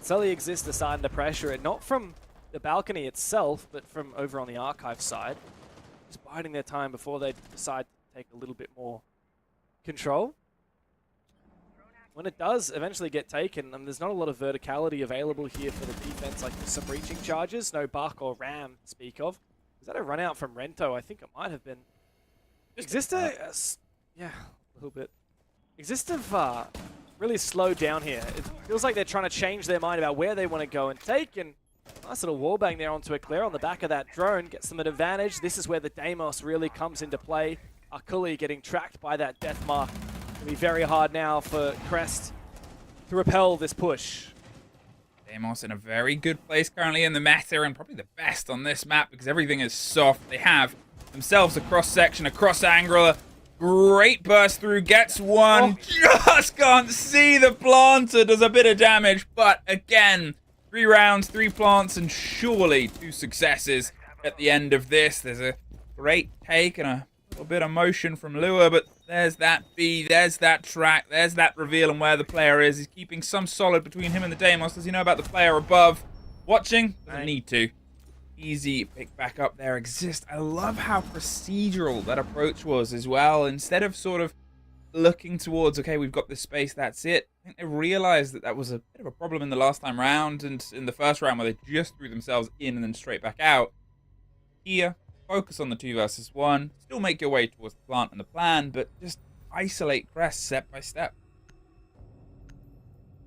Sully Exist are starting to pressure it, not from the balcony itself, but from over on the archive side. Just biding their time before they decide to take a little bit more control. When it does eventually get taken, there's not a lot of verticality available here for the defense, like some breaching charges, no Buck or Ram to speak of. Is that a run out from Rento? I think it might have been. Exist yeah, a little bit. Exist have really slowed down here. It feels like they're trying to change their mind about where they want to go and take, and nice little wallbang there onto Eclair on the back of that drone gets them an advantage. This is where the Deimos really comes into play. Akuli getting tracked by that death mark. It'll be very hard now for Crest to repel this push. Deimos in a very good place currently in the meta, and probably the best on this map because everything is soft. They have themselves a cross-section, a cross-angular. Great burst through, gets one. Just can't see the planter, does a bit of damage. But again, 3 rounds, 3 plants, and surely 2 successes at the end of this. There's a great take and a little bit of motion from Lua, but there's that B, there's that track, there's that reveal on where the player is. He's keeping some solid between him and the Deimos. Does he know about the player above? Watching? Doesn't need to. Easy pick back up there. Exist. I love how procedural that approach was as well. Instead of sort of looking towards, okay, we've got this space, that's it. I think they realized that that was a bit of a problem in the last time round and in the first round where they just threw themselves in and then straight back out. Here, focus on the 2 versus 1. Still make your way towards the plant and the plan, but just isolate Crest step by step.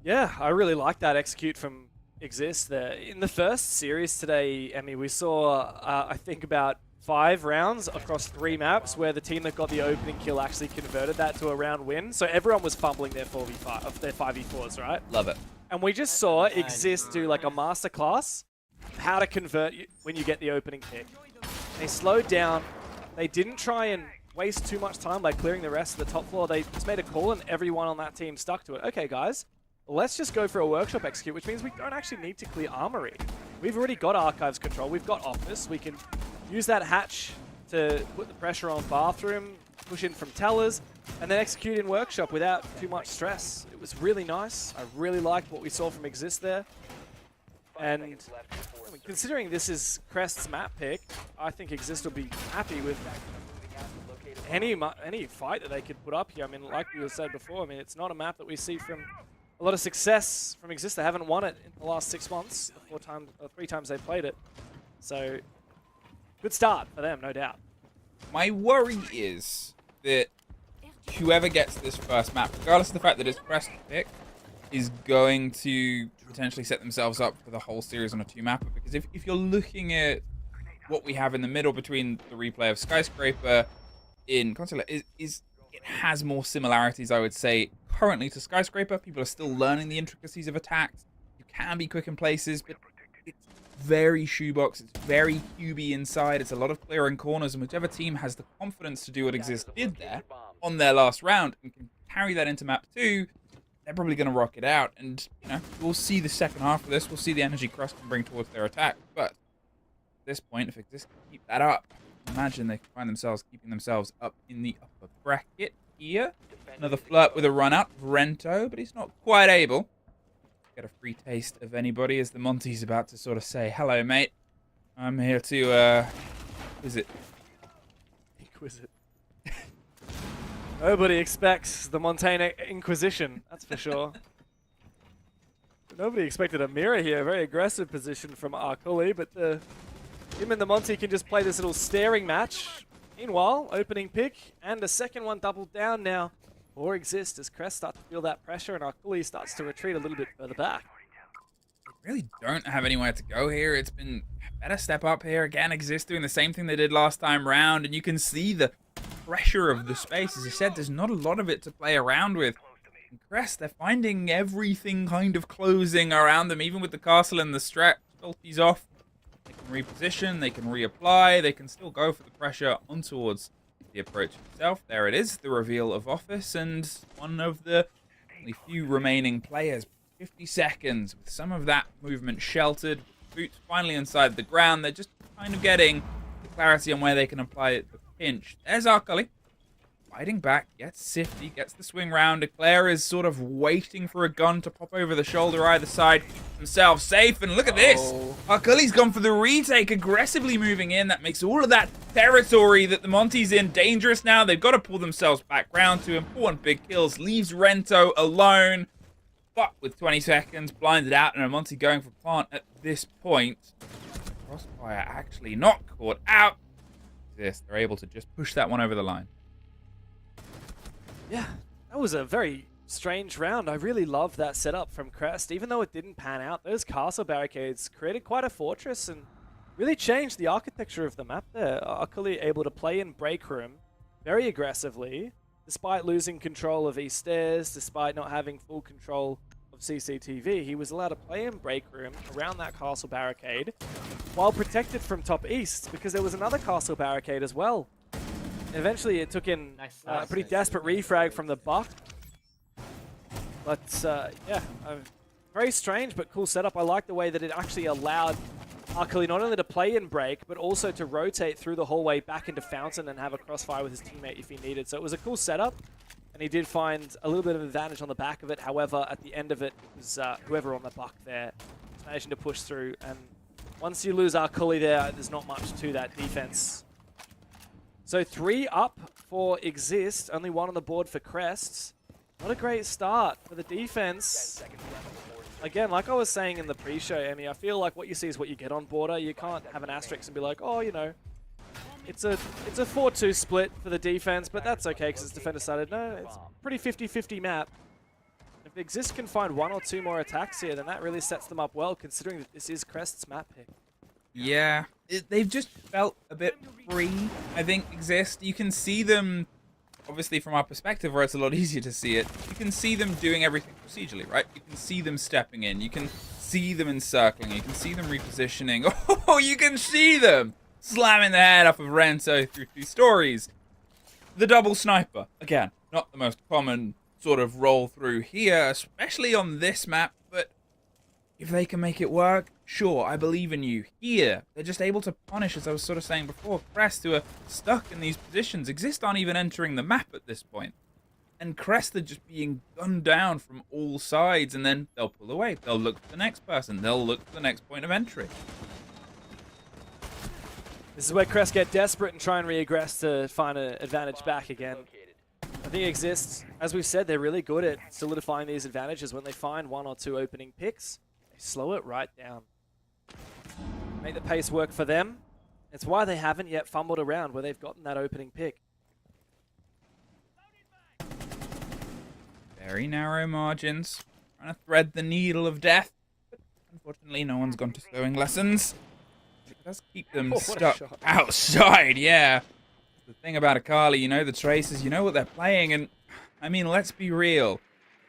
Yeah, I really like that execute from Exist there. In the first series today, Emmy, we saw, I think, about 5 rounds across 3 maps where the team that got the opening kill actually converted that to a round win. So everyone was fumbling their 4v5, of their 5v4s, right? Love it. And we just saw Exist do like a masterclass how to convert when you get the opening pick. They slowed down. They didn't try and waste too much time by clearing the rest of the top floor. They just made a call and everyone on that team stuck to it. Okay, guys, let's just go for a workshop execute, which means we don't actually need to clear Armory. We've already got Archives control. We've got Office. We can use that hatch to put the pressure on Bathroom, push in from Tellers, and then execute in Workshop without too much stress. It was really nice. I really liked what we saw from Exist there. And I mean, considering this is Crest's map pick, I think Exist will be happy with any fight that they could put up here. I mean, like we said before, I mean, it's not a map that we see from a lot of success from Exist. They haven't won it in the last 6 months, 3 times they played it. So, good start for them, no doubt. My worry is that whoever gets this first map, regardless of the fact that it's Crest's pick, is going to potentially set themselves up for the whole series on a 2-mapper. Because if you're looking at what we have in the middle between the replay of Skyscraper in Consular, it has more similarities, I would say, currently to Skyscraper. People are still learning the intricacies of attacks. You can be quick in places, but it's very shoebox. It's very QB inside. It's a lot of clearing corners, and whichever team has the confidence to do what Exist did there on their last round and can carry that into map 2, they're probably going to rock it out. And, you know, we'll see the second half of this. We'll see the energy Crest can bring towards their attack. But at this point, if Exist can keep that up, imagine they can find themselves keeping themselves up in the upper bracket here. Another flirt with a run out, Rento, but he's not quite able get a free taste of anybody as the Monty's about to sort of say, hello, mate. I'm here to, visit. Inquisite. Nobody expects the Montana Inquisition, that's for sure. Nobody expected a mirror here. Very aggressive position from Arculi, but him and the Monty can just play this little staring match. Meanwhile, opening pick and a second one doubled down now. Or exist as Crest starts to feel that pressure and Arculi starts to retreat a little bit further back. They really don't have anywhere to go here. It's been better step up here. Again, Exist doing the same thing they did last time round, and you can see the pressure of the space. As I said, there's not a lot of it to play around with. And Crest, they're finding everything kind of closing around them, even with the castle and the stretch. Ulti's off. They can reposition, they can reapply, they can still go for the pressure on towards the approach itself. There it is, the reveal of Office, and one of the only few remaining players. 50 seconds with some of that movement sheltered. Boots finally inside the ground. They're just kind of getting the clarity on where they can apply the pinch. There's Arculi. Fighting back, gets Sifty, gets the swing round. Eclair is sort of waiting for a gun to pop over the shoulder either side. Keep themselves safe, and look at this. Arculi's gone for the retake, aggressively moving in. That makes all of that territory that the Monty's in dangerous now. They've got to pull themselves back round to important big kills. Leaves Rento alone. But with 20 seconds, blinded out, and a Monty going for plant at this point. Crossfire actually not caught out. They're able to just push that one over the line. Yeah, that was a very strange round. I really loved that setup from Crest. Even though it didn't pan out, those castle barricades created quite a fortress and really changed the architecture of the map there. Arculi able to play in break room very aggressively, despite losing control of East Stairs, despite not having full control of CCTV. He was allowed to play in break room around that castle barricade while protected from top east, because there was another castle barricade as well. Eventually, it took in a pretty desperate refrag from the Buck. But, yeah, very strange but cool setup. I like the way that it actually allowed Arculi not only to play in break, but also to rotate through the hallway back into Fountain and have a crossfire with his teammate if he needed. So it was a cool setup, and he did find a little bit of advantage on the back of it. However, at the end of it, it was whoever on the Buck there was managing to push through. And once you lose Arculi there, there's not much to that defense. So 3 up for Exist, only 1 on the board for Crests. Not a great start for the defense. Again, like I was saying in the pre-show, Emmy, I feel like what you see is what you get on Border. You can't have an asterisk and be like, oh, you know, it's a 4-2 split for the defense, but that's okay because it's defender-sided. No, it's a pretty 50-50 map. If Exist can find 1 or 2 more attacks here, then that really sets them up well, considering that this is Crest's map pick. Yeah, they've just felt a bit free, I think, Exist. You can see them, obviously from our perspective where it's a lot easier to see it, you can see them doing everything procedurally, right? You can see them stepping in, you can see them encircling, you can see them repositioning. Oh, you can see them slamming the head off of Rento through 2 stories. The double sniper, again, not the most common sort of roll through here, especially on this map, but if they can make it work, sure, I believe in you. Here, they're just able to punish, as I was sort of saying before, Crest, who are stuck in these positions. Exist aren't even entering the map at this point. And Crest are just being gunned down from all sides, and then they'll pull away. They'll look for the next person. They'll look for the next point of entry. This is where Crest get desperate and try and re-aggress to find an advantage back again. I think Exist, as we've said, they're really good at solidifying these advantages. When they find 1 or 2 opening picks, they slow it right down. Make the pace work for them. It's why they haven't yet fumbled around where they've gotten that opening pick. Very narrow margins. Trying to thread the needle of death. But unfortunately, no one's gone to throwing lessons. It does keep them stuck outside, yeah. The thing about Akali, you know the traces, you know what they're playing, and I mean, let's be real.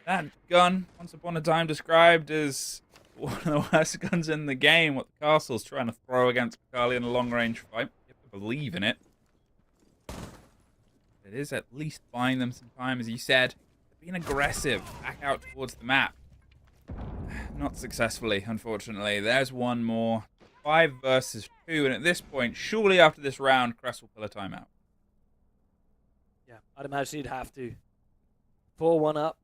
That gun, once upon a time described as one of the worst guns in the game, what the Castle's trying to throw against Akali in a long-range fight. You have to believe in it. It is at least buying them some time, as you said. Being aggressive, back out towards the map. Not successfully, unfortunately. There's one more. 5 versus 2, and at this point, surely after this round, Crest will pull a timeout. Yeah, I'd imagine you'd have to. 4-1 up,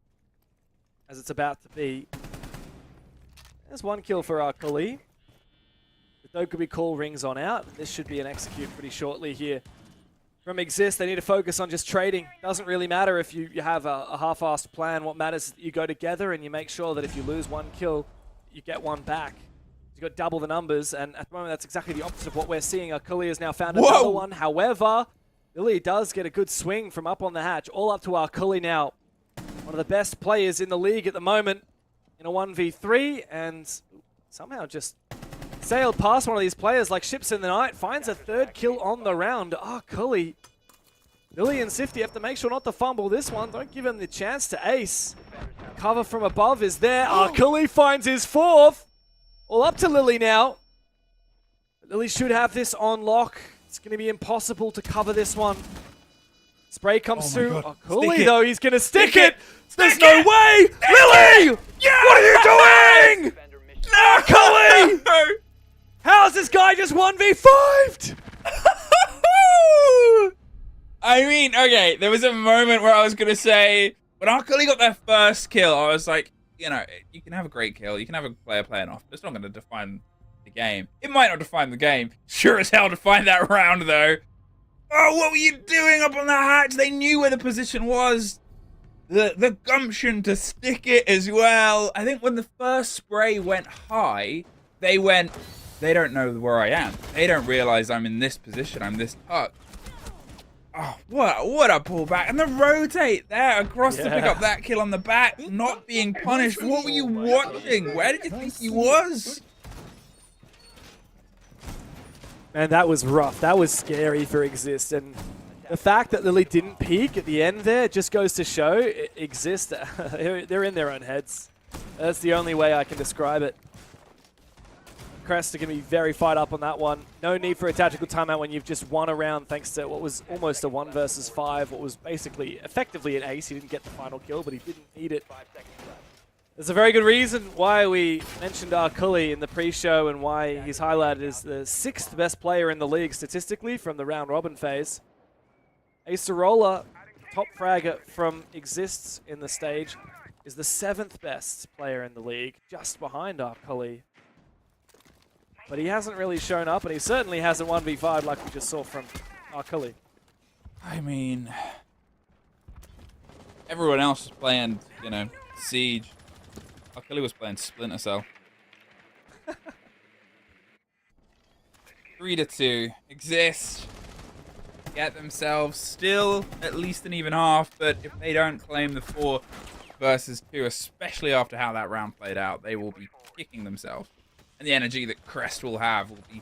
as it's about to be. There's one kill for our Kali. The Dokkaebi call rings on out. This should be an execute pretty shortly here. From Exist, they need to focus on just trading. Doesn't really matter if you have a half-assed plan. What matters is that you go together and you make sure that if you lose one kill, you get one back. You've got double the numbers, and at the moment that's exactly the opposite of what we're seeing. Akali has now found another one. However, Billy does get a good swing from up on the hatch. All up to Akali now. One of the best players in the league at the moment in a 1v3, and somehow just sailed past one of these players like ships in the night. Finds a third kill on the round. Akali. Billy and Sifty have to make sure not to fumble this one. Don't give him the chance to ace. Cover from above is there. Akali finds his fourth. All up to Lily now. Lily should have this on lock. It's going to be impossible to cover this one. Spray comes through. Akali, though, he's going to stick it. There's no way. Lily! Yeah! What are you doing? Akali! How's this guy just 1v5'd? I mean, okay, there was a moment where I was going to say, when Akali got their first kill, I was like, you know, you can have a great kill, you can have a player playing off, but it's not going to define the game. It might not define the game. Sure as hell define that round, though. Oh, what were you doing up on the hatch? They knew where the position was. The gumption to stick it as well. I think when the first spray went high, they went, they don't know where I am. They don't realize I'm in this position, I'm this tucked. Oh, what a pullback. And the rotate there across to pick up that kill on the back, not being punished. What were you watching? Where did you think he was? Man, that was rough. That was scary for Exist. And the fact that Lily didn't peek at the end there just goes to show Exist. They're in their own heads. That's the only way I can describe it. Crest are going to be very fired up on that one. No need for a tactical timeout when you've just won a round thanks to what was almost a 1 versus 5. What was basically effectively an ace. He didn't get the final kill, but he didn't need it. There's a very good reason why we mentioned Akali in the pre-show and why he's highlighted as the 6th best player in the league statistically from the round robin phase. Acerola, top fragger from Exists in the stage, is the 7th best player in the league, just behind Akali. But he hasn't really shown up, and he certainly hasn't 1v5 like we just saw from Akali. I mean, everyone else was playing, you know, Siege. Akali was playing Splinter Cell. 3-2. Exist. Get themselves still at least an even half, but if they don't claim the 4 versus 2, especially after how that round played out, they will be kicking themselves. And the energy that Crest will have will be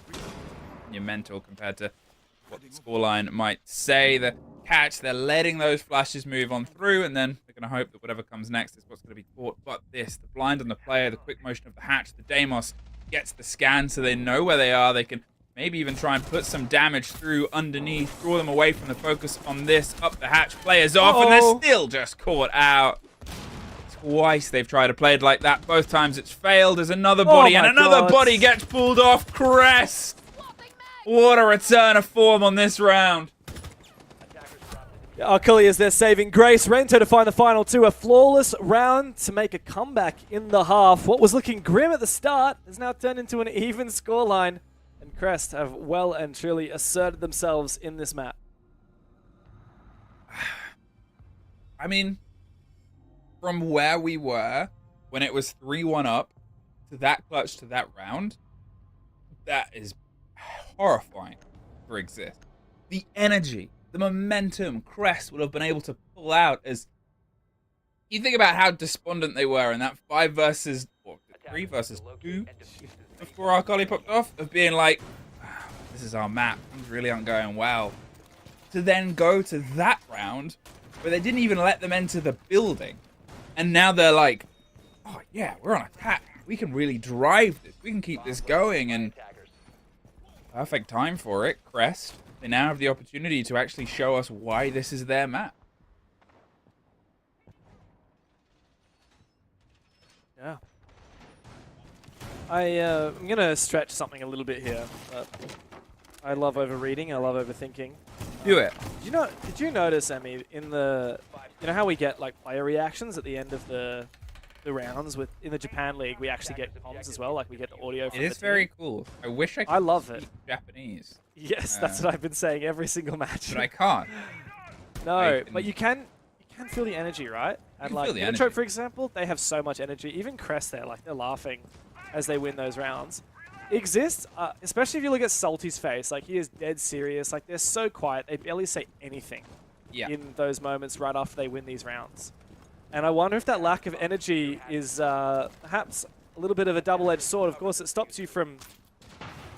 monumental compared to what the scoreline might say. The catch, they're letting those flashes move on through, and then they're going to hope that whatever comes next is what's going to be caught. But this, the blind on the player, the quick motion of the hatch, the Deimos gets the scan so they know where they are. They can maybe even try and put some damage through underneath, draw them away from the focus on this. Up the hatch, players off, and they're still just caught out. Twice they've tried to play it like that. Both times it's failed. There's another body, and another body gets pulled off. Crest! What a return of form on this round. Akali is their saving grace. Rento to find the final 2. A flawless round to make a comeback in the half. What was looking grim at the start has now turned into an even scoreline. And Crest have well and truly asserted themselves in this map. I mean, from where we were when it was 3-1 up to that clutch to that round, that is horrifying for Exist. The energy, the momentum Crest would have been able to pull out as you think about how despondent they were in that 3 versus 2 before Akali popped off, of being like, this is our map, things really aren't going well. To then go to that round where they didn't even let them enter the building. And now they're like, oh yeah, we're on attack. We can really drive this. We can keep this going. And perfect time for it, Crest. They now have the opportunity to actually show us why this is their map. Yeah. I'm going to stretch something a little bit here. But I love overreading. I love overthinking. Do it. Did you notice, Emmy, in the... You know how we get like player reactions at the end of the the rounds with in the Japan League, we actually get comms as well. Like we get the audio. From It is very cool. I wish I could love it. speak Japanese. Yes, that's what I've been saying every single match. But I can't. No, but you can feel the energy, right? And like feel the Innitrope, energy. for example, they have so much energy. Even Crest there, like they're laughing as they win those rounds. Exists, especially if you look at Salty's face, like he is dead serious. Like they're so quiet, they barely say anything in those moments right after they win these rounds. And I wonder if that lack of energy is perhaps a little bit of a double-edged sword. Of course, it stops you from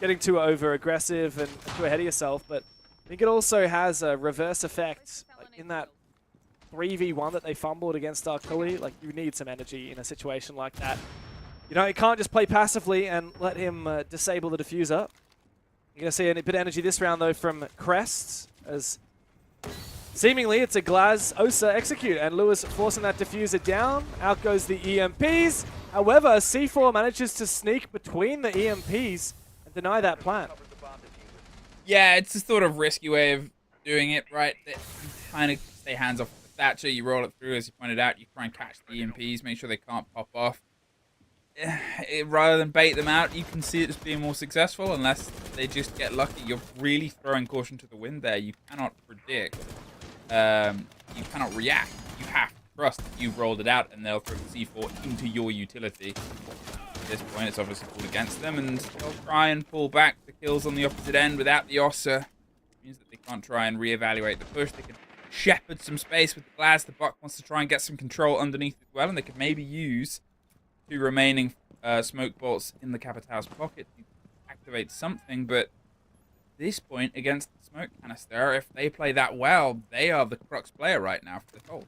getting too over-aggressive and too ahead of yourself, but I think it also has a reverse effect. Like in that 3v1 that they fumbled against Arculi, like you need some energy in a situation like that. You know, you can't just play passively and let him disable the diffuser. You're going to see a bit of energy this round, though, from Crest, as seemingly it's a Glaz Osa execute, and Lewis forcing that diffuser down. Out goes the EMPs. However, C4 manages to sneak between the EMPs and deny that plant. Yeah, it's a sort of risky way of doing it, right? You kind of stay hands off the Thatcher, you roll it through, as you pointed out, you try and catch the EMPs, make sure they can't pop off. Rather than bait them out, you can see it as being more successful unless they just get lucky. You're really throwing caution to the wind there. You cannot predict. You cannot react. You have to trust that you've rolled it out and they'll throw the C4 into your utility. At this point, it's obviously pulled against them, and they'll try and pull back the kills on the opposite end without the Ossa. It means that they can't try and reevaluate the push. They can shepherd some space with the Glaz. The Buck wants to try and get some control underneath as well, and they could maybe use 2 remaining smoke bolts in the Capitão's pocket to activate something, but at this point, against the smoke canister, if they play that well, they are the crux player right now for the hold.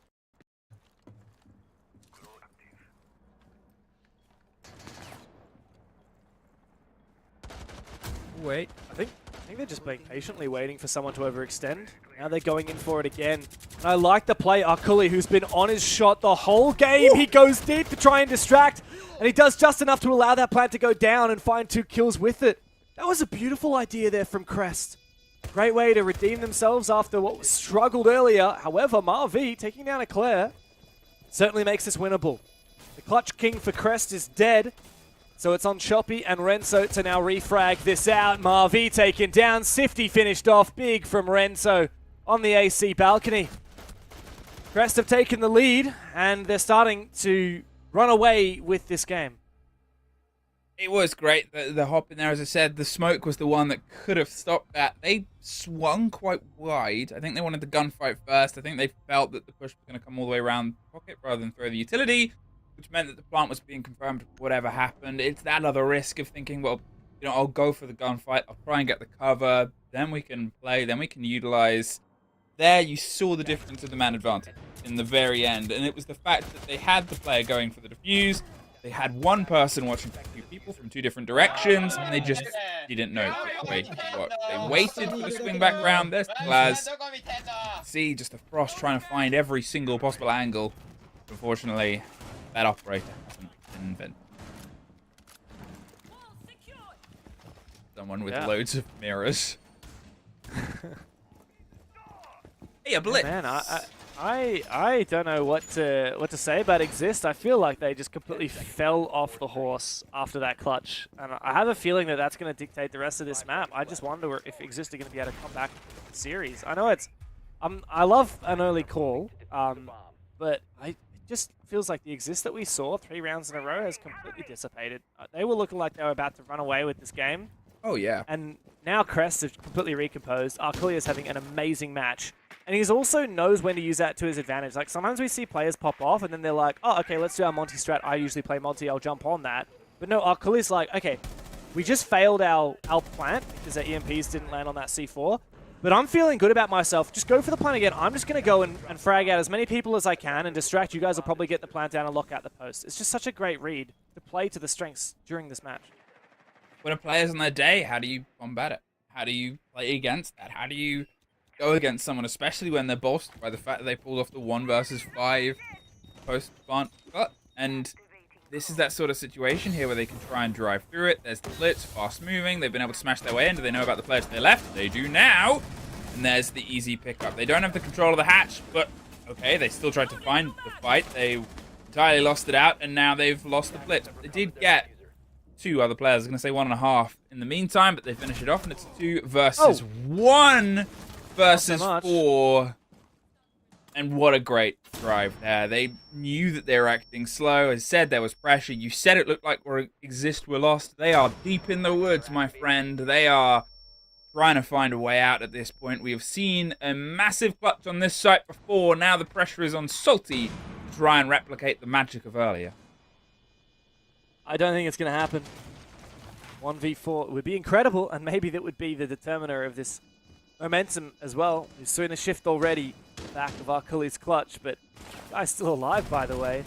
Wait, I think they're just being patiently waiting for someone to overextend. Now they're going in for it again. And I like the play. Arculi, who's been on his shot the whole game. He goes deep to try and distract. And he does just enough to allow that plant to go down and find 2 kills with it. That was a beautiful idea there from Crest. Great way to redeem themselves after what struggled earlier. However, Marvi taking down Eclair certainly makes this winnable. The Clutch King for Crest is dead. So it's on Choppy and Renzo to now refrag this out. Marvi taken down. Sifty finished off big from Renzo on the AC balcony. Crest have taken the lead, and they're starting to run away with this game. It was great, the hop in there. As I said, the smoke was the one that could have stopped that. They swung quite wide. I think they wanted the gunfight first. I think they felt that the push was going to come all the way around the pocket rather than throw the utility, which meant that the plant was being confirmed whatever happened. It's that other risk of thinking, well, you know, I'll go for the gunfight, I'll try and get the cover, then we can play, then we can utilize. There you saw the difference of the man advantage in the very end, and it was the fact that they had the player going for the defuse, they had one person watching 2 people from 2 different directions, and they just didn't know. They waited for the swing back round. There's the Glaz. See, just the Frost trying to find every single possible angle. Unfortunately, that operator hasn't been invented. Someone with loads of mirrors. Hey, a blitz. Man, I don't know what to say about Exist. I feel like they just completely fell off the horse after that clutch, and I have a feeling that that's going to dictate the rest of this map. I just wonder if Exist are going to be able to come back to the series. I know it's, I love an early call, but it just feels like the Exist that we saw 3 rounds in a row has completely dissipated. They were looking like they were about to run away with this game. Oh yeah. And now Crest have completely recomposed. Arculi is having an amazing match. And he also knows when to use that to his advantage. Like, sometimes we see players pop off, and then they're like, oh, okay, let's do our Monty strat. I usually play Monty. I'll jump on that. But no, Arculi's like, okay, we just failed our plant because our EMPs didn't land on that C4. But I'm feeling good about myself. Just go for the plant again. I'm just going to go and frag out as many people as I can and distract. You guys will probably get the plant down and lock out the post. It's just such a great read to play to the strengths during this match. When a player's on their day, how do you combat it? How do you play against that? How do you go against someone, especially when they're bolstered by the fact that they pulled off the 1 versus 5 post-plant cut? And this is that sort of situation here where they can try and drive through it. There's the blitz, fast moving. They've been able to smash their way in. Do they know about the players to their left? They do now. And there's the easy pickup. They don't have the control of the hatch, but okay, they still tried to find the fight. They entirely lost it out, and now they've lost the blitz. They did get 2 other players. I was going to say 1.5 in the meantime, but they finish it off, and it's 2 versus 1 versus 4. And what a great drive there. They knew that they were acting slow. As said, there was pressure. You said it looked like Exist were lost. They are deep in the woods, my friend. They are trying to find a way out at this point. We have seen a massive clutch on this site before. Now the pressure is on Salty to try and replicate the magic of earlier. I don't think it's going to happen. 1v4 would be incredible, and maybe that would be the determiner of this momentum as well. We've seen a shift already back of Arkuli's clutch, but guy's still alive, by the way.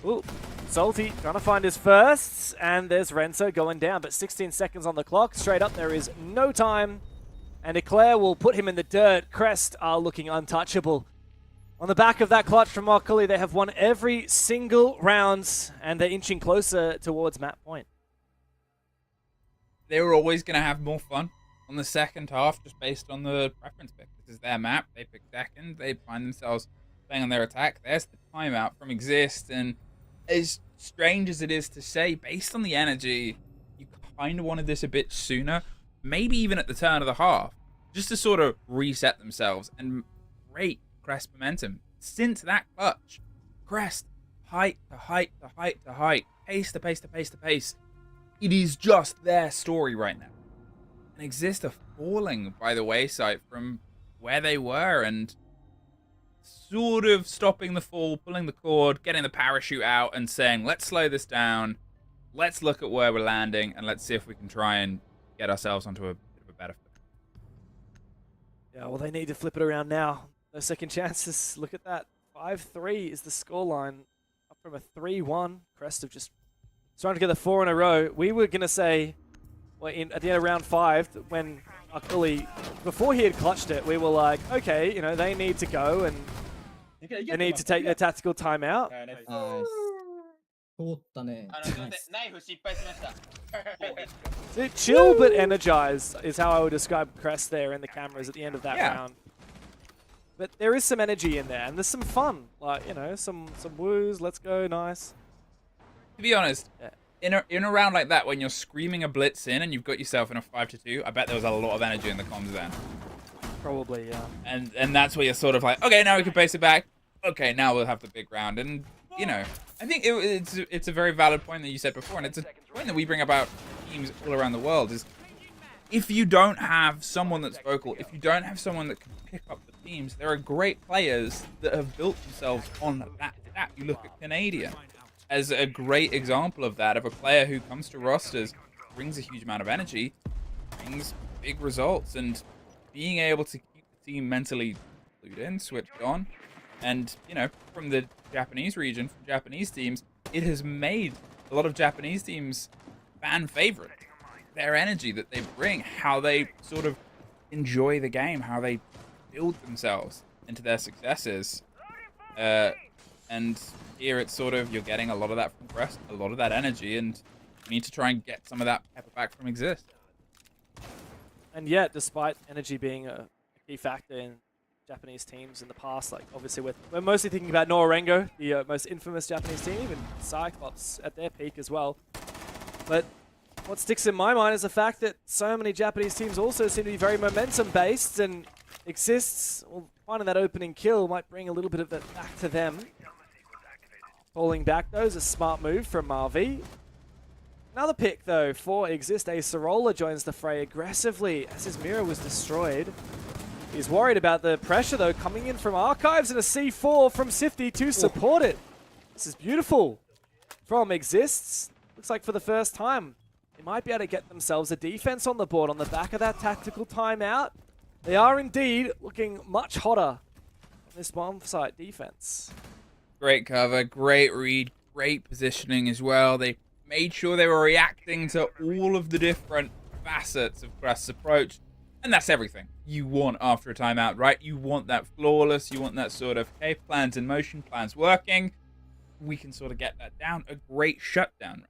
Ooh, Salty trying to find his firsts, and there's Renzo going down, but 16 seconds on the clock. Straight up, there is no time, and Eclair will put him in the dirt. Crest are looking untouchable. On the back of that clutch from Arkuli, they have won every single round, and they're inching closer towards map point. They were always going to have more fun on the second half, just based on the preference pick. This is their map. They pick second. They find themselves playing on their attack. There's the timeout from Exist, and as strange as it is to say, based on the energy, you kind of wanted this a bit sooner, maybe even at the turn of the half, just to sort of reset themselves. And great Crest momentum. Since that clutch, Crest, height to height to height to height, pace to pace to pace to pace. It is just their story right now. And Exist are falling by the wayside from where they were, and sort of stopping the fall, pulling the cord, getting the parachute out and saying, let's slow this down, let's look at where we're landing, and let's see if we can try and get ourselves onto a bit of a better foot. Yeah, well, they need to flip it around now. No second chances. Look at that. 5-3 is the scoreline, up from a 3-1. Crest have just trying to get the 4 in a row. We were going to say, well, at the end of round 5, when Arkuli, before he had clutched it, we were like, okay, you know, they need to go and they need to take their tactical timeout. Chill but energized is how I would describe Crest there in the cameras at the end of that round. But there is some energy in there, and there's some fun, like, you know, some woos, let's go, nice. To be honest, in a round like that, when you're screaming a blitz in and you've got yourself in a 5-2, I bet there was a lot of energy in the comms then. Probably, yeah. And that's where you're sort of like, okay, now we can pace it back. Okay, now we'll have the big round. And, you know, I think it's a very valid point that you said before, and it's a point that we bring about teams all around the world, is if you don't have someone that's vocal, if you don't have someone that can pick up the teams, there are great players that have built themselves on that. You look at Canadian as a great example of that, of a player who comes to rosters, brings a huge amount of energy, brings big results, and being able to keep the team mentally glued in, switched on. And, you know, from the Japanese region, from Japanese teams, it has made a lot of Japanese teams fan favorite. Their energy that they bring, how they sort of enjoy the game, how they build themselves into their successes. And here it's sort of, you're getting a lot of that from Crest, a lot of that energy, and you need to try and get some of that pepper back from Exist. And yet, despite energy being a key factor in Japanese teams in the past, like obviously we're mostly thinking about Norengo, the most infamous Japanese team, even Cyclops at their peak as well. But what sticks in my mind is the fact that so many Japanese teams also seem to be very momentum-based, and Exists, well, finding that opening kill might bring a little bit of that back to them. Falling back, though, is a smart move from Marvi. Another pick, though, for Exist. Acerola joins the fray aggressively as his mirror was destroyed. He's worried about the pressure, though, coming in from Archives, and a C4 from Sifty to support it. This is beautiful from Exists. Looks like for the first time, they might be able to get themselves a defense on the board on the back of that tactical timeout. They are indeed looking much hotter on this bomb site defense. Great cover, great read, great positioning as well. They made sure they were reacting to all of the different facets of Crest's approach. And that's everything you want after a timeout, right? You want that flawless, you want that sort of, okay, plans in motion, plans working. We can sort of get that down. A great shutdown.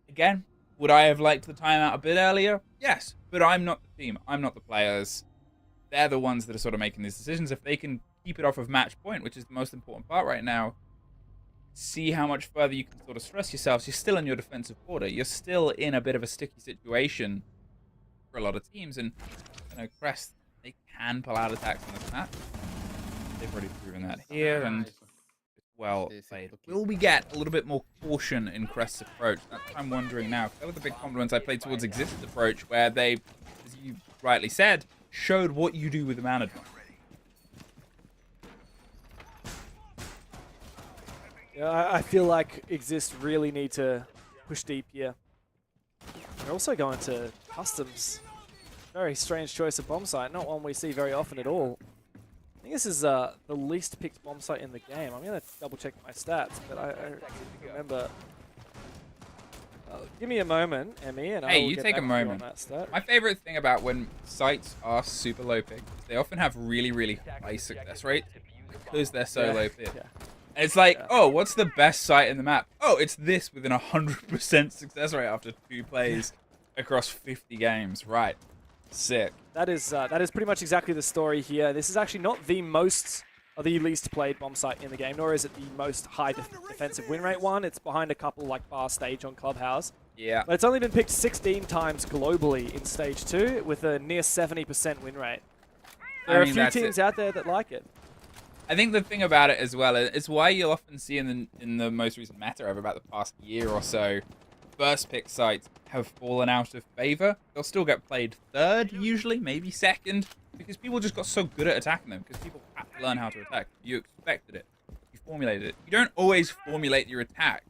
Again, would I have liked the timeout a bit earlier? Yes, but I'm not the team. I'm not the players. They're the ones that are sort of making these decisions. If they can keep it off of match point, which is the most important part right now, see how much further you can sort of stress yourselves. You're still in your defensive quarter. You're still in a bit of a sticky situation for a lot of teams. And, you know, Crest, they can pull out attacks on this map. They've already proven that here. And well played. Will we get a little bit more caution in Crest's approach? That's what I'm wondering now. That was the big compliments I played towards Exist's approach, where they, as you rightly said, showed what you do with the man advantage. Yeah, I feel like Exist really need to push deep here. They're also going to Customs. Very strange choice of bomb site, not one we see very often at all. I think this is the least picked bomb site in the game. I'm going to double check my stats, but I remember. Give me a moment, Emmy, and hey, I will you get take back a to you on moment. that stat. My favorite thing about when sites are super low picked, they often have really, really high success rate because they're so low picked. Yeah. It's like, oh, what's the best site in the map? Oh, it's this with an 100% success rate after 2 plays across 50 games. Right. Sick. That is pretty much exactly the story here. This is actually not the most or the least played bomb site in the game, nor is it the most high defensive win rate one. It's behind a couple like Bar Stage on Clubhouse. Yeah. But it's only been picked 16 times globally in Stage 2 with a near 70% win rate. There are a few teams out there that like it. I think the thing about it as well is why you'll often see in the most recent meta over about the past year or so, first pick sites have fallen out of favor. They'll still get played third, usually, maybe second, because people just got so good at attacking them, because people had to learn how to attack. You expected it. You formulated it. You don't always formulate your attack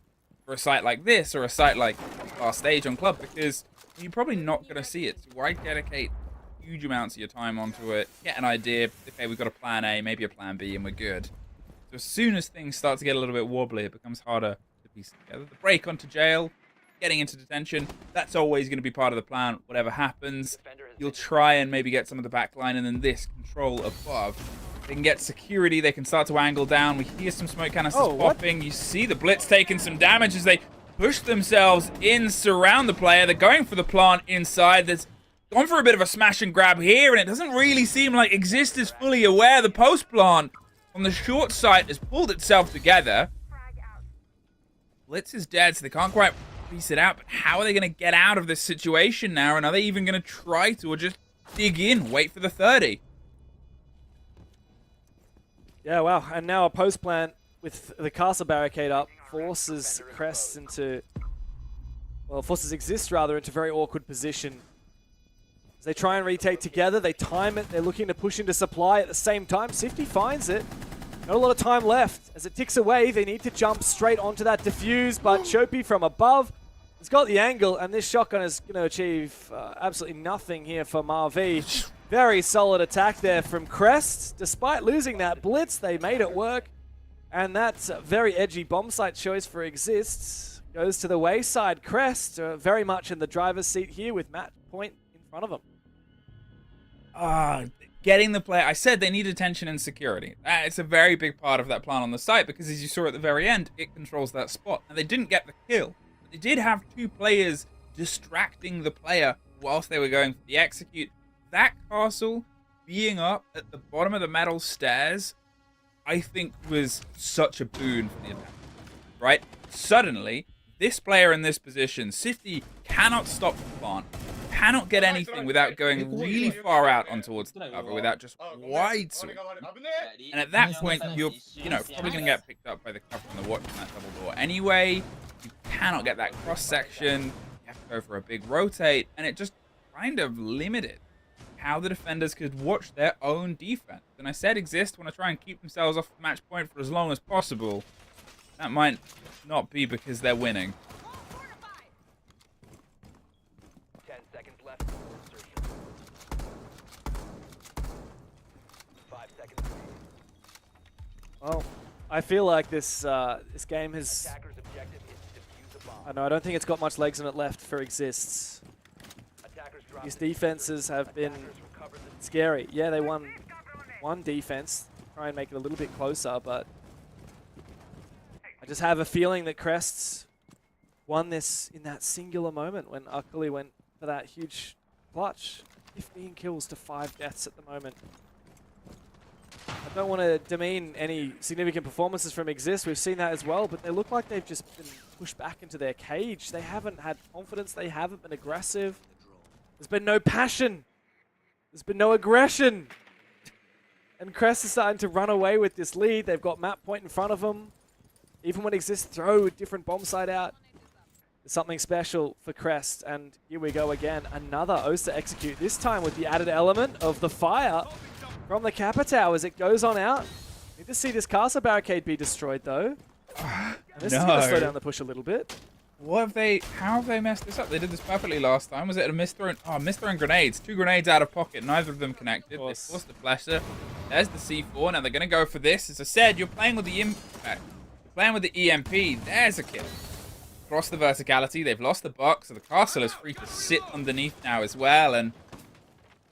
for a site like this or a site like our stage on Club, because you're probably not going to see it. So why dedicate huge amounts of your time onto it, get an idea, okay, we've got a plan A, maybe a plan B, and we're good. So as soon as things start to get a little bit wobbly, it becomes harder to piece together. The break onto jail, getting into detention, that's always going to be part of the plan, whatever happens. You'll try and maybe get some of the back line, and then this control above. They can get security, they can start to angle down. We hear some smoke canisters popping. You see the Blitz taking some damage as they push themselves in, surround the player. They're going for the plant inside. There's gone for a bit of a smash and grab here, and it doesn't really seem like Exist is fully aware. The post plant on the short side has pulled itself together. Blitz is dead, so they can't quite piece it out, but how are they going to get out of this situation now? And are they even going to try to, or just dig in, wait for the 30? Yeah, wow. And now a post plant with the castle barricade up forces Crest into, well, forces Exist rather into very awkward position. As they try and retake together, they time it, they're looking to push into supply at the same time. Sifty finds it. Not a lot of time left. As it ticks away, they need to jump straight onto that defuse, but Chopi from above has got the angle, and this shotgun is going to achieve absolutely nothing here for Marvi. Very solid attack there from Crest. Despite losing that blitz, they made it work. And that's a very edgy bomb site choice for Exist. Goes to the wayside. Crest very much in the driver's seat here with Matt Point in front of them. Getting the player. I said they need attention and security. It's a very big part of that plan on the site, because as you saw at the very end, it controls that spot. And they didn't get the kill. But they did have 2 players distracting the player whilst they were going for the execute. That castle being up at the bottom of the metal stairs, I think was such a boon for the attack. Right? Suddenly, this player in this position, Sifty cannot stop the plant. Cannot get anything without going really far out on towards the cover, without just wide swing. And at that point, you're probably going to get picked up by the cover and the watch on that double door anyway. You cannot get that cross section. You have to go for a big rotate, and it just kind of limited how the defenders could watch their own defense. And I said Exist want to try and keep themselves off the match point for as long as possible. That might not be because they're winning. 10 seconds left for insertion. 5 seconds. Well, I feel like this this game has... Attacker's objective is to defuse a bomb. I know, I don't think it's got much legs in it left for Exists. Attackers drop These the defenses have been Attackers recover the scary. Yeah, they won one defense. Try and make it a little bit closer, but I just have a feeling that Crests won this in that singular moment when Akali went for that huge clutch. 15 kills to 5 deaths at the moment. I don't want to demean any significant performances from Exist. We've seen that as well, but they look like they've just been pushed back into their cage. They haven't had confidence. They haven't been aggressive. There's been no passion. There's been no aggression. And Crest is starting to run away with this lead. They've got map point in front of them. Even when Exist throw a different bomb site out, it's something special for Crest. And here we go again. Another Osa execute, this time with the added element of the fire from the Capitao as it goes on out. Need to see this castle barricade be destroyed though. And this is going to slow down the push a little bit. How have they messed this up? They did this perfectly last time. Was it a misthrown? Oh, misthrown grenades. 2 grenades out of pocket. Neither of them connected. They forced the flasher. There's the C4. Now they're going to go for this. As I said, you're playing with the impact. You're playing with the EMP. There's a kill. Across the verticality. They've lost the box, so the castle is free to sit underneath now as well. And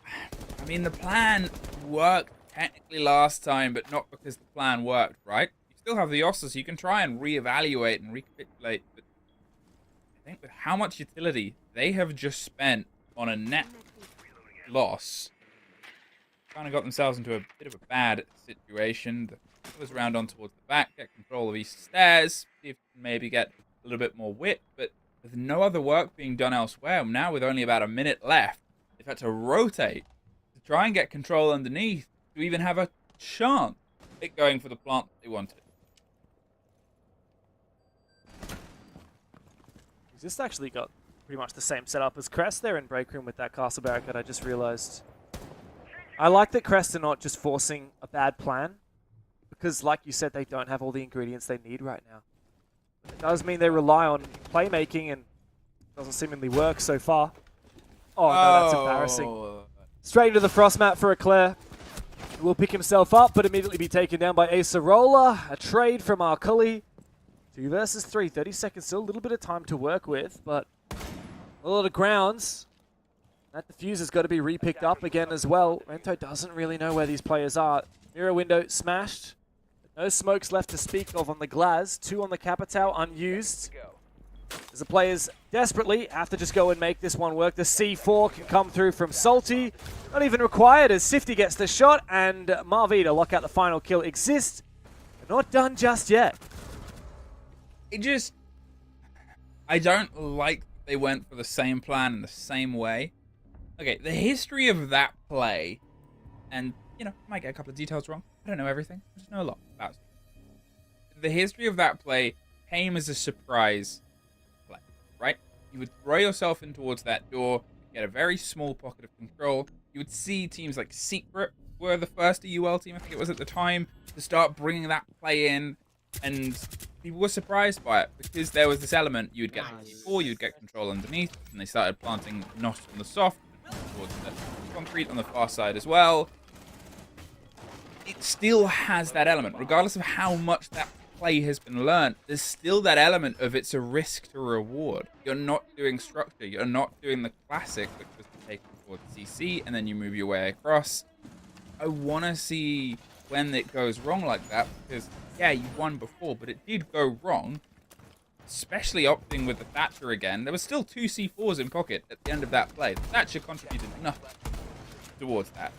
I mean, the plan worked technically last time, but not because the plan worked, right? You still have the Ossa, so you can try and reevaluate and recapitulate. But I think with how much utility they have just spent on a net loss, kind of got themselves into a bit of a bad situation. The was round on towards the back, get control of East Stairs, see if you can maybe get a little bit more width, but with no other work being done elsewhere, now with only about a minute left, they've had to rotate to try and get control underneath to even have a chance at going for the plant that they wanted. Exist actually got pretty much the same setup as Crest there in Break Room with that castle barricade, I just realized. I like that Crest are not just forcing a bad plan, because like you said, they don't have all the ingredients they need right now. It does mean they rely on playmaking, and it doesn't seemingly work so far. Oh, no, that's embarrassing. Straight into the frost mat for Eclair. He will pick himself up, but immediately be taken down by Acerola. A trade from Arcully. 2 versus 3, 30 seconds, still a little bit of time to work with, but a lot of grounds. That defuse has got to be re-picked up again as well. Rento doesn't really know where these players are. Mirror window smashed. No smokes left to speak of on the Glaz. 2 on the Capitao unused. As the players desperately have to just go and make this one work. The C4 can come through from Salty. Not even required as Sifty gets the shot, and Marvi to lock out the final kill. Exist, but not done just yet. I don't like they went for the same plan in the same way. Okay, the history of that play, and, you know, I might get a couple of details wrong. I don't know everything. I just know a lot about it. The history of that play came as a surprise play, right? You would throw yourself in towards that door, get a very small pocket of control. You would see teams like Secret were the first UL team, I think it was at the time, to start bringing that play in, and people were surprised by it because there was this element. You would get before, you'd get control underneath, and they started planting not on the soft, towards the concrete on the far side as well. It still has that element, regardless of how much that play has been learned. There's still that element of it's a risk to reward. You're not doing structure. You're not doing the classic, which was to take towards CC and then you move your way across. I want to see when it goes wrong like that, because yeah, you won before, but it did go wrong. Especially opting with the Thatcher again. There was still 2 C4s in pocket at the end of that play. The Thatcher contributed nothing towards that.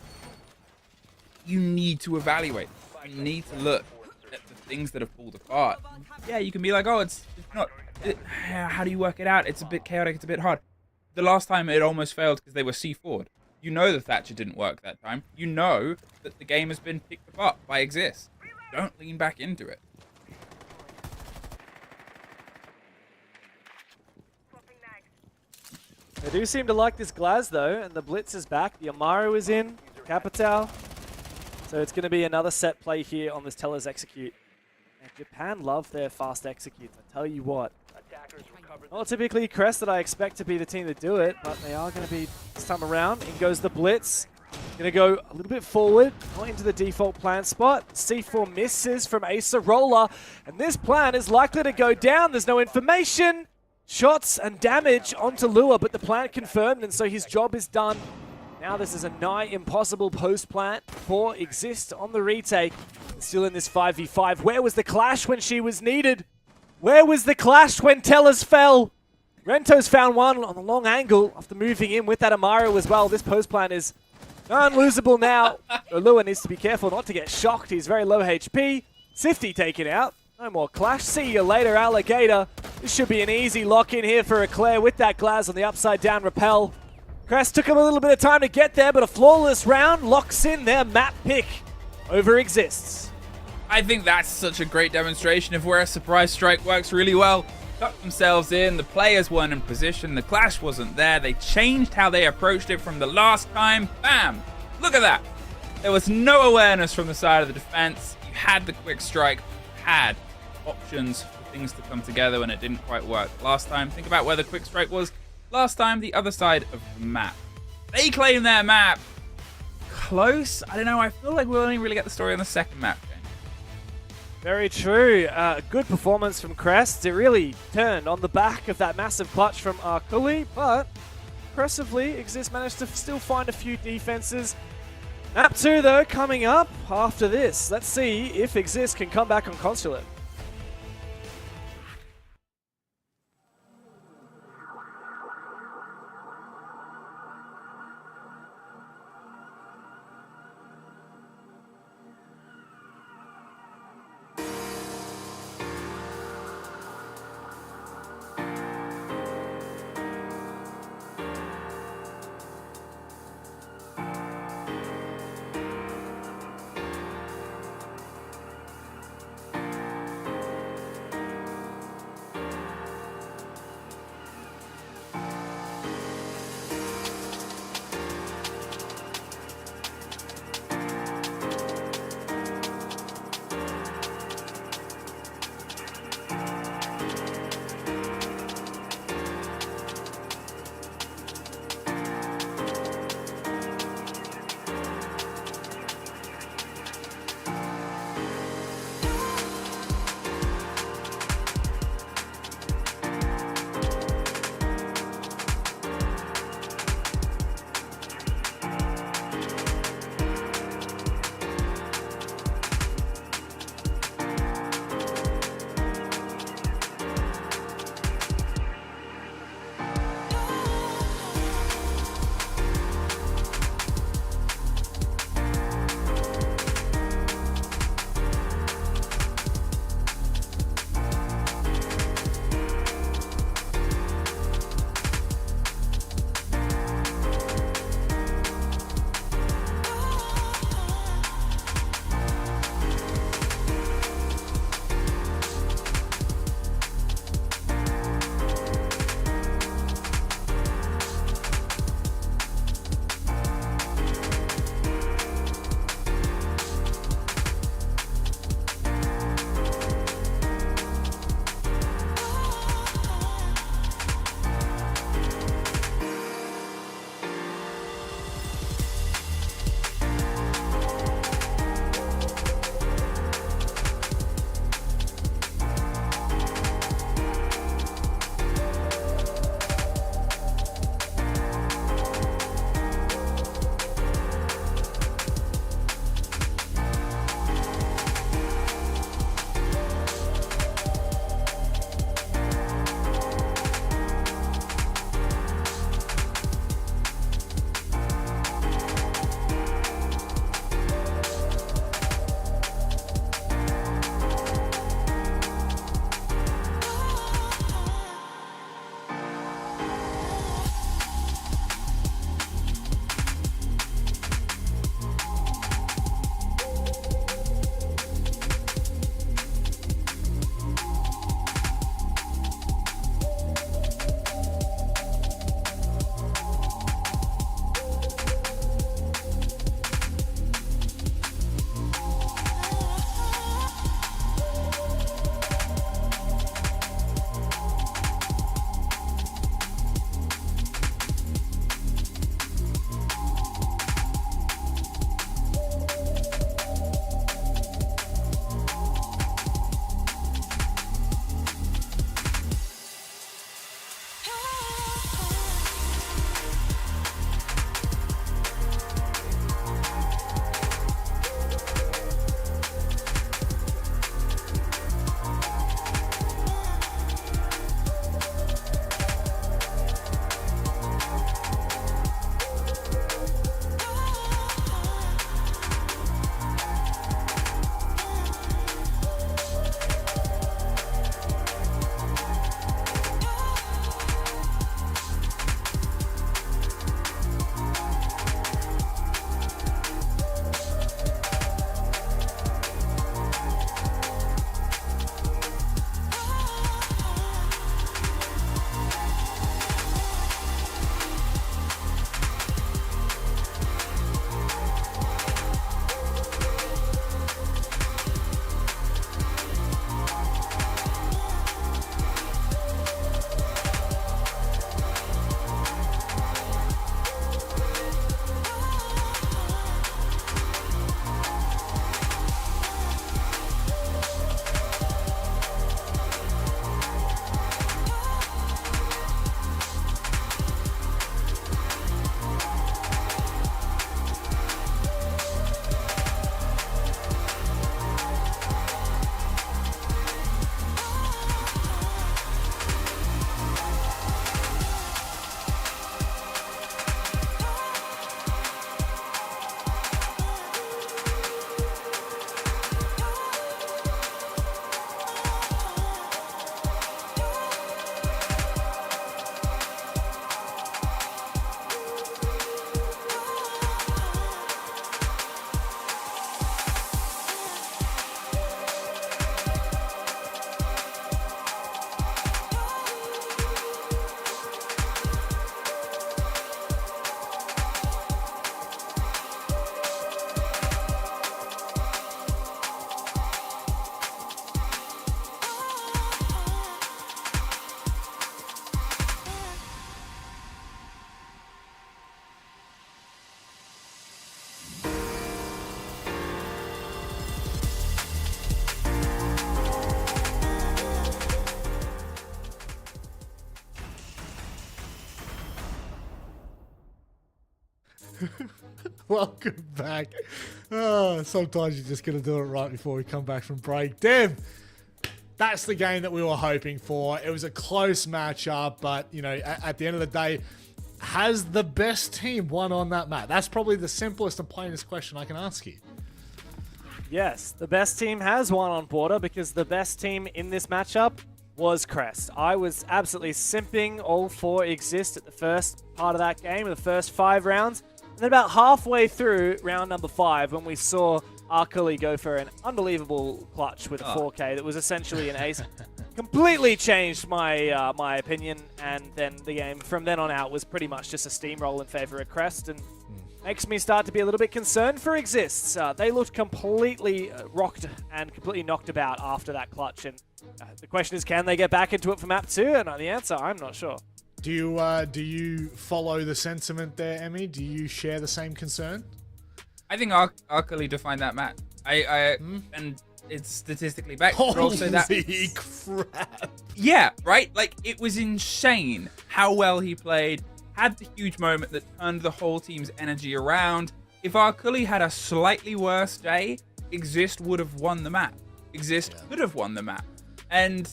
You need to evaluate. You need to look at the things that have pulled apart. Yeah, you can be like, oh, it's not... how do you work it out? It's a bit chaotic, it's a bit hard. The last time it almost failed because they were C4'd. You know the Thatcher didn't work that time. You know that the game has been picked apart by Exist. Don't lean back into it. They do seem to like this Glaz though, and the Blitz is back. The Amaru is in, Capitao. So it's going to be another set play here on this Tellers Execute. And Japan love their fast executes, I tell you what. Not typically Crest that I expect to be the team to do it, but they are going to be this time around. In goes the Blitz. Going to go a little bit forward, not into the default plan spot. C4 misses from Acerola, and this plan is likely to go down. There's no information. Shots and damage onto Lua, but the plant confirmed, and so his job is done. Now this is a nigh impossible post plant for Exist on the retake. Still in this 5v5. Where was the clash when she was needed? Where was the clash when Tellers fell? Rento's found one on the long angle after moving in with that Amaru as well. This post plant is Unlosable now. Lua needs to be careful not to get shocked. He's very low HP. Sifty taken out. No more clash. See you later, Alligator. This should be an easy lock-in here for Eclair with that Glaz on the upside down rappel. Crest took him a little bit of time to get there, but a flawless round locks in their map pick over Exists. I think that's such a great demonstration of where a surprise strike works really well. Tucked themselves in, the players weren't in position, the clash wasn't there, they changed how they approached it from the last time. Bam! Look at that! There was no awareness from the side of the defense. You had the quick strike, had options for things to come together when it didn't quite work. Last time, think about where the quick strike was. Last time, the other side of the map. They claim their map. Close? I don't know, I feel like we'll only really get the story on the second map. Very true. Good performance from Crest. It really turned on the back of that massive clutch from Arkuli, but impressively, Exist managed to still find a few defenses. Map 2, though, coming up after this. Let's see if Exist can come back on Consulate. Welcome back. Oh, sometimes you're just going to do it right before we come back from break. Dev, that's the game that we were hoping for. It was a close matchup, but, you know, at the end of the day, has the best team won on that map? That's probably the simplest and plainest question I can ask you. Yes, the best team has won on Border because the best team in this matchup was Crest. I was absolutely simping all for Exist at the first part of that game, the first 5 rounds. And then about halfway through round number 5, when we saw Arculi go for an unbelievable clutch with a 4K that was essentially an ace, completely changed my my opinion, and then the game from then on out was pretty much just a steamroll in favor of Crest, and makes me start to be a little bit concerned for Exists. They looked completely rocked and completely knocked about after that clutch, and the question is, can they get back into it for map 2? And the answer, I'm not sure. Do you follow the sentiment there, Emmy? Do you share the same concern? I think Arculi defined that map. And it's statistically backed. Holy crap! Yeah, right. Like, it was insane how well he played. Had the huge moment that turned the whole team's energy around. If Arculi had a slightly worse day, Exist would have won the map. Exist could have won the map, and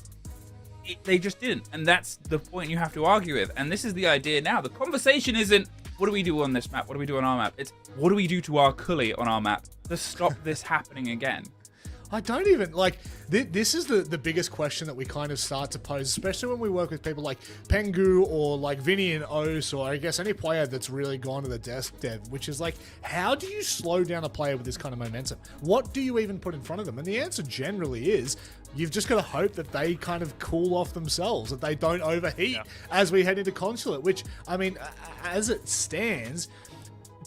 they just didn't. And that's the point you have to argue with. And this is the idea now. The conversation isn't, what do we do on this map? What do we do on our map? It's, what do we do to Arculi on our map to stop this happening again? I don't even, like, this is the biggest question that we kind of start to pose, especially when we work with people like Pengu or like Vinny and Ose, or I guess any player that's really gone to the desk, Dev, which is like, how do you slow down a player with this kind of momentum? What do you even put in front of them? And the answer generally is, you've just got to hope that they kind of cool off themselves, that they don't overheat as we head into Consulate, which, I mean, as it stands,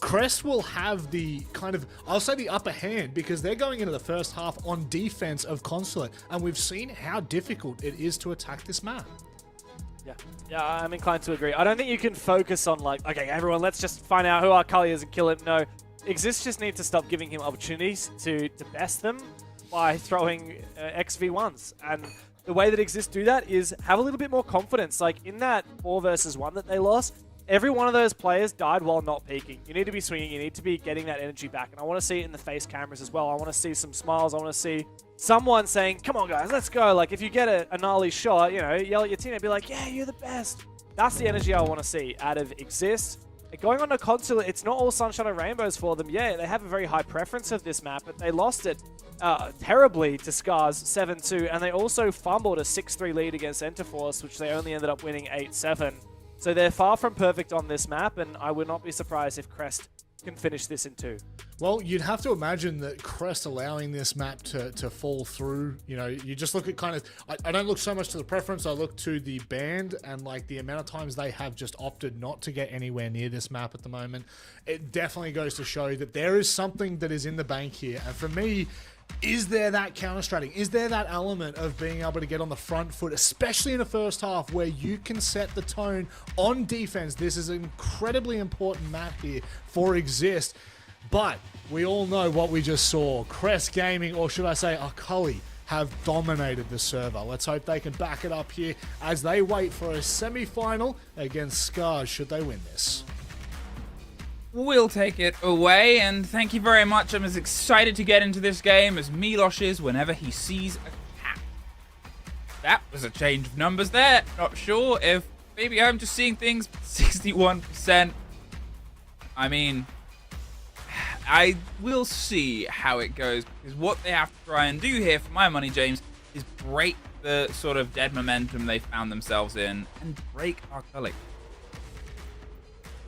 Crest will have the kind of, I'll say the upper hand, because they're going into the first half on defense of Consulate, and we've seen how difficult it is to attack this map. Yeah, I'm inclined to agree. I don't think you can focus on like, okay, everyone, let's just find out who Arculi is and kill him. No, Exist just need to stop giving him opportunities to best them by throwing XV1s. And the way that Exist do that is have a little bit more confidence. Like in that 4 versus 1 that they lost, every one of those players died while not peeking. You need to be swinging. You need to be getting that energy back. And I want to see it in the face cameras as well. I want to see some smiles. I want to see someone saying, come on, guys, let's go. Like, if you get a gnarly shot, you know, yell at your teammate, be like, yeah, you're the best. That's the energy I want to see out of Exist. And going on to Consulate, it's not all sunshine and rainbows for them. Yeah, they have a very high preference of this map, but they lost it terribly to Scars 7-2. And they also fumbled a 6-3 lead against Enterforce, which they only ended up winning 8-7. So they're far from perfect on this map, and I would not be surprised if Crest can finish this in 2. Well, you'd have to imagine that Crest allowing this map to fall through, you know, you just look at kind of, I don't look so much to the preference, I look to the band and like the amount of times they have just opted not to get anywhere near this map at the moment. It definitely goes to show that there is something that is in the bank here. And for me, is there that counter-strategy? Is there that element of being able to get on the front foot, especially in the first half, where you can set the tone on defense? This is an incredibly important map here for Exist. But we all know what we just saw. Crest Gaming, or should I say Arculi, have dominated the server. Let's hope they can back it up here as they wait for a semi-final against Scars should they win this. We'll take it away, and thank you very much. I'm as excited to get into this game as Milosh is whenever he sees a cat. That was a change of numbers there. Not sure if maybe I'm just seeing things 61%. I mean, I will see how it goes, because what they have to try and do here, for my money, James, is break the sort of dead momentum they found themselves in and break Arculi.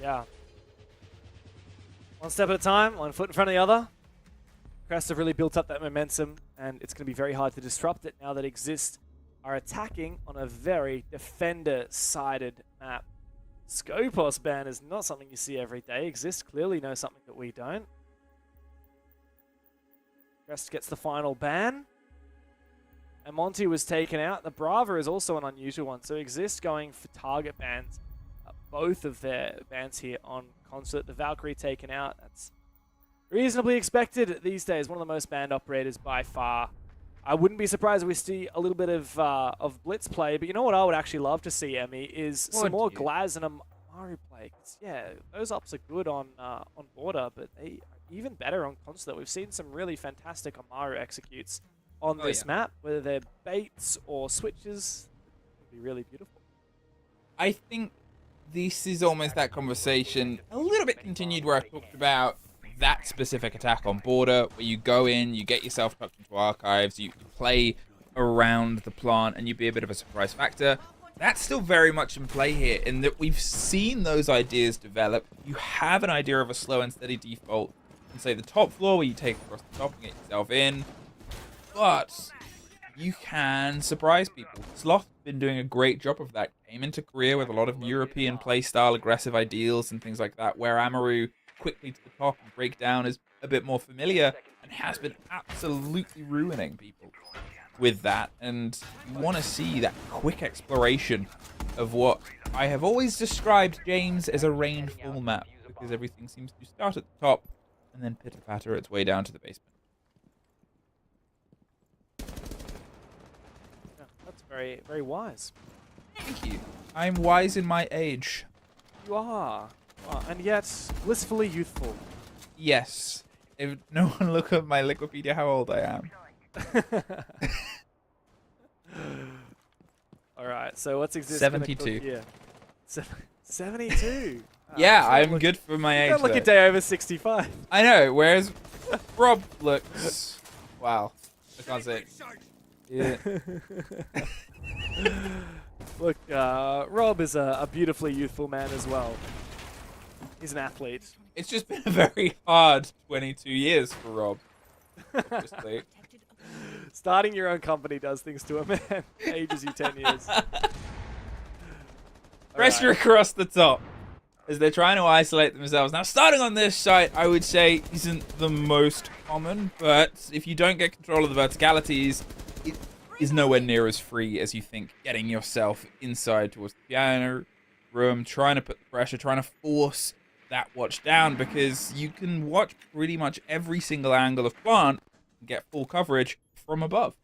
Yeah. One step at a time, one foot in front of the other. Crest have really built up that momentum, and it's going to be very hard to disrupt it now that Exist are attacking on a very defender-sided map. Skopos ban is not something you see every day. Exist clearly knows something that we don't. Crest gets the final ban. And Monty was taken out. The Brava is also an unusual one. So Exist going for target bans. Both of their bans here on Consulate. The Valkyrie taken out. That's reasonably expected these days. One of the most banned operators by far. I wouldn't be surprised if we see a little bit of Blitz play. But you know what I would actually love to see, Emmy, is some more Glaz and a Amaru play. 'Cause, yeah, those ops are good on border, but they are even better on console. We've seen some really fantastic Amaru executes on this map, whether they're baits or switches. It would be really beautiful. I think this is almost that conversation, a little bit continued, where I talked about that specific attack on border, where you go in, you get yourself tucked into archives, you play around the plant, and you be a bit of a surprise factor. That's still very much in play here, in that we've seen those ideas develop. You have an idea of a slow and steady default, and say the top floor where you take across the top and get yourself in, but you can surprise people. Sloth been doing a great job of that. Came into Korea with a lot of European playstyle, aggressive ideals and things like that, where Amaru quickly to the top and break down is a bit more familiar, and has been absolutely ruining people with that. And you want to see that quick exploration of what I have always described James as a rainfall map, because everything seems to start at the top and then pitter-patter its way down to the basement. Yeah, that's very, very wise. Thank you. I'm wise in my age. You are. And yet, blissfully youthful. Yes. If no one look at my Liquipedia how old I am. Alright, so what's existing? 72. Yeah. 72? Yeah, I'm good for my age. You don't look a day over 65. I know, whereas Rob looks... Wow. I can't say it. Yeah. Look, Rob is a beautifully youthful man as well. He's an athlete. It's just been a very hard 22 years for Rob. Obviously. Starting your own company does things to a man. Ages you 10 years. Pressure across the top as they're trying to isolate themselves. Now, starting on this site, I would say isn't the most common, but if you don't get control of the verticalities, it is nowhere near as free as you think. Getting yourself inside towards the piano room, trying to put the pressure, trying to force that watch down, because you can watch pretty much every single angle of plant and get full coverage from above.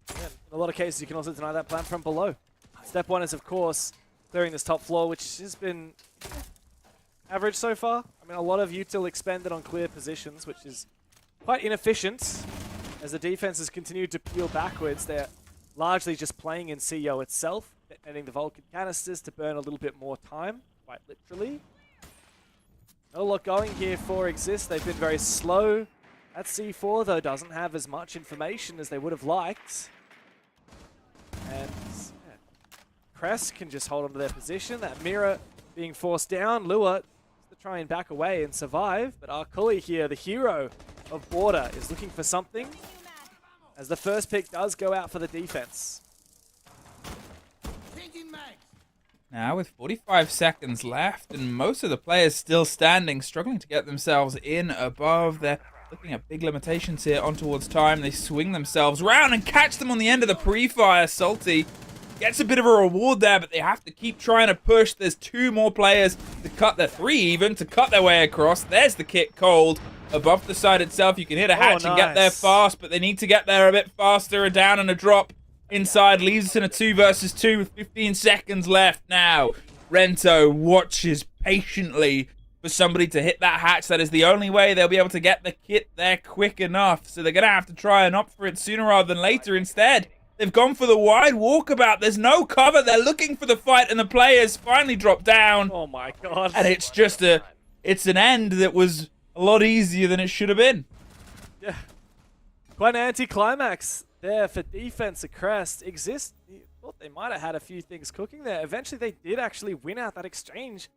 Yeah, in a lot of cases, you can also deny that plant from below. Step one is, of course, clearing this top floor, which has been average so far. I mean, a lot of util expended on clear positions, which is quite inefficient. As the defenses continue to peel backwards, they're largely just playing in CO itself, detonating the Vulcan canisters to burn a little bit more time, quite literally. Not a lot going here for Exist. They've been very slow. That C4, though, doesn't have as much information as they would have liked. And yeah, Crest can just hold on to their position. That mirror being forced down. Lua to try and back away and survive. But Arkuli here, the hero of Border, is looking for something, as the first pick does go out for the defense. Now, with 45 seconds left and most of the players still standing, struggling to get themselves in above, they're looking at big limitations here on towards time. They swing themselves round and catch them on the end of the pre-fire. Salty gets a bit of a reward there, but they have to keep trying to push. There's two more players to cut their three even, to cut their way across. There's the kit cold. Above the site itself, you can hit a hatch and get there fast, but they need to get there a bit faster. A down and a drop inside leaves us in a 2 versus 2 with 15 seconds left now. Rento watches patiently for somebody to hit that hatch. That is the only way they'll be able to get the kit there quick enough. So they're going to have to try and opt for it sooner rather than later. Instead, they've gone for the wide walkabout. There's no cover. They're looking for the fight, and the players finally drop down. Oh my god. And it's just it's an end that was a lot easier than it should have been. Yeah. Quite an anticlimax there for defense at Crest. Exist, thought they might have had a few things cooking there. Eventually they did actually win out that exchange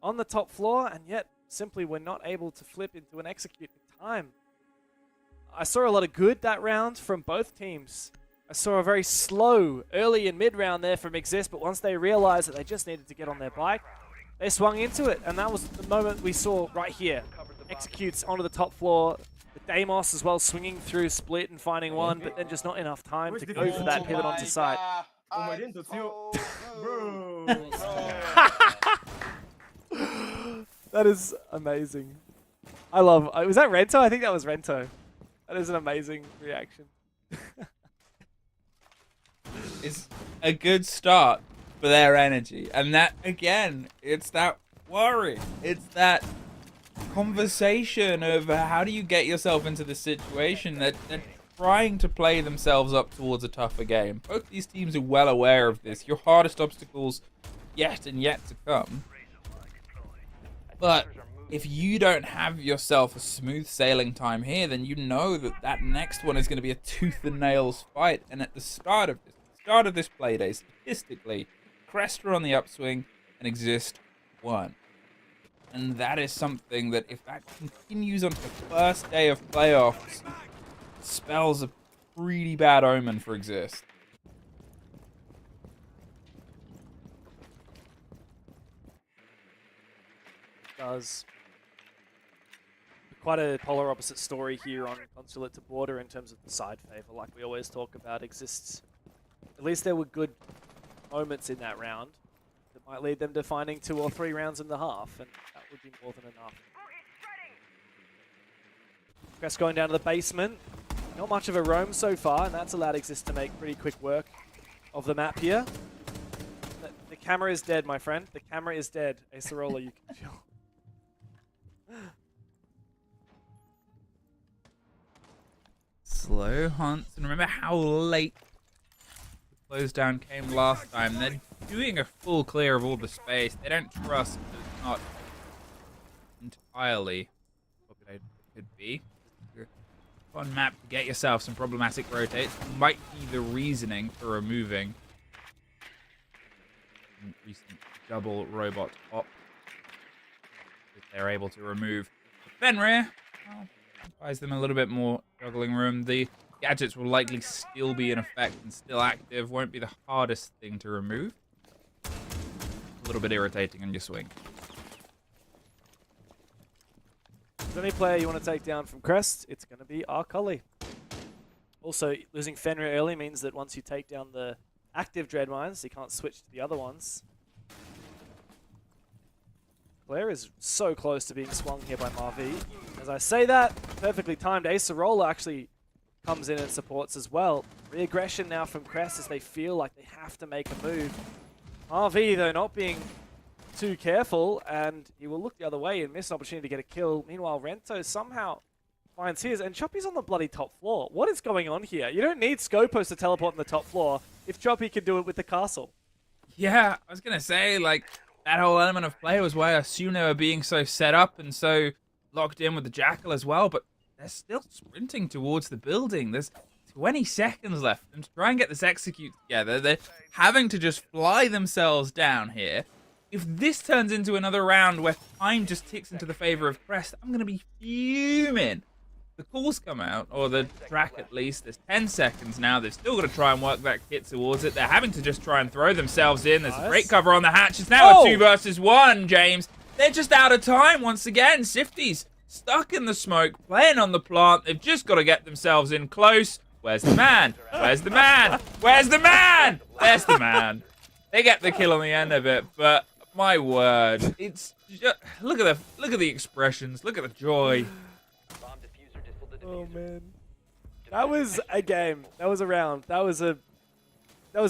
on the top floor, and yet simply were not able to flip into an execute in time. I saw a lot of good that round from both teams. I saw a very slow early and mid round there from Exist, but once they realized that they just needed to get on their bike, they swung into it, and that was the moment we saw right here. Executes onto the top floor. The Deimos as well swinging through split and finding one, but then just not enough time to go for that pivot onto site. That is amazing. I love... Was that Rento? I think that was Rento. That is an amazing reaction. It's a good start for their energy. And that, again, it's that worry. It's that conversation of how do you get yourself into the situation that they're trying to play themselves up towards a tougher game. Both these teams are well aware of this. Your hardest obstacles yet and yet to come. But if you don't have yourself a smooth sailing time here, then you know that that next one is going to be a tooth and nails fight. And at the start of this playday, statistically, Crest are on the upswing and Exist won. And that is something that, if that continues on the first day of playoffs, spells a pretty bad omen for Exist. Does. Quite a polar opposite story here on Consulate to Border in terms of the side favor, like we always talk about. Exists. At least there were good moments in that round that might lead them to finding 2 or 3 rounds and a half, and that would be more than enough. Crest going down to the basement. Not much of a roam so far, and that's allowed Exist to make pretty quick work of the map here. The camera is dead, my friend. The camera is dead. Acerola, you can feel. Slow hunts, and remember how late the close down came last time. They're doing a full clear of all the space. They don't trust that it's not entirely populated it could be. Fun map to get yourself some problematic rotates might be the reasoning for removing recent double robot op. If they're able to remove Fenrir, well, buys them a little bit more juggling room. The gadgets will likely still be in effect and still active. Won't be the hardest thing to remove. A little bit irritating on your swing. If there's any player you want to take down from Crest, it's going to be Arcully. Also, losing Fenrir early means that once you take down the active Dreadmines, you can't switch to the other ones. Claire is so close to being swung here by Marvi. As I say that, perfectly timed. Acerola actually comes in and supports as well. Re-aggression now from Crest as they feel like they have to make a move. Marvi, though, not being too careful, and he will look the other way and miss an opportunity to get a kill. Meanwhile, Rento somehow finds his, and Choppy's on the bloody top floor. What is going on here? You don't need Scopos to teleport on the top floor if Choppy can do it with the castle. Yeah, I was going to say, like, that whole element of play was why I assume they were being so set up and so locked in with the Jackal as well, but they're still sprinting towards the building. There's 20 seconds left and to try and get this execute together. They're having to just fly themselves down here. If this turns into another round where time just ticks into the favor of Crest, I'm going to be fuming. The calls come out, or the track at least. There's 10 seconds now. They've still got to try and work that kit towards it. They're having to just try and throw themselves in. There's a great cover on the hatch. It's now a 2 versus 1, James. They're just out of time once again. Sifty's stuck in the smoke, playing on the plant. They've just got to get themselves in close. Where's the man? Where's the man? Where's the man? There's the man. They get the kill on the end of it, but my word, it's just, look at the expressions, look at the joy. Oh man, that was a game. That was a round. That was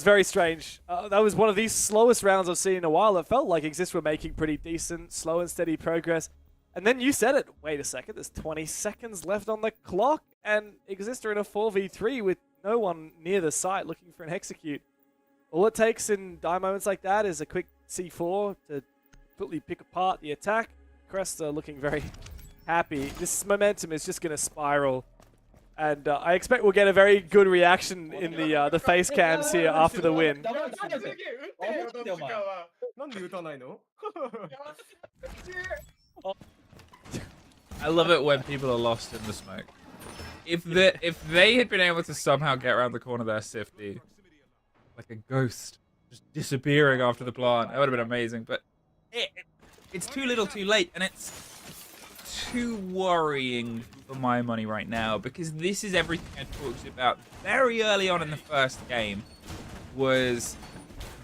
very strange. That was one of the slowest rounds I've seen in a while. It felt like Exist were making pretty decent, slow and steady progress. And then you said it. Wait a second. There's 20 seconds left on the clock, and Exist are in a 4v3 with no one near the site looking for an execute. All it takes in die moments like that is a quick C4 to completely pick apart the attack. Crest are looking very happy. This momentum is just going to spiral. And I expect we'll get a very good reaction in the face cams here after the win. I love it when people are lost in the smoke. If they had been able to somehow get around the corner there, Sifty, like a ghost, just disappearing after the plant, that would have been amazing. But it's too little too late, and it's too worrying for my money right now, because this is everything I talked about very early on in the first game, was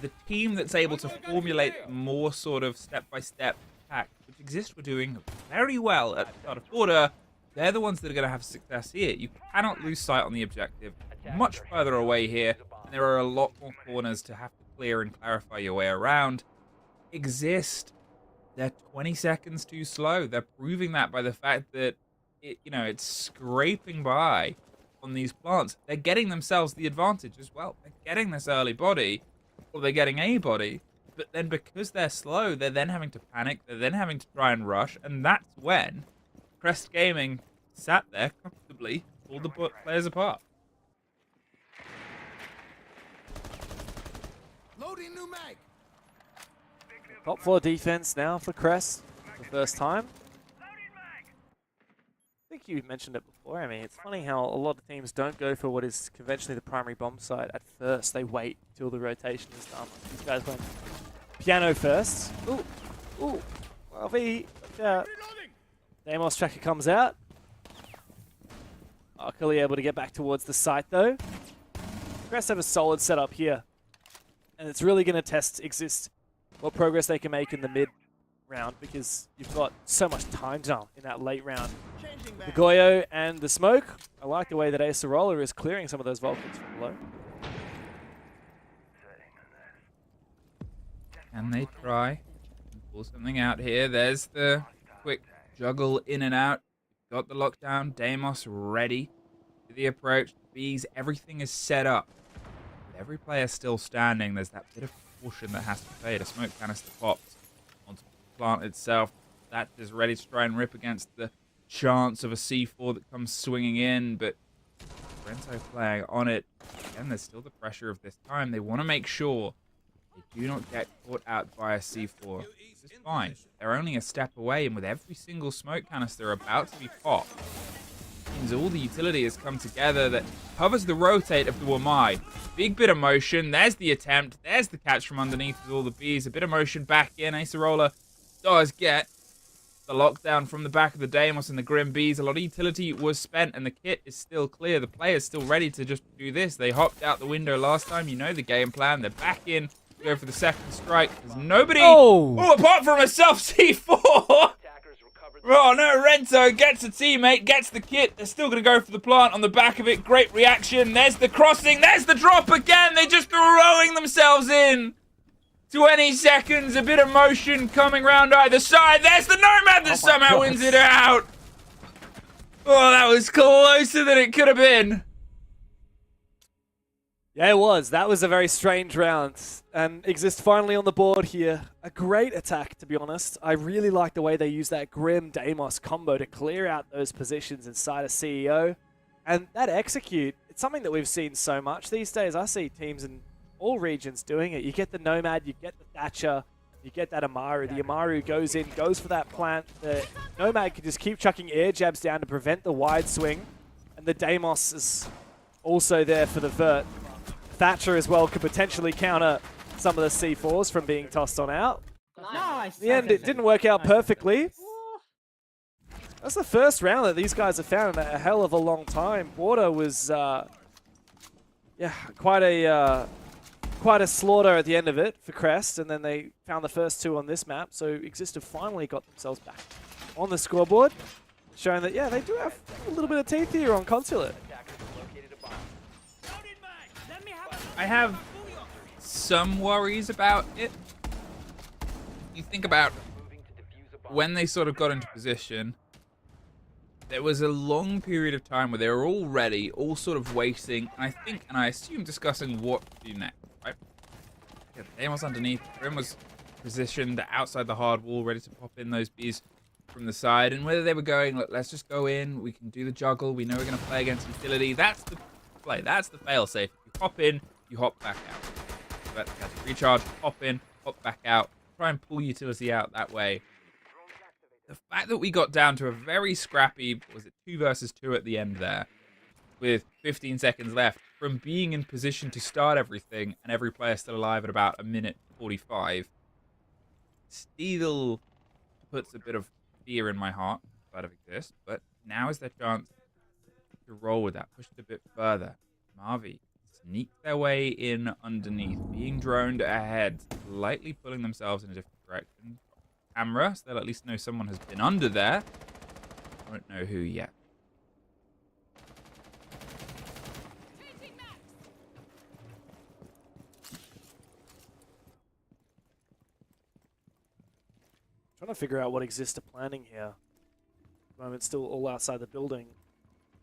the team that's able to formulate more sort of step-by-step attack, which Exist were doing very well at the start of Border. They're the ones that are going to have success here. You cannot lose sight on the objective. Much further away here. there are a lot more corners to have to clear and clarify your way around. Exist. They're 20 seconds too slow. They're proving that by the fact that it's scraping by on these plants. They're getting themselves the advantage as well. They're getting this early body, or they're getting a body, but then because they're slow, they're then having to panic, they're then having to try and rush, and that's when Crest Gaming sat there comfortably, pulled the players apart. Loading new mag. Top 4 defense now for Crest for the first time. I think you mentioned it before. I mean, it's funny how a lot of teams don't go for what is conventionally the primary bomb site at first. They wait till the rotation is done. These guys went piano first. Ooh, ooh. LV, watch out. Deimos tracker comes out. Akali able to get back towards the site though. Crest have a solid setup here. And it's really going to test Exist what progress they can make in the mid round, because you've got so much time now in that late round. The Goyo and the smoke. I like the way that Acerola is clearing some of those Vulcans from below. Can they try and pull something out here? There's the quick juggle in and out. Got the lockdown. Deimos ready to the approach. Bees, everything is set up. With every player still standing, there's that bit of caution that has to be played. A smoke canister pops onto the plant itself. That is ready to try and rip against the chance of a C4 that comes swinging in, but Rento playing on it. Again, there's still the pressure of this time. They want to make sure they do not get caught out by a C4. This is fine. They're only a step away, and with every single smoke canister about to be popped, means all the utility has come together that covers the rotate of the Wamai. Big bit of motion. There's the attempt. There's the catch from underneath with all the bees. A bit of motion back in. Acerola does get the lockdown from the back of the Deimos and the Grim Bees. A lot of utility was spent, and the kit is still clear. The player's still ready to just do this. They hopped out the window last time. You know the game plan. They're back in to go for the second strike. There's nobody. Oh, apart from a self C4. Oh no, Rento gets a teammate, gets the kit. They're still going to go for the plant on the back of it. Great reaction. There's the crossing. There's the drop again. They're just throwing themselves in. 20 seconds, a bit of motion coming round either side. There's the Nomad that somehow wins it out. Oh, that was closer than it could have been. Yeah, it was. That was a very strange round. And Exist finally on the board here. A great attack, to be honest. I really like the way they use that Grim Deimos combo to clear out those positions inside a CEO. And that execute, it's something that we've seen so much these days. I see teams in all regions doing it. You get the Nomad, you get the Thatcher, you get that Amaru. The Amaru goes in, goes for that plant. The Nomad can just keep chucking air jabs down to prevent the wide swing. And the Deimos is also there for the vert. Thatcher as well could potentially counter some of the C4s from being tossed on out. Nice. In the end, it didn't work out perfectly. That's the first round that these guys have found in a hell of a long time. Border was, yeah, quite a slaughter at the end of it for Crest, and then they found the first two on this map. So Exist have finally got themselves back on the scoreboard, showing that, yeah, they do have a little bit of teeth here on Consulate. I have some worries about it. You think about when they sort of got into position, there was a long period of time where they were all ready, all sort of waiting, and I assume discussing what to do next, right? Yeah, Deimos underneath, Grim was positioned outside the hard wall, ready to pop in those bees from the side, and whether they were going, look, let's just go in, we can do the juggle, we know we're going to play against utility, that's the play, that's the fail-safe. You hop in, you hop back out. That's recharge, hop in, hop back out, try and pull utility out that way. The fact that we got down to a very scrappy, was it 2 versus 2 at the end there, with 15 seconds left, from being in position to start everything and every player still alive at about 1:45, still puts a bit of fear in my heart that of Exist, but now is their chance to roll with that, push it a bit further. Marvi sneak their way in underneath, being droned ahead, slightly pulling themselves in a different direction. Camera, so they'll at least know someone has been under there. I don't know who yet. Trying to figure out what Exist are planning here. At the moment, still all outside the building.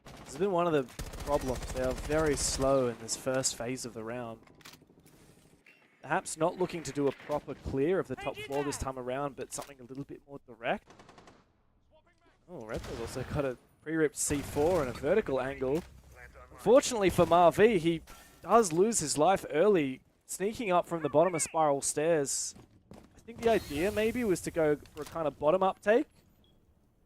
This has been one of the problems. They are very slow in this first phase of the round. Perhaps not looking to do a proper clear of the top floor this time around, but something a little bit more direct. Oh, Red Bull's also got a pre-ripped C4 and a vertical angle. Fortunately for Marv, he does lose his life early, sneaking up from the bottom of Spiral Stairs. I think the idea maybe was to go for a kind of bottom-up take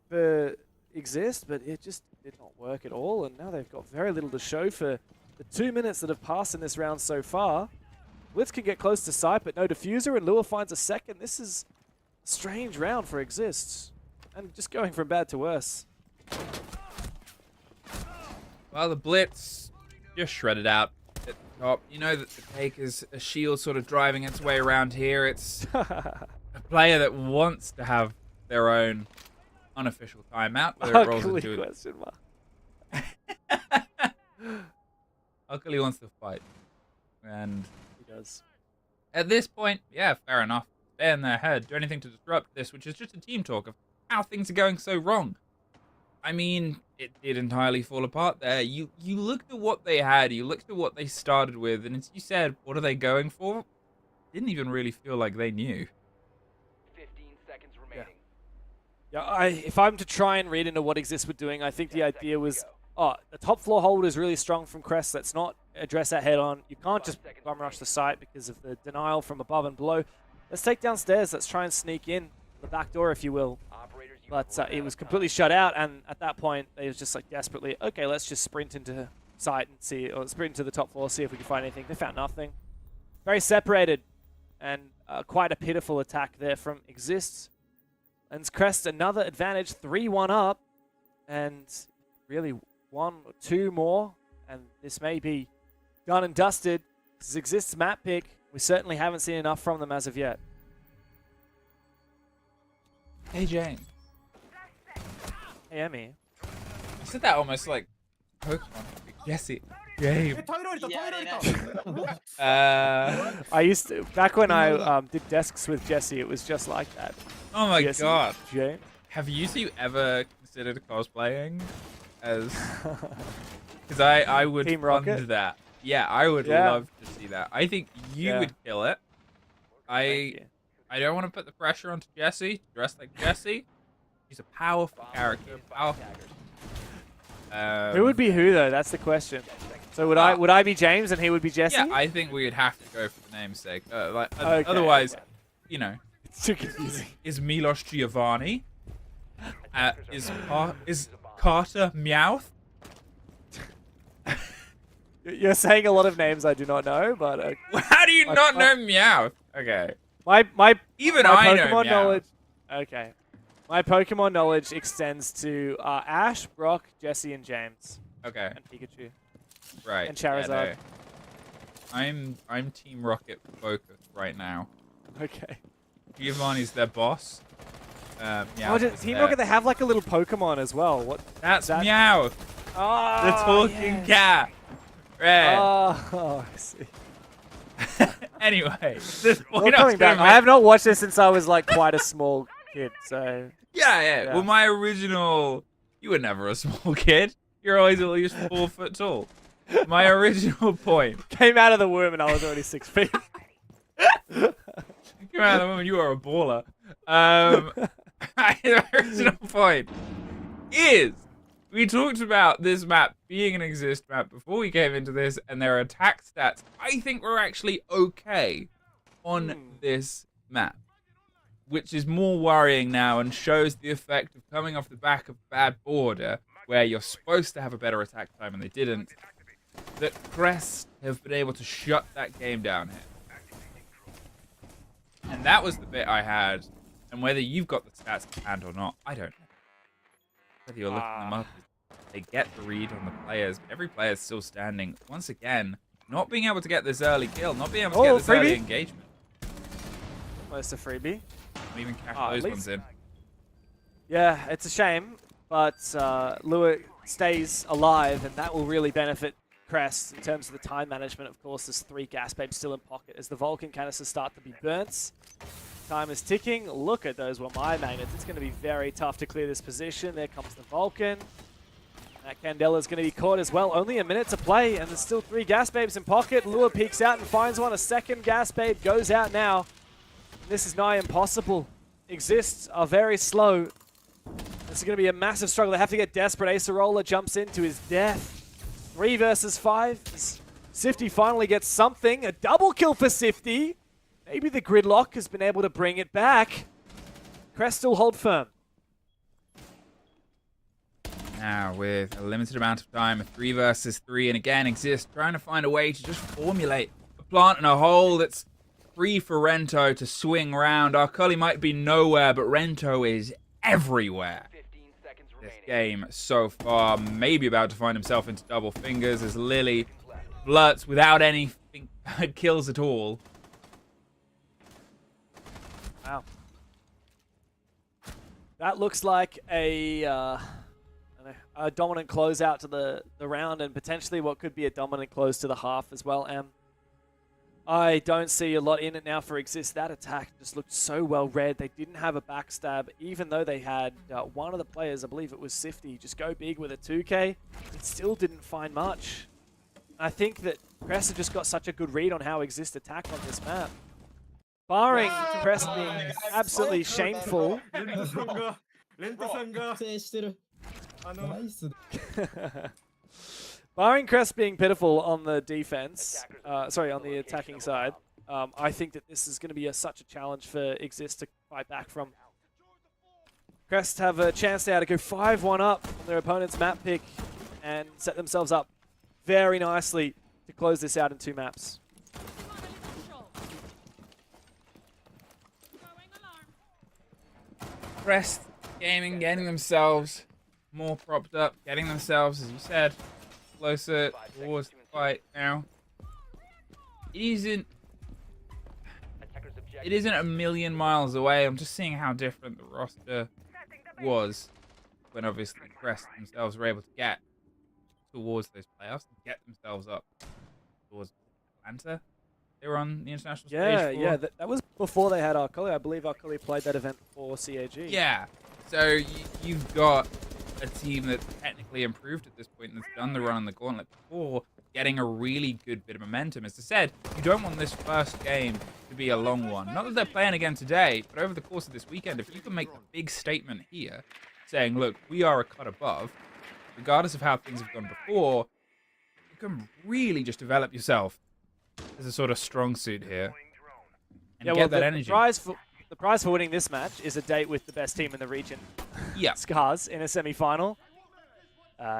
for Exist, but it just did not work at all, and now they've got very little to show for the 2 minutes that have passed in this round so far. Blitz can get close to sight, but no diffuser, and Lua finds a second. This is a strange round for Exist, and just going from bad to worse. Well, the Blitz just shredded out at the top. You know that the take is a shield sort of driving its way around here. It's a player that wants to have their own unofficial timeout, whether it rolls into question mark. Ugly wants to fight. And he does. At this point, yeah, fair enough. Stay in their head. Do anything to disrupt this, which is just a team talk of how things are going so wrong. I mean, it did entirely fall apart there. You looked at what they had, you looked at what they started with, and as you said, what are they going for? Didn't even really feel like they knew. 15 seconds remaining. Yeah, if I'm to try and read into what Exist were doing, I think the idea was, the top floor hold is really strong from Crest. Let's not address that head on. You can't just bum rush the site because of the denial from above and below. Let's take downstairs. Let's try and sneak in the back door, if you will. But it was completely shut out, and at that point, they was just like desperately, okay, let's just sprint into site and see, or sprint into the top floor, see if we can find anything. They found nothing. Very separated, and quite a pitiful attack there from Exist. And Crest another advantage, 3-1 up, and really 1 or 2 more, and this may be done and dusted. This is Exist's map pick. We certainly haven't seen enough from them as of yet. Hey, James. Hey, Emmy. You said that almost like Pokemon. Jesse. James. I used to, back when I did desks with Jesse, it was just like that. Oh my Jesse, god. James. Have you two ever considered cosplaying as... Because I would Team fund Rocket? that. Yeah, I would love to see that. I think you Yeah. would kill it. I don't want to put the pressure onto Jesse to dress like Jesse. He's a powerful character. Powerful. Who would be who though? That's the question. So would I be James and he would be Jesse? Yeah, I think we would have to go for the namesake. Okay, Otherwise, okay. you know. It's too confusing. Is Milos Giovanni? Is Carter Meowth? You're saying a lot of names I do not know, but How do you not know Meowth? Okay. My Even my I know Pokemon Meowth. knowledge. Okay. My Pokemon knowledge extends to Ash, Brock, Jesse, and James. Okay. And Pikachu. Right. And Charizard. Yeah, no. I'm Team Rocket focused right now. Okay. Giovanni's their boss. Meowth Oh, is Team their- Rocket, they have like a little Pokemon as well. What? That's that? Meowth. Oh, The talking cat. Red. Oh, I see. Anyway, this Well, point coming back, I have not watched this since I was like quite a small kid, so... Yeah. Well, my original... You were never a small kid. You're always at least 4 foot tall. My original point... Came out of the womb and I was already 6 feet. Came out of the moment you were a baller. My original point is... We talked about this map being an Exist map before we came into this, and their attack stats, I think, were actually okay on this map. Which is more worrying now and shows the effect of coming off the back of bad border, where you're supposed to have a better attack time and they didn't. That Crest have been able to shut that game down here. And that was the bit I had. And whether you've got the stats to hand or not, I don't know. Whether you're looking them up, they get the read on the players. But every player is still standing. Once again, not being able to get this early kill, not being able to get this early engagement. Almost a freebie. Not even cash at those least- ones in. Yeah, it's a shame, but Lua stays alive, and that will really benefit Crest in terms of the time management. Of course, there's 3 gas babes still in pocket as the Vulcan canisters start to be burnt. Time is ticking. Look at those Wamai magnets. It's going to be very tough to clear this position. There comes the Vulcan. That Candela is going to be caught as well. Only a minute to play, and there's still 3 Gas Babes in pocket. Lure peeks out and finds one. A second Gas Babe goes out now. This is nigh impossible. Exists are very slow. This is going to be a massive struggle. They have to get desperate. Acerola jumps into his death. 3 versus 5. Sifty finally gets something. A double kill for Sifty. Maybe the gridlock has been able to bring it back. Crest still hold firm. Now, with a limited amount of time, a 3 versus 3, and again, Exist trying to find a way to just formulate a plant in a hole that's free for Rento to swing around. Our Cully might be nowhere, but Rento is everywhere. This game so far, maybe about to find himself into double fingers as Lily flirts without anything kills at all. Wow. That looks like a dominant closeout to the round, and potentially what could be a dominant close to the half as well. I don't see a lot in it now for Exist. That attack just looked so well read. They didn't have a backstab, even though they had one of the players, I believe it was Sifty, just go big with a 2K. It still didn't find much. I think that Crest have just got such a good read on how Exist attack on this map. Barring Crest being absolutely shameful. Barring Crest being pitiful on the defense, on the attacking side, I think that this is going to be such a challenge for Exist to fight back from. Crest have a chance now to go 5-1 up on their opponent's map pick and set themselves up very nicely to close this out in 2 maps. Crest Gaming getting themselves more propped up, getting themselves, as you said, closer towards the fight now. It isn't a million miles away. I'm just seeing how different the roster was when obviously Crest themselves were able to get towards those playoffs and get themselves up towards Atlanta. They were on the international stage. Yeah, that was before they had Arcully. I believe Arcully played that event before CAG. Yeah, so you've got a team that's technically improved at this point and that's done the run on the gauntlet before, getting a really good bit of momentum. As I said, you don't want this first game to be a long one. Not that they're playing again today, but over the course of this weekend, if you can make a big statement here, saying, look, we are a cut above, regardless of how things have gone before, you can really just develop yourself as a sort of strong suit here and get that energy. The prize for winning this match is a date with the best team in the region. Yeah. Scars in a semi-final.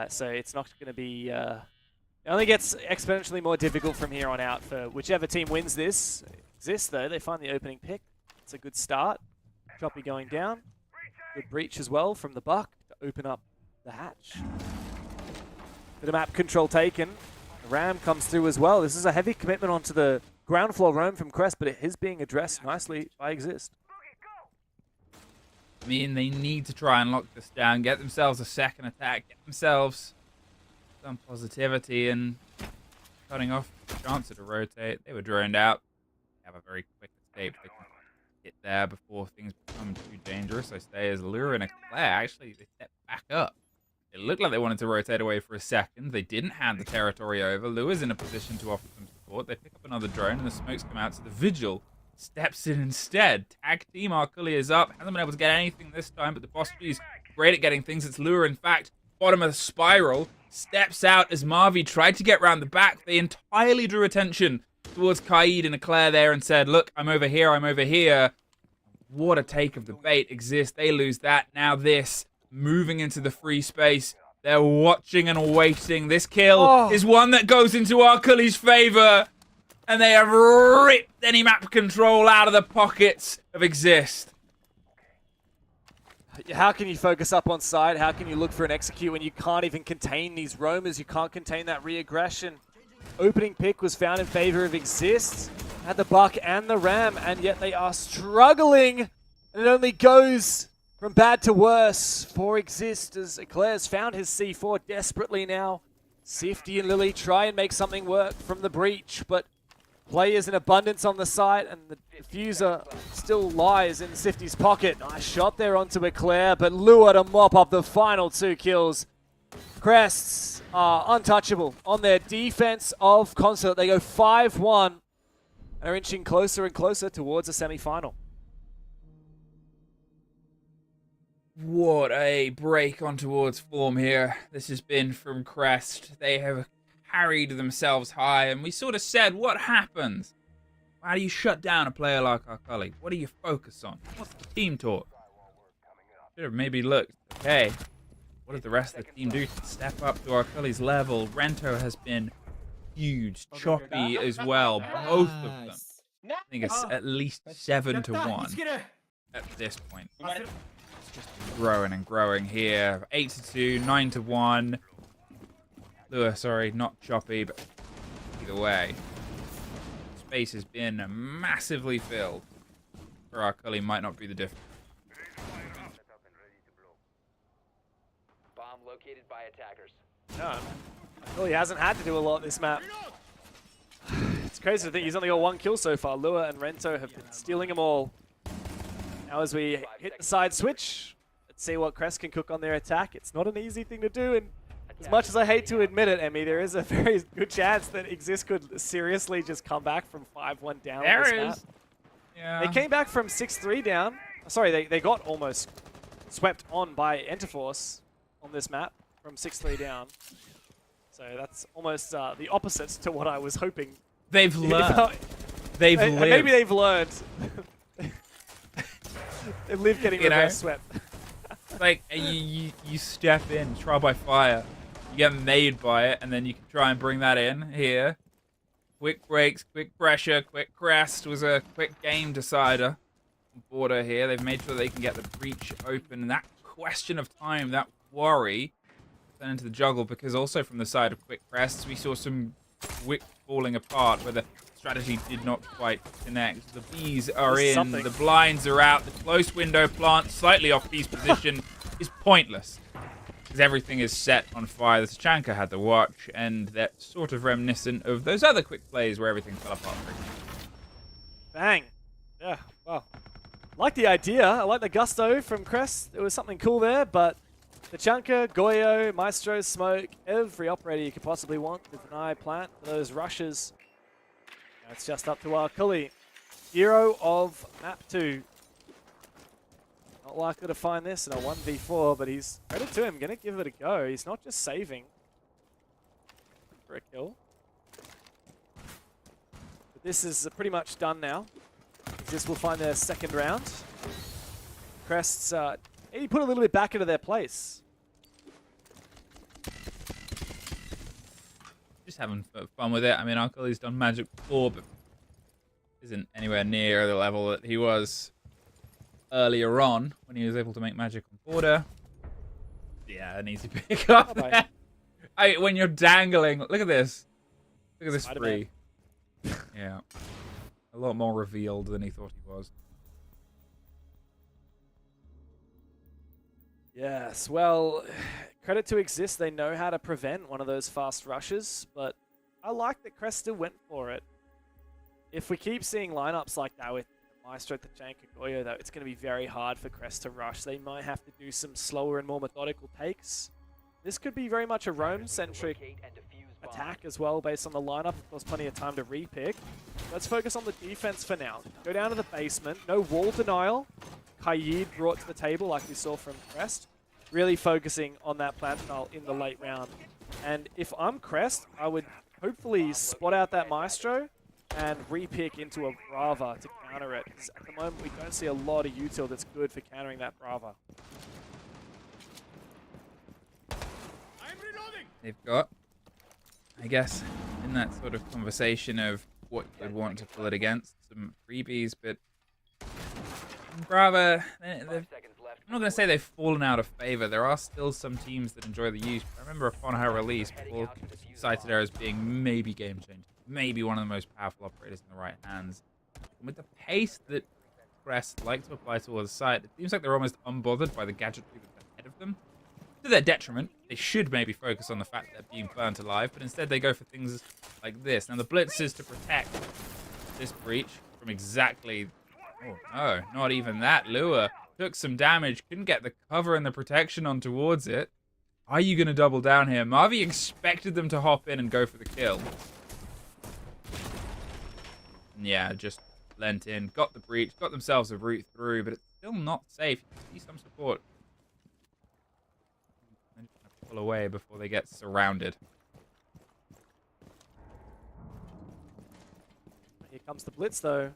So it's not going to be... it only gets exponentially more difficult from here on out for whichever team wins this. Exist, though. They find the opening pick. It's a good start. Choppy going down. Good breach as well from the Buck to open up the hatch. Bit of map control taken. The Ram comes through as well. This is a heavy commitment onto the ground floor roam from Crest, but it is being addressed nicely by Exist. I mean, they need to try and lock this down, get themselves a second attack, get themselves some positivity and cutting off the chance to rotate. They were droned out. They have a very quick escape. They can get there before things become too dangerous. I stay as Lure and Eclair. Actually, they step back up. It looked like they wanted to rotate away for a second. They didn't hand the territory over. Lure's in a position to offer some support. They pick up another drone and the smokes come out, so the Vigil steps in instead. Tag team Arcully is up. Hasn't been able to get anything this time, but the Boss G's great at getting things. It's Lure, in fact, bottom of the spiral. Steps out as Marvi tried to get round the back. They entirely drew attention towards Kaid and Eclair there and said, look, I'm over here, I'm over here. What a take of the bait exists. They lose that. Now this, moving into the free space. They're watching and waiting. This kill is one that goes into Arcully's favor. And they have ripped any map control out of the pockets of Exist. How can you focus up on side? How can you look for an execute when you can't even contain these roamers? You can't contain that re-aggression. Opening pick was found in favor of Exist. Had the Buck and the Ram, and yet they are struggling. And it only goes from bad to worse for Exist as Eclair's found his C4 desperately now. Sifty and Lily try and make something work from the breach, but Players in abundance on the site, and the diffuser still lies in Sifty's pocket. Nice shot there onto Eclair, but Lua to mop up the final 2 kills. Crests are untouchable on their defense of Consulate. They go 5-1 and are inching closer and closer towards a semi-final. What a break on towards form here. This has been from Crest. They have carried themselves high, and we sort of said, what happens? How do you shut down a player like Arcully? What do you focus on? What's the team talk? Should have maybe looked, okay, what does the rest of the team do to step up to Arcully's level? Rento has been huge. Choppy as well, both of them. I think it's at least 7-1 at this point. Just growing and growing here. 8-2, 9-1. Lua, sorry, not Choppy, but either way, space has been massively filled. For Arcully might not be the difference. Bomb located by attackers. No, Arcully hasn't had to do a lot this map. It's crazy to think he's only got 1 kill so far. Lua and Rento have been stealing them all. Now as we hit the side switch, let's see what Crest can cook on their attack. It's not an easy thing to do, and as much as I hate to admit it, Emmy, there is a very good chance that Exist could seriously just come back from 5-1 down on this map. Yeah. They came back from 6-3 down. Sorry, they got almost swept on by Enterforce on this map from 6-3 down. So that's almost the opposite to what I was hoping. They've learned. They've lived. Maybe they've learned. They've lived getting reverse swept. Like, you step in, trial by fire. You get made by it, and then you can try and bring that in here. Quick breaks, quick pressure, quick Crest was a quick game decider. Border here, they've made sure they can get the breach open. And that question of time, that worry, then into the juggle, because also from the side of quick Crests, we saw some quick falling apart where the strategy did not quite connect. The bees are in, the blinds are out, the close window plant, slightly off piece position, is pointless. Because everything is set on fire. The Tachanka had the watch, and that's sort of reminiscent of those other quick plays where everything fell apart. Bang. Yeah, well, I like the idea. I like the gusto from Crest. There was something cool there, but the Tachanka, Goyo, Maestro, Smoke, every operator you could possibly want to deny plant for those rushes. Now it's just up to Arcully. Hero of map 2. Not likely to find this in a 1v4, but he's, credit to him, gonna give it a go. He's not just saving for a kill. But this is pretty much done now. This will find their second round. Crests, he put a little bit back into their place. Just having fun with it. I mean, Arcully's done Magic before, but isn't anywhere near the level that he was earlier on when he was able to make Magic on border. Yeah, an easy pick up there. When you're dangling, look at this. Look at this free. Yeah. A lot more revealed than he thought he was. Yes, well, credit to Exist, they know how to prevent one of those fast rushes, but I like that Crest still went for it. If we keep seeing lineups like that with Maestro, Tachanka, Goyo, though, it's going to be very hard for Crest to rush. They might have to do some slower and more methodical takes. This could be very much a roam-centric attack as well, based on the lineup. Of course, plenty of time to repick. Let's focus on the defense for now. Go down to the basement. No wall denial. Kaid brought to the table like we saw from Crest. Really focusing on that plant style in the late round. And if I'm Crest, I would hopefully spot out that Maestro and repick into a Brava to counter it. Because at the moment, we don't see a lot of util that's good for countering that Brava. They've got, I guess, in that sort of conversation of what you'd want to pull it against, some freebies, but Brava, I'm not going to say they've fallen out of favor. There are still some teams that enjoy the use. I remember upon her release, people cited her as being maybe game-changing, maybe one of the most powerful operators in the right hands. And with the pace that Crest like to apply towards the site, it seems like they're almost unbothered by the gadgetry that's ahead of them. To their detriment, they should maybe focus on the fact that they're being burnt alive, but instead they go for things like this. Now the Blitz is to protect this breach from exactly... Oh, no, not even that. Lua took some damage, couldn't get the cover and the protection on towards it. Are you going to double down here? Marvi expected them to hop in and go for the kill. Yeah, just lent in, got the breach, got themselves a route through, but it's still not safe. You see some support. And pull away before they get surrounded. Here comes the blitz, though.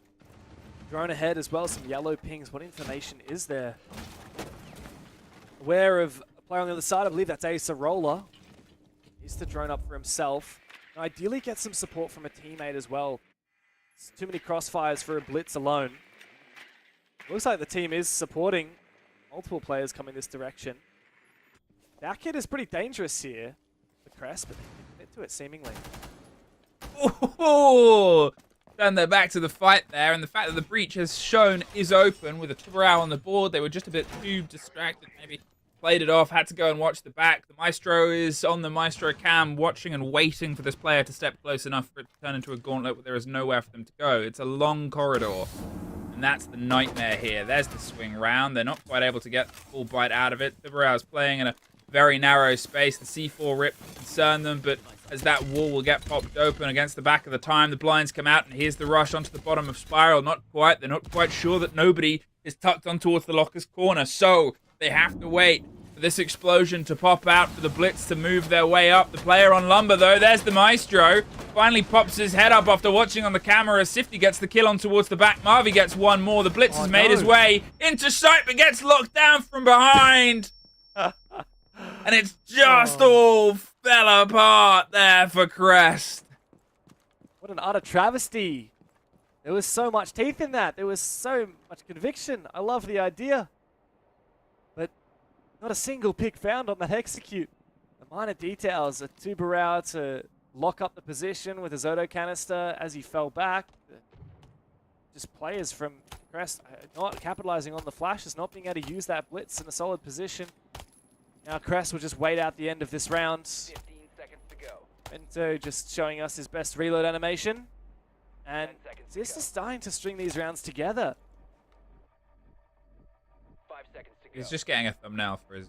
Drone ahead as well, some yellow pings. What information is there? Aware of a player on the other side, I believe that's Ace Roller. He's the drone up for himself. And ideally get some support from a teammate as well. It's too many crossfires for a blitz alone. Looks like the team is supporting multiple players coming this direction. That kid is pretty dangerous here, the Crest, but they get to it seemingly. Oh! Turn their back to the fight there, and the fact that the breach has shown is open with a Tiburao on the board. They were just a bit too distracted, maybe played it off, had to go and watch the back. The Maestro is on the Maestro cam, watching and waiting for this player to step close enough for it to turn into a gauntlet, but there is nowhere for them to go. It's a long corridor, and that's the nightmare here. There's the swing round. They're not quite able to get the full bite out of it. Tiburao's playing in a very narrow space. The C4 rip concern them, but as that wall will get popped open against the back of the time, the blinds come out, and here's the rush onto the bottom of Spiral. Not quite. They're not quite sure that nobody is tucked on towards the locker's corner, so they have to wait for this explosion to pop out, for the blitz to move their way up. The player on Lumber, though, there's the Maestro. Finally pops his head up after watching on the camera as Sifty gets the kill on towards the back. Marvi gets one more. The blitz has made his way into sight, but gets locked down from behind. And it's just all fell apart there for Crest. What an utter travesty. There was so much teeth in that. There was so much conviction. I love the idea. But not a single pick found on that execute. The minor details, a Tubarao to lock up the position with his auto canister as he fell back. Just players from Crest not capitalizing on the flashes, not being able to use that blitz in a solid position. Now Crest will just wait out the end of this round. 15 seconds to go. Bento just showing us his best reload animation. And 10 seconds to this go. is starting to string these rounds together. 5 seconds to go. He's just getting a thumbnail for his...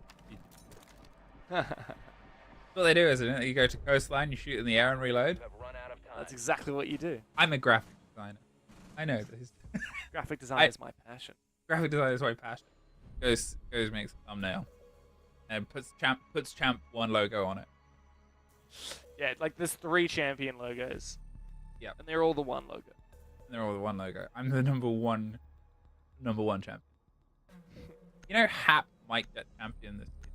That's what they do, isn't it? You go to coastline, you shoot in the air and reload. You have run out of time. That's exactly what you do. I'm a graphic designer. I know this. Graphic design is my passion. Graphic design is my passion. Goes makes a thumbnail. And puts Champ 1 logo on it. Yeah, like there's 3 champion logos. Yep. And they're all the one logo. And they're all the one logo. I'm the number one champion. You know, Hap might get champion this season.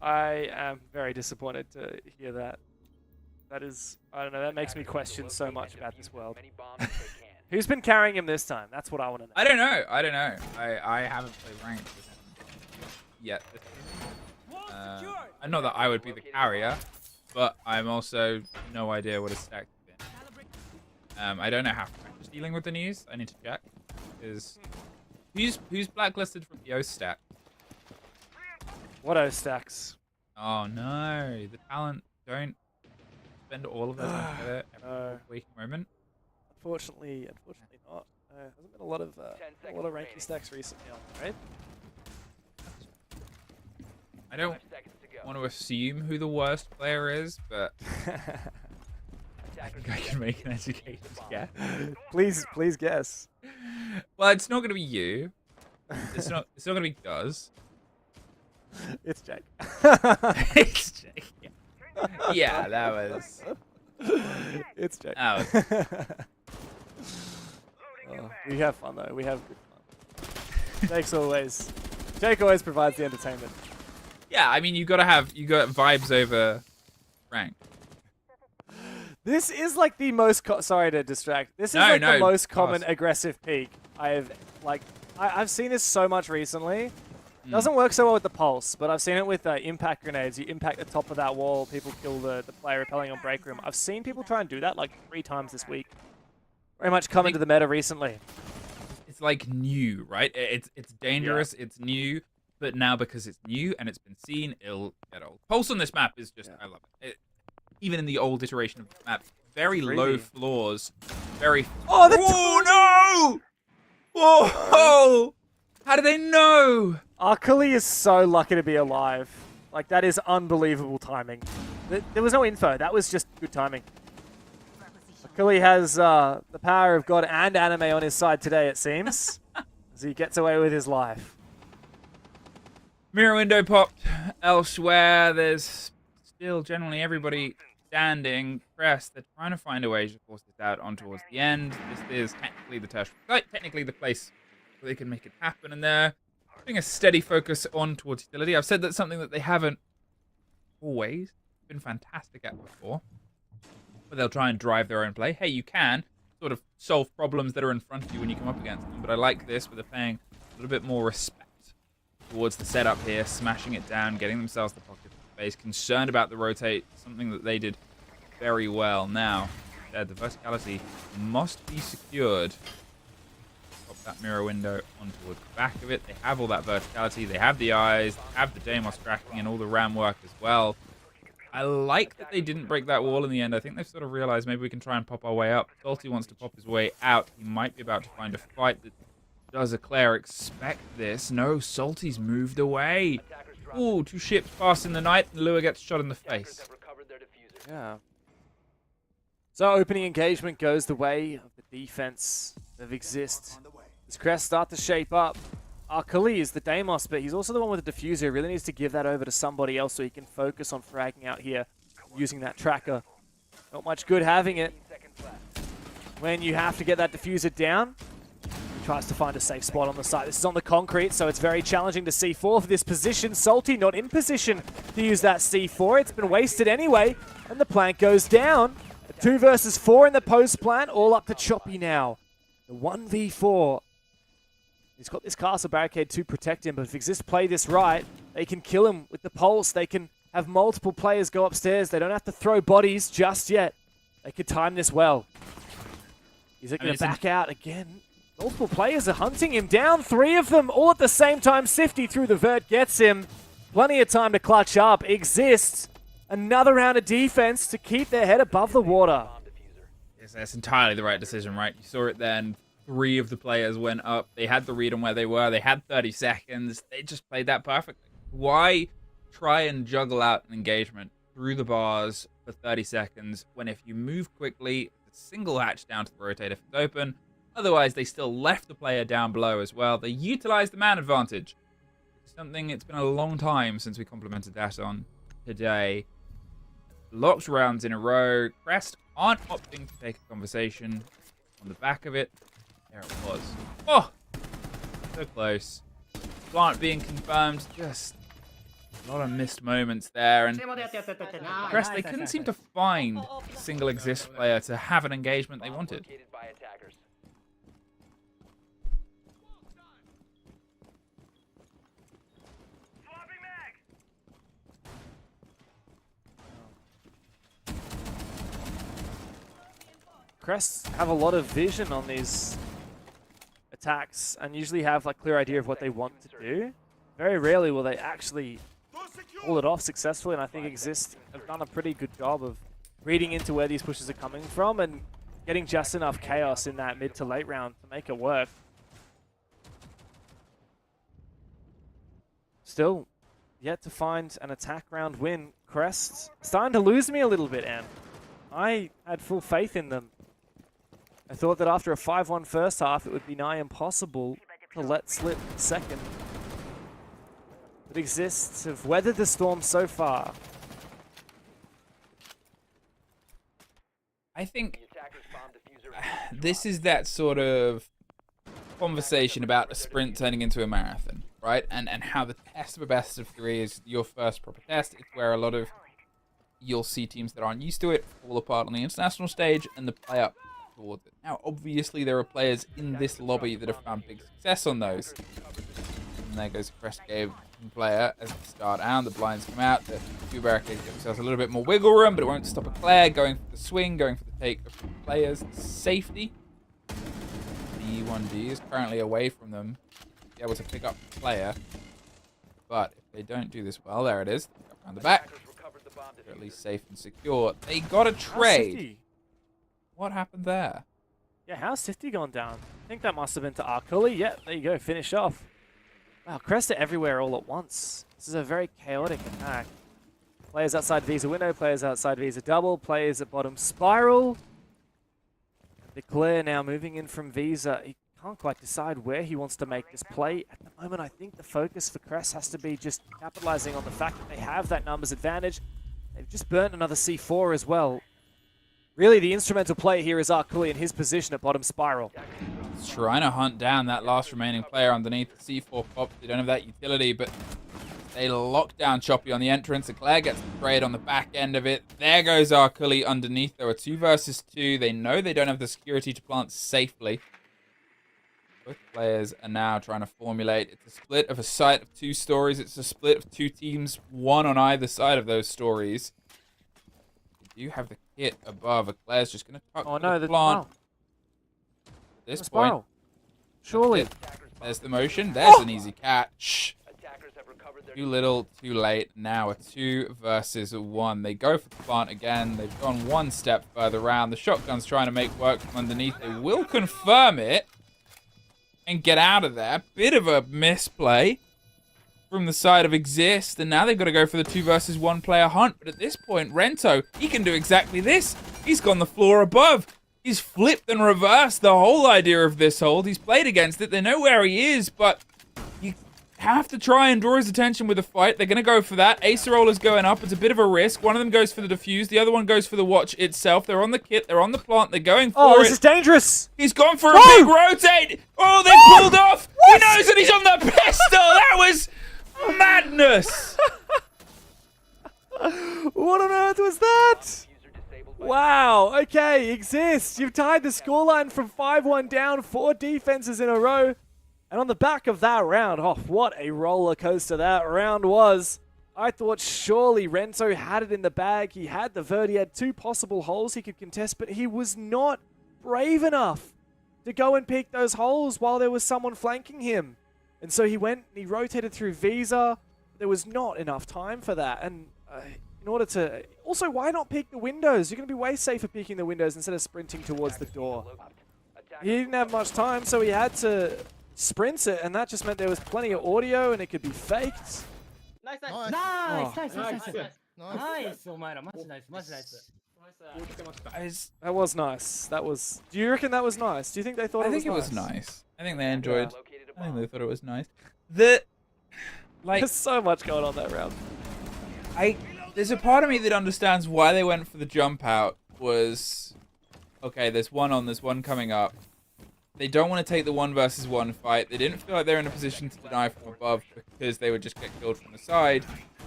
I am very disappointed to hear that. That is, I don't know, that makes me question so much about this world. Many bombs as they can. Who's been carrying him this time? That's what I want to know. I don't know. I haven't played ranked with him yet this season. I know that I would be the carrier, but I'm also no idea what his stack has been. I don't know how Frank's dealing with the news. I need to check. Who's blacklisted from the O stack? What O stacks? Oh no, the talent don't spend all of their time together every waking moment. Unfortunately not. Hasn't been a lot of ranking stacks recently, right? I don't 5 seconds to go. want to assume who the worst player is, but I think I can make an educated guess. Please guess. Well, it's not going to be you. It's not going to be Guz. It's Jake. It's Jake. Yeah, that was. It's Jake. That Oh, we have fun though. We have good fun. Jake always provides the entertainment. Yeah, I mean you got vibes over rank. This is like the most sorry to distract. This is the most common aggressive peak I've seen this so much recently. Doesn't work so well with the pulse, but I've seen it with impact grenades. You impact the top of that wall, people kill the player repelling on break room. I've seen people try and do that like 3 times this week. Very much come into the meta recently. It's like new, right? It's dangerous, it's new, but now because it's new and it's been seen, it'll get old. Pulse on this map is just, I love it. Even in the old iteration of the map, very Really? low floors. Very. Oh, the no! Whoa! How did they know? Akali is so lucky to be alive. Like, that is unbelievable timing. There was no info. That was just good timing. Akali has the power of God and anime on his side today, it seems. As he gets away with his life. Mirror window popped elsewhere. There's still generally everybody standing. Crest, they're trying to find a way to force this out on towards the end. This is technically the tertiary site, technically the place where they can make it happen, and they're putting a steady focus on towards utility. I've said that's something that they haven't always been fantastic at before. But they'll try and drive their own play. Hey, you can sort of solve problems that are in front of you when you come up against them, but I like this where they're paying a little bit more respect towards the setup here, smashing it down, getting themselves the pocket space, concerned about the rotate, something that they did very well. Now, the verticality must be secured. Pop that mirror window on towards the back of it. They have all that verticality, they have the eyes, they have the Deimos tracking and all the ram work as well. I like that they didn't break that wall in the end. I think they've sort of realized maybe we can try and pop our way up. Salty wants to pop his way out. He might be about to find a fight. Does Eclair expect this? No, Salty's moved away. Ooh, 2 ships pass in the night, and Lua gets shot in the face. Yeah. So opening engagement goes the way of the defense of Exist. As Crest start to shape up, Akali is the Deimos, but he's also the one with the diffuser. He really needs to give that over to somebody else so he can focus on fragging out here using that tracker. Not much good having it when you have to get that diffuser down. He tries to find a safe spot on the site. This is on the concrete, so it's very challenging to C4 for this position. Salty not in position to use that C4. It's been wasted anyway, and the plant goes down. A 2 versus 4 in the post plant, all up to Choppy now. The 1v4. He's got this castle barricade to protect him, but if Exist play this right, they can kill him with the pulse. They can have multiple players go upstairs. They don't have to throw bodies just yet. They could time this well. Is it going to back out again? Multiple players are hunting him down. 3 of them all at the same time. Sifty through the vert gets him. Plenty of time to clutch up. Exist. Another round of defense to keep their head above the water. Yes, that's entirely the right decision, right? You saw it then. 3 of the players went up. They had the read on where they were. They had 30 seconds. They just played that perfectly. Why try and juggle out an engagement through the bars for 30 seconds when if you move quickly, it's a single hatch down to the rotate if it's open. Otherwise, they still left the player down below as well. They utilized the man advantage. Something it's been a long time since we complimented that on today. Locked rounds in a row. Crest aren't opting to take a conversation on the back of it. There it was. Oh! So close. Plant being confirmed. Just a lot of missed moments there. And Crest, they couldn't seem to find a single Exist player to have an engagement they wanted. Crests have a lot of vision on these attacks and usually have like clear idea of what they want to do. Very rarely will they actually pull it off successfully, and I think Exist have done a pretty good job of reading into where these pushes are coming from and getting just enough chaos in that mid to late round to make it work. Still yet to find an attack round win. Crest starting to lose me a little bit, Em. I had full faith in them. I thought that after a 5-1 first half, it would be nigh impossible to let slip second. But Exists have weathered the storm so far. I think this is that sort of conversation about a sprint turning into a marathon, right? And how the test of a best of 3 is your first proper test. It's where a lot of you'll see teams that aren't used to it fall apart on the international stage and the play up towards it. Now, obviously, there are players in this lobby that have found big success on those. And there goes a Crest Game player as they start out. The blinds come out. The 2 barricades give themselves a little bit more wiggle room, but it won't stop Eclair going for the swing, going for the take of the players' safety. The E1D is currently away from them, be able to pick up the player. But if they don't do this well, there it is. Around the back. They're at least safe and secure. They got a trade. What happened there? Yeah, how's Sifty gone down? I think that must have been to Arculi. Yeah, there you go, finish off. Wow, Cresta everywhere all at once. This is a very chaotic attack. Players outside Visa window, players outside Visa double, players at bottom spiral. Declare now moving in from Visa. He can't quite decide where he wants to make this play. At the moment, I think the focus for Crest has to be just capitalizing on the fact that they have that numbers advantage. They've just burnt another C4 as well. Really, the instrumental play here is Arculi in his position at bottom spiral. Trying to hunt down that last remaining player underneath the C4 pop. They don't have that utility, but they lock down Choppy on the entrance. Eclair gets sprayed on the back end of it. There goes Arculi underneath. There are 2 versus 2. They know they don't have the security to plant safely. Both players are now trying to formulate. It's a split of a site of 2 stories. It's a split of 2 teams, 1 on either side of those stories. They do have the kit above. Eclair's just going to tuck the plant. At this point, surely. There's the motion. There's an easy catch. Too little, too late. Now a 2 versus 1. They go for the plant again. They've gone 1 step further around. The shotgun's trying to make work from underneath. They will confirm it and get out of there. Bit of a misplay from the side of Exist, and now they've got to go for the 2 versus 1 player hunt. But at this point, Rento, he can do exactly this. He's gone the floor above. He's flipped and reversed the whole idea of this hold. He's played against it. They know where he is, but you have to try and draw his attention with a fight. They're going to go for that. Acerola's going up. It's a bit of a risk. One of them goes for the defuse. The other one goes for the watch itself. They're on the kit. They're on the plant. They're going for it. Oh, this is dangerous. He's gone for a big rotate. Oh, they pulled off. What? He knows that he's on the pistol. That was madness. What on earth was that? Wow, okay, Exist. You've tied the scoreline from 5-1 down, 4 defenses in a row. And on the back of that round, oh, what a roller coaster that round was. I thought surely Rento had it in the bag. He had the vert. He had 2 possible holes he could contest, but he was not brave enough to go and pick those holes while there was someone flanking him. And so he went and he rotated through Visa. There was not enough time for that. And in order to... Also, why not pick the windows? You're going to be way safer picking the windows instead of sprinting towards the door. He didn't have much time, so he had to sprint it, and that just meant there was plenty of audio and it could be faked. Nice. That was nice. That was... Do you reckon that was nice? Do you think they thought it was nice? I think it was nice. I think they enjoyed... I think they thought it was nice. There's so much going on that round. There's a part of me that understands why they went for the jump out was... Okay, there's one on, there's one coming up. They don't want to take the 1 versus 1 fight. They didn't feel like they're in a position to deny from above because they would just get killed from the side.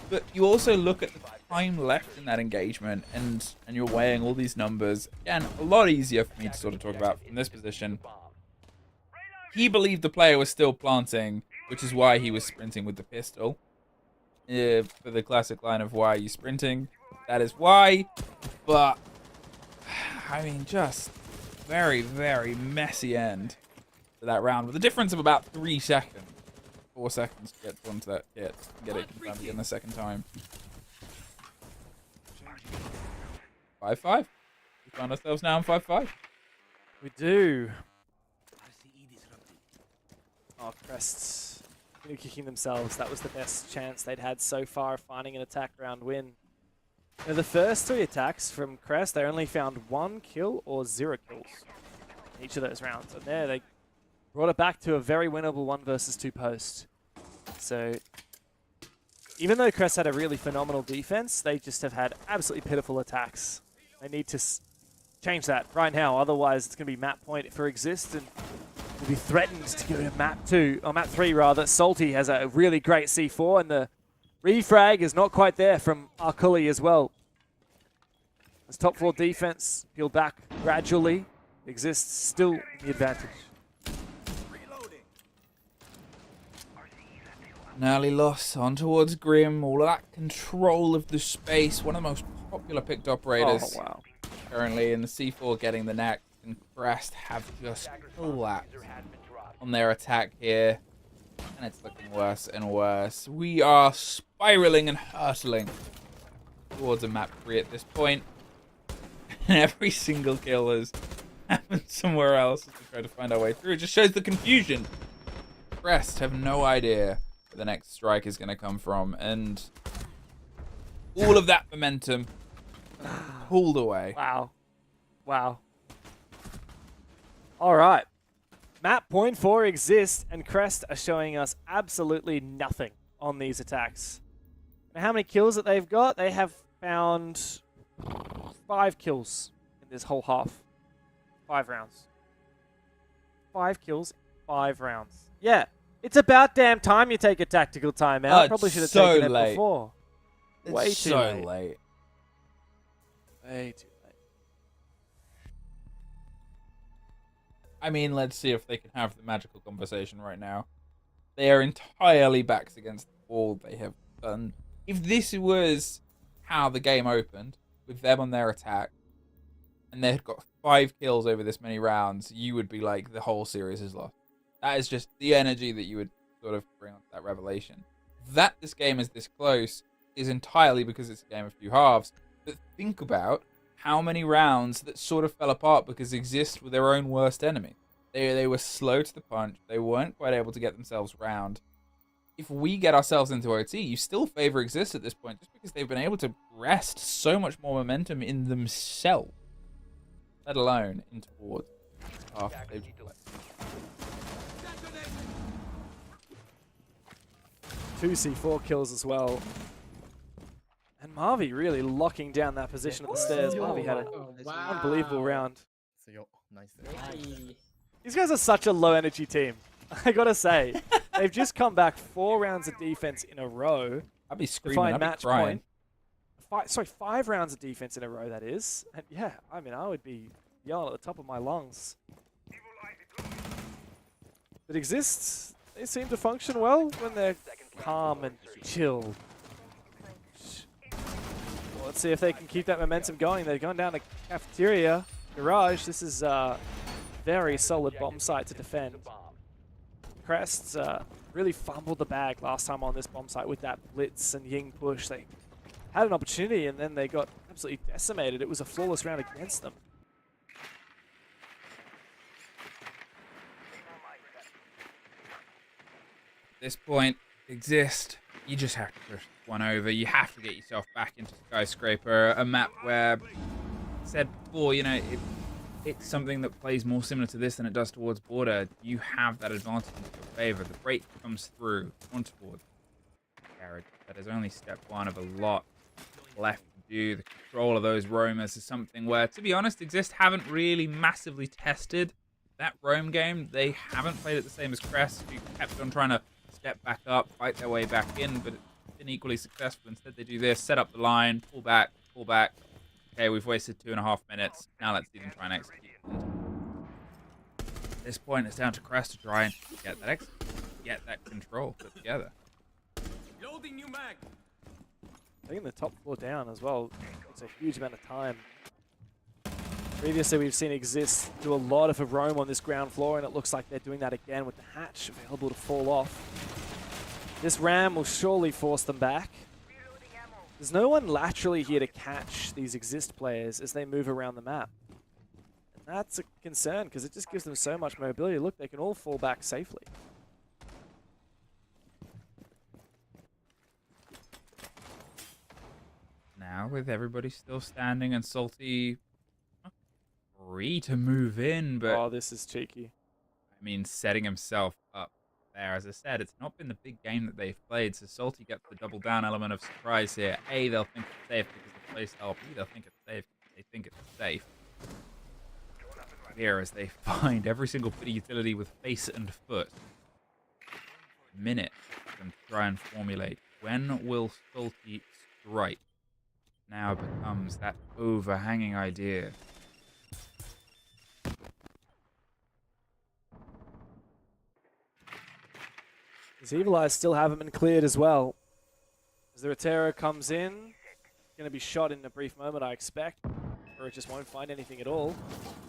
But you also look at the time left in that engagement and you're weighing all these numbers. Again, a lot easier for me to sort of talk about from this position. He believed the player was still planting, which is why he was sprinting with the pistol. For the classic line of why are you sprinting? That is why. But, I mean, just very, very messy end to that round with a difference of about 3 seconds. 4 seconds to get onto that kit and get it confirmed again the second time. 5-5. We find ourselves now in 5-5. We do. Oh, Crests kicking themselves. That was the best chance they'd had so far of finding an attack round win. Now, the first 3 attacks from Crest, they only found 1 kill or 0 kills in each of those rounds. And there, they brought it back to a very winnable 1 versus 2 post. So, even though Crest had a really phenomenal defense, they just have had absolutely pitiful attacks. They need to change that right now, otherwise it's going to be map point for Exist, and will be threatened to go to map 2, or map 3 rather. Salty has a really great C4, and the refrag is not quite there from Arculi as well. As top 4 defense peeled back gradually, Exists still in the advantage. Nearly lost on towards Grim. All of that control of the space. One of the most popular picked operators currently in the C4 getting the neck. And Crest have just collapsed on their attack here. And it's looking worse and worse. We are spiraling and hurtling towards a map 3 at this point. And every single kill has happened somewhere else as we try to find our way through. It just shows the confusion. Crest have no idea where the next strike is going to come from, and all of that momentum pulled away. Wow. Wow. All right. Map point 4 exists, and Crest are showing us absolutely nothing on these attacks. Now, how many kills that they've got? They have found 5 kills in this whole half. 5 rounds. 5 kills, 5 rounds. Yeah, it's about damn time you take a tactical timeout. Probably should have taken it before. Way too late. late. Way too late. I mean, let's see if they can have the magical conversation right now. They are entirely backs against the wall. They have done. If this was how the game opened, with them on their attack, and they had got 5 kills over this many rounds, you would be like, the whole series is lost. That is just the energy that you would sort of bring onto that revelation. That this game is this close is entirely because it's a game of 2 halves. But think about how many rounds that sort of fell apart because Exist were their own worst enemy. They were slow to the punch. They weren't quite able to get themselves round. If we get ourselves into OT, you still favor Exist at this point just because they've been able to wrest so much more momentum in themselves, let alone in towards after they've played. 2 C4 kills as well. And Marvi really locking down that position at the stairs. Marvi had an unbelievable round. These guys are such a low energy team. I gotta say, they've just come back 4 rounds of defense in a row. I'd be to screaming, find I'd be match crying. point. 5 rounds of defense in a row, that is. And yeah, I mean, I would be yelling at the top of my lungs. It exists. They seem to function well when they're calm and chill. Well, let's see if they can keep that momentum going. They're going down to Cafeteria Garage. This is a very solid bomb site to defend. Crests really fumbled the bag last time on this bomb site with that blitz and Ying push. They had an opportunity and then they got absolutely decimated. It was a flawless round against them. At this point, Exist, you just have to push one over. You have to get yourself back into Skyscraper, a map where, said before, you know, it's something that plays more similar to this than it does towards Border. You have that advantage in your favor. The break comes through on towards Garage. That is only step 1 of a lot left to do. The control of those roamers is something where, to be honest, Exist haven't really massively tested that roam game. They haven't played it the same as Crest, who kept on trying to step back up, fight their way back in, but it's been equally successful. Instead, they do this, set up the line, pull back, pull back. Okay, we've wasted 2.5 minutes. Now let's see them try and execute. At this point, it's down to Crest to try and get that get that control put together. Loading new mag. Taking the top floor down as well. It's a huge amount of time. Previously, we've seen Exist do a lot of a roam on this ground floor, and it looks like they're doing that again with the hatch available to fall off. This ram will surely force them back. There's no one laterally here to catch these Exist players as they move around the map. And that's a concern, because it just gives them so much mobility. Look, they can all fall back safely. Now, with everybody still standing and Salty free to move in, but Oh, this is cheeky. I mean, setting himself up there. As I said, it's not been the big game that they've played, so Salty gets the double down element of surprise here. A, they'll think it's safe because the playstyle. B, they'll think it's safe because they think it's safe. Here, as they find every single bit of utility with face and foot. Minute and try and formulate. When will Salty strike? Now becomes that overhanging idea. His Evil Eyes still haven't been cleared as well. As the Rotero comes in, going to be shot in a brief moment, I expect. Or it just won't find anything at all.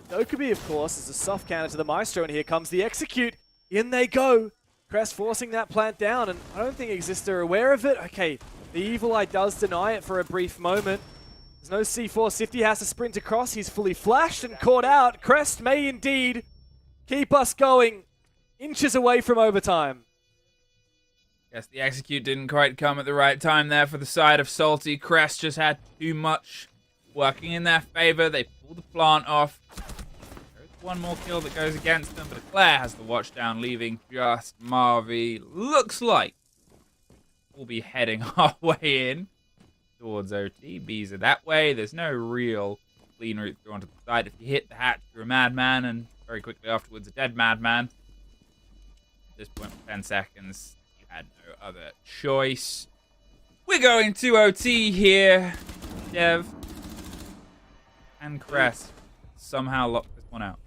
Dokubi, of course, is a soft counter to the Maestro, and here comes the execute. In they go. Crest forcing that plant down, and I don't think Exist are aware of it. Okay, the Evil Eye does deny it for a brief moment. There's no C4. Sifty has to sprint across. He's fully flashed and caught out. Crest may indeed keep us going inches away from overtime. Guess the execute didn't quite come at the right time there for the side of Salty. Crest just had too much working in their favor. They pulled the plant off. There's one more kill that goes against them, but Eclair has the watch down, leaving just Marvy. Looks like we'll be heading our way in towards OT. Bees are that way. There's no real clean route through onto the side. If you hit the hatch, you're a madman, and very quickly afterwards, a dead madman. At this point, for 10 seconds, you had no other choice. We're going to OT here. Dev and Crest somehow locked this one out.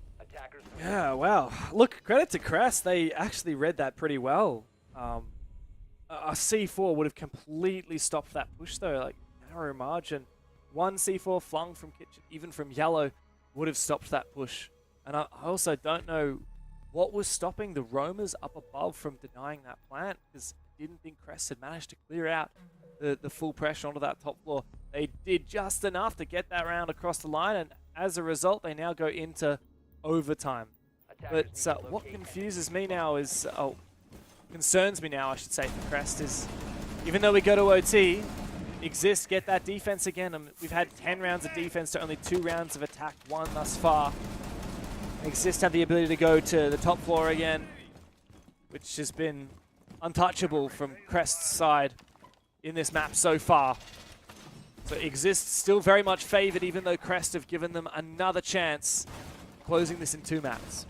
Yeah, wow. Look, credit to Crest. They actually read that pretty well. A C4 would have completely stopped that push, though. Like, narrow margin. One C4 flung from Kitchen, even from Yellow, would have stopped that push. And I also don't know what was stopping the roamers up above from denying that plant, because I didn't think Crest had managed to clear out the full pressure onto that top floor. They did just enough to get that round across the line, and as a result, they now go into overtime. But what confuses me now is, concerns me now, I should say, for Crest is, even though we go to OT, Exist get that defense again. We've had 10 rounds of defense to only 2 rounds of attack, 1 thus far. Exist have the ability to go to the top floor again, which has been untouchable from Crest's side in this map so far. So Exist still very much favored, even though Crest have given them another chance, closing this in 2 maps.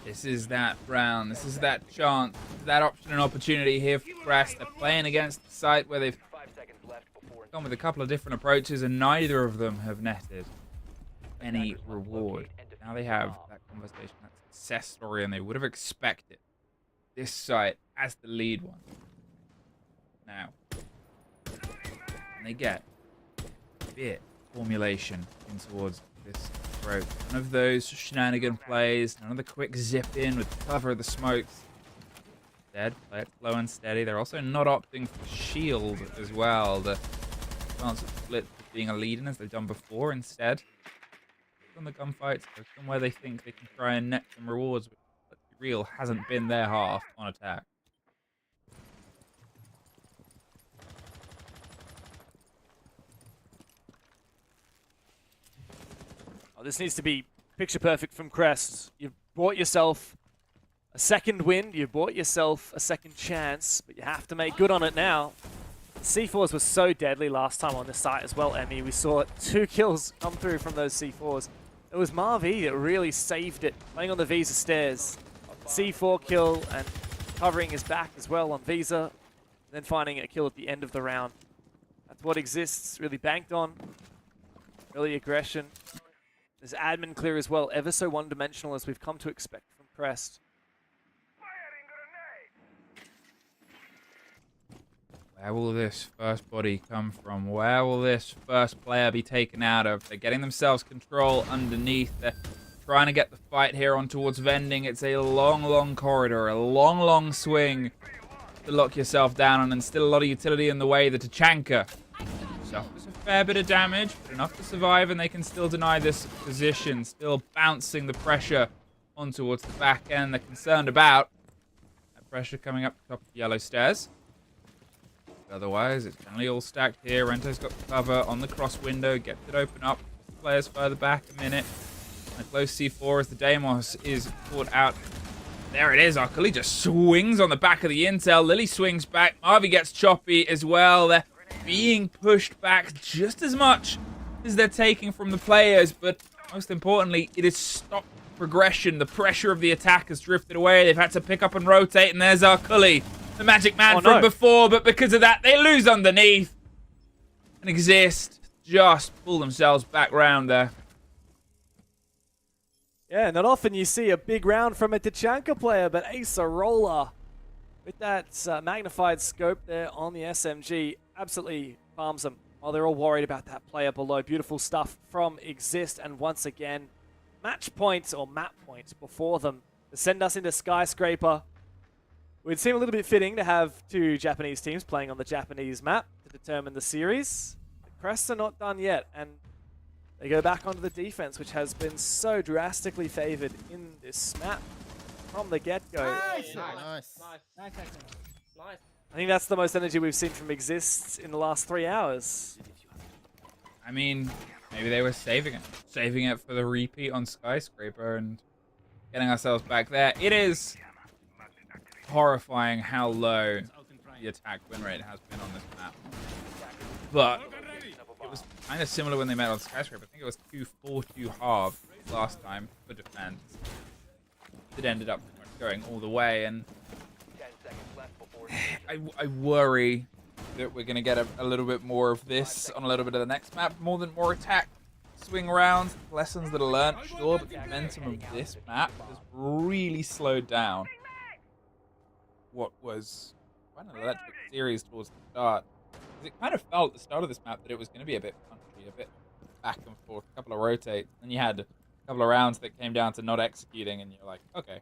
This is that round. This is that chance. That option and opportunity here for Crest. They're playing against the site where they've gone with a couple of different approaches, and neither of them have netted any reward. Now they have that conversation, that success story, and they would have expected this site as the lead one. Now, and they get a bit formulation in towards this approach. None of those shenanigan plays, none of the quick zip in with the cover of the smokes. Instead, play it slow and steady. They're also not opting for shield as well. The chance of split being a lead in as they've done before. Instead, on the gunfights, somewhere they think they can try and net some rewards, but let's be real, hasn't been their half on attack. Oh, this needs to be picture perfect from Crest. You've bought yourself a second win, you've bought yourself a second chance, but you have to make good on it now. C4s were so deadly last time on this site as well, Emmy. We saw 2 kills come through from those C4s. It was Marvy that really saved it, playing on the Visa stairs. C4 kill and covering his back as well on Visa, and then finding a kill at the end of the round. That's what Exists really banked on. Early aggression. There's admin clear as well, ever so one-dimensional as we've come to expect from Crest. Where will this first body come from? Where will this first player be taken out of? They're getting themselves control underneath. They're trying to get the fight here on towards vending. It's a long, long corridor, a long, long swing to lock yourself down on, and still a lot of utility in the way. The Tachanka suffers a fair bit of damage, but enough to survive, and they can still deny this position, still bouncing the pressure on towards the back end. They're concerned about that pressure coming up the top of the yellow stairs. Otherwise, it's generally all stacked here. Rento's got the cover on the cross window, gets it open up. Players further back a minute. And a close C4 as the Deimos is caught out. There it is. Akali just swings on the back of the intel. Lily swings back. Marvy gets choppy as well. They're being pushed back just as much as they're taking from the players. But most importantly, it has stopped progression. The pressure of the attack has drifted away. They've had to pick up and rotate. And there's Akali, the magic man from before, but because of that, they lose underneath. And Exist just pull themselves back round there. Yeah, not often you see a big round from a Tachanka player, but Acerola, with that magnified scope there on the SMG, absolutely farms them while they're all worried about that player below. Beautiful stuff from Exist, and once again, match points or map points before them to send us into Skyscraper. would seem a little bit fitting to have two Japanese teams playing on the Japanese map to determine the series. The Crests are not done yet, and they go back onto the defense, which has been so drastically favored in this map from the get-go. Nice. I think that's the most energy we've seen from Exist in the last 3 hours. I mean, maybe they were saving it for the repeat on Skyscraper and getting ourselves back there. It is horrifying how low the attack win rate has been on this map. But it was kind of similar when they met on Skyscraper. I think it was 2-4-2 half last time for defense. It ended up going all the way, and I worry that we're going to get a little bit more of this on a little bit of the next map, more attack, swing rounds, lessons that are learned, sure, but the momentum of this map has really slowed down what was quite an electric series towards the start. Because it kind of felt at the start of this map that it was going to be a bit punchy, a bit back and forth, a couple of rotates, and you had a couple of rounds that came down to not executing, and you're like, okay,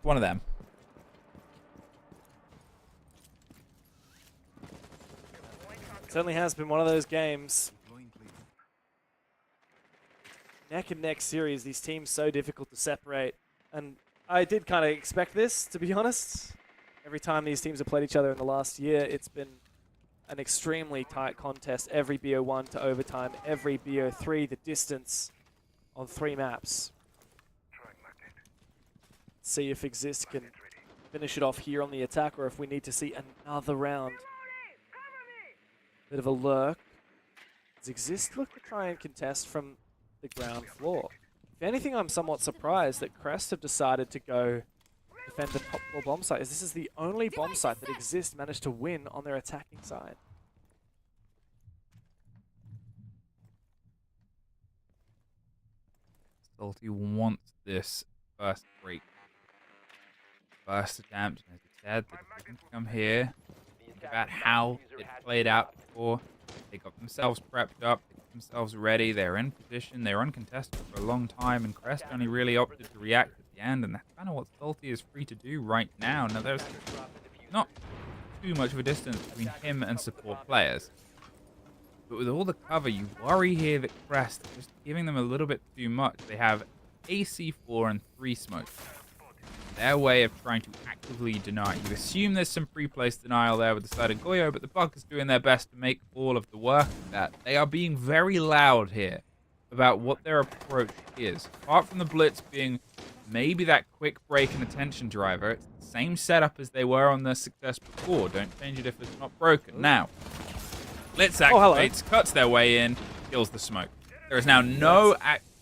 one of them. Certainly has been one of those games. Neck and neck series, these teams so difficult to separate. And I did kind of expect this, to be honest. Every time these teams have played each other in the last year, it's been an extremely tight contest. Every BO1 to overtime, every BO3, the distance on 3 maps. See if Exist can finish it off here on the attack, or if we need to see another round. Bit of a lurk. Does Exist look to try and contest from the ground floor? If anything, I'm somewhat surprised that Crest have decided to go defend the top floor bomb site, as this is the only bomb site that Exist managed to win on their attacking side. Salty wants this first break. First attempt, as he said, the decision to come here. Think about how it played out before. They got themselves prepped up, they got themselves ready, they're in position, they're uncontested for a long time, and Crest only really opted to react at the end, and that's kind of what Salty is free to do right now. Now, there's not too much of a distance between him and support players. But with all the cover, you worry here that Crest is just giving them a little bit too much. They have AC4 and 3 smokes. Their way of trying to actively deny. You assume there's some pre-place denial there with the side of Goyo, but the Buck is doing their best to make all of the work of that. They are being very loud here about what their approach is. Apart from the Blitz being maybe that quick break and attention driver, it's the same setup as they were on their success before. Don't change it if it's not broken. Now, Blitz activates, cuts their way in, kills the smoke. There is now no...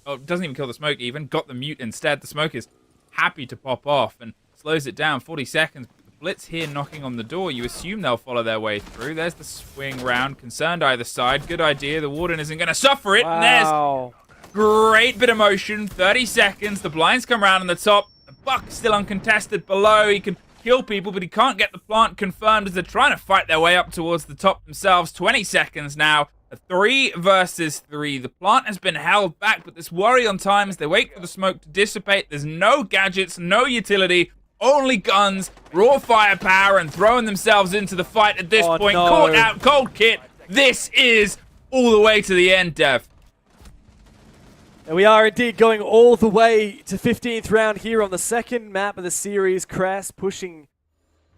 doesn't even kill the smoke even. Got the mute instead. The smoke is happy to pop off and slows it down 40 seconds. But the Blitz here knocking on the door. You assume they'll follow their way through. There's the swing round. Concerned either side. Good idea. The Warden isn't going to suffer it. Wow. And there's great bit of motion. 30 seconds. The blinds come around on the top. The Buck still uncontested below. He can kill people, but he can't get the plant confirmed as they're trying to fight their way up towards the top themselves. 20 seconds now. A 3 versus 3. The plant has been held back, but this worry on time as they wait for the smoke to dissipate. There's no gadgets, no utility, only guns, raw firepower, and throwing themselves into the fight at this point. No. Caught out, cold kit. This is all the way to the end, Dev. And we are indeed going all the way to 15th round here on the second map of the series. Crest pushing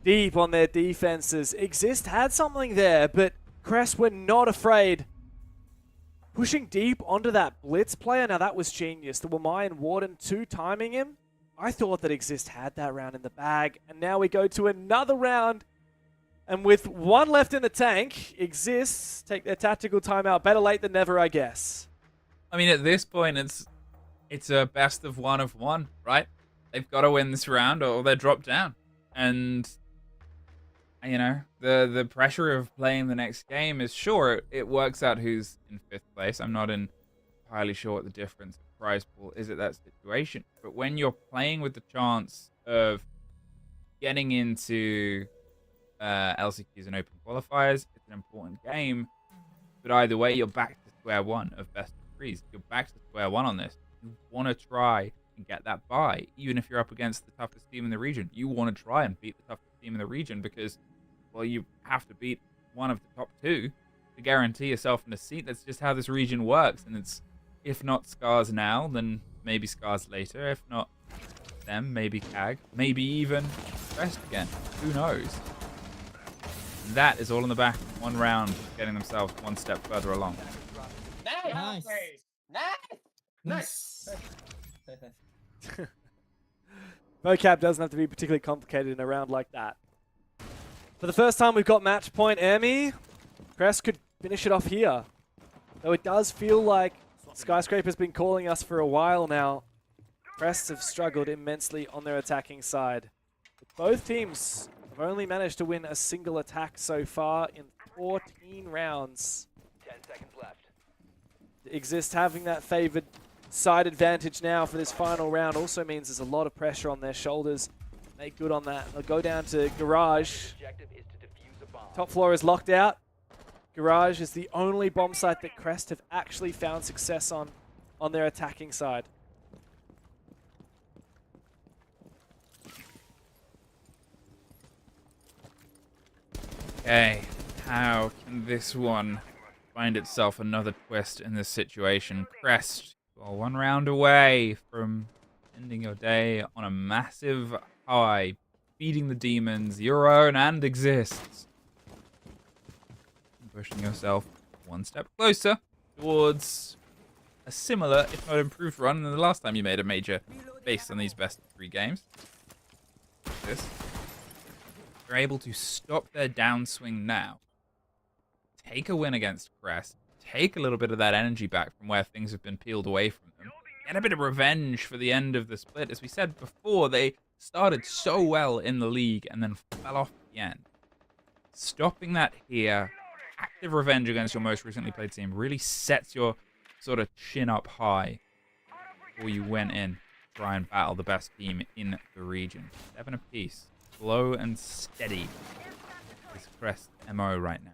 deep on their defenses. Exist had something there, but Crest were not afraid. Pushing deep onto that Blitz player. Now that was genius. The Wamai and Warden 2 timing him. I thought that Exist had that round in the bag. And now we go to another round. And with 1 left in the tank, Exist take their tactical timeout. Better late than never, I guess. I mean, at this point, it's a best of 1, right? They've got to win this round or they're dropped down. And you know, the pressure of playing the next game is, sure, it works out who's in 5th place. I'm not entirely sure what the difference of prize pool is at that situation. But when you're playing with the chance of getting into LCQs and open qualifiers, it's an important game. But either way, you're back to square one of best of 3s. You're back to square one on this. You want to try and get that bye. Even if you're up against the toughest team in the region, you want to try and beat the toughest team in the region because, well, you have to beat one of the top 2 to guarantee yourself in a seat. That's just how this region works. And it's, if not Scars now, then maybe Scars later. If not them, maybe CAG. Maybe even Crest again. Who knows? And that is all in the back of one round, getting themselves one step further along. Nice. Nice. Vocab doesn't have to be particularly complicated in a round like that. For the first time, we've got match point Emmy. Crest could finish it off here. Though it does feel like Skyscraper's been calling us for a while now. Crest have struggled immensely on their attacking side. But both teams have only managed to win a single attack so far in 14 rounds. 10 seconds left. Exist having that favored side advantage now for this final round also means there's a lot of pressure on their shoulders. Make good on that. They'll go down to Garage. Objective is to defuse a bomb. Top floor is locked out. Garage is the only bomb site that Crest have actually found success on their attacking side. Okay, how can this one find itself another twist in this situation? Crest, well, one round away from ending your day on a massive high, beating the demons, your own and Exists. Pushing yourself one step closer towards a similar, if not improved run than the last time you made a major based on these best of 3 games. This. They're able to stop their downswing now. Take a win against Crest. Take a little bit of that energy back from where things have been peeled away from them. Get a bit of revenge for the end of the split. As we said before, they started so well in the league and then fell off at the end. Stopping that here, active revenge against your most recently played team, really sets your sort of chin up high before you went in to try and battle the best team in the region. 7 apiece. Slow and steady is Crest MO right now.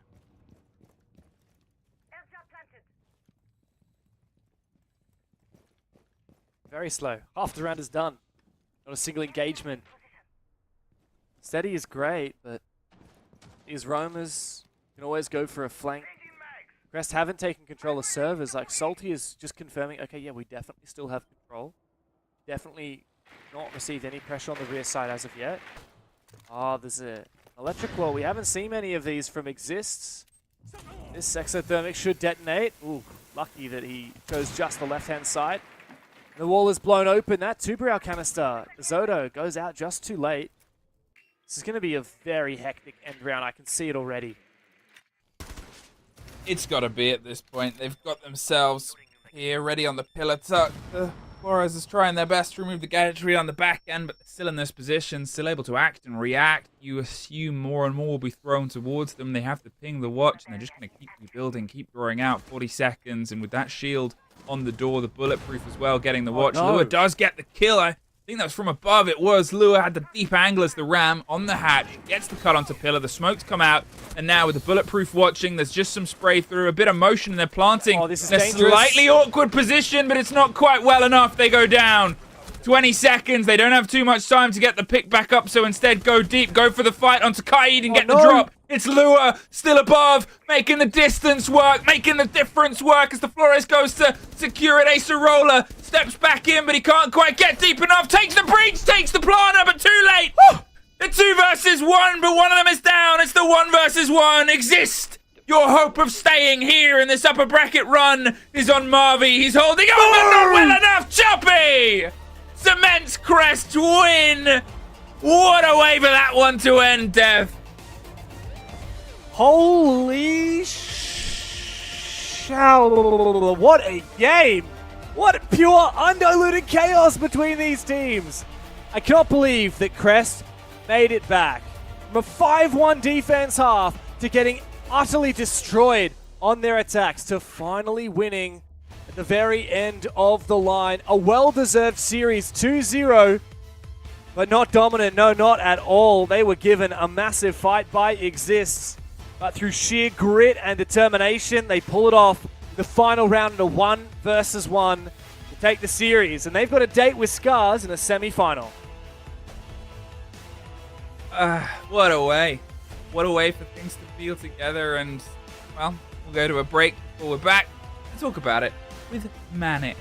Very slow. Half the round is done. Not a single engagement. Steady is great, but these roamers can always go for a flank. Crest haven't taken control of servers. Like Salty is just confirming, okay, yeah, we definitely still have control. Definitely not received any pressure on the rear side as of yet. Oh, there's an electric wall. We haven't seen many of these from Exists. This exothermic should detonate. Ooh, lucky that he chose just the left-hand side. The wall is blown open. That Tuberou canister. Zoto goes out just too late. This is going to be a very hectic end round. I can see it already. It's got to be at this point. They've got themselves here ready on the pillar tuck. Flores is trying their best to remove the gadgetry on the back end, but they're still in this position, still able to act and react. You assume more and more will be thrown towards them. They have to ping the watch, and they're just going to keep rebuilding, keep drawing out. 40 seconds, and with that shield on the door, the bulletproof as well, getting the watch. No. Lua does get the kill. I think that was from above. It was. Lua had the deep angle as the ram on the hatch. Gets the cut onto pillar. The smokes come out. And now with the bulletproof watching, there's just some spray through. A bit of motion, and they're planting. Oh, this is in a dangerous. slightly awkward position, but it's not quite well enough. They go down. 20 seconds. They don't have too much time to get the pick back up, so instead go deep. Go for the fight onto Kaid and get the drop. It's Lua still above, making the distance work, making the difference work as the Flores goes to secure it. Acerola steps back in, but he can't quite get deep enough. Takes the breach, takes the planter, but too late. The 2 versus 1, but one of them is down. It's the 1 versus 1. Exist. Your hope of staying here in this upper bracket run is on Marvy. He's holding on, but not well enough. Choppy cements Crest win. What a way for that one to end, Death. Holy what a game! What pure undiluted chaos between these teams! I cannot believe that Crest made it back from a 5-1 defense half to getting utterly destroyed on their attacks to finally winning at the very end of the line. A well-deserved series, 2-0, but not dominant, no, not at all. They were given a massive fight by Exists. But through sheer grit and determination, they pull it off in the final round in a 1 versus 1. The take the series, and they've got a date with Scars in a semi-final. What a way. What a way for things to feel together. And, well, we'll go to a break before we're back to talk about it with Manic.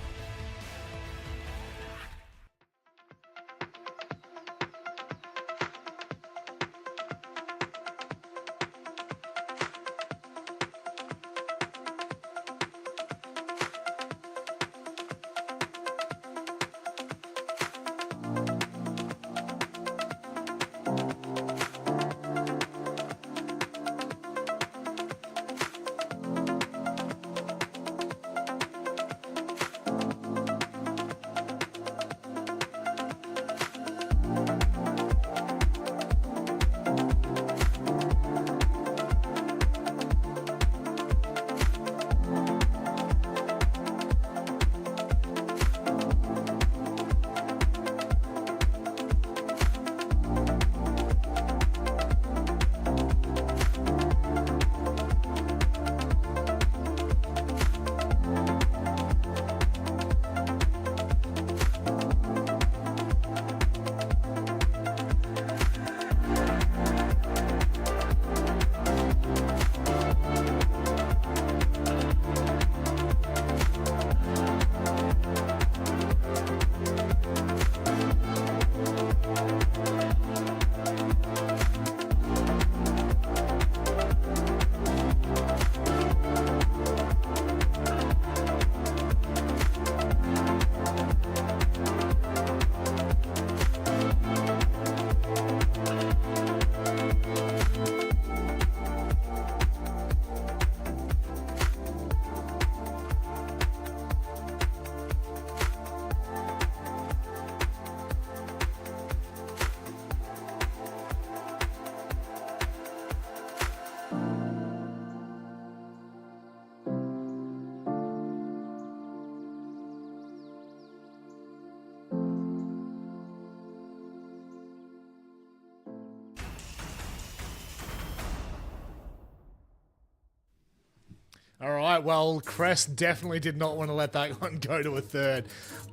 All right, well, Crest definitely did not want to let that one go to a third.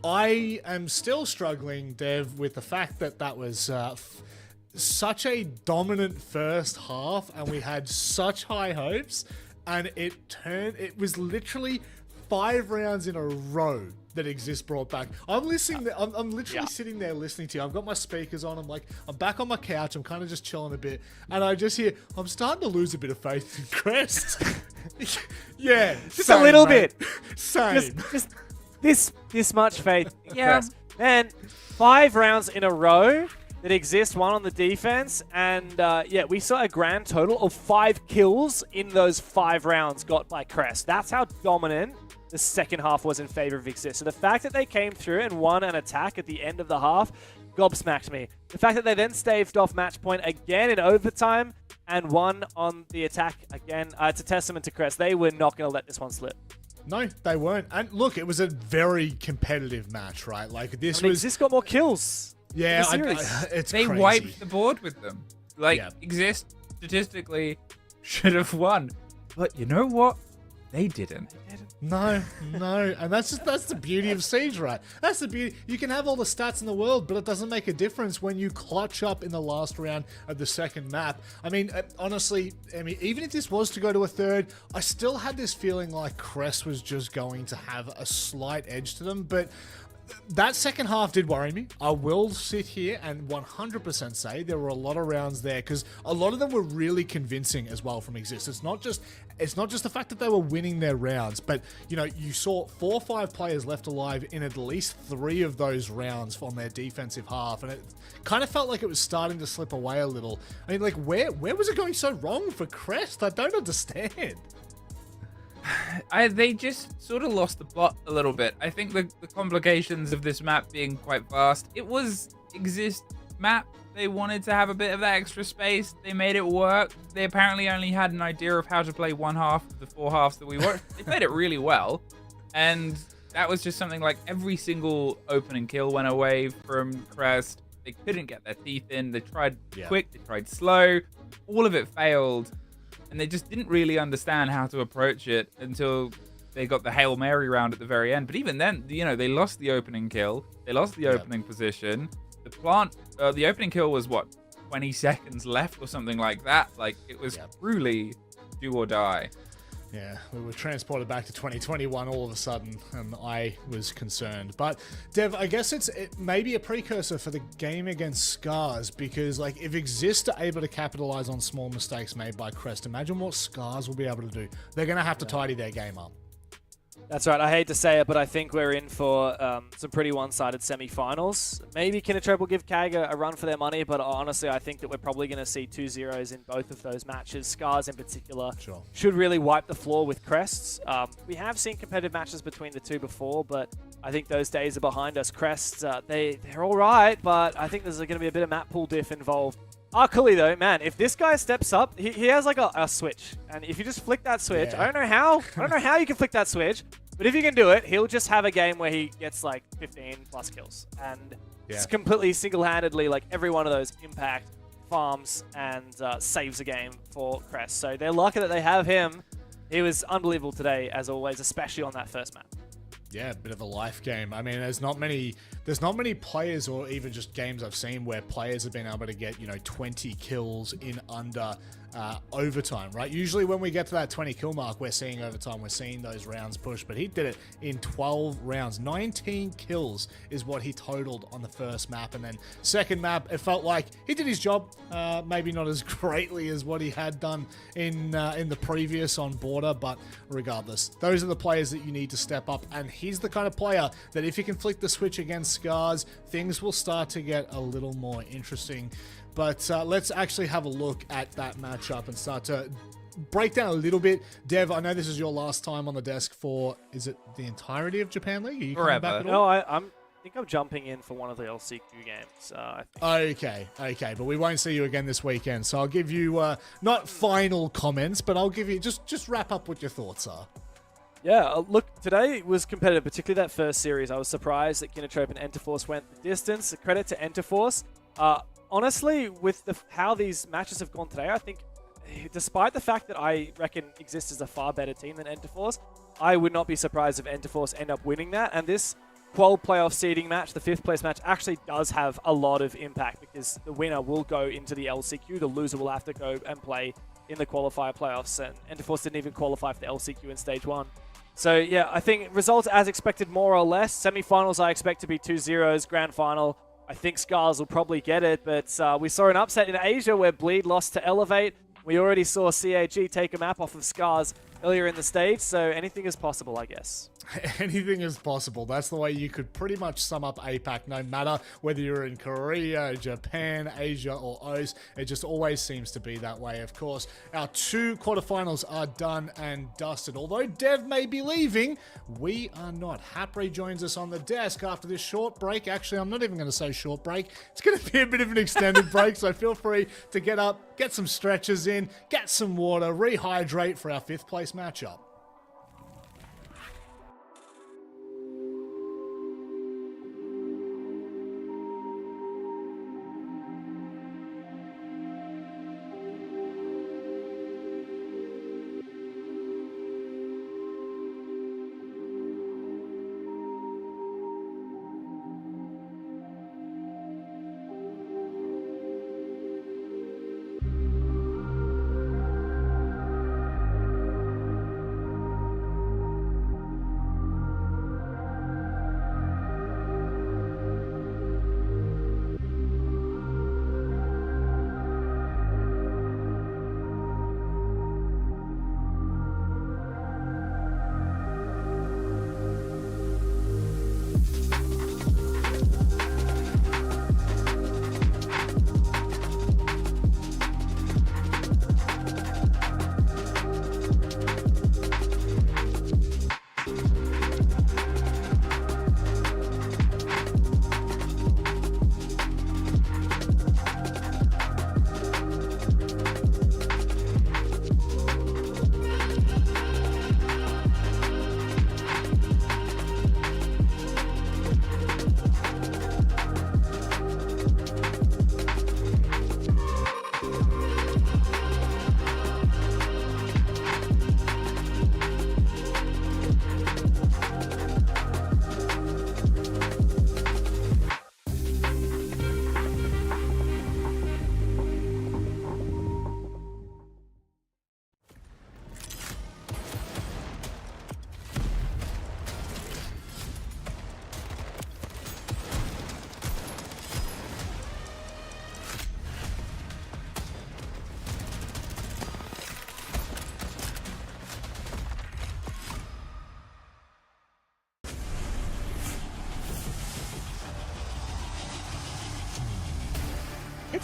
I am still struggling, Dev, with the fact that that was such a dominant first half, and we had such high hopes, and it was literally 5 rounds in a row that Exist brought back. I'm listening. I'm literally sitting there listening to you. I've got my speakers on. I'm back on my couch. I'm kind of just chilling a bit, and I just hear I'm starting to lose a bit of faith in Crest. Yeah, just a little bit. Same. Just this much faith. Yeah, man. 5 rounds in a row that Exist, one on the defense, and we saw a grand total of 5 kills in those 5 rounds got by Crest. That's how dominant the second half was in favor of Exist. So the fact that they came through and won an attack at the end of the half gobsmacked me. The fact that they then staved off match point again in overtime and won on the attack again, it's a testament to Crest. They were not going to let this one slip. No, they weren't. And look, it was a very competitive match, right? Like this was. Exist got more kills. Yeah, they crazy. wiped the board with them. Exist statistically should have won, but you know what? They didn't. No, and that's the beauty of Siege, right? That's the beauty. You can have all the stats in the world, but it doesn't make a difference when you clutch up in the last round of the second map. I mean, honestly, even if this was to go to a third, I still had this feeling like Crest was just going to have a slight edge to them, but that second half did worry me. I will sit here and 100% say there were a lot of rounds there, because a lot of them were really convincing as well from Exist. It's not just the fact that they were winning their rounds, but you saw 4 or 5 players left alive in at least 3 of those rounds on their defensive half, and it kind of felt like it was starting to slip away a little. I mean, like, where was it going so wrong for Crest? I don't understand. They just sort of lost the plot a little bit. I think the complications of this map being quite vast. It was Exist map. They wanted to have a bit of that extra space. They made it work. They apparently only had an idea of how to play one half of the 4 halves that we watched. They played it really well. And that was just something like every single opening kill went away from Crest. They couldn't get their teeth in. They tried quick, they tried slow. All of it failed. And they just didn't really understand how to approach it until they got the Hail Mary round at the very end. But even then, you know, they lost the opening kill. They lost the opening position. The opening kill was what, 20 seconds left or something like that. Like, it was truly do or die. Yeah, we were transported back to 2021 all of a sudden, and I was concerned. But, Dev, I guess it may be a precursor for the game against Scars, because, like, if Exist are able to capitalize on small mistakes made by Crest, imagine what Scars will be able to do. They're going to have to tidy their game up. That's right. I hate to say it, but I think we're in for some pretty one-sided semi-finals. Maybe Kinatrop will give KAG a run for their money, but honestly, I think that we're probably going to see 2-0s in both of those matches. Scars in particular should really wipe the floor with Crests. We have seen competitive matches between the two before, but I think those days are behind us. Crests, they're all right, but I think there's going to be a bit of map pool diff involved. Akali, though, man, if this guy steps up, he has like a switch, and if you just flick that switch, I don't know how you can flick that switch, but if you can do it, he'll just have a game where he gets like 15 plus kills, and it's completely single-handedly like every one of those impact farms and saves a game for Crest. So they're lucky that they have him. He was unbelievable today, as always, especially on that first map. Yeah, a bit of a life game. I mean, there's not many players, or even just games I've seen where players have been able to get, 20 kills in under overtime, right? Usually when we get to that 20 kill mark, we're seeing overtime, we're seeing those rounds push, but he did it in 12 rounds. 19 kills is what he totaled on the first map, and then second map, it felt like he did his job, maybe not as greatly as what he had done in the previous on Border, but regardless, those are the players that you need to step up, and he's the kind of player that if you can flick the switch against Scars, things will start to get a little more interesting. But let's actually have a look at that matchup and start to break down a little bit. Dev, I know this is your last time on the desk for, is it the entirety of Japan League? Are you coming back at all? No, I think I'm jumping in for one of the LCQ games. Okay, but we won't see you again this weekend. So I'll give you, not final comments, but I'll give you, just wrap up what your thoughts are. Yeah, look, today was competitive, particularly that first series. I was surprised that Kinatrop and Enterforce went the distance. Credit to Enterforce. Honestly, with how these matches have gone today, I think, despite the fact that I reckon Exist is a far better team than Enterforce, I would not be surprised if Enterforce end up winning that. And this Qual playoff seeding match, the 5th place match, actually does have a lot of impact, because the winner will go into the LCQ. The loser will have to go and play in the qualifier playoffs. And Enterforce didn't even qualify for the LCQ in stage 1. So yeah, I think results as expected, more or less. Semi-finals I expect to be 2-0s. Grand final, I think Scars will probably get it, but we saw an upset in Asia where Bleed lost to Elevate. We already saw CAG take a map off of Scars earlier in the stage, so anything is possible, I guess. Anything is possible. That's the way you could pretty much sum up APAC, no matter whether you're in Korea, Japan, Asia, or OS. It just always seems to be that way. Of course, our 2 quarterfinals are done and dusted. Although Dev may be leaving, we are not. Hapri joins us on the desk after this short break. Actually, I'm not even going to say short break. It's going to be a bit of an extended break, so feel free to get up, get some stretches in, get some water, rehydrate for our 5th place matchup.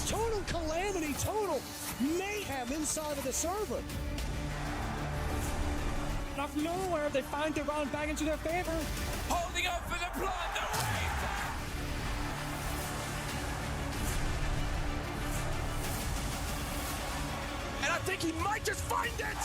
Total calamity, total mayhem inside of the server. Out of nowhere, they find their round back into their favor. Holding up for the blood, the wave! And I think he might just find it!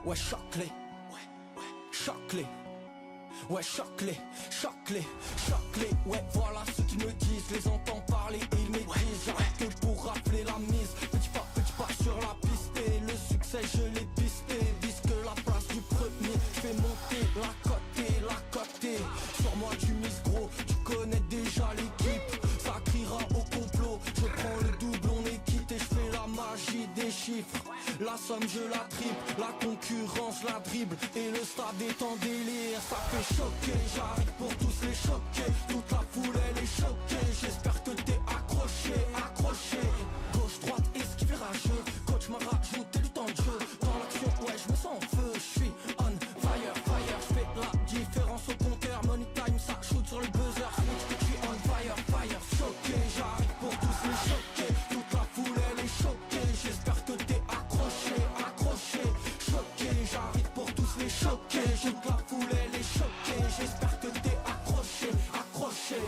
Ouais, choque-les, choque-les, ouais, choque-les, choque-les, choque-les, ouais, voilà ce qu'ils me disent, les entends parler et ils maîtrisent, j'arrête que pour rafler la mise, petit pas sur la piste, et le succès je l'ai pisté, disque la place du premier, je fais monter la côté, sur moi tu mises gros, tu connais déjà l'équipe, ça criera au complot, je prends le double, on est quitté, je fais la magie des chiffres. La somme je la triple, la concurrence la dribble et le stade est en délire, ça fait choquer, j'arrive pour tous les choquer, toute la foule elle est choquée, j'espère que t'es accroché, gauche, droite, esquive rageux, coach m'a rajouté du temps de jeu, dans l'action ouais je me sens en feu, je suis on fire, je fais la différence au compteur, money time ça shoot sur le buzzer, switch, je suis on fire, choqué, j'arrive pour tous les choquer, toute la foule elle est choquée, j'espère que t'es accroché, choqué, j'arrive pour tous les choquer, toute la foule elle est choquée, j'espère que t'es accroché.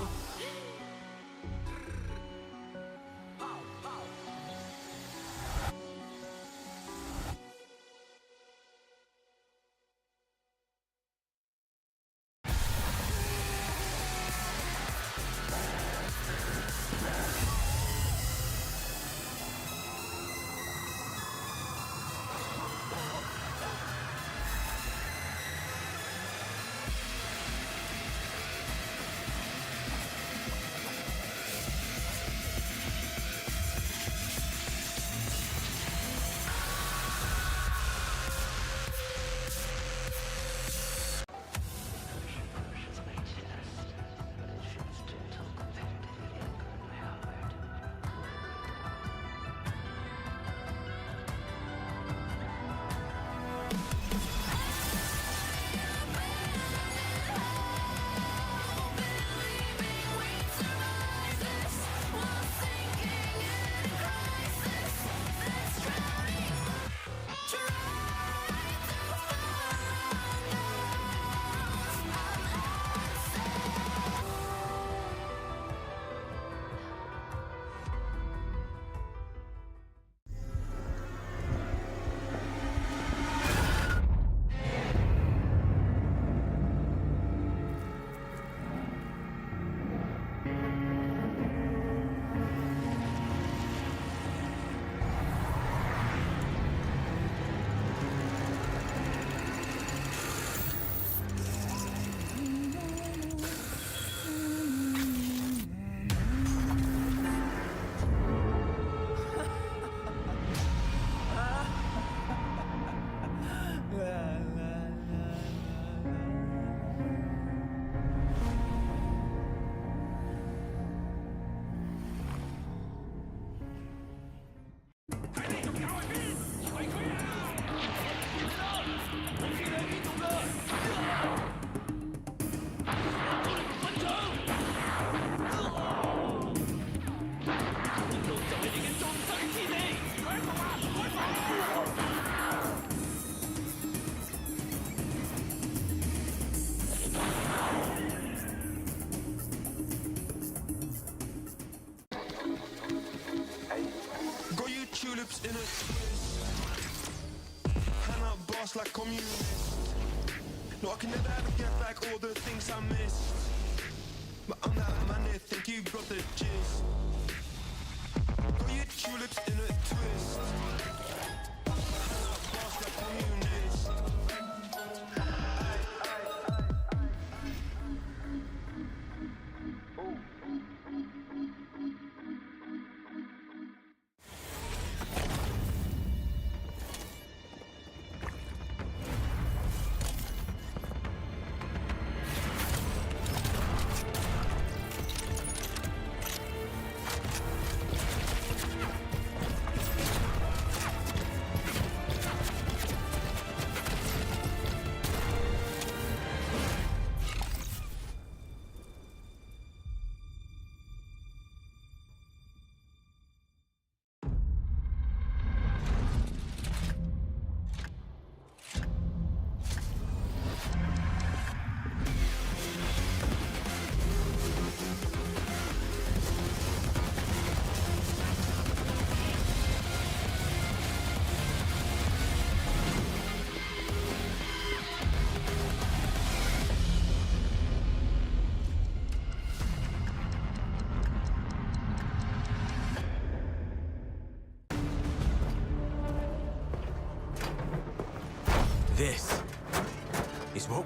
tulips in a twist. Hand out bars like communists. No, I can never ever get back all the things I missed. But I'm that man here, think you got the gist. Got your tulips in a twist. Hand out bars like communists.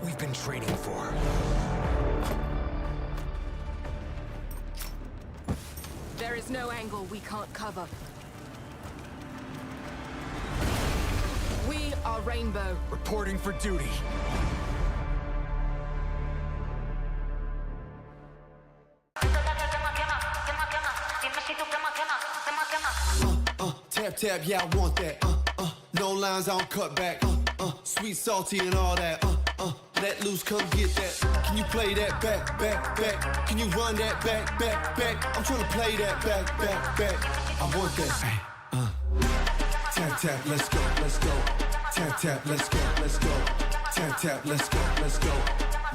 what we've been training for. There is no angle we can't cover. We are Rainbow. Reporting for duty. Tap tap, yeah, I want that. No lines, I don't cut back. Sweet, salty, and all that. Let loose, come get that. Can you play that back, back, back? Can you run that back, back, back? I'm trying to play that back, back, back. I want that. Tap tap, let's go, let's go. Tap tap, let's go, let's go. Tap tap, let's go, let's go.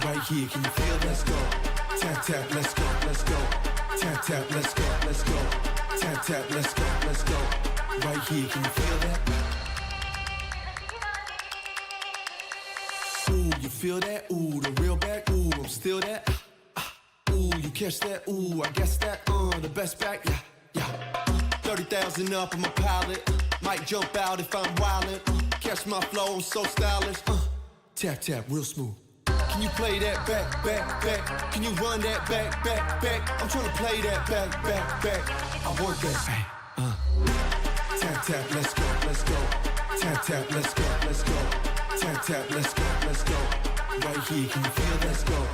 Right here, can you feel? Let's go. Tap tap, let's go, let's go. Tap tap, let's go, let's go. Tap tap, let's go, let's go. Right here, can you feel that? Ooh, you feel that? Ooh, the real back. Ooh, I'm still that. Ooh, you catch that? Ooh, I guess that. The best back. Yeah, yeah. 30,000 up, I'm a pilot. Might jump out if I'm wildin'. Catch my flow, I'm so stylish. Tap tap, real smooth. Can you play that back, back, back? Can you run that back, back, back? I'm trying to play that back, back, back. I want that. Tap tap, let's go, let's go. Tap tap, let's go, let's go. Tap tap, let's go, let's go. Right here, can you feel? Let's go.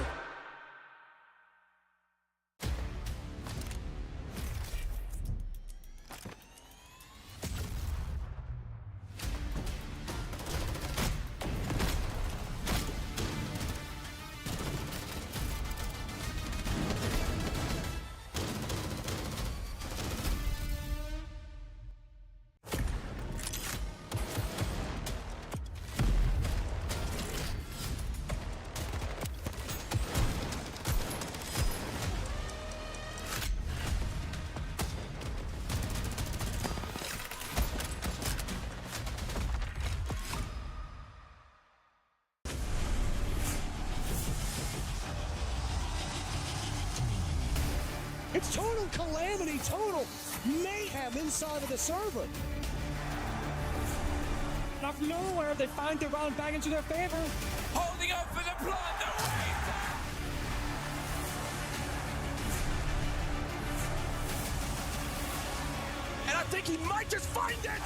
It's total calamity, total mayhem inside of the server. Out of nowhere, they find the round back into their favor. Holding up for the plunder wave! And I think he might just find it!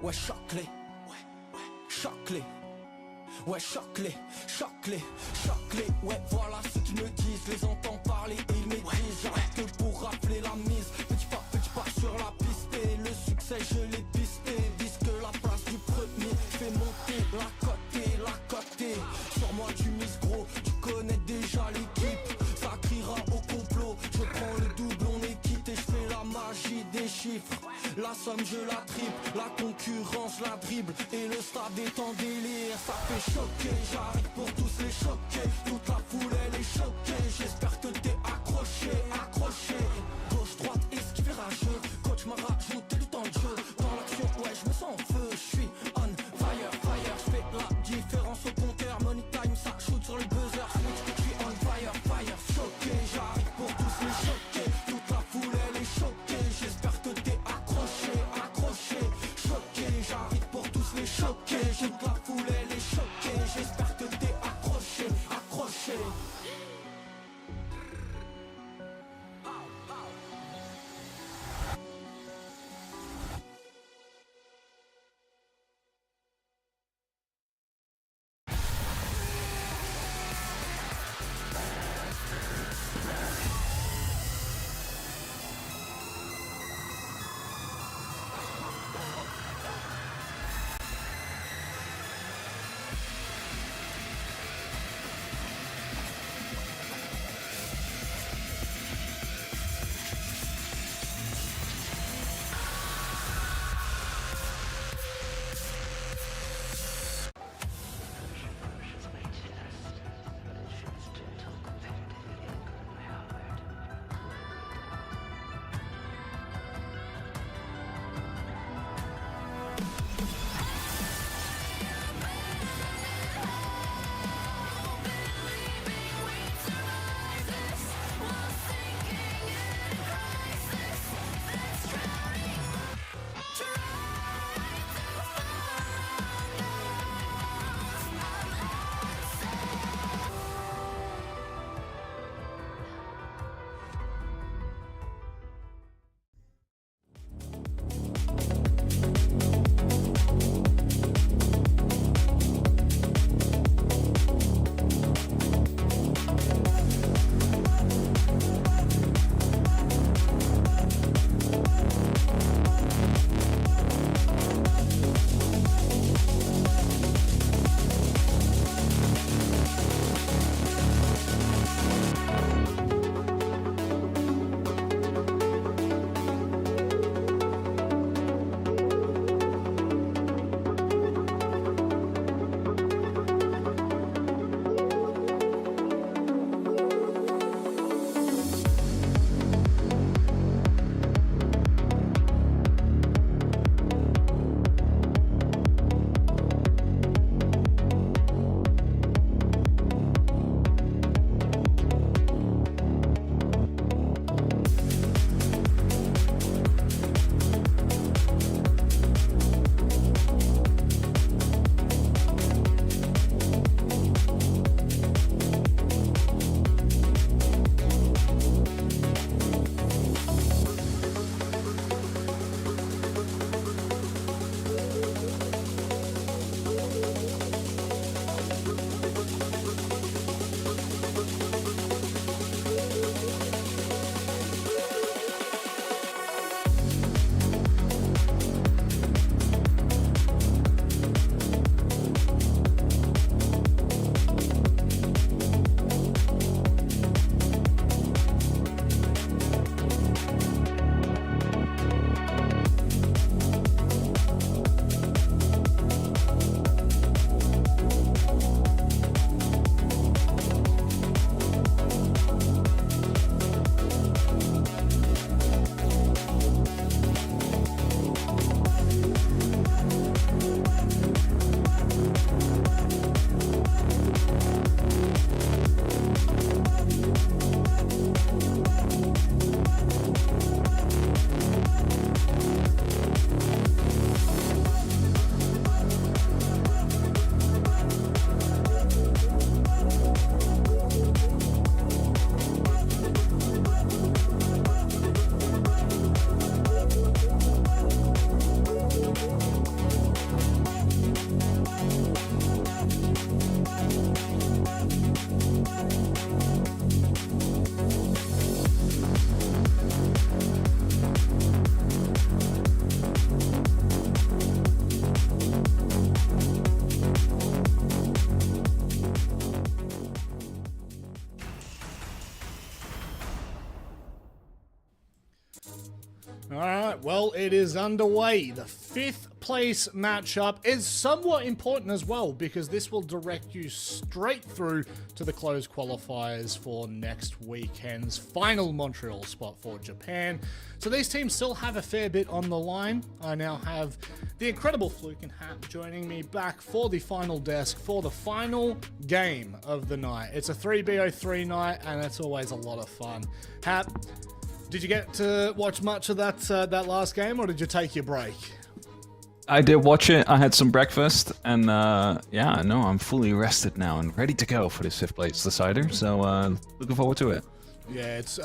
Ouais, choc-les, choc-les, ouais, choc-les, choc-les, choc-les, ouais, voilà ce qu'ils me disent, les entends parler et ils maîtrisent, j'arrête que pour rafler la mise, petit pas sur la piste, et le succès je l'ai pisté, vise que la place du premier, fais monter la côté, sur moi tu mises gros, tu connais déjà l'équipe, ça criera au complot, je prends le double, on est quitté, je fais la magie des chiffres. La somme je la triple, la concurrence la dribble et le stade est en délire, ça fait choquer, j'arrive pour tous les choquer, toute la foule elle est choquée, j'espère que t'es accroché, gauche, droite, esquive rageux, coach m'a rajouté du temps de jeu, dans l'action ouais je me sens en feu, je suis on fire, je fais la différence au compteur, money time ça shoot sur le buzzer, switch, je suis on fire, choqué, j'arrive pour tous les choquer, toute la foule elle est choquée, j'espère que t'es accroché, choqué, j'arrive pour tous les choquer, toute la foule elle est choquée, j'espère que t'es accroché. All right, well, it is underway. The 5th place matchup is somewhat important as well because this will direct you straight through to the closed qualifiers for next weekend's final Montreal spot for Japan. So these teams still have a fair bit on the line. I now have the incredible Fluke and Hap joining me back for the final desk for the final game of the night. It's a 3BO3 night, and it's always a lot of fun. Hap, did you get to watch much of that last game, or did you take your break? I did watch it. I had some breakfast, and yeah, no, I'm fully rested now and ready to go for this 5th place decider. So looking forward to it. Yeah, it's.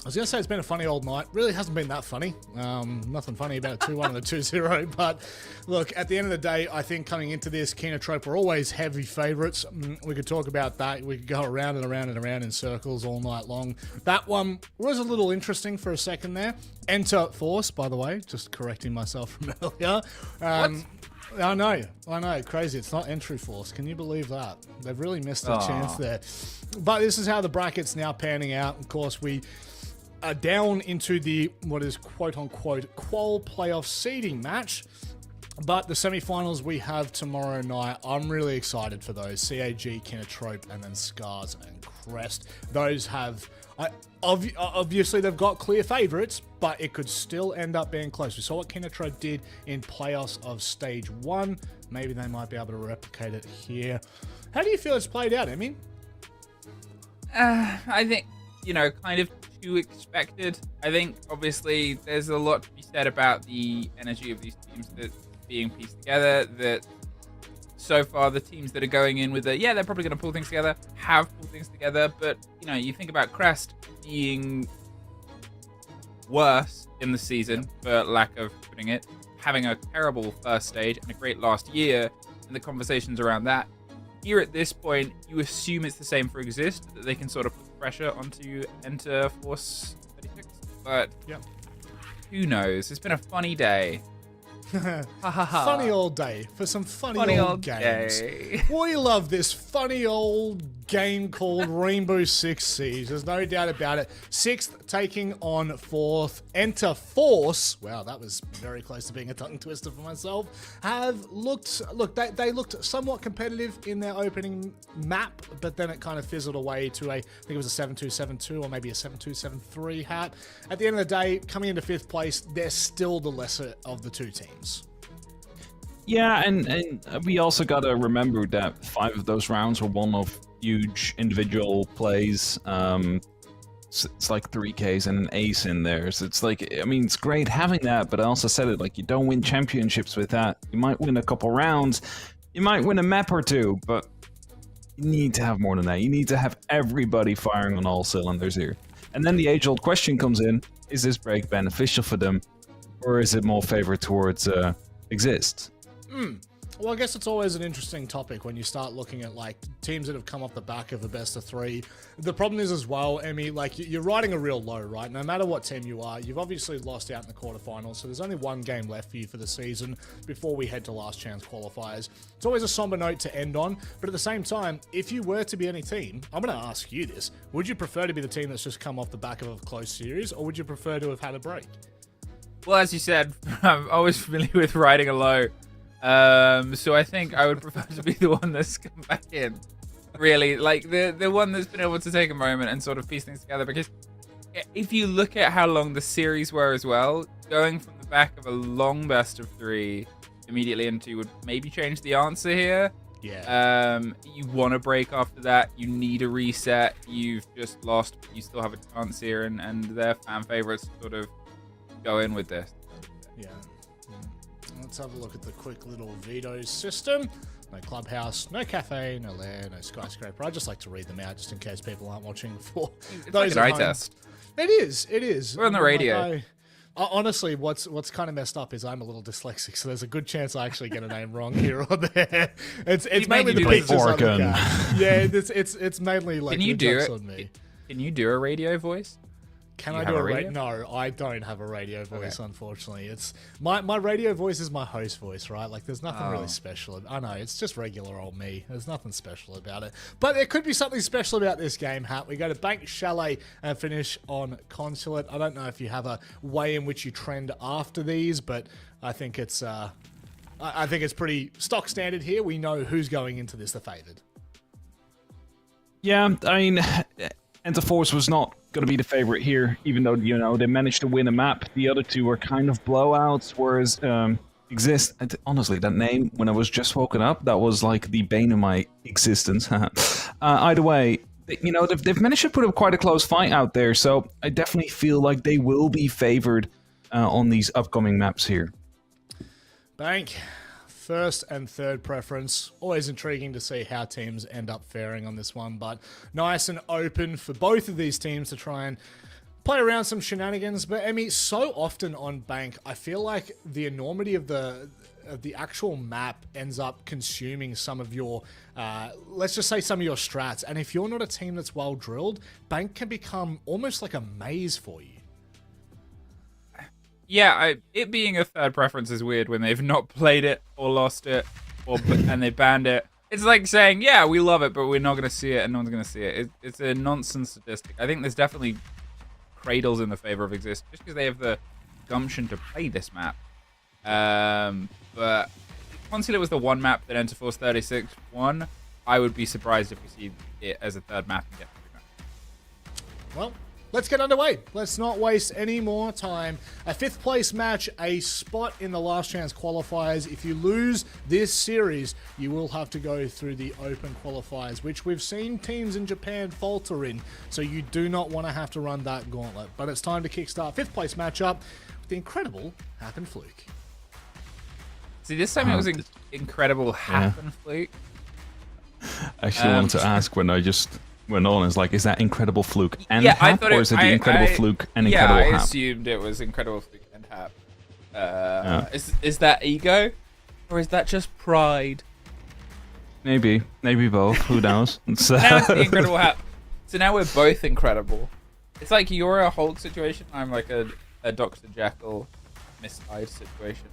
I was going to say it's been a funny old night. Really hasn't been that funny. Nothing funny about a 2-1 and a 2-0. But look, at the end of the day, I think coming into this, Kinotrope are always heavy favourites. We could talk about that. We could go around and around and around in circles all night long. That one was a little interesting for a second there. Enter Force, by the way, just correcting myself from earlier. What? I know, crazy. It's not Entry Force. Can you believe that? They've really missed their chance there. But this is how the bracket's now panning out. Of course, we are down into the what is quote-unquote qual playoff seeding match. But the semi-finals we have tomorrow night, I'm really excited for those. CAG, Kinotrope, and then Scars and Crest. Those have... obviously, they've got clear favourites, but it could still end up being close. We saw what Kinotrope did in playoffs of Stage 1. Maybe they might be able to replicate it here. How do you feel it's played out, Emmy? I think, kind of too expected. I think, obviously, there's a lot to be said about the energy of these teams that being pieced together, that so far the teams that are going in with they're probably going to pull things together, have pulled things together, but, you think about Crest being worse in the season, for lack of putting it, having a terrible first stage and a great last year, and the conversations around that. Here at this point, you assume it's the same for Exist, that they can sort of put pressure onto Enter Force 36, but who knows? It's been a funny day. Funny old day for some funny old games. We love this funny old game called Rainbow Six Siege. There's no doubt about it. 6th taking on 4th. Enter Force. Wow, that was very close to being a tongue twister for myself. They looked somewhat competitive in their opening map, but then it kind of fizzled away to I think it was a 7-2-7-2 or maybe a 7-2-7-3 hat. At the end of the day, coming into 5th place, they're still the lesser of the two teams. Yeah, and we also got to remember that 5 of those rounds were won of huge individual plays. It's like 3Ks and an ace in there. So it's like, it's great having that, but I also said it, like, you don't win championships with that. You might win a couple rounds, you might win a map or two, but you need to have more than that. You need to have everybody firing on all cylinders here. And then the age-old question comes in, is this break beneficial for them, or is it more favored towards Exist? Well, I guess it's always an interesting topic when you start looking at like teams that have come off the back of a best of 3. The problem is as well, Emmy, like you're riding a real low, right? No matter what team you are, you've obviously lost out in the quarterfinals, so there's only one game left for you for the season before we head to last chance qualifiers. It's always a somber note to end on, but at the same time, if you were to be any team, I'm going to ask you this. Would you prefer to be the team that's just come off the back of a close series, or would you prefer to have had a break? Well, as you said, I'm always familiar with riding a low. So I think I would prefer to be the one that's come back in. Really, like the one that's been able to take a moment and sort of piece things together. Because if you look at how long the series were as well, going from the back of a long best of 3 immediately into would maybe change the answer here. Yeah. You want to break after that. You need a reset. You've just lost, but you still have a chance here, and their fan favorites sort of go in with this. Yeah. Let's have a look at the quick little veto system. No clubhouse, no cafe, no lair, no skyscraper. I just like to read them out just in case people aren't watching for it's those like an at eye home. test. It is. We're on the radio. Like honestly, what's kind of messed up is I'm a little dyslexic, so there's a good chance I actually get a name wrong here or there. It's mainly the pictures I look at. Yeah, it's mainly like Can you do jokes it? on me. Can you do a radio voice? Can You I have do a a radio? No, I don't have a radio voice, unfortunately. It's my radio voice is my host voice, right? Like, there's nothing really special. I know, it's just regular old me. There's nothing special about it. But there could be something special about this game, Hat. We go to Bank Chalet and finish on Consulate. I don't know if you have a way in which you trend after these, but I think it's I think it's pretty stock standard here. We know who's going into this the favored. Yeah, I mean, Enter Force was not going to be the favorite here, even though, you know, they managed to win a map. The other two were kind of blowouts, whereas Exist, honestly, that name, when I was just woken up, that was like the bane of my existence. Either way, you know, they've managed to put up quite a close fight out there, so I definitely feel like they will be favored on these upcoming maps here. Bank, first and third preference. Always intriguing to see how teams end up faring on this one, but nice and open for both of these teams to try and play around some shenanigans. But Emmy, so often on Bank, I feel like the enormity of the actual map ends up consuming some of your, let's just say some of your strats. And if you're not a team that's well drilled, Bank can become almost like a maze for you. Yeah, it being a third preference is weird when they've not played it or lost it, and they banned it. It's like saying, yeah, we love it, but we're not going to see it, and no one's going to see it. It's a nonsense statistic. I think there's definitely cradles in the favor of Exist, just because they have the gumption to play this map. But Consulate was the one map that Enter Force 36 won. I would be surprised if we see it as a third map and get through. Well, let's get underway. Let's not waste any more time. A fifth place match, a spot in the last chance qualifiers. If you lose this series, you will have to go through the open qualifiers, which we've seen teams in Japan falter in. So you do not want to have to run that gauntlet. But it's time to kickstart fifth place matchup with the incredible Happen Fluke. See, this time it was incredible Happen Fluke. I actually wanted to ask when I just went on, is like, is that Incredible Fluke and I Hap, thought or is it the Incredible Fluke and Incredible Hap? Yeah, I Hap? assumed it was Incredible Fluke and Hap. Is that ego? Or is that just pride? Maybe both, who knows? So Now it's the Incredible Hap. So now we're both incredible. It's like you're a Hulk situation, I'm like a Dr. Jekyll Miss Hyde situation.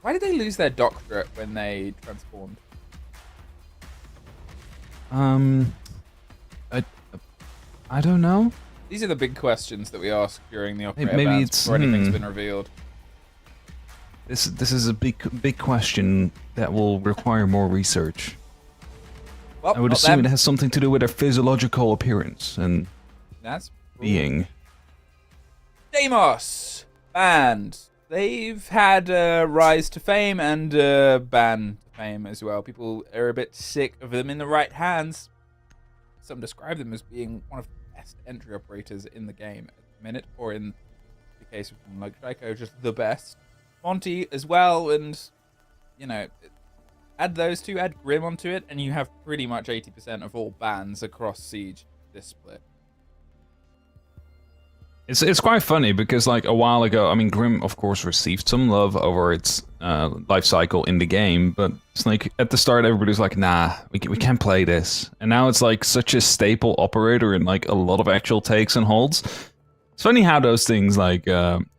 Why did they lose their doctorate when they transformed? I don't know. These are the big questions that we ask during the operator Maybe bans it's before anything's been revealed. This is a big question that will require more research. Well, I would assume it has something to do with their physiological appearance and that's being. Deimos banned. They've had a rise to fame and a ban to fame as well. People are a bit sick of them in the right hands. Some describe them as being one of the best entry operators in the game at the minute, or in the case of someone like Draco, just the best. Monty as well, and you know, add those two, add Grim onto it, and you have pretty much 80% of all bans across Siege this split. It's quite funny because, like, a while ago, I mean, Grim, of course, received some love over its life cycle in the game, but it's like, at the start, everybody was like, nah, we can't play this. And now it's, like, such a staple operator in, like, a lot of actual takes and holds. It's funny how those things, like,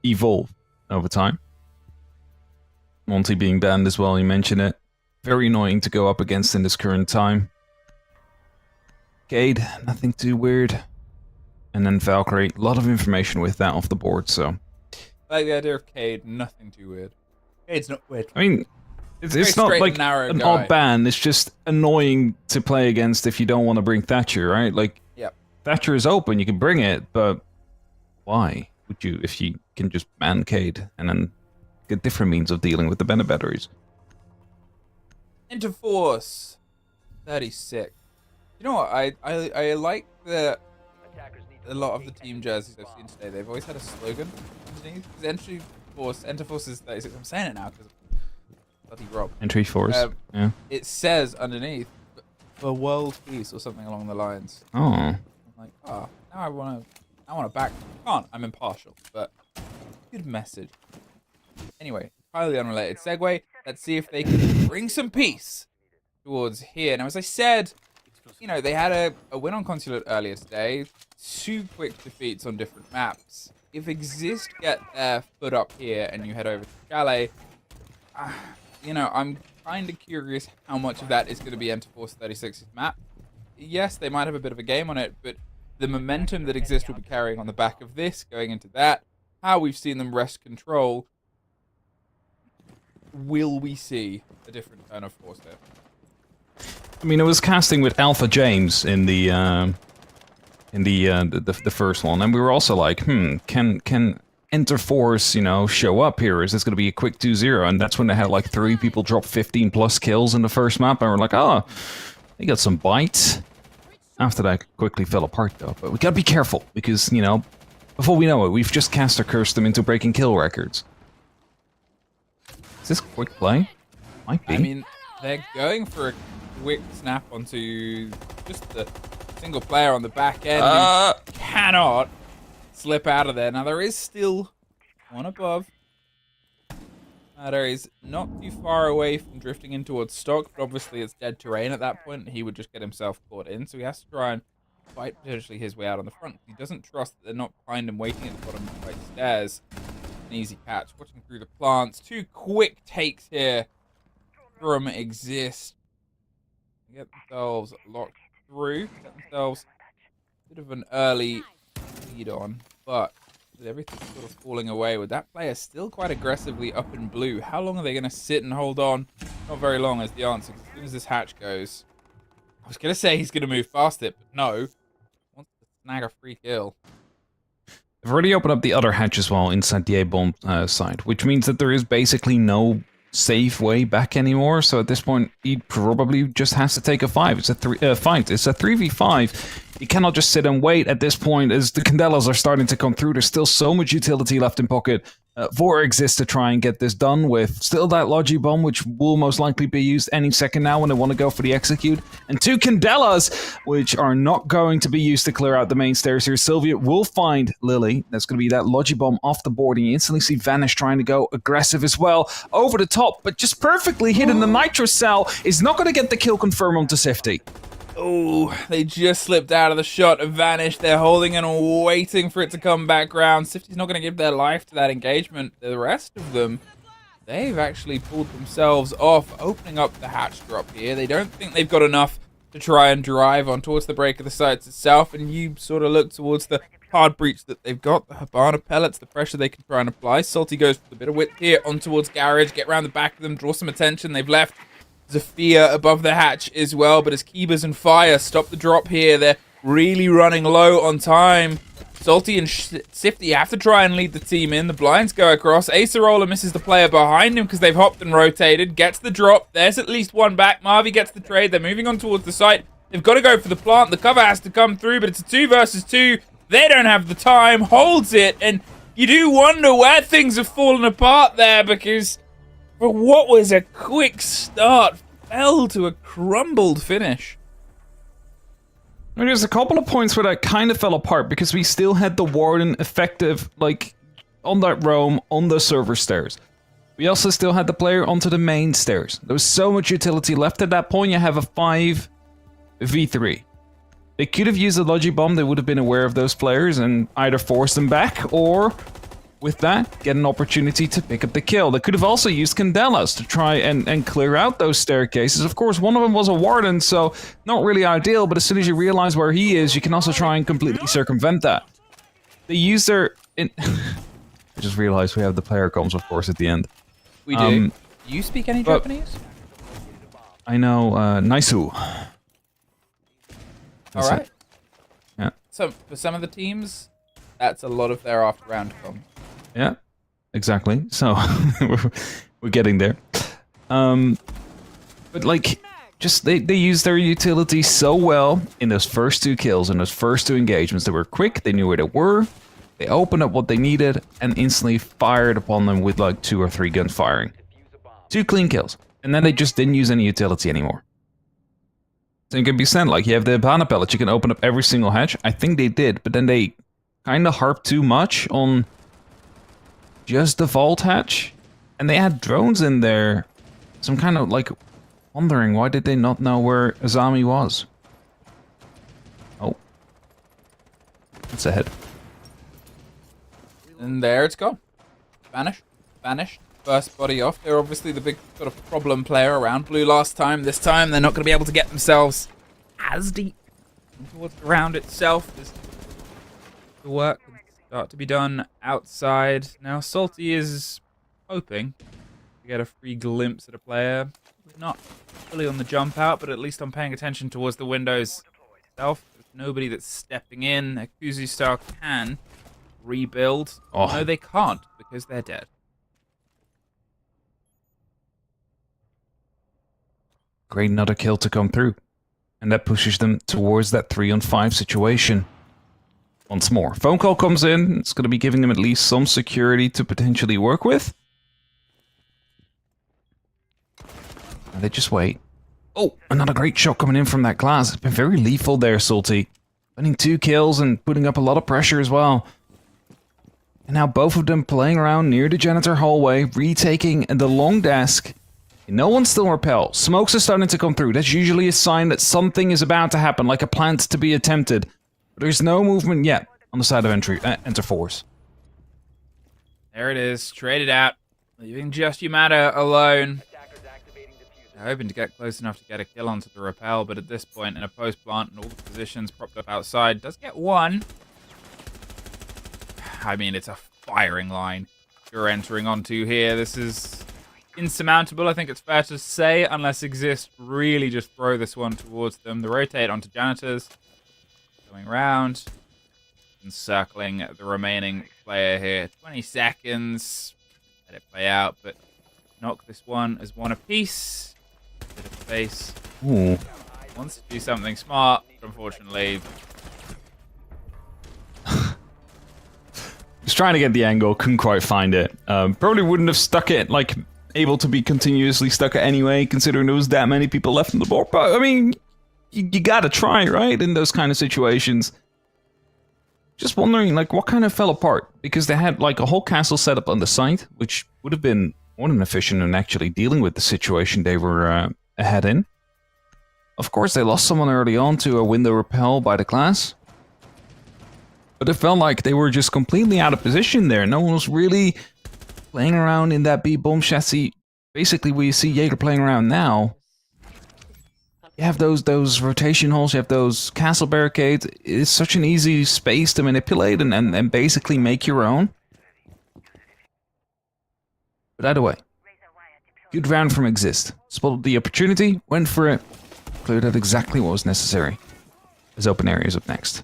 evolve over time. Monty being banned as well, you mentioned it. Very annoying to go up against in this current time. Cade, nothing too weird. And then Valkyrie, a lot of information with that off the board, so. I like the idea of Cade, nothing too weird. Cade's not weird. I mean, it's not like an odd ban, it's just annoying to play against if you don't want to bring Thatcher, right? Like, yep. Thatcher is open, you can bring it, but why would you if you can just ban Cade and then get different means of dealing with the Bennett batteries? Enter Force 36. You know what? I like that a lot of the team jerseys I've seen today, they've always had a slogan underneath. Enter Force is 36. I'm saying it now because bloody Rob. Entry Force. Yeah. It says underneath for world peace or something along the lines. Oh. I'm like, now I want to back. I can't. I'm impartial, but good message. Anyway, highly unrelated segue. Let's see if they can bring some peace towards here. Now, as I said, you know, they had a win on Consulate earlier today. 2 quick defeats on different maps. If Exist get their foot up here and you head over to Chalet, you know, I'm kind of curious how much of that is going to be Enterforce 36's map. Yes, they might have a bit of a game on it, but the momentum that Exist will be carrying on the back of this, going into that, how we've seen them wrest control, will we see a different turn of force there? I mean, it was casting with Alpha James in the first one, and we were also like, can Enterforce, you know, show up here? Is this going to be a quick 2-0? And that's when they had like 3 people drop 15 plus kills in the first map, and we're like, oh, they got some bites. After that, quickly fell apart though. But we gotta be careful because, you know, before we know it, we've just caster cursed them into breaking kill records. Is this quick play? Might be. I mean, they're going for a quick snap onto just the single player on the back end who cannot slip out of there. Now, there is still one above. There is not too far away from drifting in towards stock, but obviously it's dead terrain at that point, and he would just get himself caught in, so he has to try and fight potentially his way out on the front. He doesn't trust that they're not behind him waiting at the bottom of the right stairs. An easy catch. Watching through the plants. 2 quick takes here from Exist. Get themselves locked through. Get themselves a bit of an early lead on, but with everything sort of falling away, with that player still quite aggressively up in blue, how long are they going to sit and hold on? Not very long is the answer. As soon as this hatch goes, I was going to say he's going to move past it, but no. He wants to snag a free kill. They've already opened up the other hatch as well inside the A-bomb side, which means that there is basically no safe way back anymore. So at this point, he probably just has to take a fight. It's a 3v5. You cannot just sit and wait at this point as the Candelas are starting to come through. There's still so much utility left in pocket for Exist to try and get this done with. Still that Logi Bomb, which will most likely be used any second now when they want to go for the execute. And 2 Candelas, which are not going to be used to clear out the main stairs here. Sylvia will find Lily. That's going to be that Logi Bomb off the board. And you instantly see Vanish trying to go aggressive as well. Over the top, but just perfectly hidden. The Nitro Cell is not going to get the kill confirm onto Sifty. Oh, they just slipped out of the shot of Vanish. They're holding and waiting for it to come back round. Sifty's not going to give their life to that engagement. The rest of them, they've actually pulled themselves off, opening up the hatch drop here. They don't think they've got enough to try and drive on towards the break of the sites itself, and you sort of look towards the hard breach that they've got, the Habana pellets, the pressure they can try and apply. Salty goes for the bit of width here on towards Garage, get around the back of them, draw some attention. They've left Zafia above the hatch as well, but as Kibas and Fire stop the drop here, they're really running low on time. Salty and Sifty have to try and lead the team in. The blinds go across. Acerola misses the player behind him because they've hopped and rotated. Gets the drop. There's at least one back. Marvi gets the trade. They're moving on towards the site. They've got to go for the plant. The cover has to come through, but it's a 2 versus 2. They don't have the time. Holds it, and you do wonder where things have fallen apart there, because for what was a quick start, fell to a crumbled finish. There's a couple of points where that kind of fell apart because we still had the Warden effective, like, on that roam, on the server stairs. We also still had the player onto the main stairs. There was so much utility left at that point. You have a 5v3. They could have used a Logi Bomb. They would have been aware of those players and either forced them back or, with that, get an opportunity to pick up the kill. They could have also used Candelas to try and clear out those staircases. Of course, one of them was a Warden, so not really ideal, but as soon as you realize where he is, you can also try and completely circumvent that. They use their... I just realized we have the player comms, of course, at the end. We do. Do you speak any Japanese? I know, Naisu. Alright. Yeah. So, for some of the teams, that's a lot of their after-round comms. Yeah, exactly. So we're getting there. But like, just they used their utility so well in those first 2 kills, in those first 2 engagements. They were quick, they knew where they were, they opened up what they needed, and instantly fired upon them with like 2 or 3 guns firing. 2 clean kills. And then they just didn't use any utility anymore. So it can be said, like, you have the Habana pellets, you can open up every single hatch. I think they did, but then they kind of harped too much on just the vault hatch, and they had drones in there. So I'm kind of like wondering, why did they not know where Azami was? It's ahead. And there it's gone. Vanished. First body off. They're obviously the big sort of problem player around blue last time. This time they're not going to be able to get themselves as deep towards the round itself. There's the work can start to be done outside. Now Salty is hoping to get a free glimpse at a player. Not fully on the jump out, but at least I'm paying attention towards the windows itself. There's nobody that's stepping in. Akuzu Star can rebuild. Oh. No, they can't because they're dead. Great, another kill to come through. And that pushes them towards that 3-on-5 situation. Once more. Phone call comes in. It's going to be giving them at least some security to potentially work with. And they just wait. Oh, another great shot coming in from that glass. It's been very lethal there, Salty. Winning 2 kills and putting up a lot of pressure as well. And now both of them playing around near the janitor hallway, retaking the long desk. No one's still repel. Smokes are starting to come through. That's usually a sign that something is about to happen, like a plant to be attempted. But there's no movement yet on the side of Enter Force. There it is, traded out, leaving just Yamada alone. They're hoping to get close enough to get a kill onto the repel, but at this point, in a post plant and all the positions propped up outside, does get one. I mean, it's a firing line you're entering onto here. This is insurmountable, I think it's fair to say, unless Exist really just throw this one towards them. They rotate onto janitors, going around, and circling the remaining player here. 20 seconds, let it play out, but knock this one as one apiece. Bit of space. Ooh. Wants to do something smart, but unfortunately... Was trying to get the angle, couldn't quite find it. Probably wouldn't have stuck it, like, able to be continuously stuck it anyway, considering there was that many people left on the board. But, I mean, you gotta try, right, in those kind of situations. Just wondering, like, what kind of fell apart? Because they had, like, a whole castle set up on the site, which would have been more than efficient in actually dealing with the situation they were ahead in. Of course, they lost someone early on to a window repel by the glass. But it felt like they were just completely out of position there. No one was really playing around in that B-bomb chassis. Basically, we see Jaeger playing around now. You have those rotation holes, you have those castle barricades. It's such an easy space to manipulate and basically make your own. But either way, good round from Exist. Spotted the opportunity, went for it, cleared out exactly what was necessary. As open areas up next.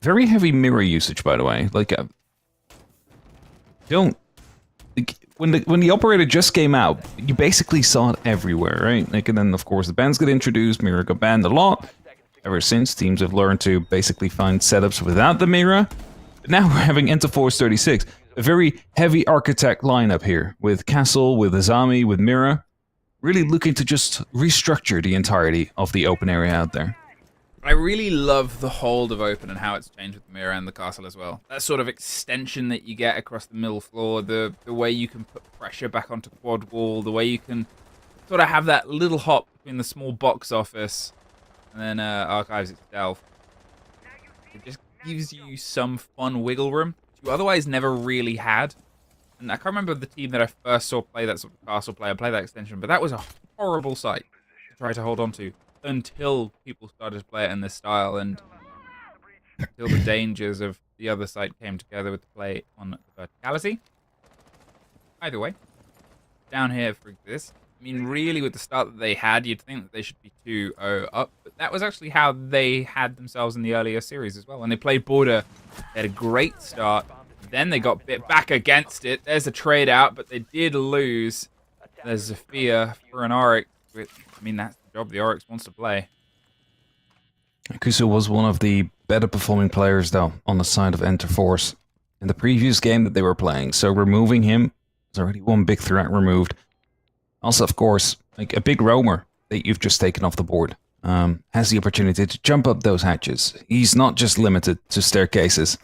Very heavy mirror usage, by the way. Like, don't... Like, when the operator just came out, you basically saw it everywhere, right? Like, and then, of course, the bans got introduced, mirror got banned a lot. Ever since, teams have learned to basically find setups without the mirror. But now we're having Enter Force 36. A very heavy architect lineup here, with Castle, with Azami, with Mira. Really looking to just restructure the entirety of the open area out there. I really love the hold of open and how it's changed with the mirror and the castle as well. That sort of extension that you get across the middle floor, the way you can put pressure back onto quad wall, the way you can sort of have that little hop between the small box office and then archives itself. It just gives you some fun wiggle room you otherwise never really had. And I can't remember the team that I first saw play that sort of castle player, play that extension, but that was a horrible sight to try to hold on to. Until people started to play it in this style and until the dangers of the other side came together with the play on verticality. Either way, down here for this, I mean, really with the start that they had, you'd think that they should be 2-0 up, but that was actually how they had themselves in the earlier series as well. When they played Border, they had a great start, then they got bit back against it. There's a trade out, but they did lose. There's Zafia for an Oryx. I mean, that's job the Oryx wants to play. Kusu was one of the better performing players, though, on the side of Enter Force in the previous game that they were playing. So removing him is already one big threat removed. Also, of course, like a big roamer that you've just taken off the board has the opportunity to jump up those hatches. He's not just limited to staircases.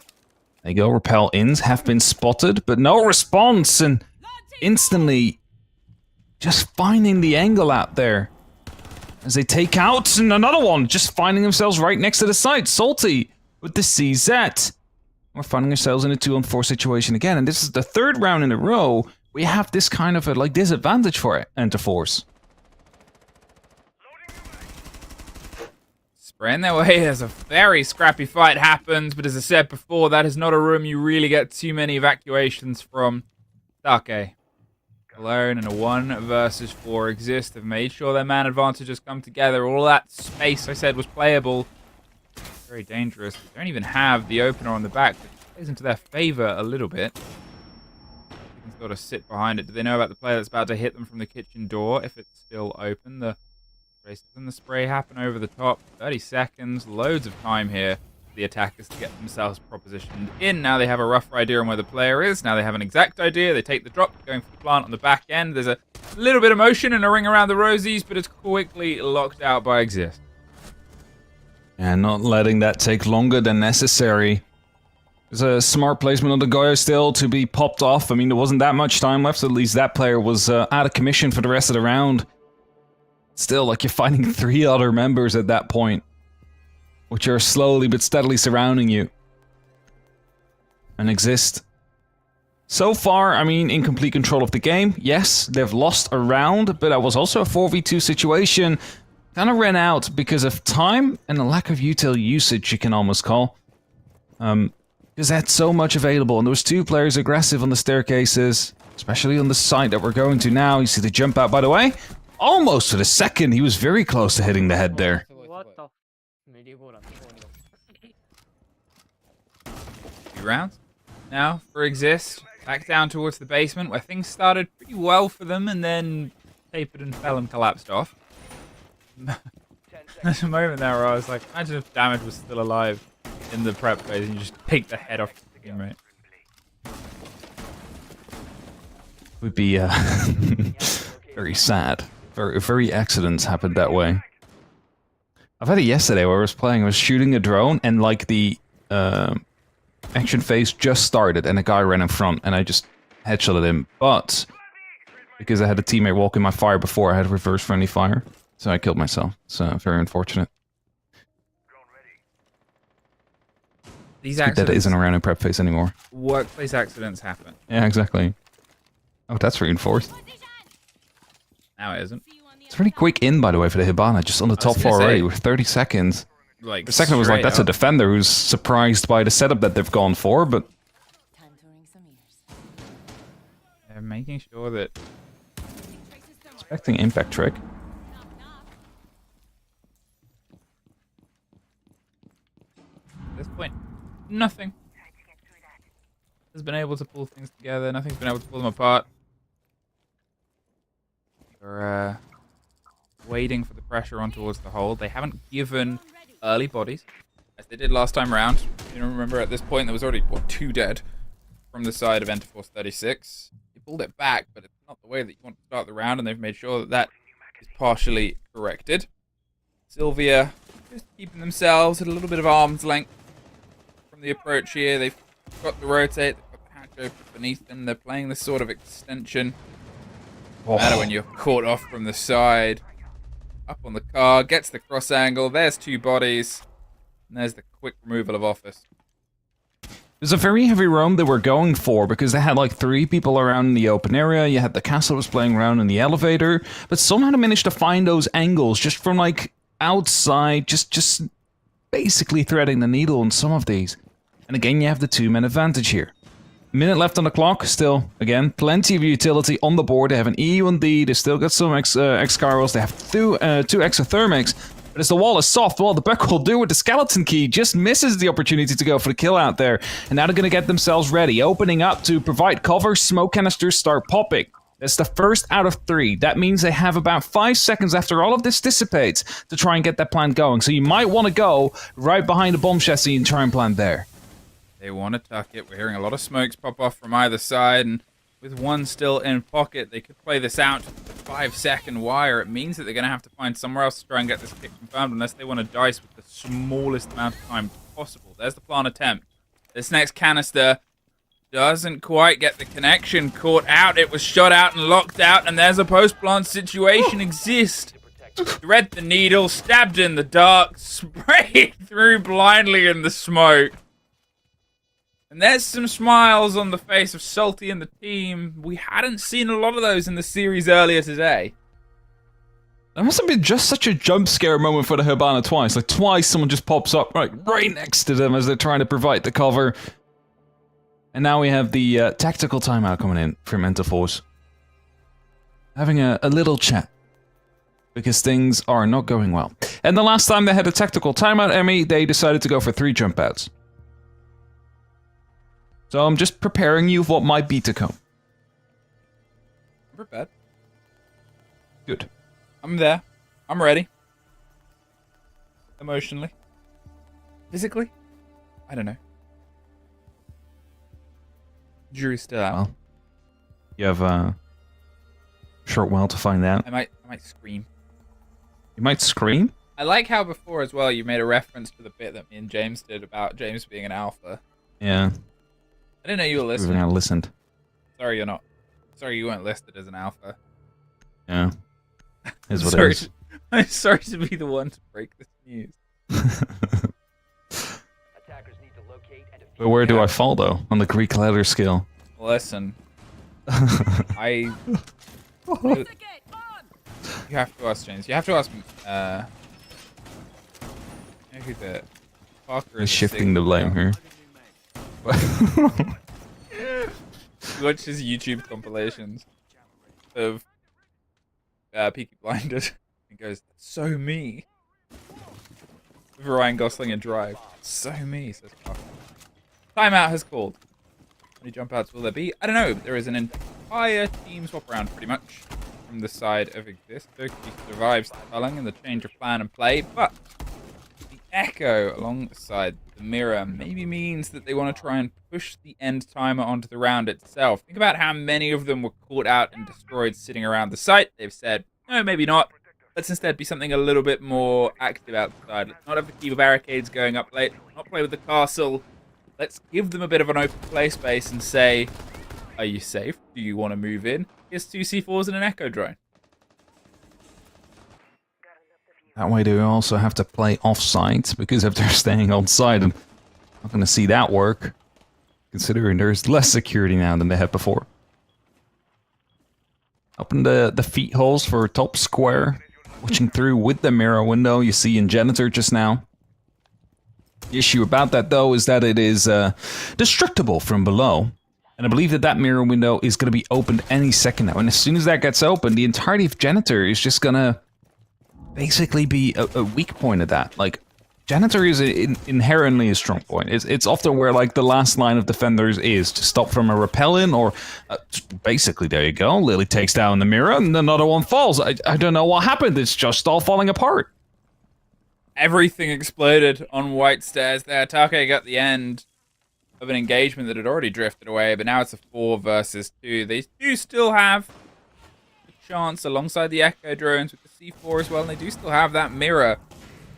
There you go, repel ins have been spotted, but no response, and instantly just finding the angle out there. As they take out, and another one, just finding themselves right next to the site. Salty with the CZ. We're finding ourselves in a 2-on-4 situation again, and this is the third round in a row we have this kind of a like disadvantage for it, Enterforce. Spraying their way as a very scrappy fight happens, but as I said before, that is not a room you really get too many evacuations from. Dake, alone in a 1 versus 4 exist. They've made sure their man advantages come together. All that space I said was playable. Very dangerous. They don't even have the opener on the back, but it plays into their favor a little bit. They can sort of sit behind it. Do they know about the player that's about to hit them from the kitchen door? If it's still open, the races and the spray happen over the top. 30 seconds, loads of time here for the attackers to get themselves propositioned in. Now they have a rough idea on where the player is. Now they have an exact idea. They take the drop, going for the plant on the back end. There's a little bit of motion and a ring around the rosies, but it's quickly locked out by Exist. And not letting that take longer than necessary. There's a smart placement on the Goyo still to be popped off. I mean, there wasn't that much time left, so at least that player was out of commission for the rest of the round. Still, like, you're finding 3 other members at that point, which are slowly but steadily surrounding you. And Exist. So far, I mean, in complete control of the game. Yes, they've lost a round, but that was also a 4v2 situation. Kind of ran out because of time and a lack of util usage, you can almost call. Because they had so much available, and there was 2 players aggressive on the staircases, especially on the side that we're going to now. You see the jump out, by the way. Almost for the second, he was very close to hitting the head there. Few rounds now for Exist. Back down towards the basement, where things started pretty well for them, and then tapered and fell and collapsed off. There's a moment there where I was like, imagine if Damage was still alive in the prep phase and you just take the head off the teammate. Would be very sad. Very accidents happened that way. I've had it yesterday where I was shooting a drone and like the action phase just started and a guy ran in front and I just headshotted him. But because I had a teammate walk in my fire before, I had reverse friendly fire. So I killed myself. So very unfortunate. These accidents that isn't around in prep phase anymore. Workplace accidents happen. Yeah, exactly. Oh, that's reinforced. Now it isn't. It's a pretty quick in, by the way, for the Hibana, just on the top floor already with 30 seconds. Like, the second was like, that's a defender who's surprised by the setup that they've gone for, but... They're making sure that... Expecting impact trick. At this point, nothing has been able to pull things together. Nothing's been able to pull them apart. They're waiting for the pressure on towards the hold. They haven't given early bodies, as they did last time around. You remember at this point there was already, what, 2 dead from the side of Enterforce 36. You pulled it back, but it's not the way that you want to start the round, and they've made sure that that is partially corrected. Sylvia just keeping themselves at a little bit of arm's length from the approach here. They've got the rotate, they've got the hatch open beneath them. They're playing this sort of extension. No matter when you're caught off from the side. Up on the car, gets the cross angle. There's 2 bodies. And there's the quick removal of Office. It was a very heavy roam they were going for because they had like 3 people around in the open area. You had the castle was playing around in the elevator. But somehow they managed to find those angles just from like outside. Just basically threading the needle on some of these. And again, you have the 2-man advantage here. Minute left on the clock, still, again, plenty of utility on the board. They have an E1D, they still got some X-Carls, they have 2 exothermics, but as the wall is soft, well, the Buck will do with the skeleton key, just misses the opportunity to go for the kill out there. And now they're going to get themselves ready, opening up to provide cover, smoke canisters start popping. That's the first out of 3. That means they have about 5 seconds after all of this dissipates to try and get that plant going. So you might want to go right behind the bomb chassis and try and plant there. They want to tuck it. We're hearing a lot of smokes pop off from either side, and with 1 still in pocket, they could play this out to the 5-second wire. It means that they're going to have to find somewhere else to try and get this kick confirmed unless they want to dice with the smallest amount of time possible. There's the plant attempt. This next canister doesn't quite get the connection. Caught out. It was shot out and locked out, and there's a post-plant situation. Exist thread the needle, stabbed in the dark, sprayed through blindly in the smoke. And there's some smiles on the face of Salty and the team. We hadn't seen a lot of those in the series earlier today. That must have been just such a jump scare moment for the Hibana twice. Like, twice someone just pops up right next to them as they're trying to provide the cover. And now we have the tactical timeout coming in from Mental Force. Having a little chat. Because things are not going well. And the last time they had a tactical timeout, Emmy, they decided to go for 3 jump outs. So I'm just preparing you for what might be to come. I'm prepared. Good. I'm there. I'm ready. Emotionally. Physically? I don't know. Jury's still out. Well, you have a short while to find out. I might scream. You might scream? I like how before as well you made a reference to the bit that me and James did about James being an alpha. Yeah. I didn't know you were listening. I listened. Sorry you're not. Sorry you weren't listed as an alpha. Yeah. Is what it is. I'm sorry to be the one to break this news. But where do I fall, though, on the Greek letter scale? Listen. You have to ask James. You have to ask me. Who the Parker is shifting the blame here. He watches his YouTube compilations of Peaky Blinders and goes, "So me." With Ryan Gosling and Drive. "So me," says Parker. Timeout has called. How many jump outs will there be? I don't know. There is an entire team swap around, pretty much, from the side of Exist. Turkey survives the culling and the change of plan and play, but the Echo alongside the Mirror maybe means that they want to try and push the end timer onto the round itself. Think about how many of them were caught out and destroyed sitting around the site. They've said, no, maybe not. Let's instead be something a little bit more active outside. Let's not have the keep barricades going up late. Not play with the castle. Let's give them a bit of an open play space and say, are you safe? Do you want to move in? Here's 2 C4s and an Echo drone. That way they also have to play off-site, because if they're staying on-site, I'm not going to see that work, considering there's less security now than they had before. Open the feet holes for top square, watching through with the mirror window you see in Janitor just now. The issue about that, though, is that it is destructible from below. And I believe that mirror window is going to be opened any second now. And as soon as that gets open, the entirety of Janitor is just going to basically be a weak point of that. Like, Janitor is inherently a strong point. It's often where, like, the last line of defenders is to stop from a repelling, or basically, there you go. Lily takes down the mirror, and another one falls. I don't know what happened. It's just all falling apart. Everything exploded on White Stairs there. Take got the end of an engagement that had already drifted away, but now it's a 4 versus 2. They do still have a chance alongside the Echo drones with the C4 as well, and they do still have that mirror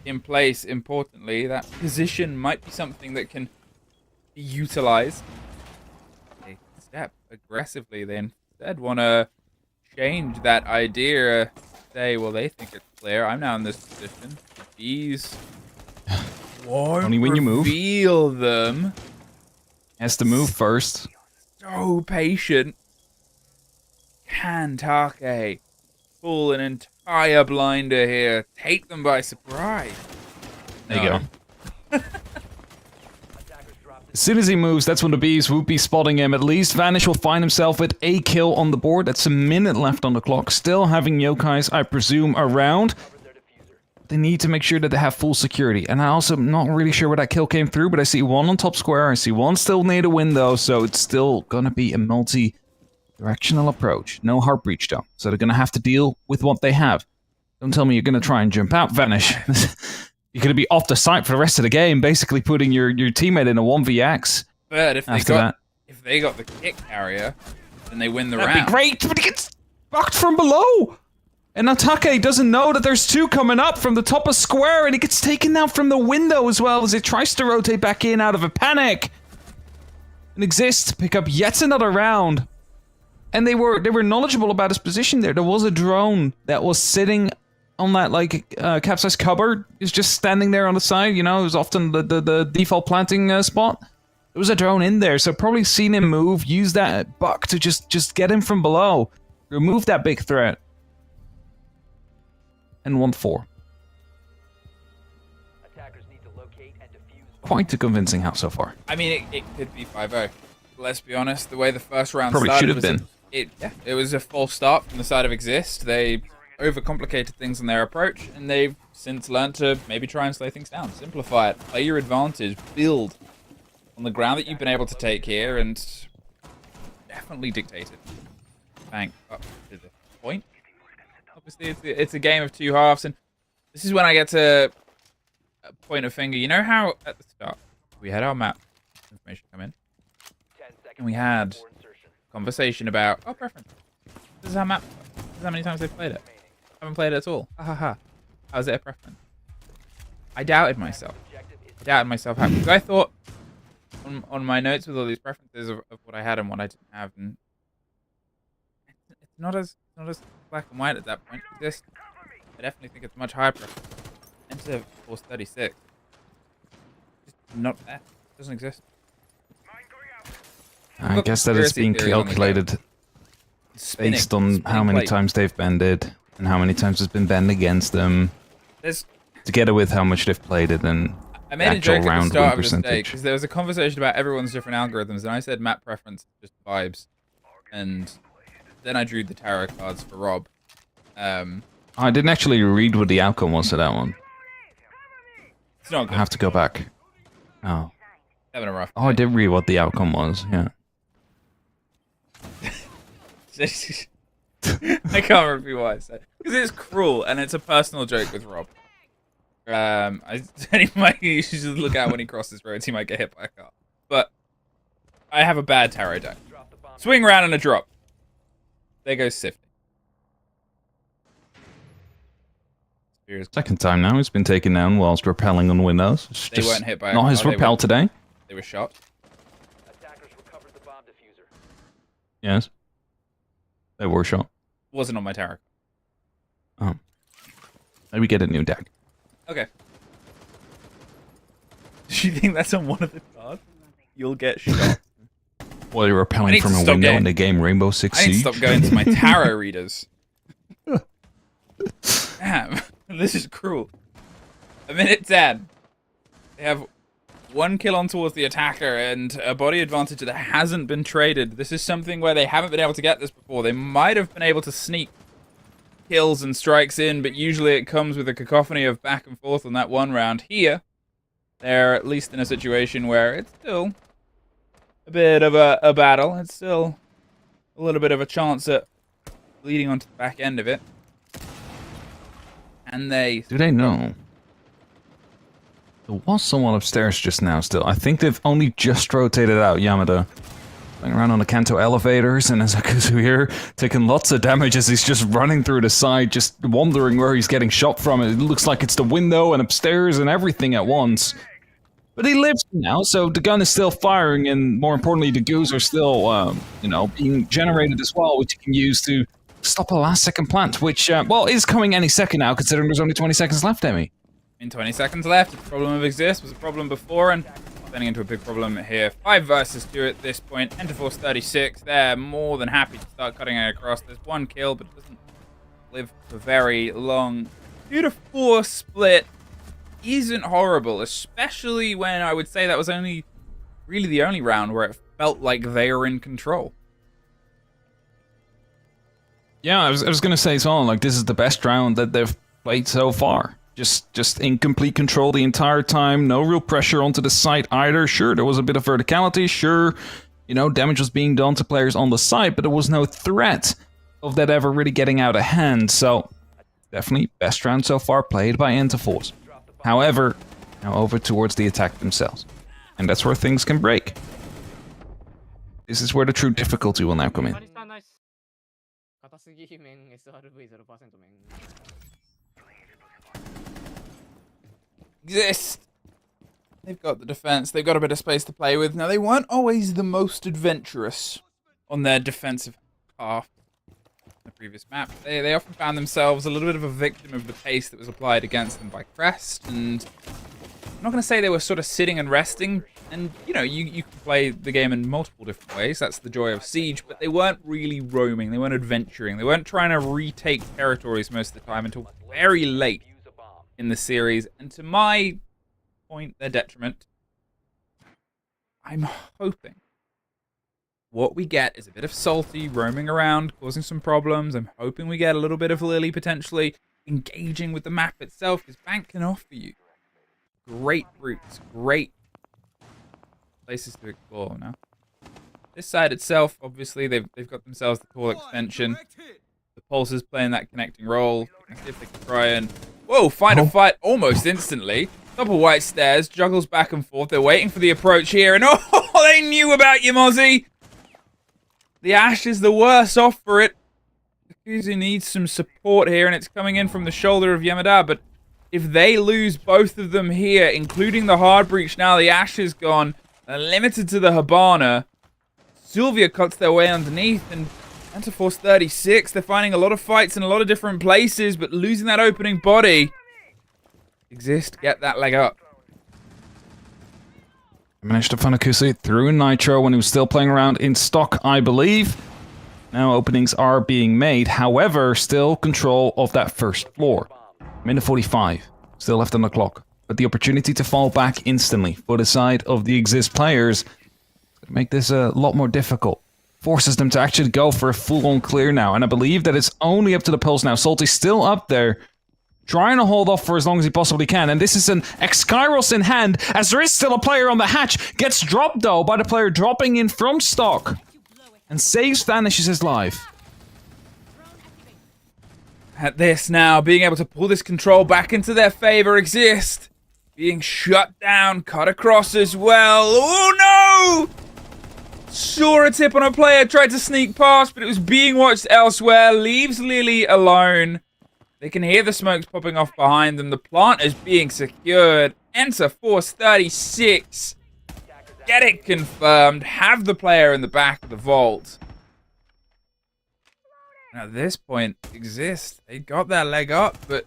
in place. Importantly, that position might be something that can be utilized. They step aggressively. They instead want to change that idea. Say, well, they think it's clear. I'm now in this position. These won't only when you move. Reveal them. Has to move first. So patient. Can Take pull an entire blinder here? Take them by surprise. There you go. As soon as he moves, that's when the bees will be spotting him. At least Vanish will find himself with a kill on the board. That's a minute left on the clock. Still having Yokais, I presume, around. They need to make sure that they have full security. And I also am not really sure where that kill came through, but I see one on top square. I see one still near the window, so it's still going to be a multi-directional approach. No heart breach, though. So they're going to have to deal with what they have. Don't tell me you're going to try and jump out, Vanish. You're going to be off the site for the rest of the game, basically putting your teammate in a 1vx. But if they got the kick carrier, then they win the round. That'd be great, but he gets blocked from below. And Atake doesn't know that there's 2 coming up from the top of square, and he gets taken out from the window as well as he tries to rotate back in out of a panic. And Exist to pick up yet another round. And they were knowledgeable about his position there. There was a drone that was sitting on that like capsize cupboard is just standing there on the side. You know, it was often the default planting spot. There was a drone in there, so probably seen him move, use that buck to just get him from below, remove that big threat, and 1-4. Attackers need to locate and defuse. Quite a convincing house so far. I mean, it could be 5-0. Let's be honest, the way the first round Probably started should have was been. It was a false start from the side of Exist. They overcomplicated things in their approach, and they've since learned to maybe try and slow things down, simplify it, play your advantage, build on the ground that you've been able to take here, and definitely dictate it. Bank up to the point. Obviously, it's a game of two halves, and this is when I get to point a finger. You know how at the start we had our map information come in, and we had a conversation about preference. This is how map. This is how many times they've played it. I haven't played it at all. Ha ha ha. How is it a preference? I doubted myself. Because I thought on my notes with all these preferences of what I had and what I didn't have, and it's not as black and white at that point. Exist. I definitely think it's much higher preference. Enter Force 36. Just not there. It doesn't exist. I guess that is being calculated based on how many times they've bended and how many times it's been bent against them, together with how much they've played it and I made the a actual joke at the round start win of this day percentage. because there was a conversation about everyone's different algorithms, and I said map preference is just vibes, and then I drew the tarot cards for Rob. I didn't actually read what the outcome was to that one. It's not good. I have to go back. Oh. Having a rough. Oh, I did read what the outcome was, yeah. I can't remember what I said. Because it's cruel, and it's a personal joke with Rob. I said he might you should just look out when he crosses roads, he might get hit by a car. But I have a bad tarot deck. Swing around and a drop. There goes Sifty. Second time now, he's been taken down whilst rappelling on windows. It's They just weren't hit by a not his car, they rappel were- today. They were shot. Attackers recovered the bomb diffuser. Yes. They were shot. Wasn't on my tarot. Oh. Maybe get a new deck. Okay. Do you think that's on one of the cards? You'll get shot. While you're I rappelling need from to a stop window getting- in the game Rainbow Six I need to Siege. stop going to my tarot readers. Damn, this is cruel. A minute 10. They have one kill on towards the attacker and a body advantage that hasn't been traded. This is something where they haven't been able to get this before. They might have been able to sneak kills and strikes in, but usually it comes with a cacophony of back and forth on that one round. Here, they're at least in a situation where it's still a bit of a battle. It's still a little bit of a chance at leading onto the back end of it. And they... Do they know? There was someone upstairs just now still. I think they've only just rotated out Yamada. Going around on the Kanto elevators, and Azakuzu here taking lots of damage as he's just running through the side, just wondering where he's getting shot from. It looks like it's the window and upstairs and everything at once. But he lives now, so the gun is still firing, and more importantly, the goos are still, being generated as well, which you can use to stop a last-second plant, which, is coming any second now, considering there's only 20 seconds left, Emmy. In 20 seconds left, the problem of Exist was a problem before, and turning into a big problem here. 5 versus 2 at this point. Enter Force 36. They're more than happy to start cutting it across. There's one kill, but it doesn't live for very long. 2-4 split isn't horrible, especially when I would say that was really the only round where it felt like they were in control. Yeah, I was going to say as well, like, this is the best round that they've played so far. Just in complete control the entire time, no real pressure onto the site either. Sure, there was a bit of verticality, sure, damage was being done to players on the site, but there was no threat of that ever really getting out of hand, so definitely best round so far played by Interforce. However, now over towards the attack themselves, and that's where things can break. This is where the true difficulty will now come in. Exist. They've got the defense. They've got a bit of space to play with. Now, they weren't always the most adventurous on their defensive half. the previous map. They often found themselves a little bit of a victim of the pace that was applied against them by Crest, and I'm not going to say they were sort of sitting and resting, and you know, you can play the game in multiple different ways, that's the joy of Siege, but they weren't really roaming, they weren't adventuring, they weren't trying to retake territories most of the time until very late in the series, and to my point, their detriment. I'm hoping what we get is a bit of Salty roaming around, causing some problems. I'm hoping we get a little bit of Lily potentially engaging with the map itself, because Bank can offer you great routes, great places to explore now. This side itself, obviously, they've got themselves the core extension. The Pulse is playing that connecting role. Let's see if they can try and... Whoa, find a fight almost instantly. Double white stairs, juggles back and forth. They're waiting for the approach here, and oh, they knew about you, Mozzie! The Ashe is the worse off for it. Akuzu needs some support here, and it's coming in from the shoulder of Yamada, but if they lose both of them here, including the hard breach now, the Ashe is gone. They're limited to the Hibana. Sylvia cuts their way underneath, and Antiforce 36, they're finding a lot of fights in a lot of different places, but losing that opening body. Exist, get that leg up. Managed to find Akuzu through Nitro when he was still playing around in stock, I believe. Now openings are being made, however, still control of that first floor. Minute 45, still left on the clock. But the opportunity to fall back instantly for the side of the Exist players make this a lot more difficult. Forces them to actually go for a full-on clear now, and I believe that it's only up to the Pulse now. Salty's still up there, trying to hold off for as long as he possibly can, and this is an X-Kairos in hand, as there is still a player on the hatch. Gets dropped, though, by the player dropping in from stock, and saves vanishes his life. At this now, being able to pull this control back into their favor, Exist. Being shut down, cut across as well. Oh no! Saw a tip on a player, tried to sneak past, but it was being watched elsewhere. Leaves Lily alone. They can hear the smokes popping off behind them. The plant is being secured. Enter Force 36. Get it confirmed. Have the player in the back of the vault. And at this point, Exist. They got their leg up, but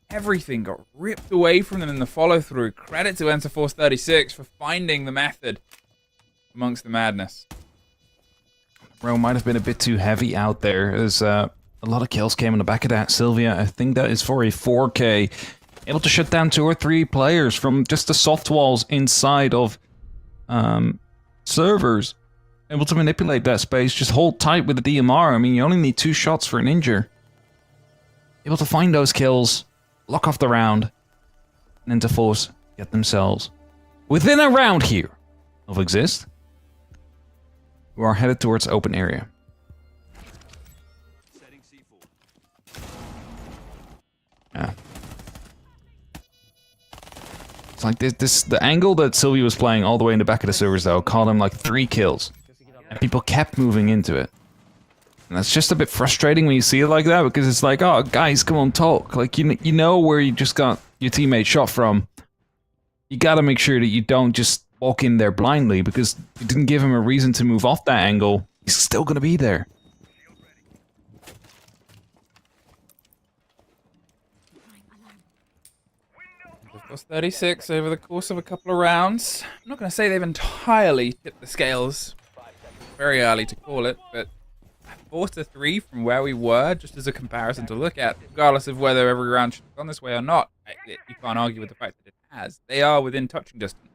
everything got ripped away from them in the follow-through. Credit to Enter Force 36 for finding the method amongst the madness. Rome might have been a bit too heavy out there, as a lot of kills came on the back of that. Sylvia, I think that is for a 4K. Able to shut down 2 or 3 players from just the soft walls inside of servers. Able to manipulate that space, just hold tight with the DMR. I mean, you only need 2 shots for an injure. Able to find those kills, lock off the round, and into Force get themselves within a round here of Exist, who are headed towards open area. Yeah. It's like the angle that Sylvia was playing all the way in the back of the servers, though, caught him like 3 kills. And people kept moving into it. And that's just a bit frustrating when you see it like that, because it's like, oh, guys, come on, talk. Like, you know where you just got your teammate shot from. You gotta make sure that you don't just walk in there blindly, because you didn't give him a reason to move off that angle. He's still gonna be there. Plus 36 over the course of a couple of rounds. I'm not going to say they've entirely tipped the scales. Very early to call it, but 4-3 from where we were, just as a comparison to look at, regardless of whether every round should have gone this way or not. You can't argue with the fact that it has. They are within touching distance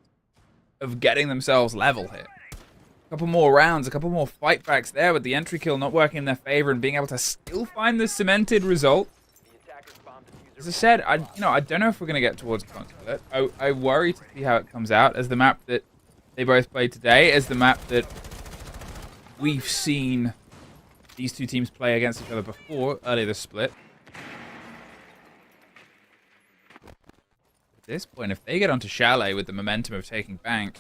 of getting themselves level here. A couple more rounds, a couple more fight backs there, with the entry kill not working in their favor and being able to still find the cemented result. As I said, I don't know if we're going to get towards Consulate. I worry to see how it comes out as the map that they both played today, as the map that we've seen these 2 teams play against each other before, earlier this split. At this point, if they get onto Chalet with the momentum of taking Bank,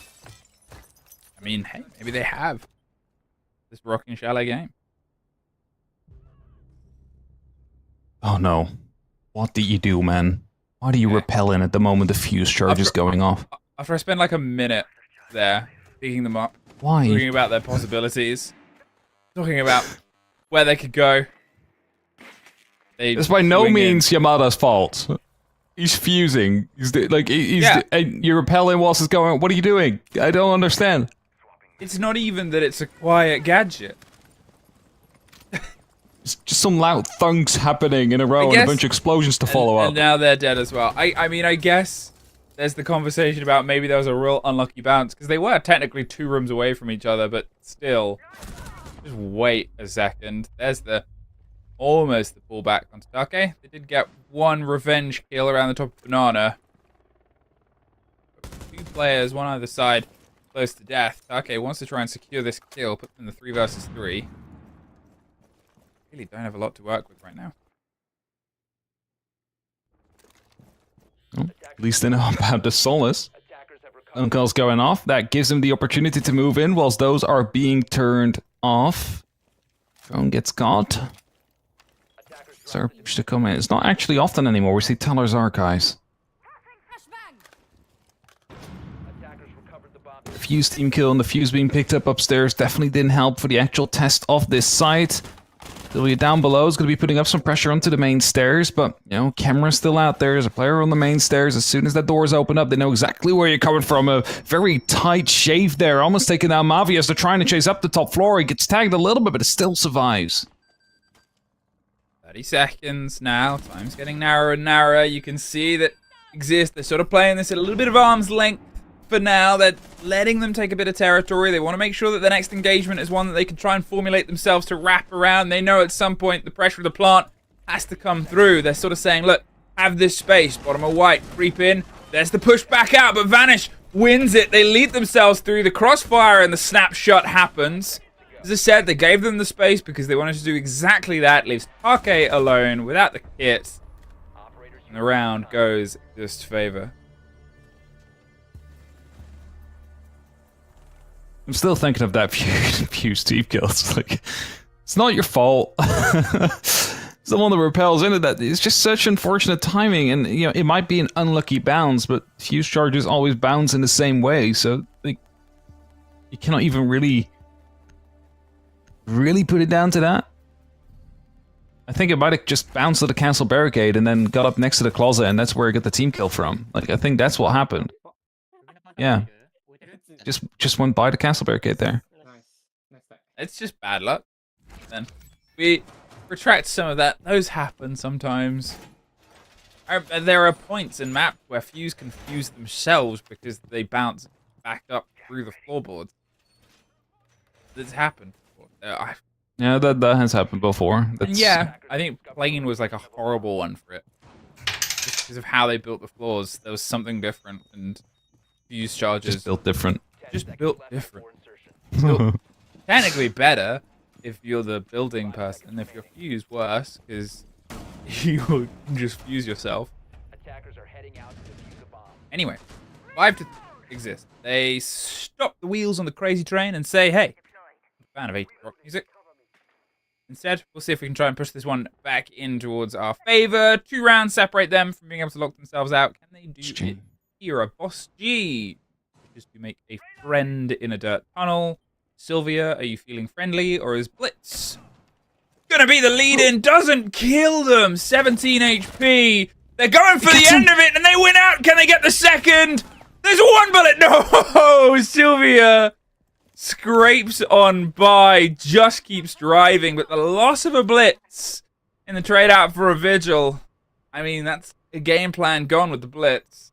I mean, hey, maybe they have this rocking Chalet game. Oh no. What do you do, man? Why do you repel in at the moment the fuse charge is going off? After I spend like a minute there, picking them up. Why? Talking about their possibilities. Talking about where they could go. It's by no swing in. means Yamada's fault. He's fusing. You're repelling whilst it's going. What are you doing? I don't understand. It's not even that it's a quiet gadget. It's just some loud thunks happening in a row and a bunch of explosions to follow up. And now they're dead as well. I mean, I guess there's the conversation about maybe there was a real unlucky bounce, because they were technically 2 rooms away from each other, but still. Just wait a second. There's the almost the pullback onto Take. They did get 1 revenge kill around the top of Banana. 2 players, 1 either side, close to death. Take wants to try and secure this kill, put them in the 3 versus 3. Really don't have a lot to work with right now. Well, at least they know about the Solace. Uncle's going off. That gives them the opportunity to move in whilst those are being turned off. Phone gets caught. So push to come in. It's not actually often anymore. We see Teller's Archives. Fuse team kill and the fuse being picked up upstairs definitely didn't help for the actual test of this site. Sylvia down below is going to be putting up some pressure onto the main stairs, but, you know, camera's still out there. There's a player on the main stairs. As soon as that door's open up, they know exactly where you're coming from. A very tight shave there, almost taking down Mavi as they're trying to chase up the top floor. He gets tagged a little bit, but it still survives. 30 seconds now. Time's getting narrower and narrower. You can see that Exist. They're sort of playing this at a little bit of arm's length for now. They're letting them take a bit of territory. They want to make sure that the next engagement is one that they can try and formulate themselves to wrap around. They know at some point the pressure of the plant has to come through. They're sort of saying, look, have this space. Bottom of white, creep in. There's the push back out, but Vanish wins it. They lead themselves through the crossfire and the snapshot happens. As I said, they gave them the space because they wanted to do exactly that. Leaves Take alone without the kit. And the round goes just favor. I'm still thinking of that few Steve kills. Like, it's not your fault. Someone that repels into that. It's just such unfortunate timing, and you know it might be an unlucky bounce, but fuse charges always bounce in the same way. So like, you cannot even really put it down to that. I think it might have just bounced to the cancel barricade and then got up next to the closet, and that's where it got the team kill from. Like, I think that's what happened. Yeah. Just went by the castle barricade there. It's just bad luck. Then we retract some of that. Those happen sometimes. There are points in map where Fuse can fuse themselves because they bounce back up through the floorboards. That's happened before. Yeah, that has happened before. Yeah, I think Plane was like a horrible one for it. Just because of how they built the floors, there was something different, and Fuse charges just built different. Built technically better if you're the building person. If you're Fuse, worse because you will just fuse yourself. Anyway, 5 to Exist. They stop the wheels on the crazy train and say, "Hey, I'm a fan of 80s rock music." Instead, we'll see if we can try and push this one back in towards our favor. 2 rounds separate them from being able to lock themselves out. Can they do it here? A Boss G. Just to make a friend in a dirt tunnel. Sylvia, are you feeling friendly, or is Blitz gonna be the lead-in? Doesn't kill them. 17 HP. They're going for the end of it, and they win out. Can they get the second? There's 1 bullet. No, Sylvia scrapes on by, just keeps driving, but the loss of a Blitz in the trade out for a Vigil. I mean, that's a game plan gone with the Blitz.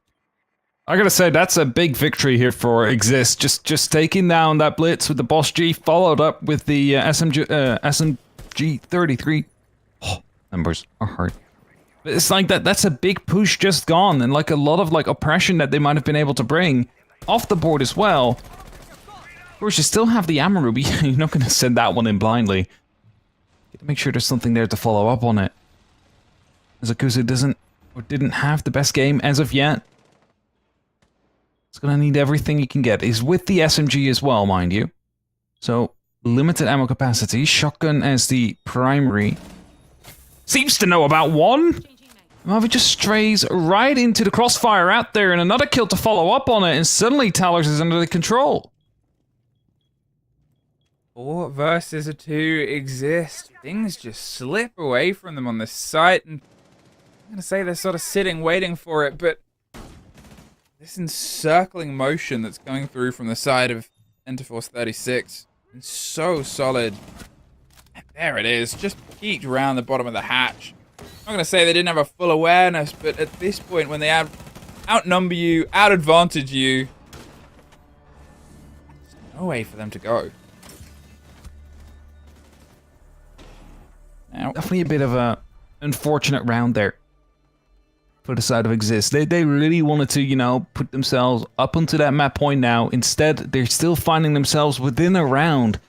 I gotta say, that's a big victory here for Exist. Just taking down that Blitz with the Boss G, followed up with the SMG 33. Oh, numbers are hard. But it's like that's a big push just gone, and like a lot of like oppression that they might have been able to bring off the board as well. Of course, you still have the Ammo Ruby. You're not gonna send that one in blindly. You gotta make sure there's something there to follow up on it. Zakuza didn't have the best game as of yet. It's gonna need everything he can get. He's with the SMG as well, mind you. So, limited ammo capacity. Shotgun as the primary. Seems to know about one. Mavi just strays right into the crossfire out there, and another kill to follow up on it, and suddenly Talers is under the control. 4 versus a 2 exist. Things just slip away from them on this site, and I'm gonna say they're sort of sitting, waiting for it, but this encircling motion that's going through from the side of Enterforce 36 is so solid. And there it is, just peeked around the bottom of the hatch. I'm not gonna say they didn't have a full awareness, but at this point, when they outnumber you, out-advantage you, there's no way for them to go. Now, definitely a bit of a unfortunate round there for the side of Exist. They really wanted to, you know, put themselves up onto that map point now. Instead, they're still finding themselves within a round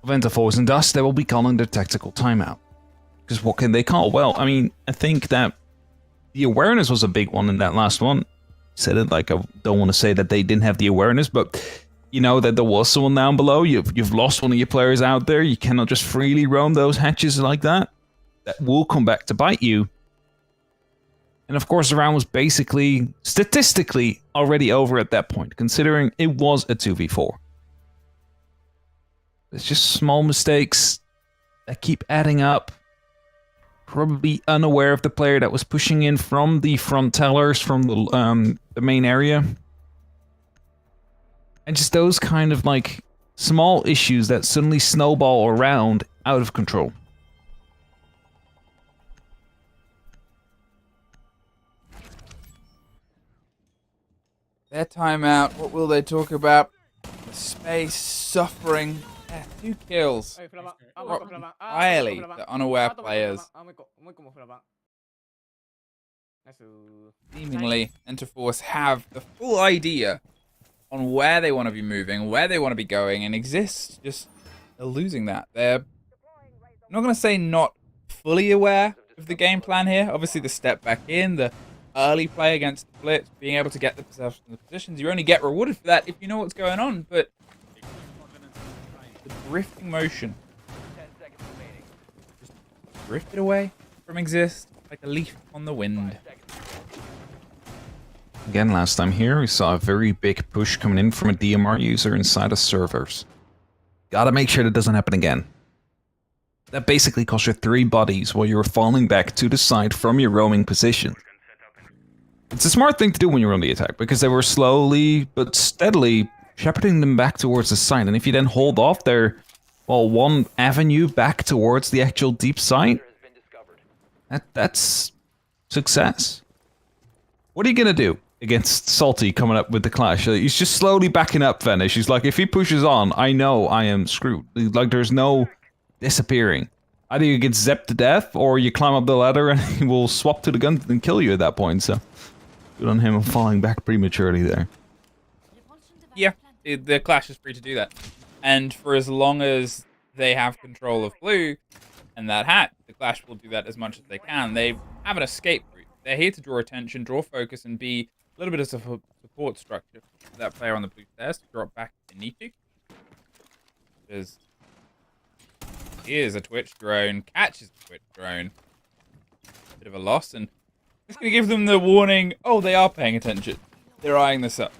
of Enterforce, and thus they will be calling their tactical timeout. Because what can they call? Well, I mean, I think that the awareness was a big one in that last one. Said it like I don't want to say that they didn't have the awareness, but you know that there was someone down below. You've lost one of your players out there. You cannot just freely roam those hatches like that. That will come back to bite you. And of course, the round was basically, statistically, already over at that point, considering it was a 2v4. It's just small mistakes that keep adding up. Probably unaware of the player that was pushing in from the front tellers, from the main area. And just those kind of, like, small issues that suddenly snowball around out of control. their timeout, what will they talk about? The space, suffering. 2 kills. Entirely the unaware players. Seemingly, Enterforce have the full idea on where they want to be moving, where they want to be going, and Exist just they're losing that. They're, I'm not going to say not fully aware of the game plan here. Obviously, the step back in, the early play against the Blitz, being able to get the positions, you only get rewarded for that if you know what's going on, but the drifting motion just drifted away from Exist like a leaf on the wind. Again, last time here, we saw a very big push coming in from a DMR user inside of servers. Gotta make sure that doesn't happen again. That basically cost you 3 bodies while you were falling back to the side from your roaming position. It's a smart thing to do when you're on the attack, because they were slowly but steadily shepherding them back towards the side, and if you then hold off their, well, one avenue back towards the actual deep side, that's success. What are you gonna do against Salty coming up with the clash? He's just slowly backing up Vanish. He's like, if he pushes on, I know I am screwed. Like, there's no disappearing. Either you get zapped to death, or you climb up the ladder and he will swap to the gun and kill you at that point, so good on him falling back prematurely there. Yeah, the Clash is free to do that. And for as long as they have control of Blue and that hat, the Clash will do that as much as they can. They have an escape route. They're here to draw attention, draw focus, and be a little bit of a support structure for that player on the blue stairs to drop back if they need to. Because here's a Twitch drone, catches the Twitch drone. Bit of a loss, and it's going to give them the warning, oh, they are paying attention. They're eyeing this up.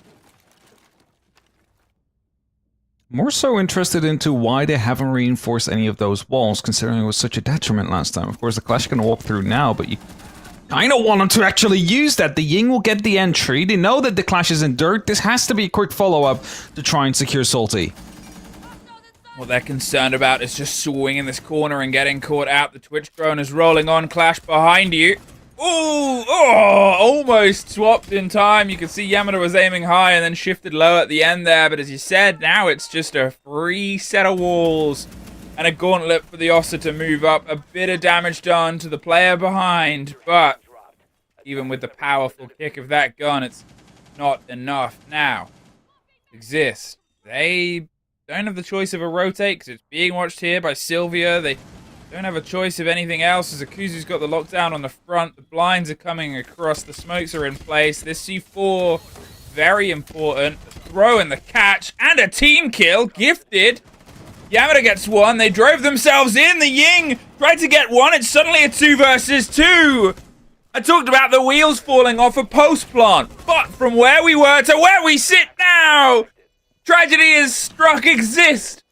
More so interested into why they haven't reinforced any of those walls, considering it was such a detriment last time. Of course, the Clash can walk through now, but you kind of want them to actually use that. The Ying will get the entry. They know that the Clash is in dirt. This has to be a quick follow-up to try and secure Salty. What they're concerned about is just swinging this corner and getting caught out. The Twitch drone is rolling on. Clash behind you. Ooh, oh, almost swapped in time. You can see Yamada was aiming high and then shifted low at the end there. But as you said, now it's just a free set of walls and a gauntlet for the Ossa to move up. A bit of damage done to the player behind. But even with the powerful kick of that gun, it's not enough. Now, Exist. They don't have the choice of a rotate because it's being watched here by Sylvia. They don't have a choice of anything else as Akuzu's got the lockdown on the front. The blinds are coming across. The smokes are in place. This C4, very important. The throw and the catch and a team kill. Gifted. Yamada gets one. They drove themselves in. The Ying tried to get one. It's suddenly a 2 versus 2. I talked about the wheels falling off a post plant. But from where we were to where we sit now, tragedy has struck Exist.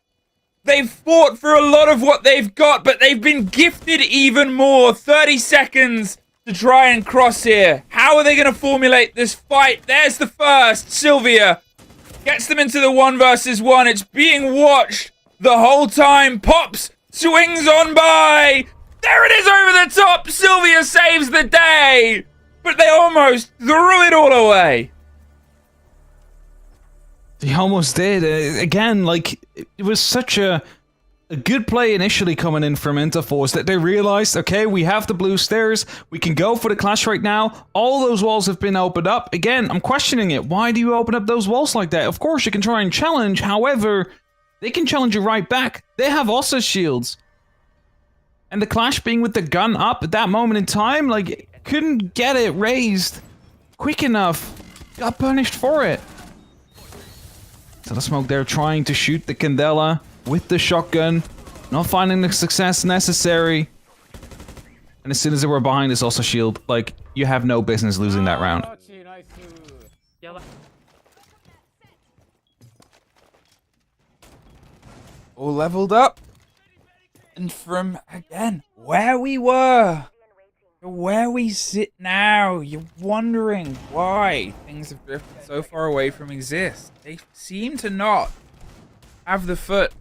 They've fought for a lot of what they've got, but they've been gifted even more. 30 seconds to try and cross here. How are they going to formulate this fight? There's the first. Sylvia gets them into the 1 versus 1. It's being watched the whole time. Pops, swings on by. There it is over the top. Sylvia saves the day. But they almost threw it all away. They almost did. Again, like, it was such a good play initially coming in from Interforce that they realized, okay, we have the blue stairs, we can go for the clash right now. All those walls have been opened up. Again, I'm questioning it. Why do you open up those walls like that? Of course, you can try and challenge. However, they can challenge you right back. They have also shields. And the clash being with the gun up at that moment in time, like, couldn't get it raised quick enough. Got punished for it. So the smoke there trying to shoot the Candela with the shotgun. Not finding the success necessary. And as soon as they were behind this also shield, like, you have no business losing that round. All leveled up. And from, again, where we were to where we sit now, you're wondering why things have drifted so far away from exist. They seem to not have the foot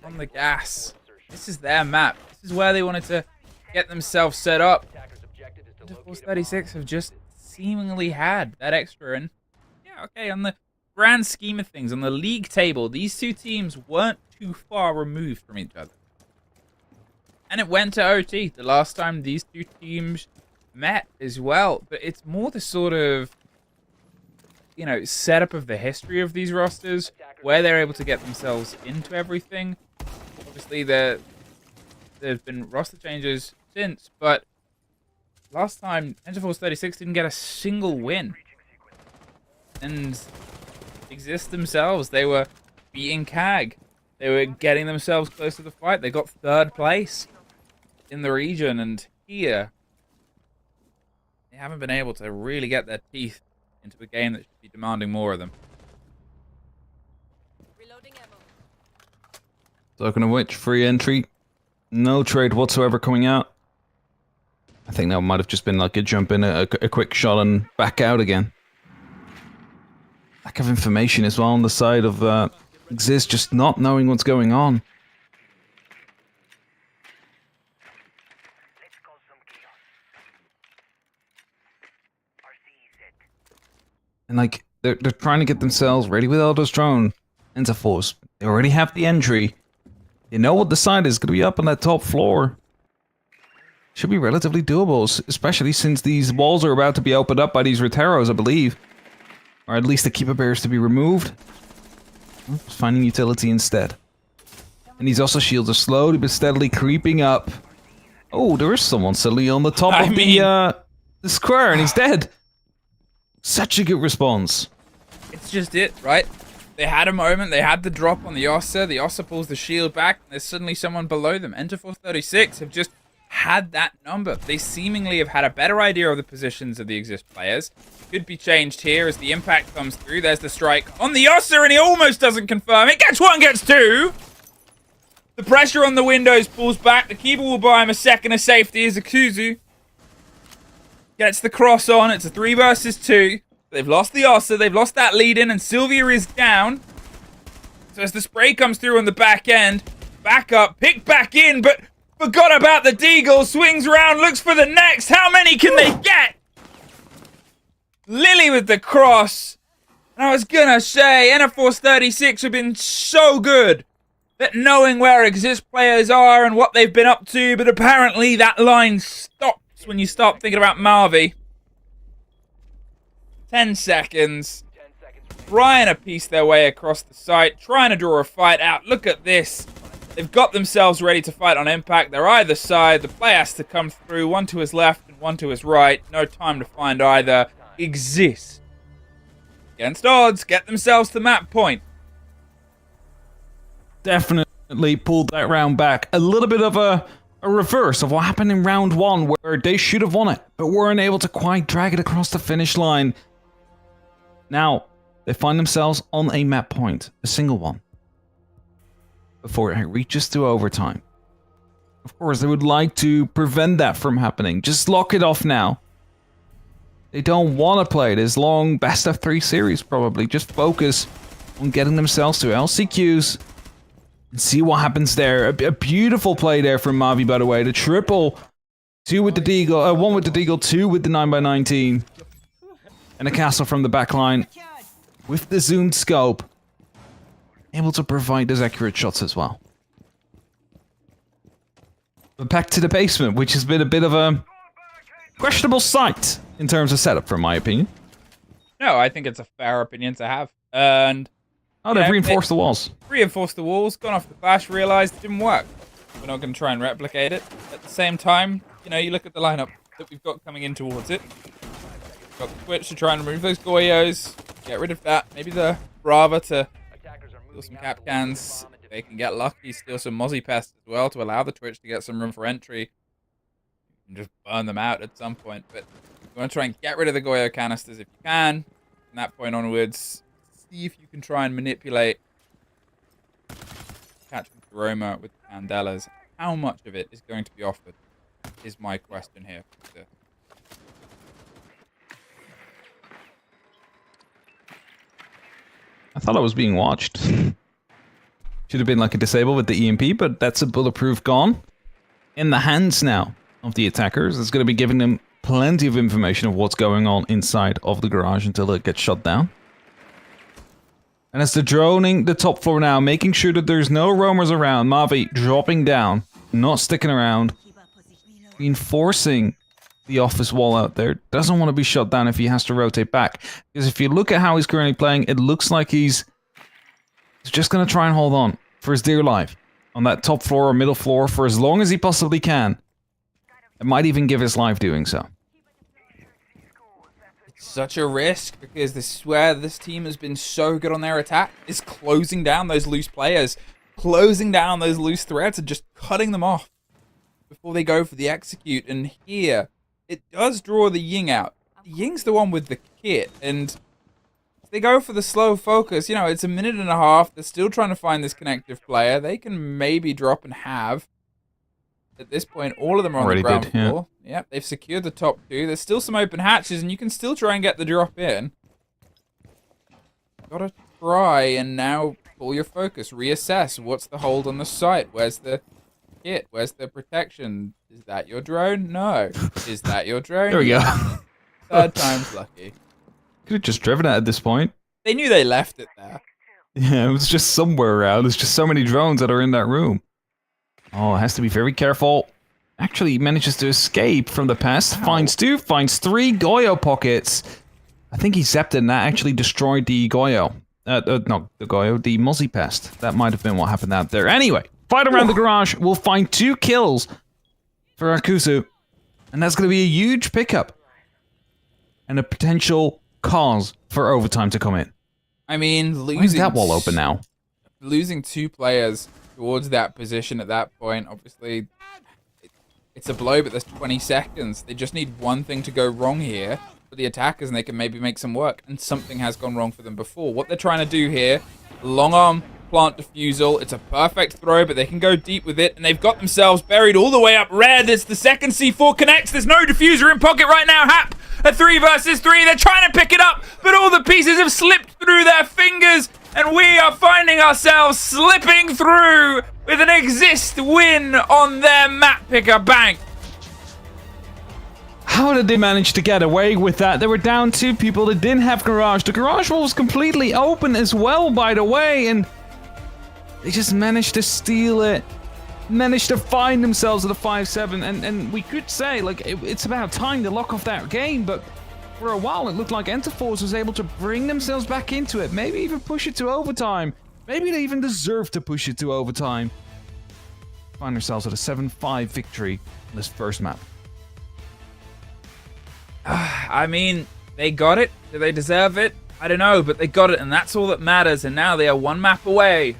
on the gas. This is their map. This is where they wanted to get themselves set up. Force 36 have just seemingly had that extra. And yeah, okay, on the grand scheme of things, on the league table, these two teams weren't too far removed from each other. And it went to OT the last time these two teams met as well. But it's more the sort of, you know, setup of the history of these rosters, where they're able to get themselves into everything. Obviously, there's been roster changes since, but last time, Interforce 36 didn't get a single win. And Exist themselves, they were beating CAG. They were getting themselves close to the fight. They got 3rd place in the region, and here they haven't been able to really get their teeth into a game that should be demanding more of them. Talking of which, free entry, no trade whatsoever coming out. I think that might have just been like a jump in, a quick shot and back out again. Lack of information as well on the side of Exist, just not knowing what's going on. And like, they're trying to get themselves ready with Elder's Drone, Interforce. They already have the entry. They know what the side is going to be up on that top floor. Should be relatively doable, especially since these walls are about to be opened up by these Reteros, I believe. Or at least the Keeper Bears to be removed. Oops, finding utility instead. And these also shields are slowly but steadily creeping up. Oh, there is someone suddenly on the top of the square, and he's dead. Such a good response. It's just it, right? They had a moment, they had the drop on the Ossa. The Ossa pulls the shield back, and there's suddenly someone below them. Interforce 36 have just had that number. They seemingly have had a better idea of the positions of the Exist players. Could be changed here as the impact comes through. There's the strike on the Ossa, and he almost doesn't confirm. It gets 1, gets 2. The pressure on the windows pulls back. The Keeper will buy him a second of safety as Akuzu gets the cross on. It's a 3 versus 2. They've lost the Ossa. They've lost that lead in, and Sylvia is down. So as the spray comes through on the back end, back up, pick back in, but forgot about the Deagle. Swings around, looks for the next. How many can they get? Lily with the cross. And I was gonna say, Interforce 36 have been so good at knowing where Exist players are and what they've been up to, but apparently that line stops when you start thinking about Marvi. 10 seconds. Trying to piece their way across the site, trying to draw a fight out. Look at this. They've got themselves ready to fight on impact. They're either side. The play has to come through. One to his left and one to his right. No time to find either. Exist. Against odds, get themselves to map point. Definitely pulled that round back. A little bit of a reverse of what happened in round 1, where they should have won it, but weren't able to quite drag it across the finish line. Now, they find themselves on a map point. A single one. before it reaches to overtime. Of course, they would like to prevent that from happening. Just lock it off now. They don't want to play this long best of 3 series, probably. Just focus on getting themselves to LCQs and see what happens there. A beautiful play there from Mavi, by the way. The triple. 2 with the Deagle, 1 with the Deagle, 2 with the 9x19. And a castle from the backline with the zoomed scope. Able to provide those accurate shots as well. But back to the basement, which has been a bit of a questionable site in terms of setup, from my opinion. No, I think it's a fair opinion to have. And they've reinforced the walls. Reinforced the walls, gone off the clash, realized it didn't work. We're not going to try and replicate it. At the same time, you know, you look at the lineup that we've got coming in towards it. We've got the Twitch to try and remove those Goyos, get rid of that. Maybe the Brava to steal some cap cans. They can get lucky, steal some Mozzie Pest as well to allow the Twitch to get some room for entry. And just burn them out at some point. But you want to try and get rid of the Goyo canisters if you can. From that point onwards, see if you can try and manipulate Catchment Roma with the Candelas. How much of it is going to be offered is my question here. I thought I was being watched. Should have been like a disable with the EMP, but that's a bulletproof gone. In the hands now of the attackers. It's going to be giving them plenty of information of what's going on inside of the garage until it gets shut down. And as they're droning the top floor now, making sure that there's no roamers around. Mavi dropping down, not sticking around. Reinforcing the office wall out there. Doesn't want to be shut down if he has to rotate back. Because if you look at how he's currently playing, it looks like he's just going to try and hold on for his dear life on that top floor or middle floor for as long as he possibly can. It might even give his life doing so. It's such a risk because I swear this team has been so good on their attack. Is closing down those loose players, closing down those loose threads and just cutting them off before they go for the execute. And here, it does draw the Ying out. The Ying's the one with the kit, and if they go for the slow focus, you know, it's a minute and a half. They're still trying to find this connective player. They can maybe drop and have. At this point, all of them are on the ground floor. Yep, they've secured the top 2. There's still some open hatches, and you can still try and get the drop in. Gotta try and now pull your focus, reassess. What's the hold on the site? Where's the kit? Where's the protection? Is that your drone? No. Is that your drone? There we go. Third time's lucky. Could have just driven it at this point. They knew they left it there. Yeah, it was just somewhere around. There's just so many drones that are in that room. Oh, has to be very careful. Actually manages to escape from the pest. Finds 2, finds 3 Goyo pockets. I think he zapped it and that actually destroyed the Goyo. Not the Goyo, the Mozzie Pest. That might have been what happened out there. Anyway, fight around the garage. We'll find 2 kills for Akusu. And that's going to be a huge pickup. And a potential cause for overtime to come in. I mean, losing... Why is that wall open now? Losing 2 players towards that position at that point, obviously, it's a blow, but there's 20 seconds. They just need one thing to go wrong here for the attackers, and they can maybe make some work, and something has gone wrong for them before. What they're trying to do here, long arm, plant defusal, it's a perfect throw, but they can go deep with it, and they've got themselves buried all the way up red. It's the second C4 connects. There's no diffuser in pocket right now. Hap, a 3 versus 3. They're trying to pick it up, but all the pieces have slipped through their fingers. And we are finding ourselves slipping through with an exist win on their map picker bank. How did they manage to get away with that? They were down 2 people that didn't have garage. The garage wall was completely open as well, by the way, and they just managed to steal it. Managed to find themselves at a 5-7, and we could say, like, it's about time to lock off that game, but for a while, it looked like Enterforce was able to bring themselves back into it. Maybe even push it to overtime. Maybe they even deserve to push it to overtime. Find ourselves at a 7-5 victory in this first map. I mean, they got it. Do they deserve it? I don't know, but they got it, and that's all that matters. And now they are 1 map away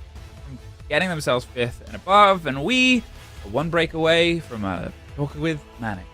from getting themselves 5th and above, and we are 1 break away from talking with Manning.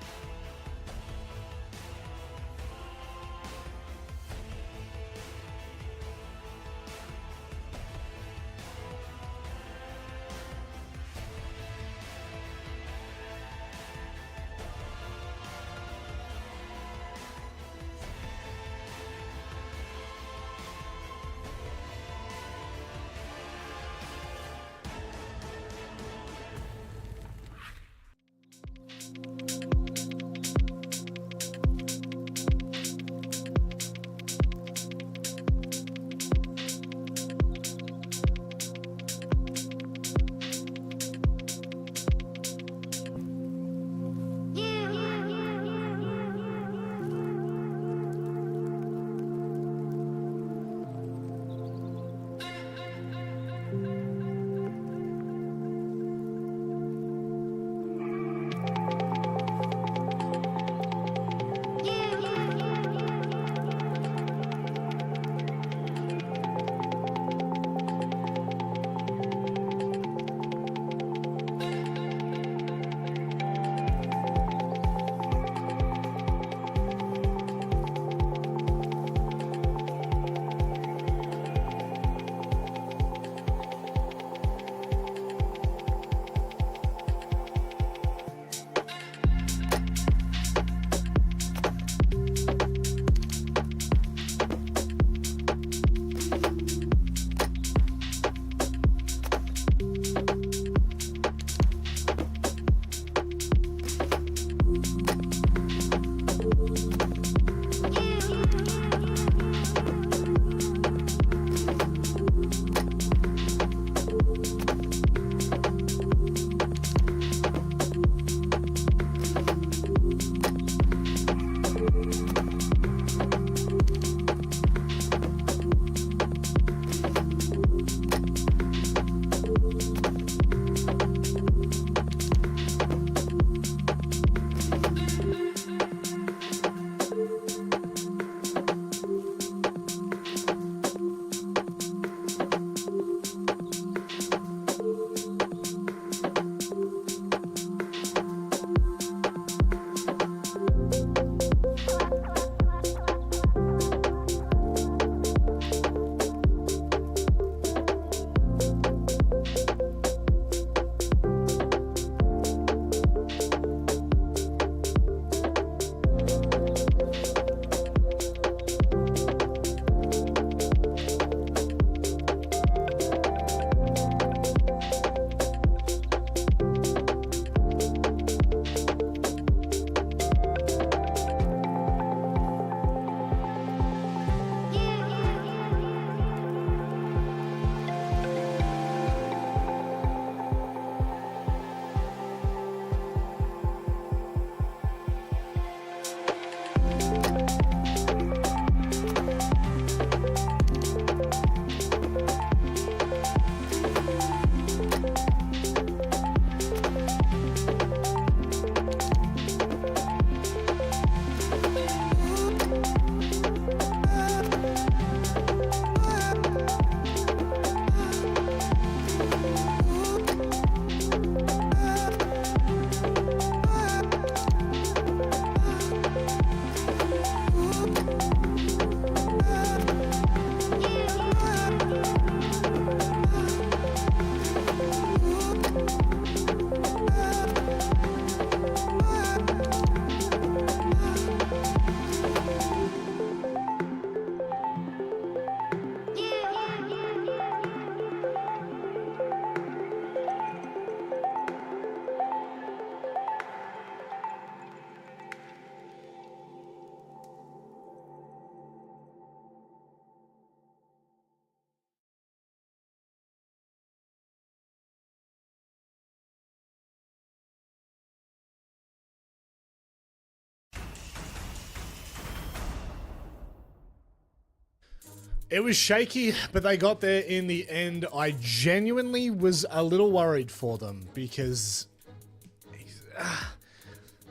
It was shaky, but they got there in the end. I genuinely was a little worried for them because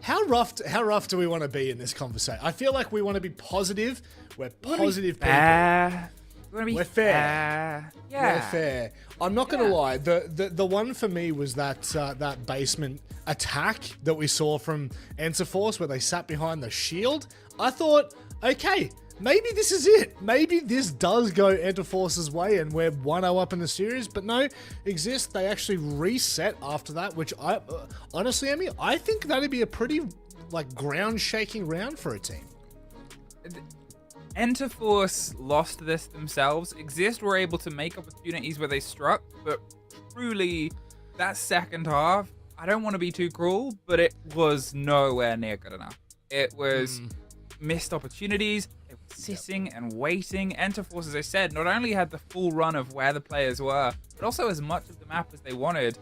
how rough do we want to be in this conversation? I feel like we want to be positive. We're positive people. We're fair. Yeah. We're fair. I'm not gonna lie. The one for me was that that basement attack that we saw from Enterforce where they sat behind the shield. I thought, okay, maybe this is it. Maybe this does go Enterforce's way and we're 1-0 up in the series. But no, Exist, they actually reset after that, which I honestly, Emmy, I think that'd be a pretty like ground-shaking round for a team. Enterforce lost this themselves. Exist were able to make opportunities where they struck, but truly, that second half, I don't want to be too cruel, but it was nowhere near good enough. It was missed opportunities. They were sitting and waiting. Enterforce, as I said, not only had the full run of where the players were, but also as much of the map as they wanted.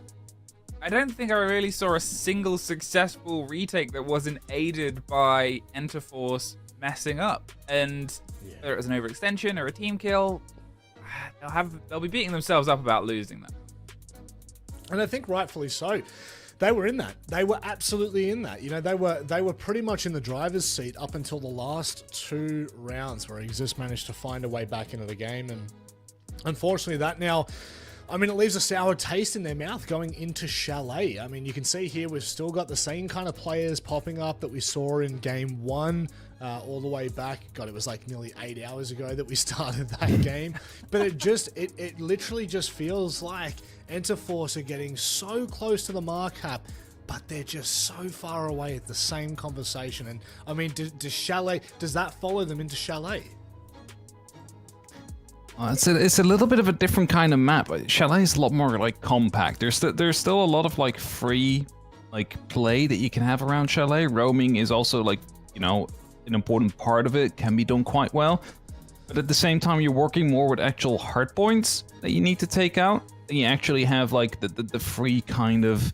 I don't think I really saw a single successful retake that wasn't aided by Enterforce messing up. And whether it was an overextension or a team kill, they'll be beating themselves up about losing that. And I think rightfully so. They were in that. They were absolutely in that. You know, they were pretty much in the driver's seat up until the last 2 rounds where Exist managed to find a way back into the game. And unfortunately that now, I mean, it leaves a sour taste in their mouth going into Chalet. I mean, you can see here we've still got the same kind of players popping up that we saw in game 1 all the way back. God, it was like nearly 8 hours ago that we started that game. But it literally just feels like Enterforce are getting so close to the markup, but they're just so far away at the same conversation. And I mean, does Chalet, does that follow them into Chalet? It's a little bit of a different kind of map. Chalet is a lot more like compact. There's still a lot of like free like play that you can have around Chalet. Roaming is also like, you know, an important part of it, can be done quite well. But at the same time, you're working more with actual hard points that you need to take out. And you actually have like the free kind of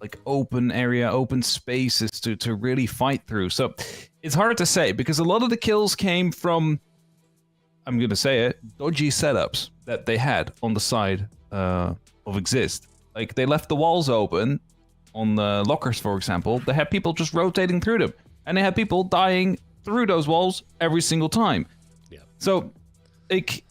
like open area, open spaces to really fight through. So it's hard to say because a lot of the kills came from, I'm going to say it, dodgy setups that they had on the side of Exist. Like, they left the walls open on the lockers, for example. They had people just rotating through them. And they had people dying through those walls every single time. Yeah. So, like,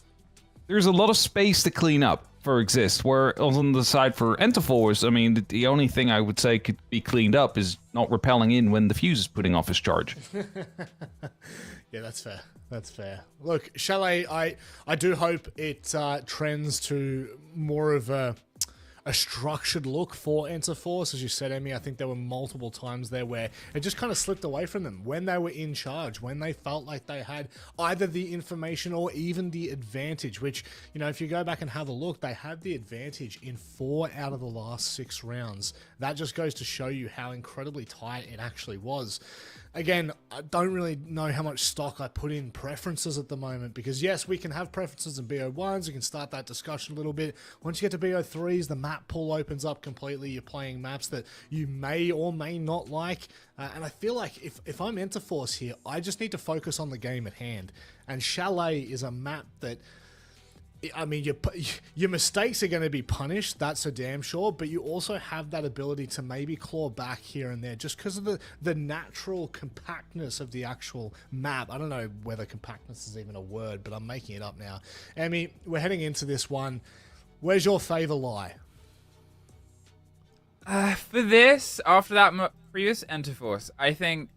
there's a lot of space to clean up for Exist. Where on the side for Enterforce, I mean, the only thing I would say could be cleaned up is not repelling in when the fuse is putting off his charge. Yeah, that's fair. That's fair. Look, Chalet, I do hope it trends to more of a structured look for Enterforce. As you said, Emmy, I think there were multiple times there where it just kind of slipped away from them when they were in charge, when they felt like they had either the information or even the advantage, which, you know, if you go back and have a look, they had the advantage in 4 out of the last 6 rounds. That just goes to show you how incredibly tight it actually was. Again, I don't really know how much stock I put in preferences at the moment because, yes, we can have preferences in BO1s. We can start that discussion a little bit. Once you get to BO3s, the map pool opens up completely. You're playing maps that you may or may not like. And I feel like if I'm Enterforce here, I just need to focus on the game at hand. And Chalet is a map that, I mean, your mistakes are going to be punished, that's a damn sure, but you also have that ability to maybe claw back here and there just because of the natural compactness of the actual map. I don't know whether compactness is even a word, but I'm making it up now. Emmy, we're heading into this one. Where's your favor lie? For this, after that previous Enterforce, I think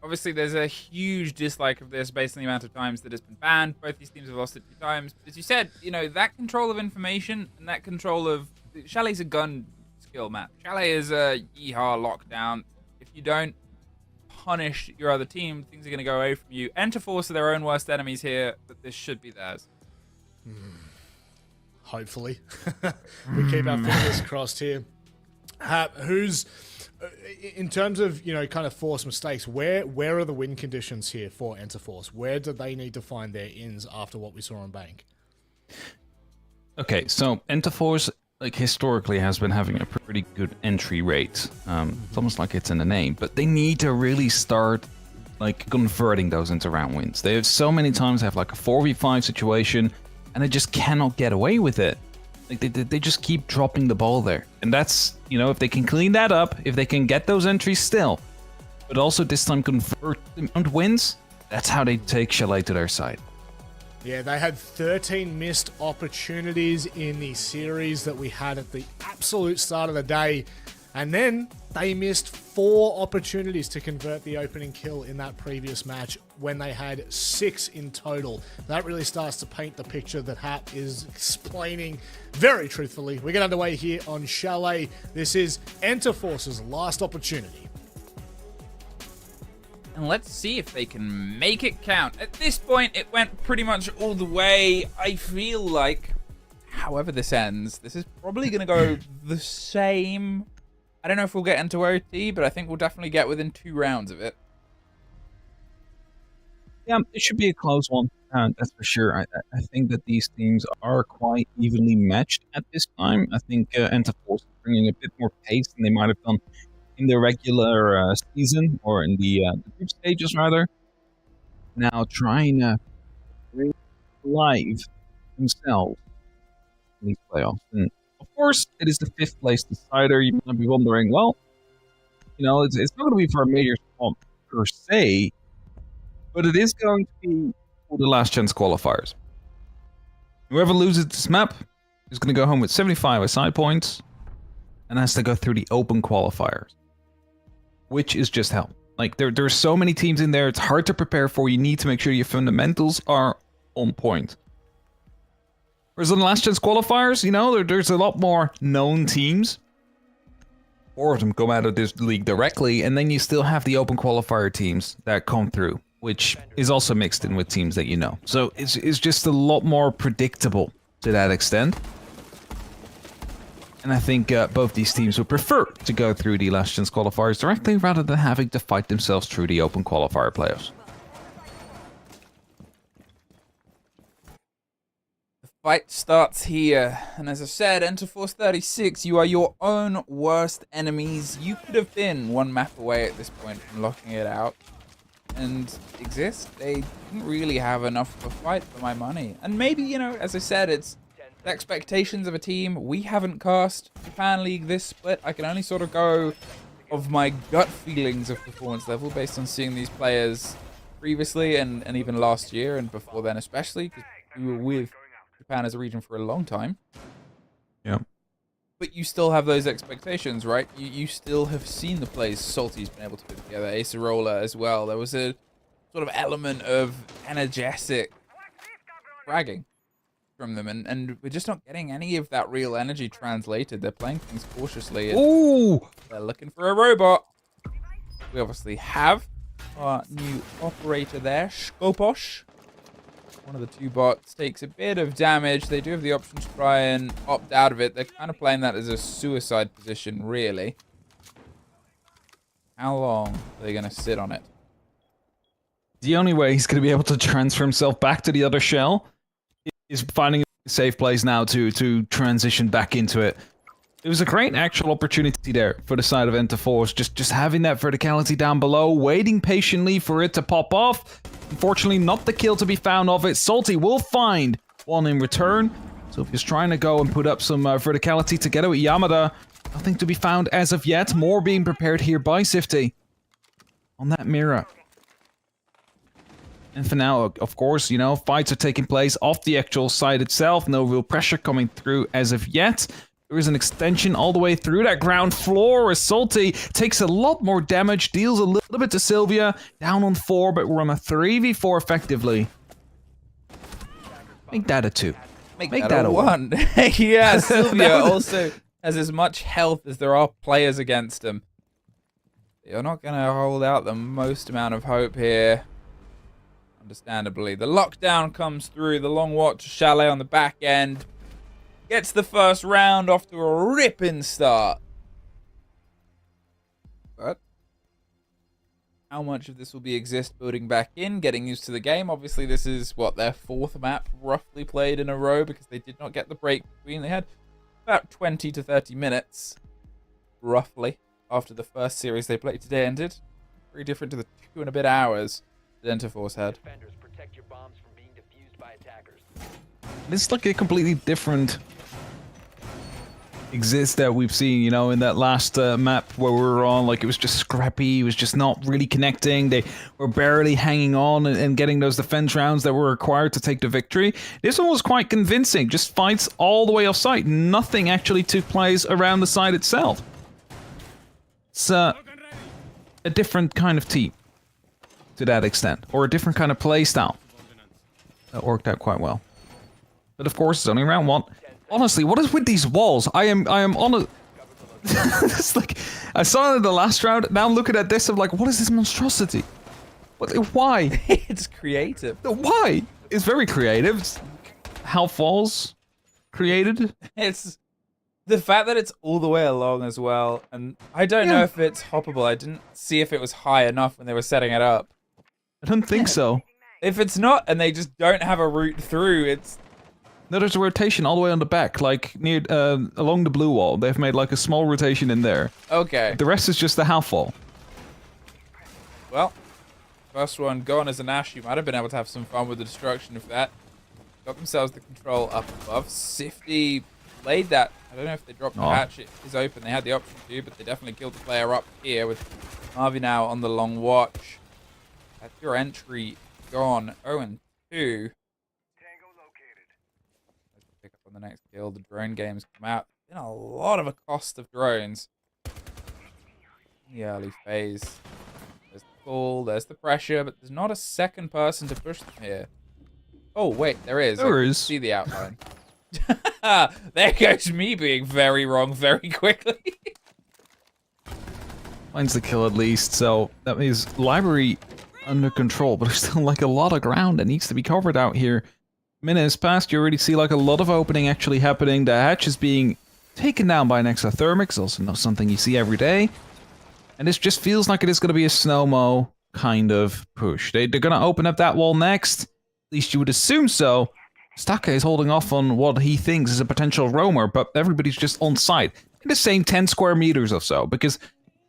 obviously there's a huge dislike of this based on the amount of times that it's been banned. Both these teams have lost it 2 times. As you said, you know, that control of information and that control of... Chalet's a gun skill map. Chalet is a yeehaw lockdown. If you don't punish your other team, things are going to go away from you. Enterforce are their own worst enemies here, but this should be theirs. Hopefully. We keep our fingers crossed here. Who's... in terms of, you know, kind of force mistakes, where are the win conditions here for Enterforce? Where do they need to find their ins after what we saw on Bank? Okay, so Enterforce, like, historically has been having a pretty good entry rate. It's almost like it's in the name, but they need to really start like converting those into round wins. They have so many times have like a 4v5 situation, and they just cannot get away with it. Like they just keep dropping the ball there, and that's, you know, if they can clean that up, if they can get those entries still, but also this time convert them into wins, that's how they take Chalet to their side. Yeah, they had 13 missed opportunities in the series that we had at the absolute start of the day. And then they missed 4 opportunities to convert the opening kill in that previous match when they had 6 in total. That really starts to paint the picture that Hat is explaining very truthfully. We get underway here on Chalet. This is Enterforce's last opportunity. And let's see if they can make it count. At this point, it went pretty much all the way. I feel like, however this ends, this is probably going to go the same. I don't know if we'll get into OT, but I think we'll definitely get within 2 rounds of it. Yeah, it should be a close one, that's for sure. I think that these teams are quite evenly matched at this time. I think Enterforce is bringing a bit more pace than they might have done in the regular season, or in the group stages rather. Now trying to bring live themselves in these playoffs. And of course, it is the 5th place decider. You might be wondering, well, you know, it's not going to be for a major spot per se, but it is going to be for the last chance qualifiers. Whoever loses this map is going to go home with 75 aside points and has to go through the open qualifiers, which is just hell. Like, there's so many teams in there, it's hard to prepare for. You need to make sure your fundamentals are on point. Whereas in the last chance qualifiers, you know, there's a lot more known teams. 4 of them come out of this league directly, and then you still have the open qualifier teams that come through, which is also mixed in with teams that you know. So it's just a lot more predictable to that extent. And I think both these teams would prefer to go through the last chance qualifiers directly rather than having to fight themselves through the open qualifier playoffs. The fight starts here, and as I said, Enterforce 36, you are your own worst enemies. You could have been 1 map away at this point from locking it out. And exist, they didn't really have enough of a fight for my money. And maybe, you know, as I said, it's the expectations of a team. We haven't cast Japan League this split. I can only sort of go of my gut feelings of performance level based on seeing these players previously and even last year and before then especially, because we were with Japan as a region for a long time. Yeah. But you still have those expectations, right? You still have seen the plays Salty's been able to put together, Acerola as well. There was a sort of element of energetic fragging from them, and we're just not getting any of that real energy translated. They're playing things cautiously. Ooh! They're looking for a robot. We obviously have our new operator there, Skoposh. One of the 2 bots takes a bit of damage. They do have the option to try and opt out of it. They're kind of playing that as a suicide position, really. How long are they going to sit on it? The only way he's going to be able to transfer himself back to the other shell is finding a safe place now to transition back into it. It was a great actual opportunity there for the side of Enterforce, just having that verticality down below, waiting patiently for it to pop off. Unfortunately, not the kill to be found of it. Salty will find one in return. So if he's trying to go and put up some verticality together with Yamada, nothing to be found as of yet. More being prepared here by Sifty on that mirror. And for now, of course, you know, fights are taking place off the actual side itself. No real pressure coming through as of yet. There is an extension all the way through that ground floor as Salty takes a lot more damage, deals a little bit to Sylvia. Down on 4, but we're on a 3v4 effectively. Make that a 2. Make that a 1. Yeah, Sylvia also has as much health as there are players against him. You're not going to hold out the most amount of hope here. Understandably. The lockdown comes through. The long watch Chalet on the back end. Gets the first round off to a ripping start. But how much of this will be Exist building back in, getting used to the game? Obviously, this is, what, their 4th map roughly played in a row because they did not get the break between. They had about 20 to 30 minutes, roughly, after the first series they played today ended. Very different to the 2 and a bit hours that Enterforce had. Defenders, protect your bombs from being defused by attackers. It's like a completely different exist that we've seen, you know, in that last map where we were on. Like, it was just scrappy, it was just not really connecting, they were barely hanging on and getting those defense rounds that were required to take the victory. This one was quite convincing, just fights all the way off site, nothing actually took place around the site itself. It's a different kind of team to that extent, or a different kind of play style. That worked out quite well. But of course, it's only round 1. Honestly, what is with these walls? I am on a... It's like, I saw it in the last round, now I'm looking at this, I'm like, what is this monstrosity? What, why? It's creative. Why? It's very creative. It's how falls created. It's the fact that it's all the way along as well, and I don't know if it's hoppable. I didn't see if it was high enough when they were setting it up. I don't think so. If it's not, and they just don't have a route through, it's... No, there's a rotation all the way on the back, like near along the blue wall. They've made like a small rotation in there. Okay. The rest is just the half wall. Well, first one gone as an Ash. You might have been able to have some fun with the destruction of that. Got themselves the control up above. Sifty laid that. I don't know if they dropped the hatch. It is open. They had the option to, but they definitely killed the player up here with Harvey now on the long watch. That's your entry gone. 0-2. Pick up on the next kill. The drone games come out. Been a lot of a cost of drones in the early phase. There's the pull, there's the pressure, but there's not a second person to push them here. Oh wait, there is. There is. See the outline. There goes me being very wrong very quickly. Finds the kill at least, so that means library under control, but there's still like a lot of ground that needs to be covered out here. Minutes past, you already see like a lot of opening actually happening. The hatch is being taken down by an exothermic. It's also not something you see every day. And this just feels like it is going to be a Snowmo kind of push. They're going to open up that wall next. At least you would assume so. Stake is holding off on what he thinks is a potential roamer, but everybody's just on site in the same 10 square meters or so. Because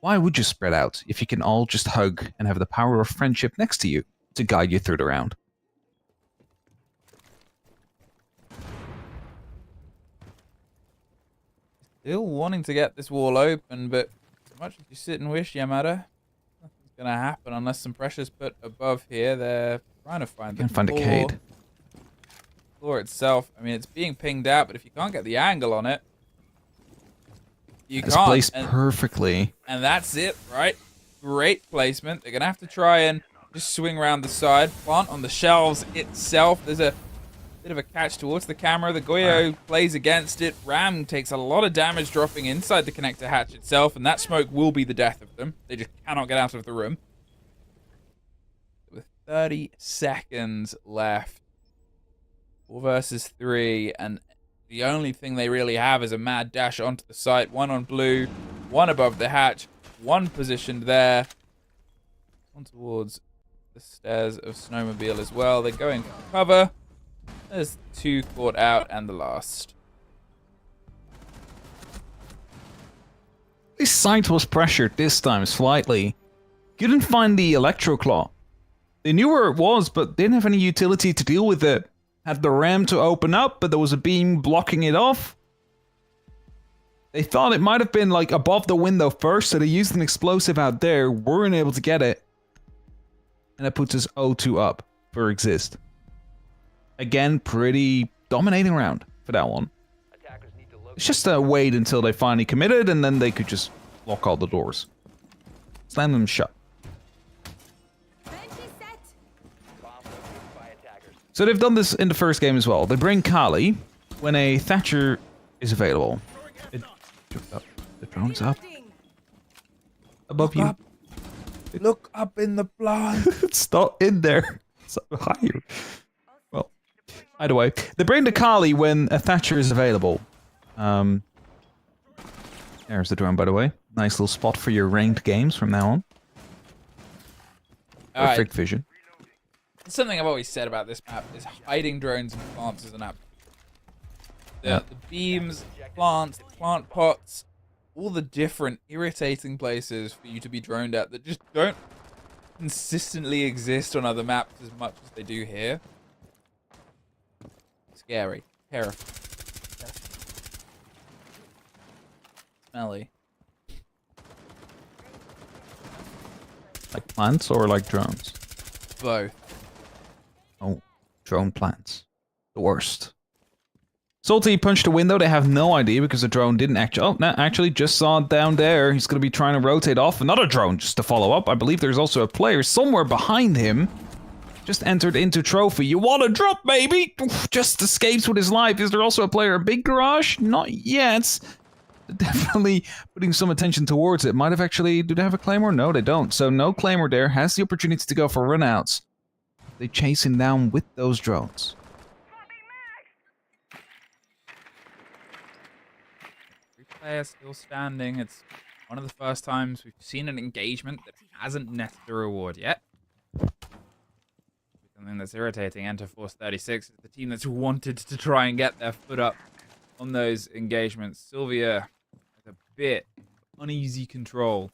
why would you spread out if you can all just hug and have the power of friendship next to you to guide you through the round? Still wanting to get this wall open, but as much as you sit and wish, Yamada, nothing's going to happen unless some pressure's put above here. They're trying to find the Can't find a Cade. Floor itself. I mean, it's being pinged out, but if you can't get the angle on it, you It's can't. placed perfectly. And that's it, right? Great placement. They're going to have to try and just swing around the side. Plant on the shelves itself. There's a bit of a catch towards the camera. The Goyo plays against it. Ram takes a lot of damage dropping inside the connector hatch itself, and that smoke will be the death of them. They just cannot get out of the room. With 30 seconds left. 4 versus 3, and the only thing they really have is a mad dash onto the site. One on blue, one above the hatch, one positioned there. On towards the stairs of Snowmobile as well. They're going for cover. There's 2 caught out and the last. This site was pressured this time slightly. Couldn't find the Electro Claw. They knew where it was, but didn't have any utility to deal with it. Had the ram to open up, but there was a beam blocking it off. They thought it might have been like above the window first, so they used an explosive out there, weren't able to get it. And that puts us 0-2 up for Exist. Again, pretty dominating round for that one. It's just a wait until they finally committed, and then they could just lock all the doors. Slam them shut. So they've done this in the first game as well. They bring Kali when a Thatcher is available. The drone's up. Above you. Look up in the blind. It's not in there. It's higher. Well, either way. They bring the Kali when a Thatcher is available. There's the drone, by the way. Nice little spot for your ranked games from now on. Perfect vision. Something I've always said about this map is hiding drones and plants is an app. The beams, plants, plant pots, all the different irritating places for you to be droned at that just don't consistently exist on other maps as much as they do here. Scary. Terrifying. Smelly. Like plants or like drones? Both. Oh, drone plants. The worst. Salty punched a window. They have no idea because the drone didn't actually... Oh, no, actually just saw it down there. He's going to be trying to rotate off another drone just to follow up. I believe there's also a player somewhere behind him. Just entered into trophy. You want to drop, baby? Oof, just escapes with his life. Is there also a player in big garage? Not yet. Definitely putting some attention towards it. Might have actually... Do they have a claymore? No, they don't. So no claymore there. Has the opportunity to go for runouts. They chase him down with those drones. Player still standing. It's one of the first times we've seen an engagement that hasn't netted a reward yet. Something that's irritating. Enter Force 36 is the team that's wanted to try and get their foot up on those engagements. Sylvia with a bit uneasy control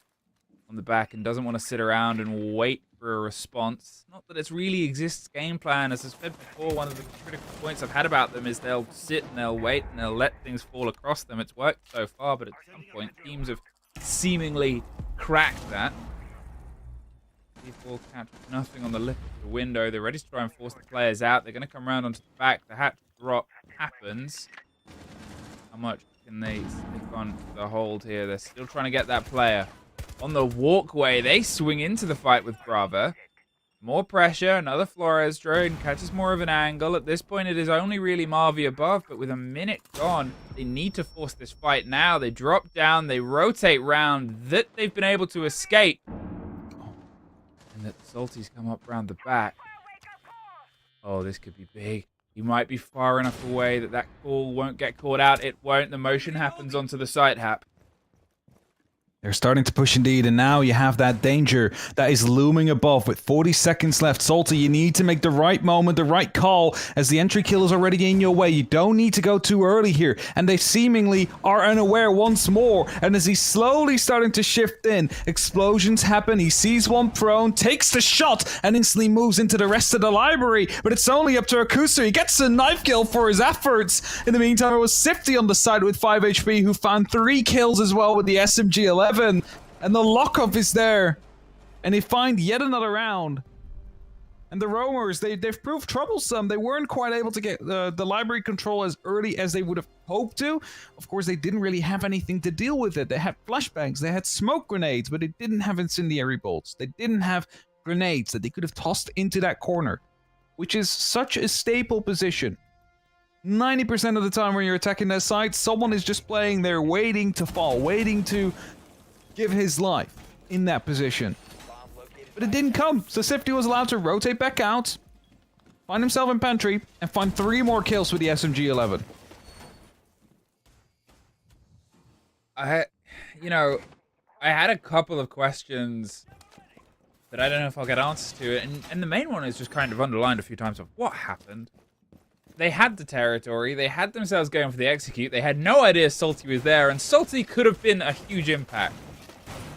on the back and doesn't want to sit around and wait for a response. Not that it really exists game plan. As I said before, one of the critical points I've had about them is they'll sit and they'll wait and they'll let things fall across them. It's worked so far, but at some point teams have seemingly cracked that. People catch nothing on the lip of the window. They're ready to try and force the players out. They're going to come around onto the back. The hatch drop happens. How much can they stick on the hold here? They're still trying to get that player. On the walkway, they swing into the fight with Brava. More pressure, another Flores drone, catches more of an angle. At this point, it is only really Marvi above, but with a minute gone, they need to force this fight now. They drop down, they rotate round, that they've been able to escape. And that Salty's come up round the back. Oh, this could be big. He might be far enough away that that call won't get caught out. It won't. The motion happens onto the site hap. They're starting to push indeed, and now you have that danger that is looming above with 40 seconds left. Salty, you need to make the right moment, the right call, as the entry kill is already in your way. You don't need to go too early here, and they seemingly are unaware once more, and as he's slowly starting to shift in, explosions happen, he sees one prone, takes the shot, and instantly moves into the rest of the library, but it's only up to Akusu. He gets a knife kill for his efforts. In the meantime, it was Sifty on the side with 5 HP, who found 3 kills as well with the SMG-11. And the lockup is there, and they find yet another round. And the roamers, they've proved troublesome. They weren't quite able to get the library control as early as they would have hoped to. Of course, they didn't really have anything to deal with it. They had flashbangs, they had smoke grenades, but they didn't have incendiary bolts. They didn't have grenades that they could have tossed into that corner, which is such a staple position. 90% of the time when you're attacking that site, someone is just playing there waiting to fall, waiting to give his life in that position. But it didn't come, so Sifty was allowed to rotate back out, find himself in pantry, and find 3 more kills with the SMG-11. I had a couple of questions that I don't know if I'll get answers to, and the main one is just kind of underlined a few times of what happened. They had the territory, they had themselves going for the execute, they had no idea Salty was there, and Salty could have been a huge impact.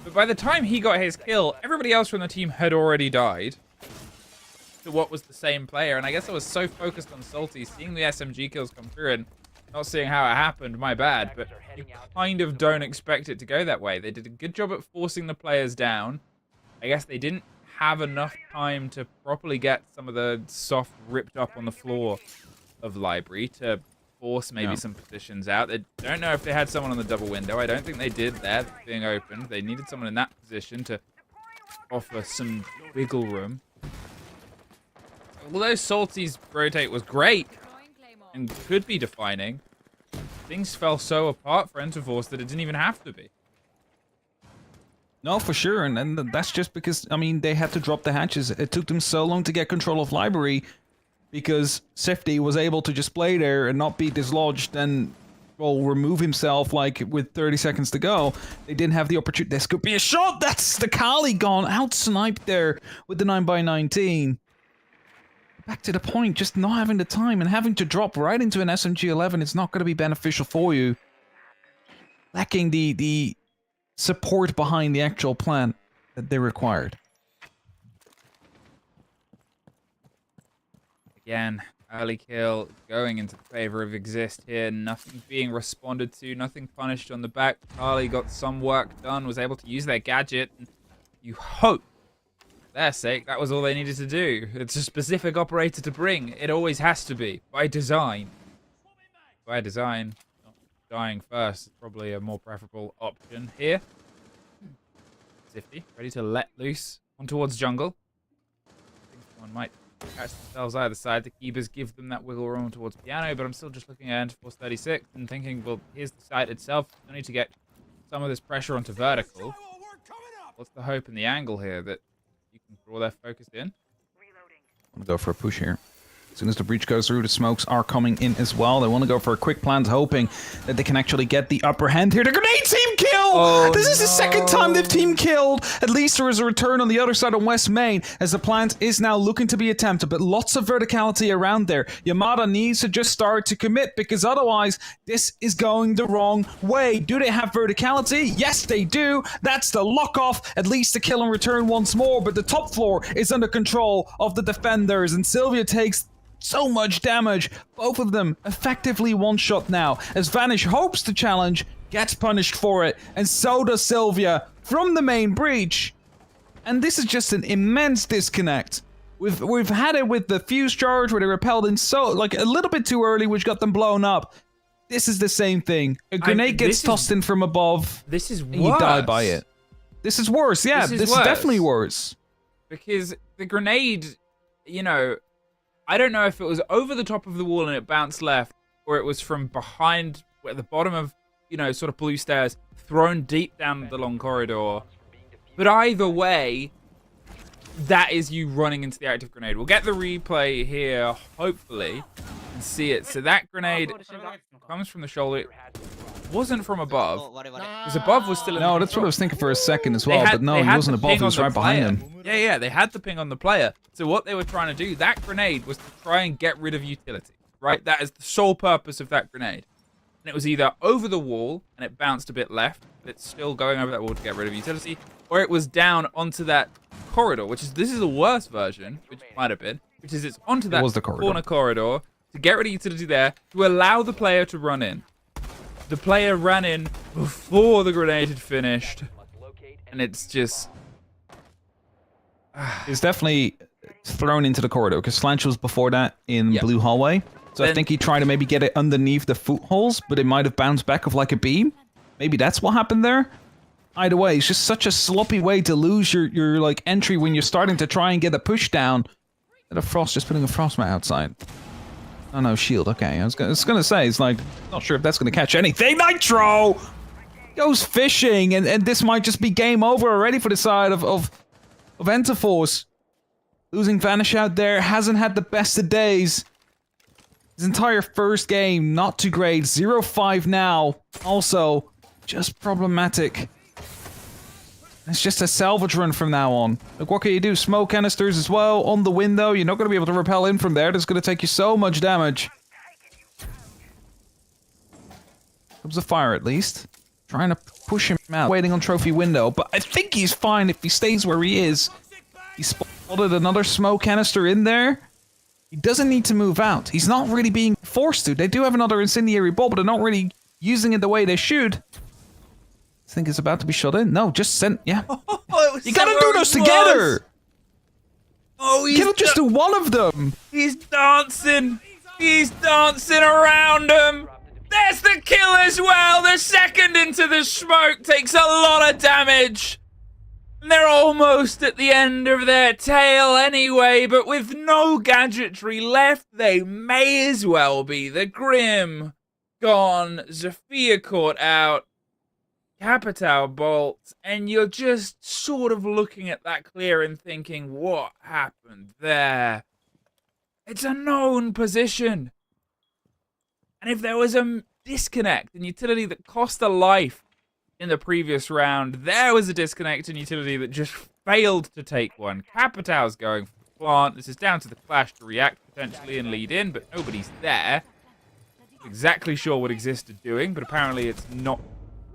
But by the time he got his kill, everybody else from the team had already died to what was the same player. And I guess I was so focused on Salty, seeing the SMG kills come through and not seeing how it happened, my bad. But you kind of don't expect it to go that way. They did a good job at forcing the players down. I guess they didn't have enough time to properly get some of the soft ripped up on the floor of library to force maybe some positions out. They don't know if they had someone on the double window. I don't think they did there, being opened. They needed someone in that position to offer some wiggle room. Although Salty's rotate was great and could be defining, things fell so apart for Enterforce that it didn't even have to be. No, for sure, and that's just because, I mean, they had to drop the hatches. It took them so long to get control of library, because Sifty was able to just play there and not be dislodged and, well, remove himself, like, with 30 seconds to go. They didn't have the opportunity. This could be a shot! That's the Kali gone out-sniped there with the 9x19. Back to the point, just not having the time and having to drop right into an SMG-11 is not going to be beneficial for you. Lacking the support behind the actual plan that they required. Again, early kill going into the favor of Exist here. Nothing being responded to, nothing punished on the back. Charlie got some work done, was able to use their gadget. And you hope, for their sake, that was all they needed to do. It's a specific operator to bring. It always has to be, by design. By design, not dying first is probably a more preferable option here. Zifty, ready to let loose on towards jungle. I think someone might catch themselves either side. The keepers give them that wiggle room towards piano, but I'm still just looking at Force 36 and thinking, well, here's the site itself. I need to get some of this pressure onto vertical. What's the hope and the angle here that you can draw their focus in? I'm gonna go for a push here. As soon as the breach goes through, the smokes are coming in as well. They want to go for a quick plant, hoping that they can actually get the upper hand here. The grenade team kill! Oh, this is the second time they've team killed. At least there is a return on the other side of West Main, as the plant is now looking to be attempted, but lots of verticality around there. Yamada needs to just start to commit, because otherwise this is going the wrong way. Do they have verticality? Yes, they do. That's the lock off. At least the kill and return once more, but the top floor is under control of the defenders, and Sylvia takes so much damage. Both of them effectively one-shot now, as Vanish hopes to challenge, gets punished for it, and so does Sylvia from the main breach. And this is just an immense disconnect. We've had it with the fuse charge where they repelled in a little bit too early, which got them blown up. This is the same thing. A grenade gets tossed in from above. This is worse. And you die by it. This is worse. Yeah, this is definitely worse. Because the grenade, you know, I don't know if it was over the top of the wall and it bounced left, or it was from behind, at the bottom of, you know, sort of blue stairs, thrown deep down the long corridor. But either way, that is you running into the active grenade. We'll get the replay here, hopefully, and see it. So that grenade comes from the shoulder. It wasn't from above. Because above was still in No, that's what I was thinking for a second as well, but no, he wasn't above, he was right behind him. Yeah, they had the ping on the player. So what they were trying to do, that grenade was to try and get rid of utility, right? That is the sole purpose of that grenade. And it was either over the wall, and it bounced a bit left, but it's still going over that wall to get rid of utility, or it was down onto that corridor, this is the worst version, which might have been, which is it's onto that corner corridor to get rid of utility there, to allow the player to run in. The player ran in before the grenade had finished, and it's just... It's definitely thrown into the corridor, because Slanch was before that in Blue Hallway. So I think he tried to maybe get it underneath the footholes, but it might have bounced back off like a beam. Maybe that's what happened there. Either way, it's just such a sloppy way to lose your like entry when you're starting to try and get a push down. And a Frost just putting a Frost mat outside. Oh no, shield. Okay, I was gonna say, it's like, not sure if that's gonna catch anything. Nitro goes fishing, and this might just be game over already for the side of Enterforce. Losing Vanish out there, hasn't had the best of days. His entire first game, not too great. 0-5 now. Also, just problematic. It's just a salvage run from now on. Like, what can you do? Smoke canisters as well on the window. You're not going to be able to repel in from there. That's going to take you so much damage. Comes the fire at least. Trying to push him out. Waiting on trophy window. But I think he's fine if he stays where he is. He spotted another smoke canister in there. He doesn't need to move out. He's not really being forced to. They do have another incendiary ball, but they're not really using it the way they should. I think it's about to be shot in. No, just send... Yeah. You gotta do those together! Oh, you can't just do one of them! He's dancing! He's dancing around him! There's the kill as well! The second into the smoke takes a lot of damage! And they're almost at the end of their tail anyway, but with no gadgetry left, they may as well be. The Grim gone, Zofia caught out, Capitao bolts, and you're just sort of looking at that clear and thinking, what happened there? It's a known position. And if there was a disconnect in utility that cost a life in the previous round, there was a disconnect in utility that just failed to take one. Capitao's going for the plant. This is down to the Clash to react potentially and lead in, but nobody's there. Not exactly sure what Exist are doing, but apparently it's not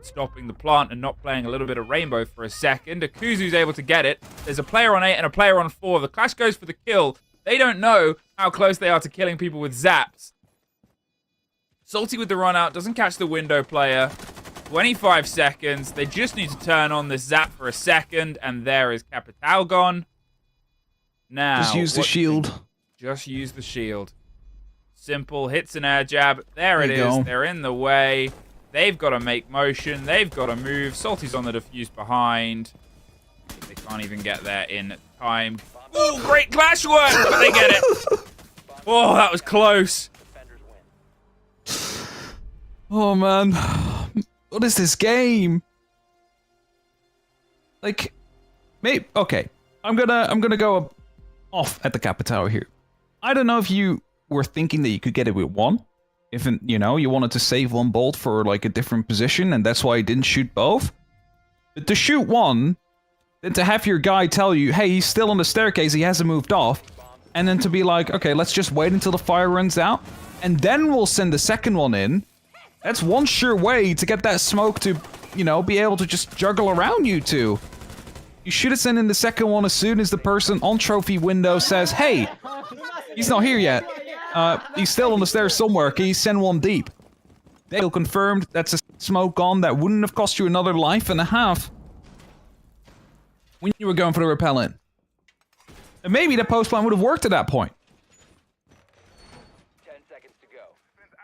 stopping the plant and not playing a little bit of Rainbow for a second. Akuzu's able to get it. There's a player on 8 and a player on 4. The Clash goes for the kill, They don't know how close they are to killing people with zaps. Salty with the run out, doesn't catch the window player. 25 seconds. They just need to turn on this zap for a second, and there is Capital gone. Now, just use the shield. Just use the shield. Simple. Hits an air jab. There it is. They're in the way. They've got to make motion. They've got to move. Salty's on the defuse behind. They can't even get there in time. Oh, great clash work, but they get it. Oh, that was close. Oh, man. What is this game? Like, maybe, okay. I'm gonna go off at the Capital here. I don't know if you were thinking that you could get it with one. If, you know, you wanted to save one bolt for, like, a different position, and that's why you didn't shoot both. But to shoot one, then to have your guy tell you, hey, he's still on the staircase, he hasn't moved off, and then to be like, okay, let's just wait until the fire runs out, and then we'll send the second one in. That's one sure way to get that smoke to, you know, be able to just juggle around you two. You should have sent in the second one as soon as the person on trophy window says, hey, he's not here yet. He's still on the stairs somewhere. Can you send one deep? They'll confirmed that's a smoke on that wouldn't have cost you another life and a half when you were going for the repellent. And maybe the post plan would have worked at that point. 10 seconds to go.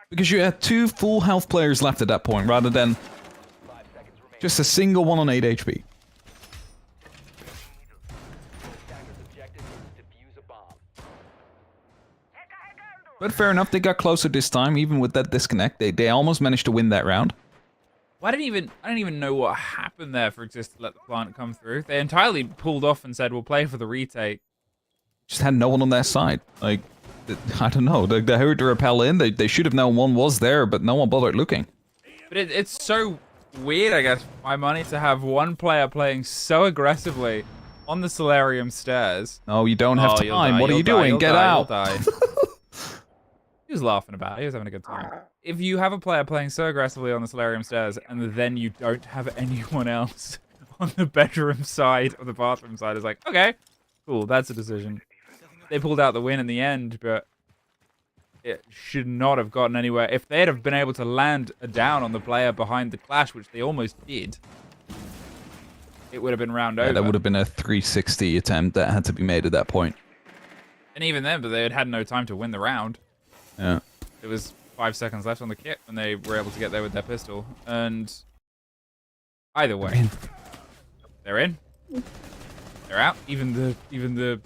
Because you had 2 full health players left at that point, rather than 5 seconds remaining. just a single one on 8 HP. Attacker's objective is to defuse a bomb. But fair enough, they got closer this time, even with that disconnect. They almost managed to win that round. Well, I don't even know what happened there for Exist to let the plant come through. They entirely pulled off and said, we'll play for the retake. Just had no one on their side. Like, I don't know. They heard the repel in. They should have known one was there, but no one bothered looking. But it's so weird, I guess, for my money, to have one player playing so aggressively on the Solarium stairs. No, you don't have time. What are you doing? Get out. He was laughing about it. He was having a good time. If you have a player playing so aggressively on the Solarium stairs, and then you don't have anyone else on the bedroom side or the bathroom side, it's like, okay, cool, that's a decision. They pulled out the win in the end, but it should not have gotten anywhere. If they'd have been able to land a down on the player behind the clash, which they almost did, it would have been round over. That would have been a 360 attempt that had to be made at that point. And even then, but they had no time to win the round. Yeah. It was 5 seconds left on the kit when they were able to get there with their pistol. And either way, they're in. They're out. Even the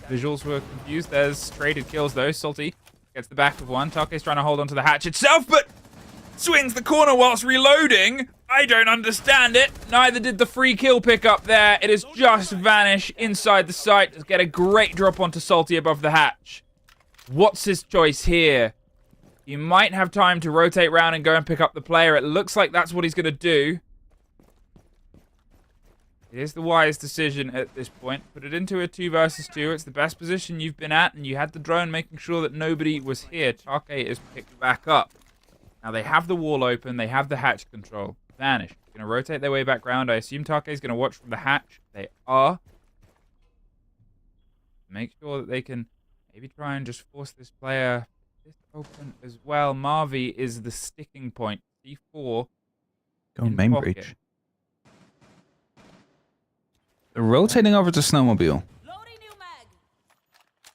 visuals were confused. There's traded kills though. Salty gets the back of one. Take's trying to hold onto the hatch itself, but swings the corner whilst reloading. I don't understand it. Neither did the free kill pick up there. It has just vanished inside the site. Just get a great drop onto Salty above the hatch. What's his choice here? He might have time to rotate round and go and pick up the player. It looks like that's what he's going to do. It is the wise decision at this point. Put it into a 2 versus 2. It's the best position you've been at, and you had the drone making sure that nobody was here. Take is picked back up. Now they have the wall open. They have the hatch control. Vanish. Going to rotate their way back round. I assume Take is going to watch from the hatch. They are. Make sure that they can maybe try and just force this player open as well. Marvi is the sticking point. C4. Go main breach. They're rotating over to Snowmobile.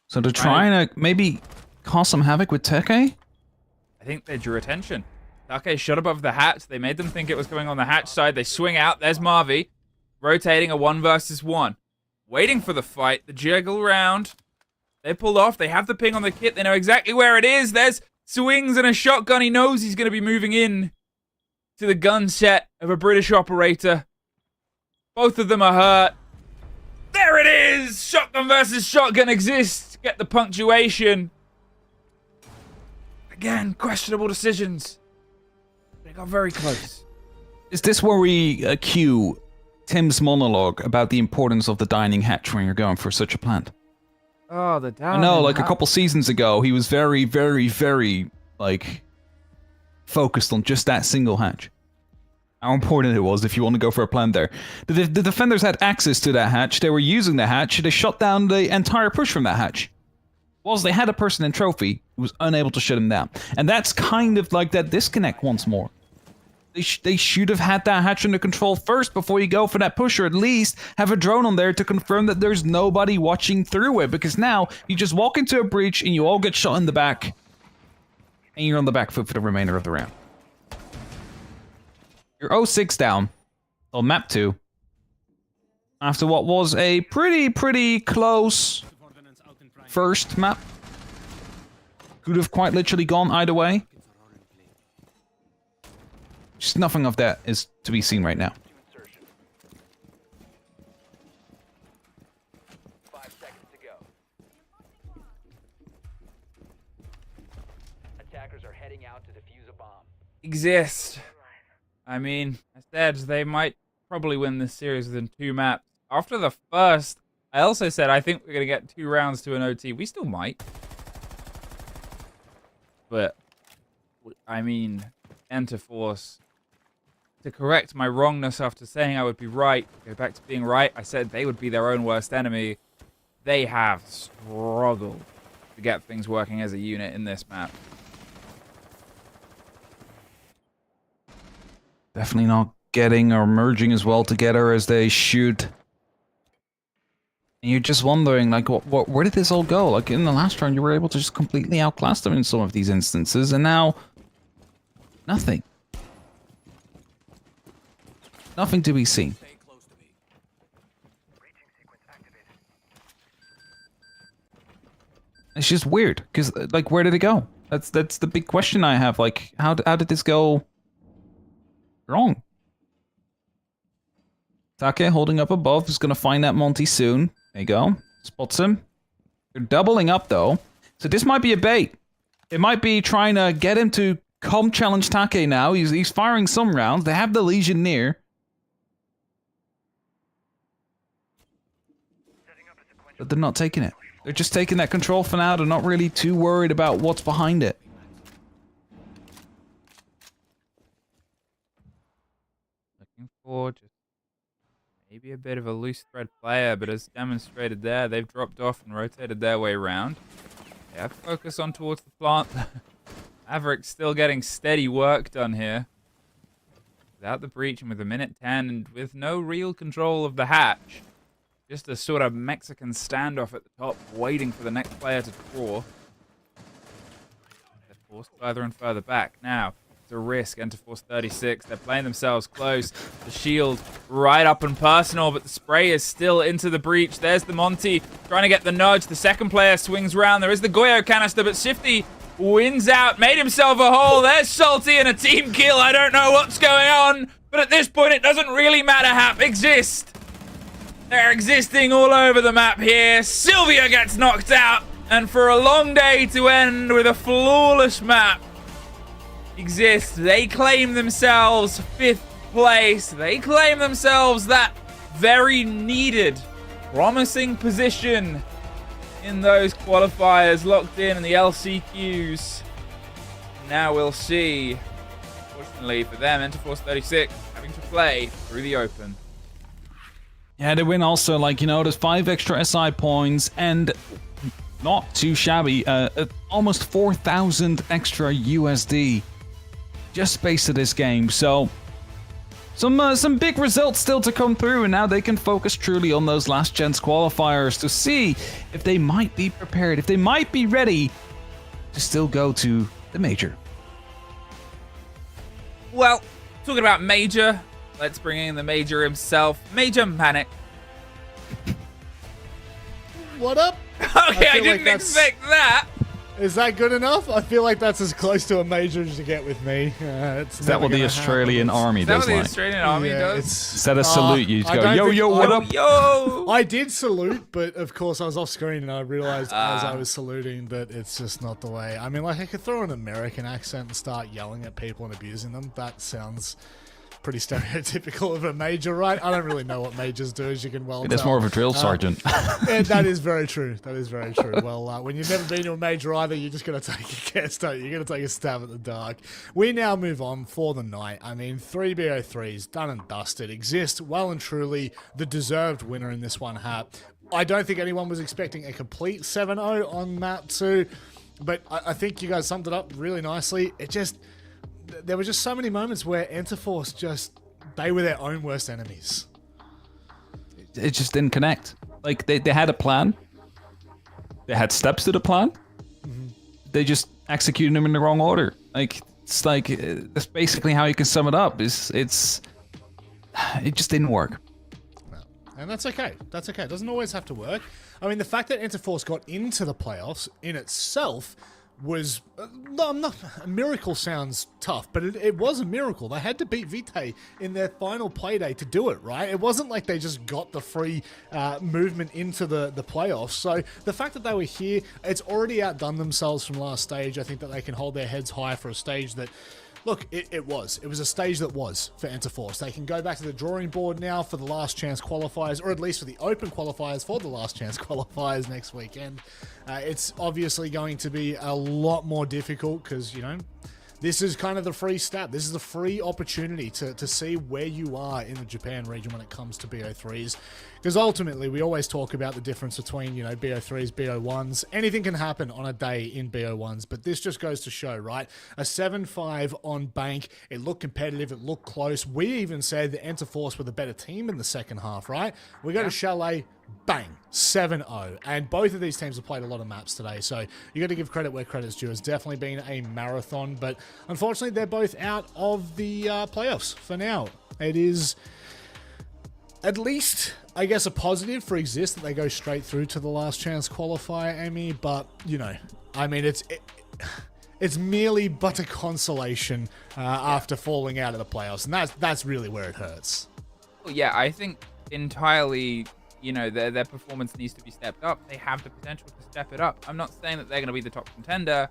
So they're trying to maybe cause some havoc with Take? I think they drew attention. Take shot above the hatch. They made them think it was going on the hatch side. They swing out. There's Marvi. Rotating a 1 versus 1. Waiting for the fight. The jiggle round. They pulled off. They have the ping on the kit. They know exactly where it is. There's swings and a shotgun. He knows he's going to be moving in to the gun set of a British operator. Both of them are hurt. There it is! Shotgun versus shotgun exists. Get the punctuation. Again, questionable decisions. They got very close. Is this where we cue Tim's monologue about the importance of the dining hatch when you're going for such a plant? Oh, the dining I know, like a couple seasons ago, he was very, very, very, like, focused on just that single hatch. How important it was if you want to go for a plant there. The defenders had access to that hatch. They were using the hatch. They shut down the entire push from that hatch. was they had a person in trophy who was unable to shut him down. And that's kind of like that disconnect once more. They should have had that hatch under control first before you go for that push, or at least have a drone on there to confirm that there's nobody watching through it, because now you just walk into a breach and you all get shot in the back, and you're on the back foot for the remainder of the round. You're 0-6 down on map 2 after what was a pretty close first map. Could have quite literally gone either way. Just nothing of that is to be seen right now. 5 seconds to go. Attackers are heading out to defuse a bomb. Exist. I mean, I said they might probably win this series within 2 maps. After the first, I also said I think we're going to get 2 rounds to an OT. We still might. But, I mean, Enter Force. To correct my wrongness after saying I would be right, go back to being right, I said they would be their own worst enemy. They have struggled to get things working as a unit in this map. Definitely not getting or merging as well together as they should. And you're just wondering, like, where did this all go? Like, in the last round, you were able to just completely outclass them in some of these instances, and now, nothing. Nothing to be seen. It's just weird, because, like, where did it go? That's the big question I have. Like, how did this go wrong? Take holding up above is going to find that Monty soon. There you go. Spots him. They're doubling up, though. So this might be a bait. It might be trying to get him to come challenge Take now. He's firing some rounds. They have the Legion near. But they're not taking it. They're just taking that control for now. They're not really too worried about what's behind it. Looking for just maybe a bit of a loose thread player, but as demonstrated there, they've dropped off and rotated their way around. They have to focus on towards the plant. Maverick's still getting steady work done here. Without the breach and with a minute 10 and with no real control of the hatch. Just a sort of Mexican standoff at the top, waiting for the next player to draw. They're forced further and further back. Now, it's a risk. Enter Force 36. They're playing themselves close. The shield right up and personal, but the spray is still into the breach. There's the Monty trying to get the nudge. The second player swings around. There is the Goyo canister, but Shifty wins out. Made himself a hole. There's Salty and a team kill. I don't know what's going on, but at this point, it doesn't really matter. Hap exists. They're existing all over the map here. Sylvia gets knocked out. And for a long day to end with a flawless map, Exist. They claim themselves 5th place. They claim themselves that very needed, promising position in those qualifiers, locked in the LCQs. Now we'll see. Fortunately for them, Enter Force 36 having to play through the open. Yeah, they win also, like, you know, there's 5 extra SI points and not too shabby, almost 4,000 extra USD just space to this game. So some big results still to come through, and now they can focus truly on those last chance qualifiers to see if they might be prepared, if they might be ready to still go to the major. Well, talking about major, let's bring in the major himself, Major Manic. What up? Okay, I didn't expect that. Is that good enough? I feel like that's as close to a major as you get with me. Is that what the Australian Army does? Is that what the Australian Army does? Instead of salute, you just go, yo, yo, what up? Yo! I did salute, but of course I was off screen and I realized as I was saluting that it's just not the way. I mean, like, I could throw an American accent and start yelling at people and abusing them. That sounds pretty stereotypical of a major, right? I don't really know what majors do, as you can well It's tell. more of a drill sergeant. Yeah, that is very true. That is very true. Well, when you've never been to a major either, you're just going to take a guess, don't you? You're going to take a stab at the dark. We now move on for the night. I mean, 3 BO3s, done and dusted, exist well and truly the deserved winner in this one, Hat. I don't think anyone was expecting a complete 7-0 on map 2, but I think you guys summed it up really nicely. There were just so many moments where Enterforce they were their own worst enemies. It just didn't connect. Like, they had a plan. They had steps to the plan. Mm-hmm. They just executed them in the wrong order. That's basically how you can sum it up. It just didn't work. And that's okay. That's okay. It doesn't always have to work. I mean, the fact that Enterforce got into the playoffs in itself was... a miracle sounds tough, but it was a miracle. They had to beat Vitae in their final playday to do it, right? It wasn't like they just got the free movement into the playoffs. So the fact that they were here, it's already outdone themselves from last stage. I think that they can hold their heads high for a stage that... Look, it was a stage that was for Enterforce. They can go back to the drawing board now for the last chance qualifiers, or at least for the open qualifiers for the last chance qualifiers next weekend. It's obviously going to be a lot more difficult because, this is kind of the free stab. This is the free opportunity to see where you are in the Japan region when it comes to BO3s. Because ultimately, we always talk about the difference between, BO3s, BO1s. Anything can happen on a day in BO1s, but this just goes to show, right? A 7-5 on Bank. It looked competitive. It looked close. We even said that Enterforce were the better team in the second half, right? We go to Chalet. Bang, 7-0. And both of these teams have played a lot of maps today, so you got to give credit where credit's due. It's definitely been a marathon, but unfortunately they're both out of the playoffs for now. It is at least, I guess, a positive for Exist that they go straight through to the last chance qualifier, Amy, but, I mean, it's merely but a consolation after falling out of the playoffs, and that's really where it hurts. Well, yeah, I think entirely... their performance needs to be stepped up. They have the potential to step it up. I'm not saying that they're going to be the top contender,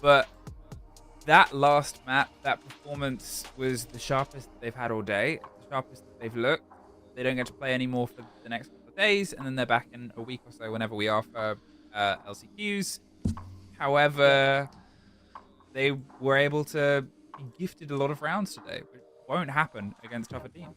but that last map, that performance was the sharpest they've had all day, the sharpest they've looked. They don't get to play anymore for the next couple of days, and then they're back in a week or so whenever we are for LCQs. However, they were able to be gifted a lot of rounds today, which won't happen against tougher teams.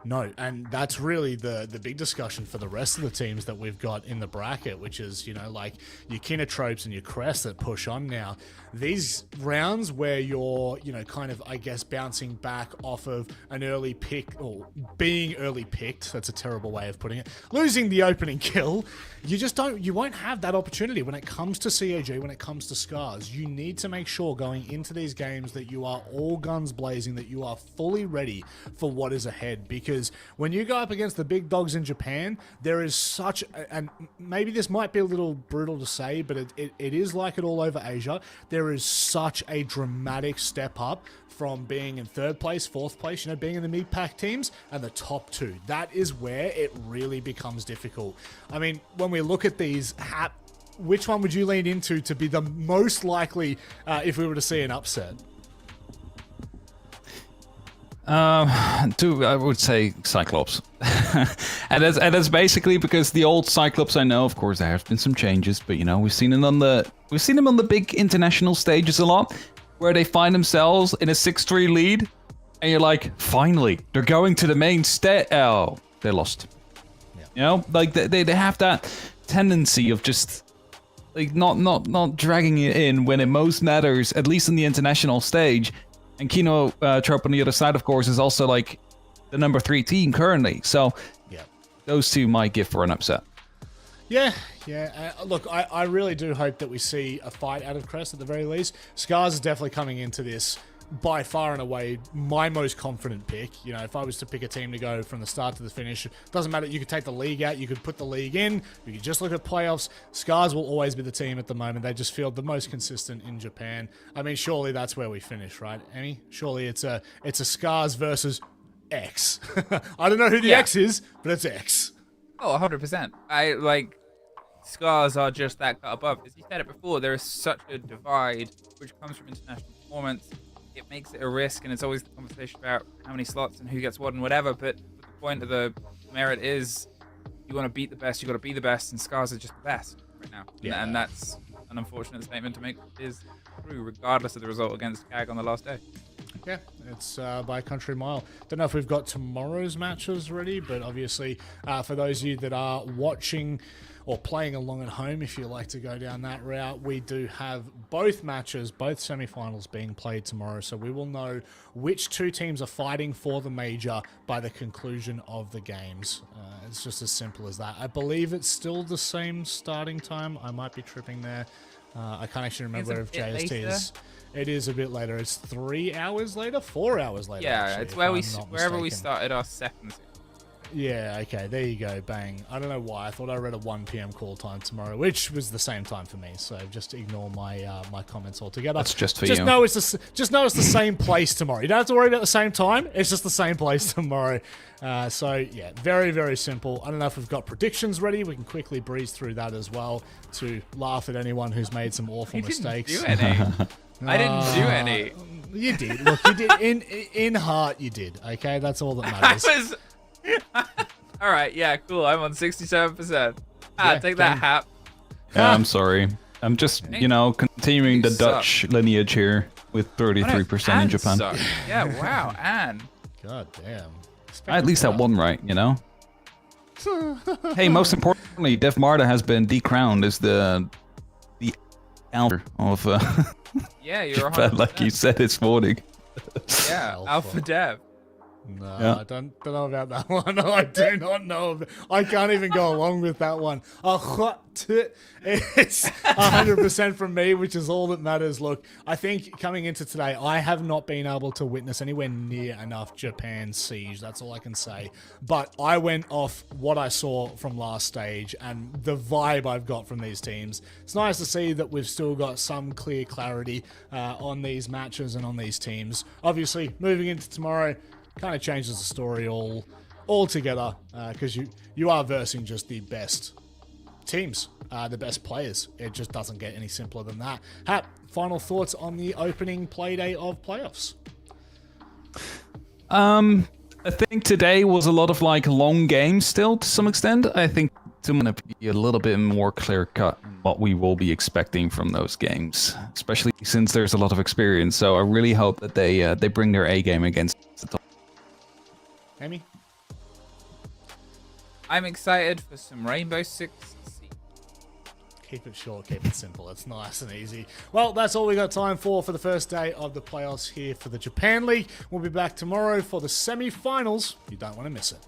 No, and that's really the big discussion for the rest of the teams that we've got in the bracket, which is, like your Kinetropes and your Crest that push on now. These rounds where you're, kind of, I guess, bouncing back off of an early pick, or being early picked, that's a terrible way of putting it, losing the opening kill, you won't have that opportunity when it comes to COG, when it comes to Scars. You need to make sure going into these games that you are all guns blazing, that you are fully ready for what is ahead, because when you go up against the big dogs in Japan, there is such, and maybe this might be a little brutal to say, but it is like it all over Asia. There is such a dramatic step up from being in third place, fourth place, being in the mid-pack teams, and the top two. That is where it really becomes difficult. I mean, when we look at these, which one would you lean into to be the most likely if we were to see an upset? I would say Cyclops. and that's basically because the old Cyclops, I know, of course, there have been some changes, but we've seen them on the big international stages a lot, where they find themselves in a 6-3 lead, and you're like, finally, they're going to the main stage. Oh, they lost. Yeah. They have that tendency of just not dragging it in when it most matters, at least in the international stage. And Kinotrope on the other side, of course, is also the number 3 team currently. So those two might give for an upset. Yeah. Look, I really do hope that we see a fight out of Crest at the very least. Scars is definitely coming into this by far and away my most confident pick. If I was to pick a team to go from the start to the finish, doesn't matter. You could take the league out, you could put the league in, you could just look at playoffs. Scars will always be the team at the moment. They just feel the most consistent in Japan. I mean, surely that's where we finish, right, Emmy? Surely it's a Scars versus X. I don't know who the X is, but it's X. Oh, 100%. Scars are just that cut above. As you said it before, there is such a divide, which comes from international performance. it makes it a risk, and it's always the conversation about how many slots and who gets what and whatever. But the point of the merit is, you want to beat the best, you got to be the best, and Scars are just the best right now. Yeah. And that's an unfortunate statement to make. Is true regardless of the result against CAG on the last day. Yeah, it's by country mile. Don't know if we've got tomorrow's matches ready, but obviously for those of you that are watching or playing along at home, if you like to go down that route, we do have both matches, both semi-finals being played tomorrow, so we will know which two teams are fighting for the major by the conclusion of the games. It's just as simple as that. I believe it's still the same starting time. I might be tripping there. I can't actually remember if JST is. It is a bit later. It's 3 hours later, 4 hours later. Yeah, actually, it's where wherever we mistaken. started our second. Yeah, okay, there you go, bang. I don't know why, I thought I read a 1 p.m. call time tomorrow, which was the same time for me, so just ignore my my comments altogether. That's just for just you. Know it's just know it's the same place tomorrow. You don't have to worry about the same time, it's just the same place tomorrow. So, yeah, very, very simple. I don't know if we've got predictions ready. We can quickly breeze through that as well to laugh at anyone who's made some awful mistakes. Do any. I didn't do any. You did. Look, you did. In heart, you did, okay? That's all that matters. All right, yeah, cool. I'm on 67%. Yeah, Take that, Hap. Yeah, I'm sorry. I'm just, continuing the Dutch lineage here with 33% in Japan. Yeah, wow, and. God damn. At least that one right, Hey, most importantly, Dev Marta has been decrowned as the elder of Yeah, you're Japan, like you said this morning. Yeah, Alpha Dev. No, Yeah. I don't know about that one. I do not know. I can't even go along with that one. It's 100% from me, which is all that matters. Look, I think coming into today, I have not been able to witness anywhere near enough Japan siege. That's all I can say. But I went off what I saw from last stage and the vibe I've got from these teams. It's nice to see that we've still got some clear clarity on these matches and on these teams. Obviously, moving into tomorrow, kind of changes the story altogether because you are versing just the best teams, the best players. It just doesn't get any simpler than that. Hap, final thoughts on the opening play day of playoffs? I think today was a lot of long games still to some extent. I think it's going to be a little bit more clear cut what we will be expecting from those games, especially since there's a lot of experience. So I really hope that they bring their A game against the top. Amy? I'm excited for some Rainbow Six. Keep it short, keep it simple. It's nice and easy. Well, that's all we got time for the first day of the playoffs here for the Japan League. We'll be back tomorrow for the semi-finals. You don't want to miss it.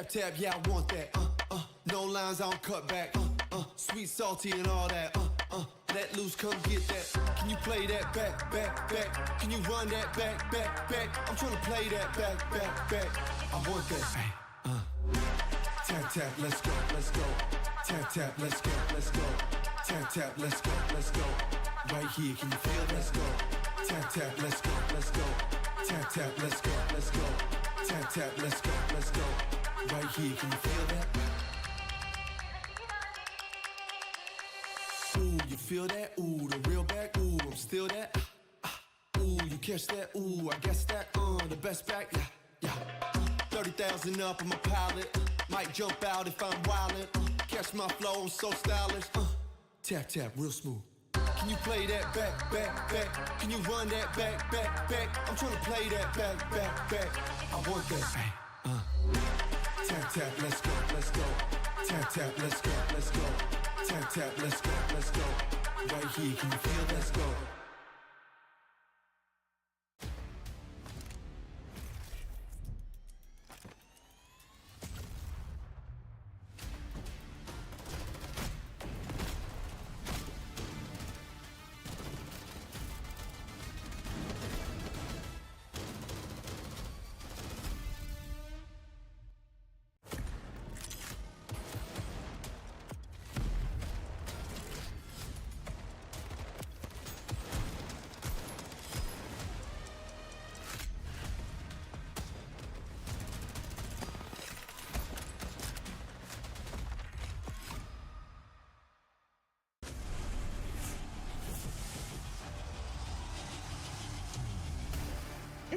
Tap, yeah, I want that. No lines, I don't cut back. Sweet, salty, and all that. Let loose, come get that. Can you play that back? Can you run that back? I'm trying to play that back. I want that. Tap, let's go. Tap, let's go. Tap, let's go. Right here, can you feel? Let's go. Tap, let's go. Tap, let's go. Tap, let's go. Right here, can you feel that? Ooh, you feel that? Ooh, the real back. Ooh, I'm still that. Ooh, you catch that? Ooh, I guess that. The best back. Yeah. 30,000 up on my pallet. Might jump out if I'm wildin'. Catch my flow, I'm so stylish. Tap, real smooth. Can you play that back? Can you run that back? I'm trying to play that back. I want that. Tap, let's go. Tap, let's go. Tap, let's go. Right here, can you feel? Let's go.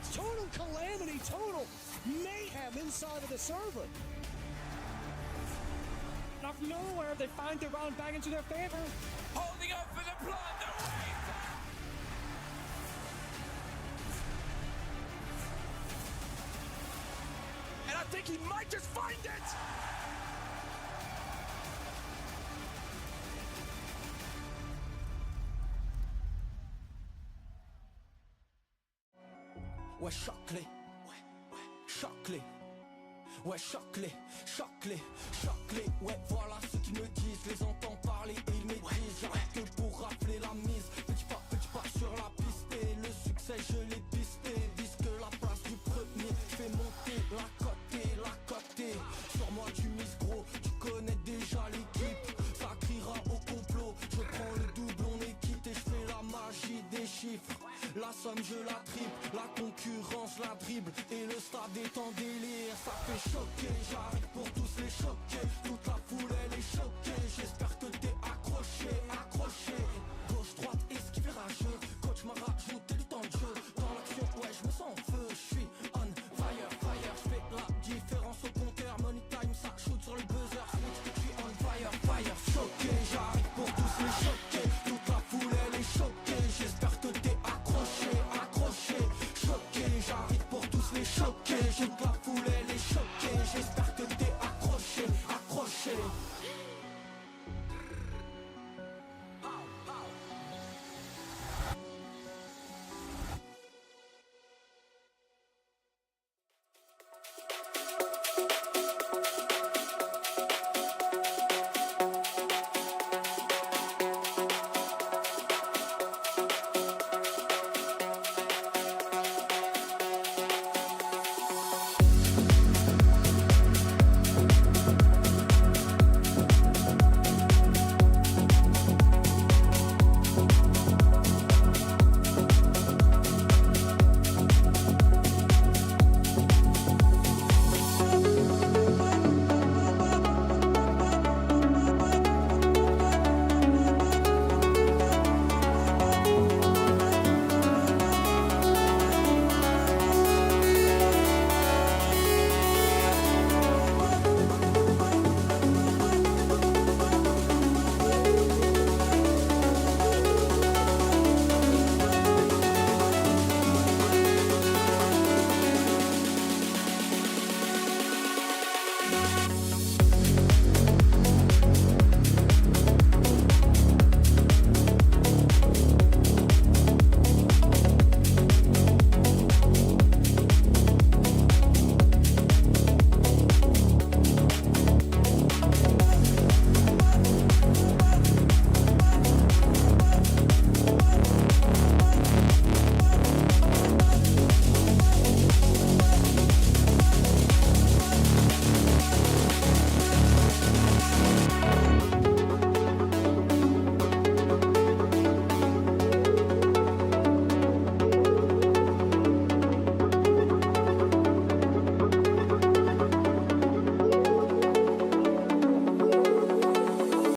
It's total calamity, total mayhem inside of the server. Out of nowhere, they find the round back into their favor. Holding up for the blood. The wave. And I think he might just find it. Ouais, choque-les. Choque-les. Ouais, choque-les. Choque-les. Choque-les. Ouais, voilà ce qu'ils me disent. Les entends parler et ils m'étrisent. J'arrête que pour rafler la mise. Petit pas sur la piste. Et le succès, je l'ai pisté. Disque la place du premier. Je fais monter la côté. Sur moi, tu mises gros. Tu connais déjà l'équipe. Ça criera au complot. Je prends le double, on est quitté. Je fais la magie des chiffres. La somme je la triple, la concurrence la dribble. Et le stade est en délire, ça fait choquer. J'arrive pour tous les choquer. Toute la foule elle est choquée. J'espère que t'es accroché.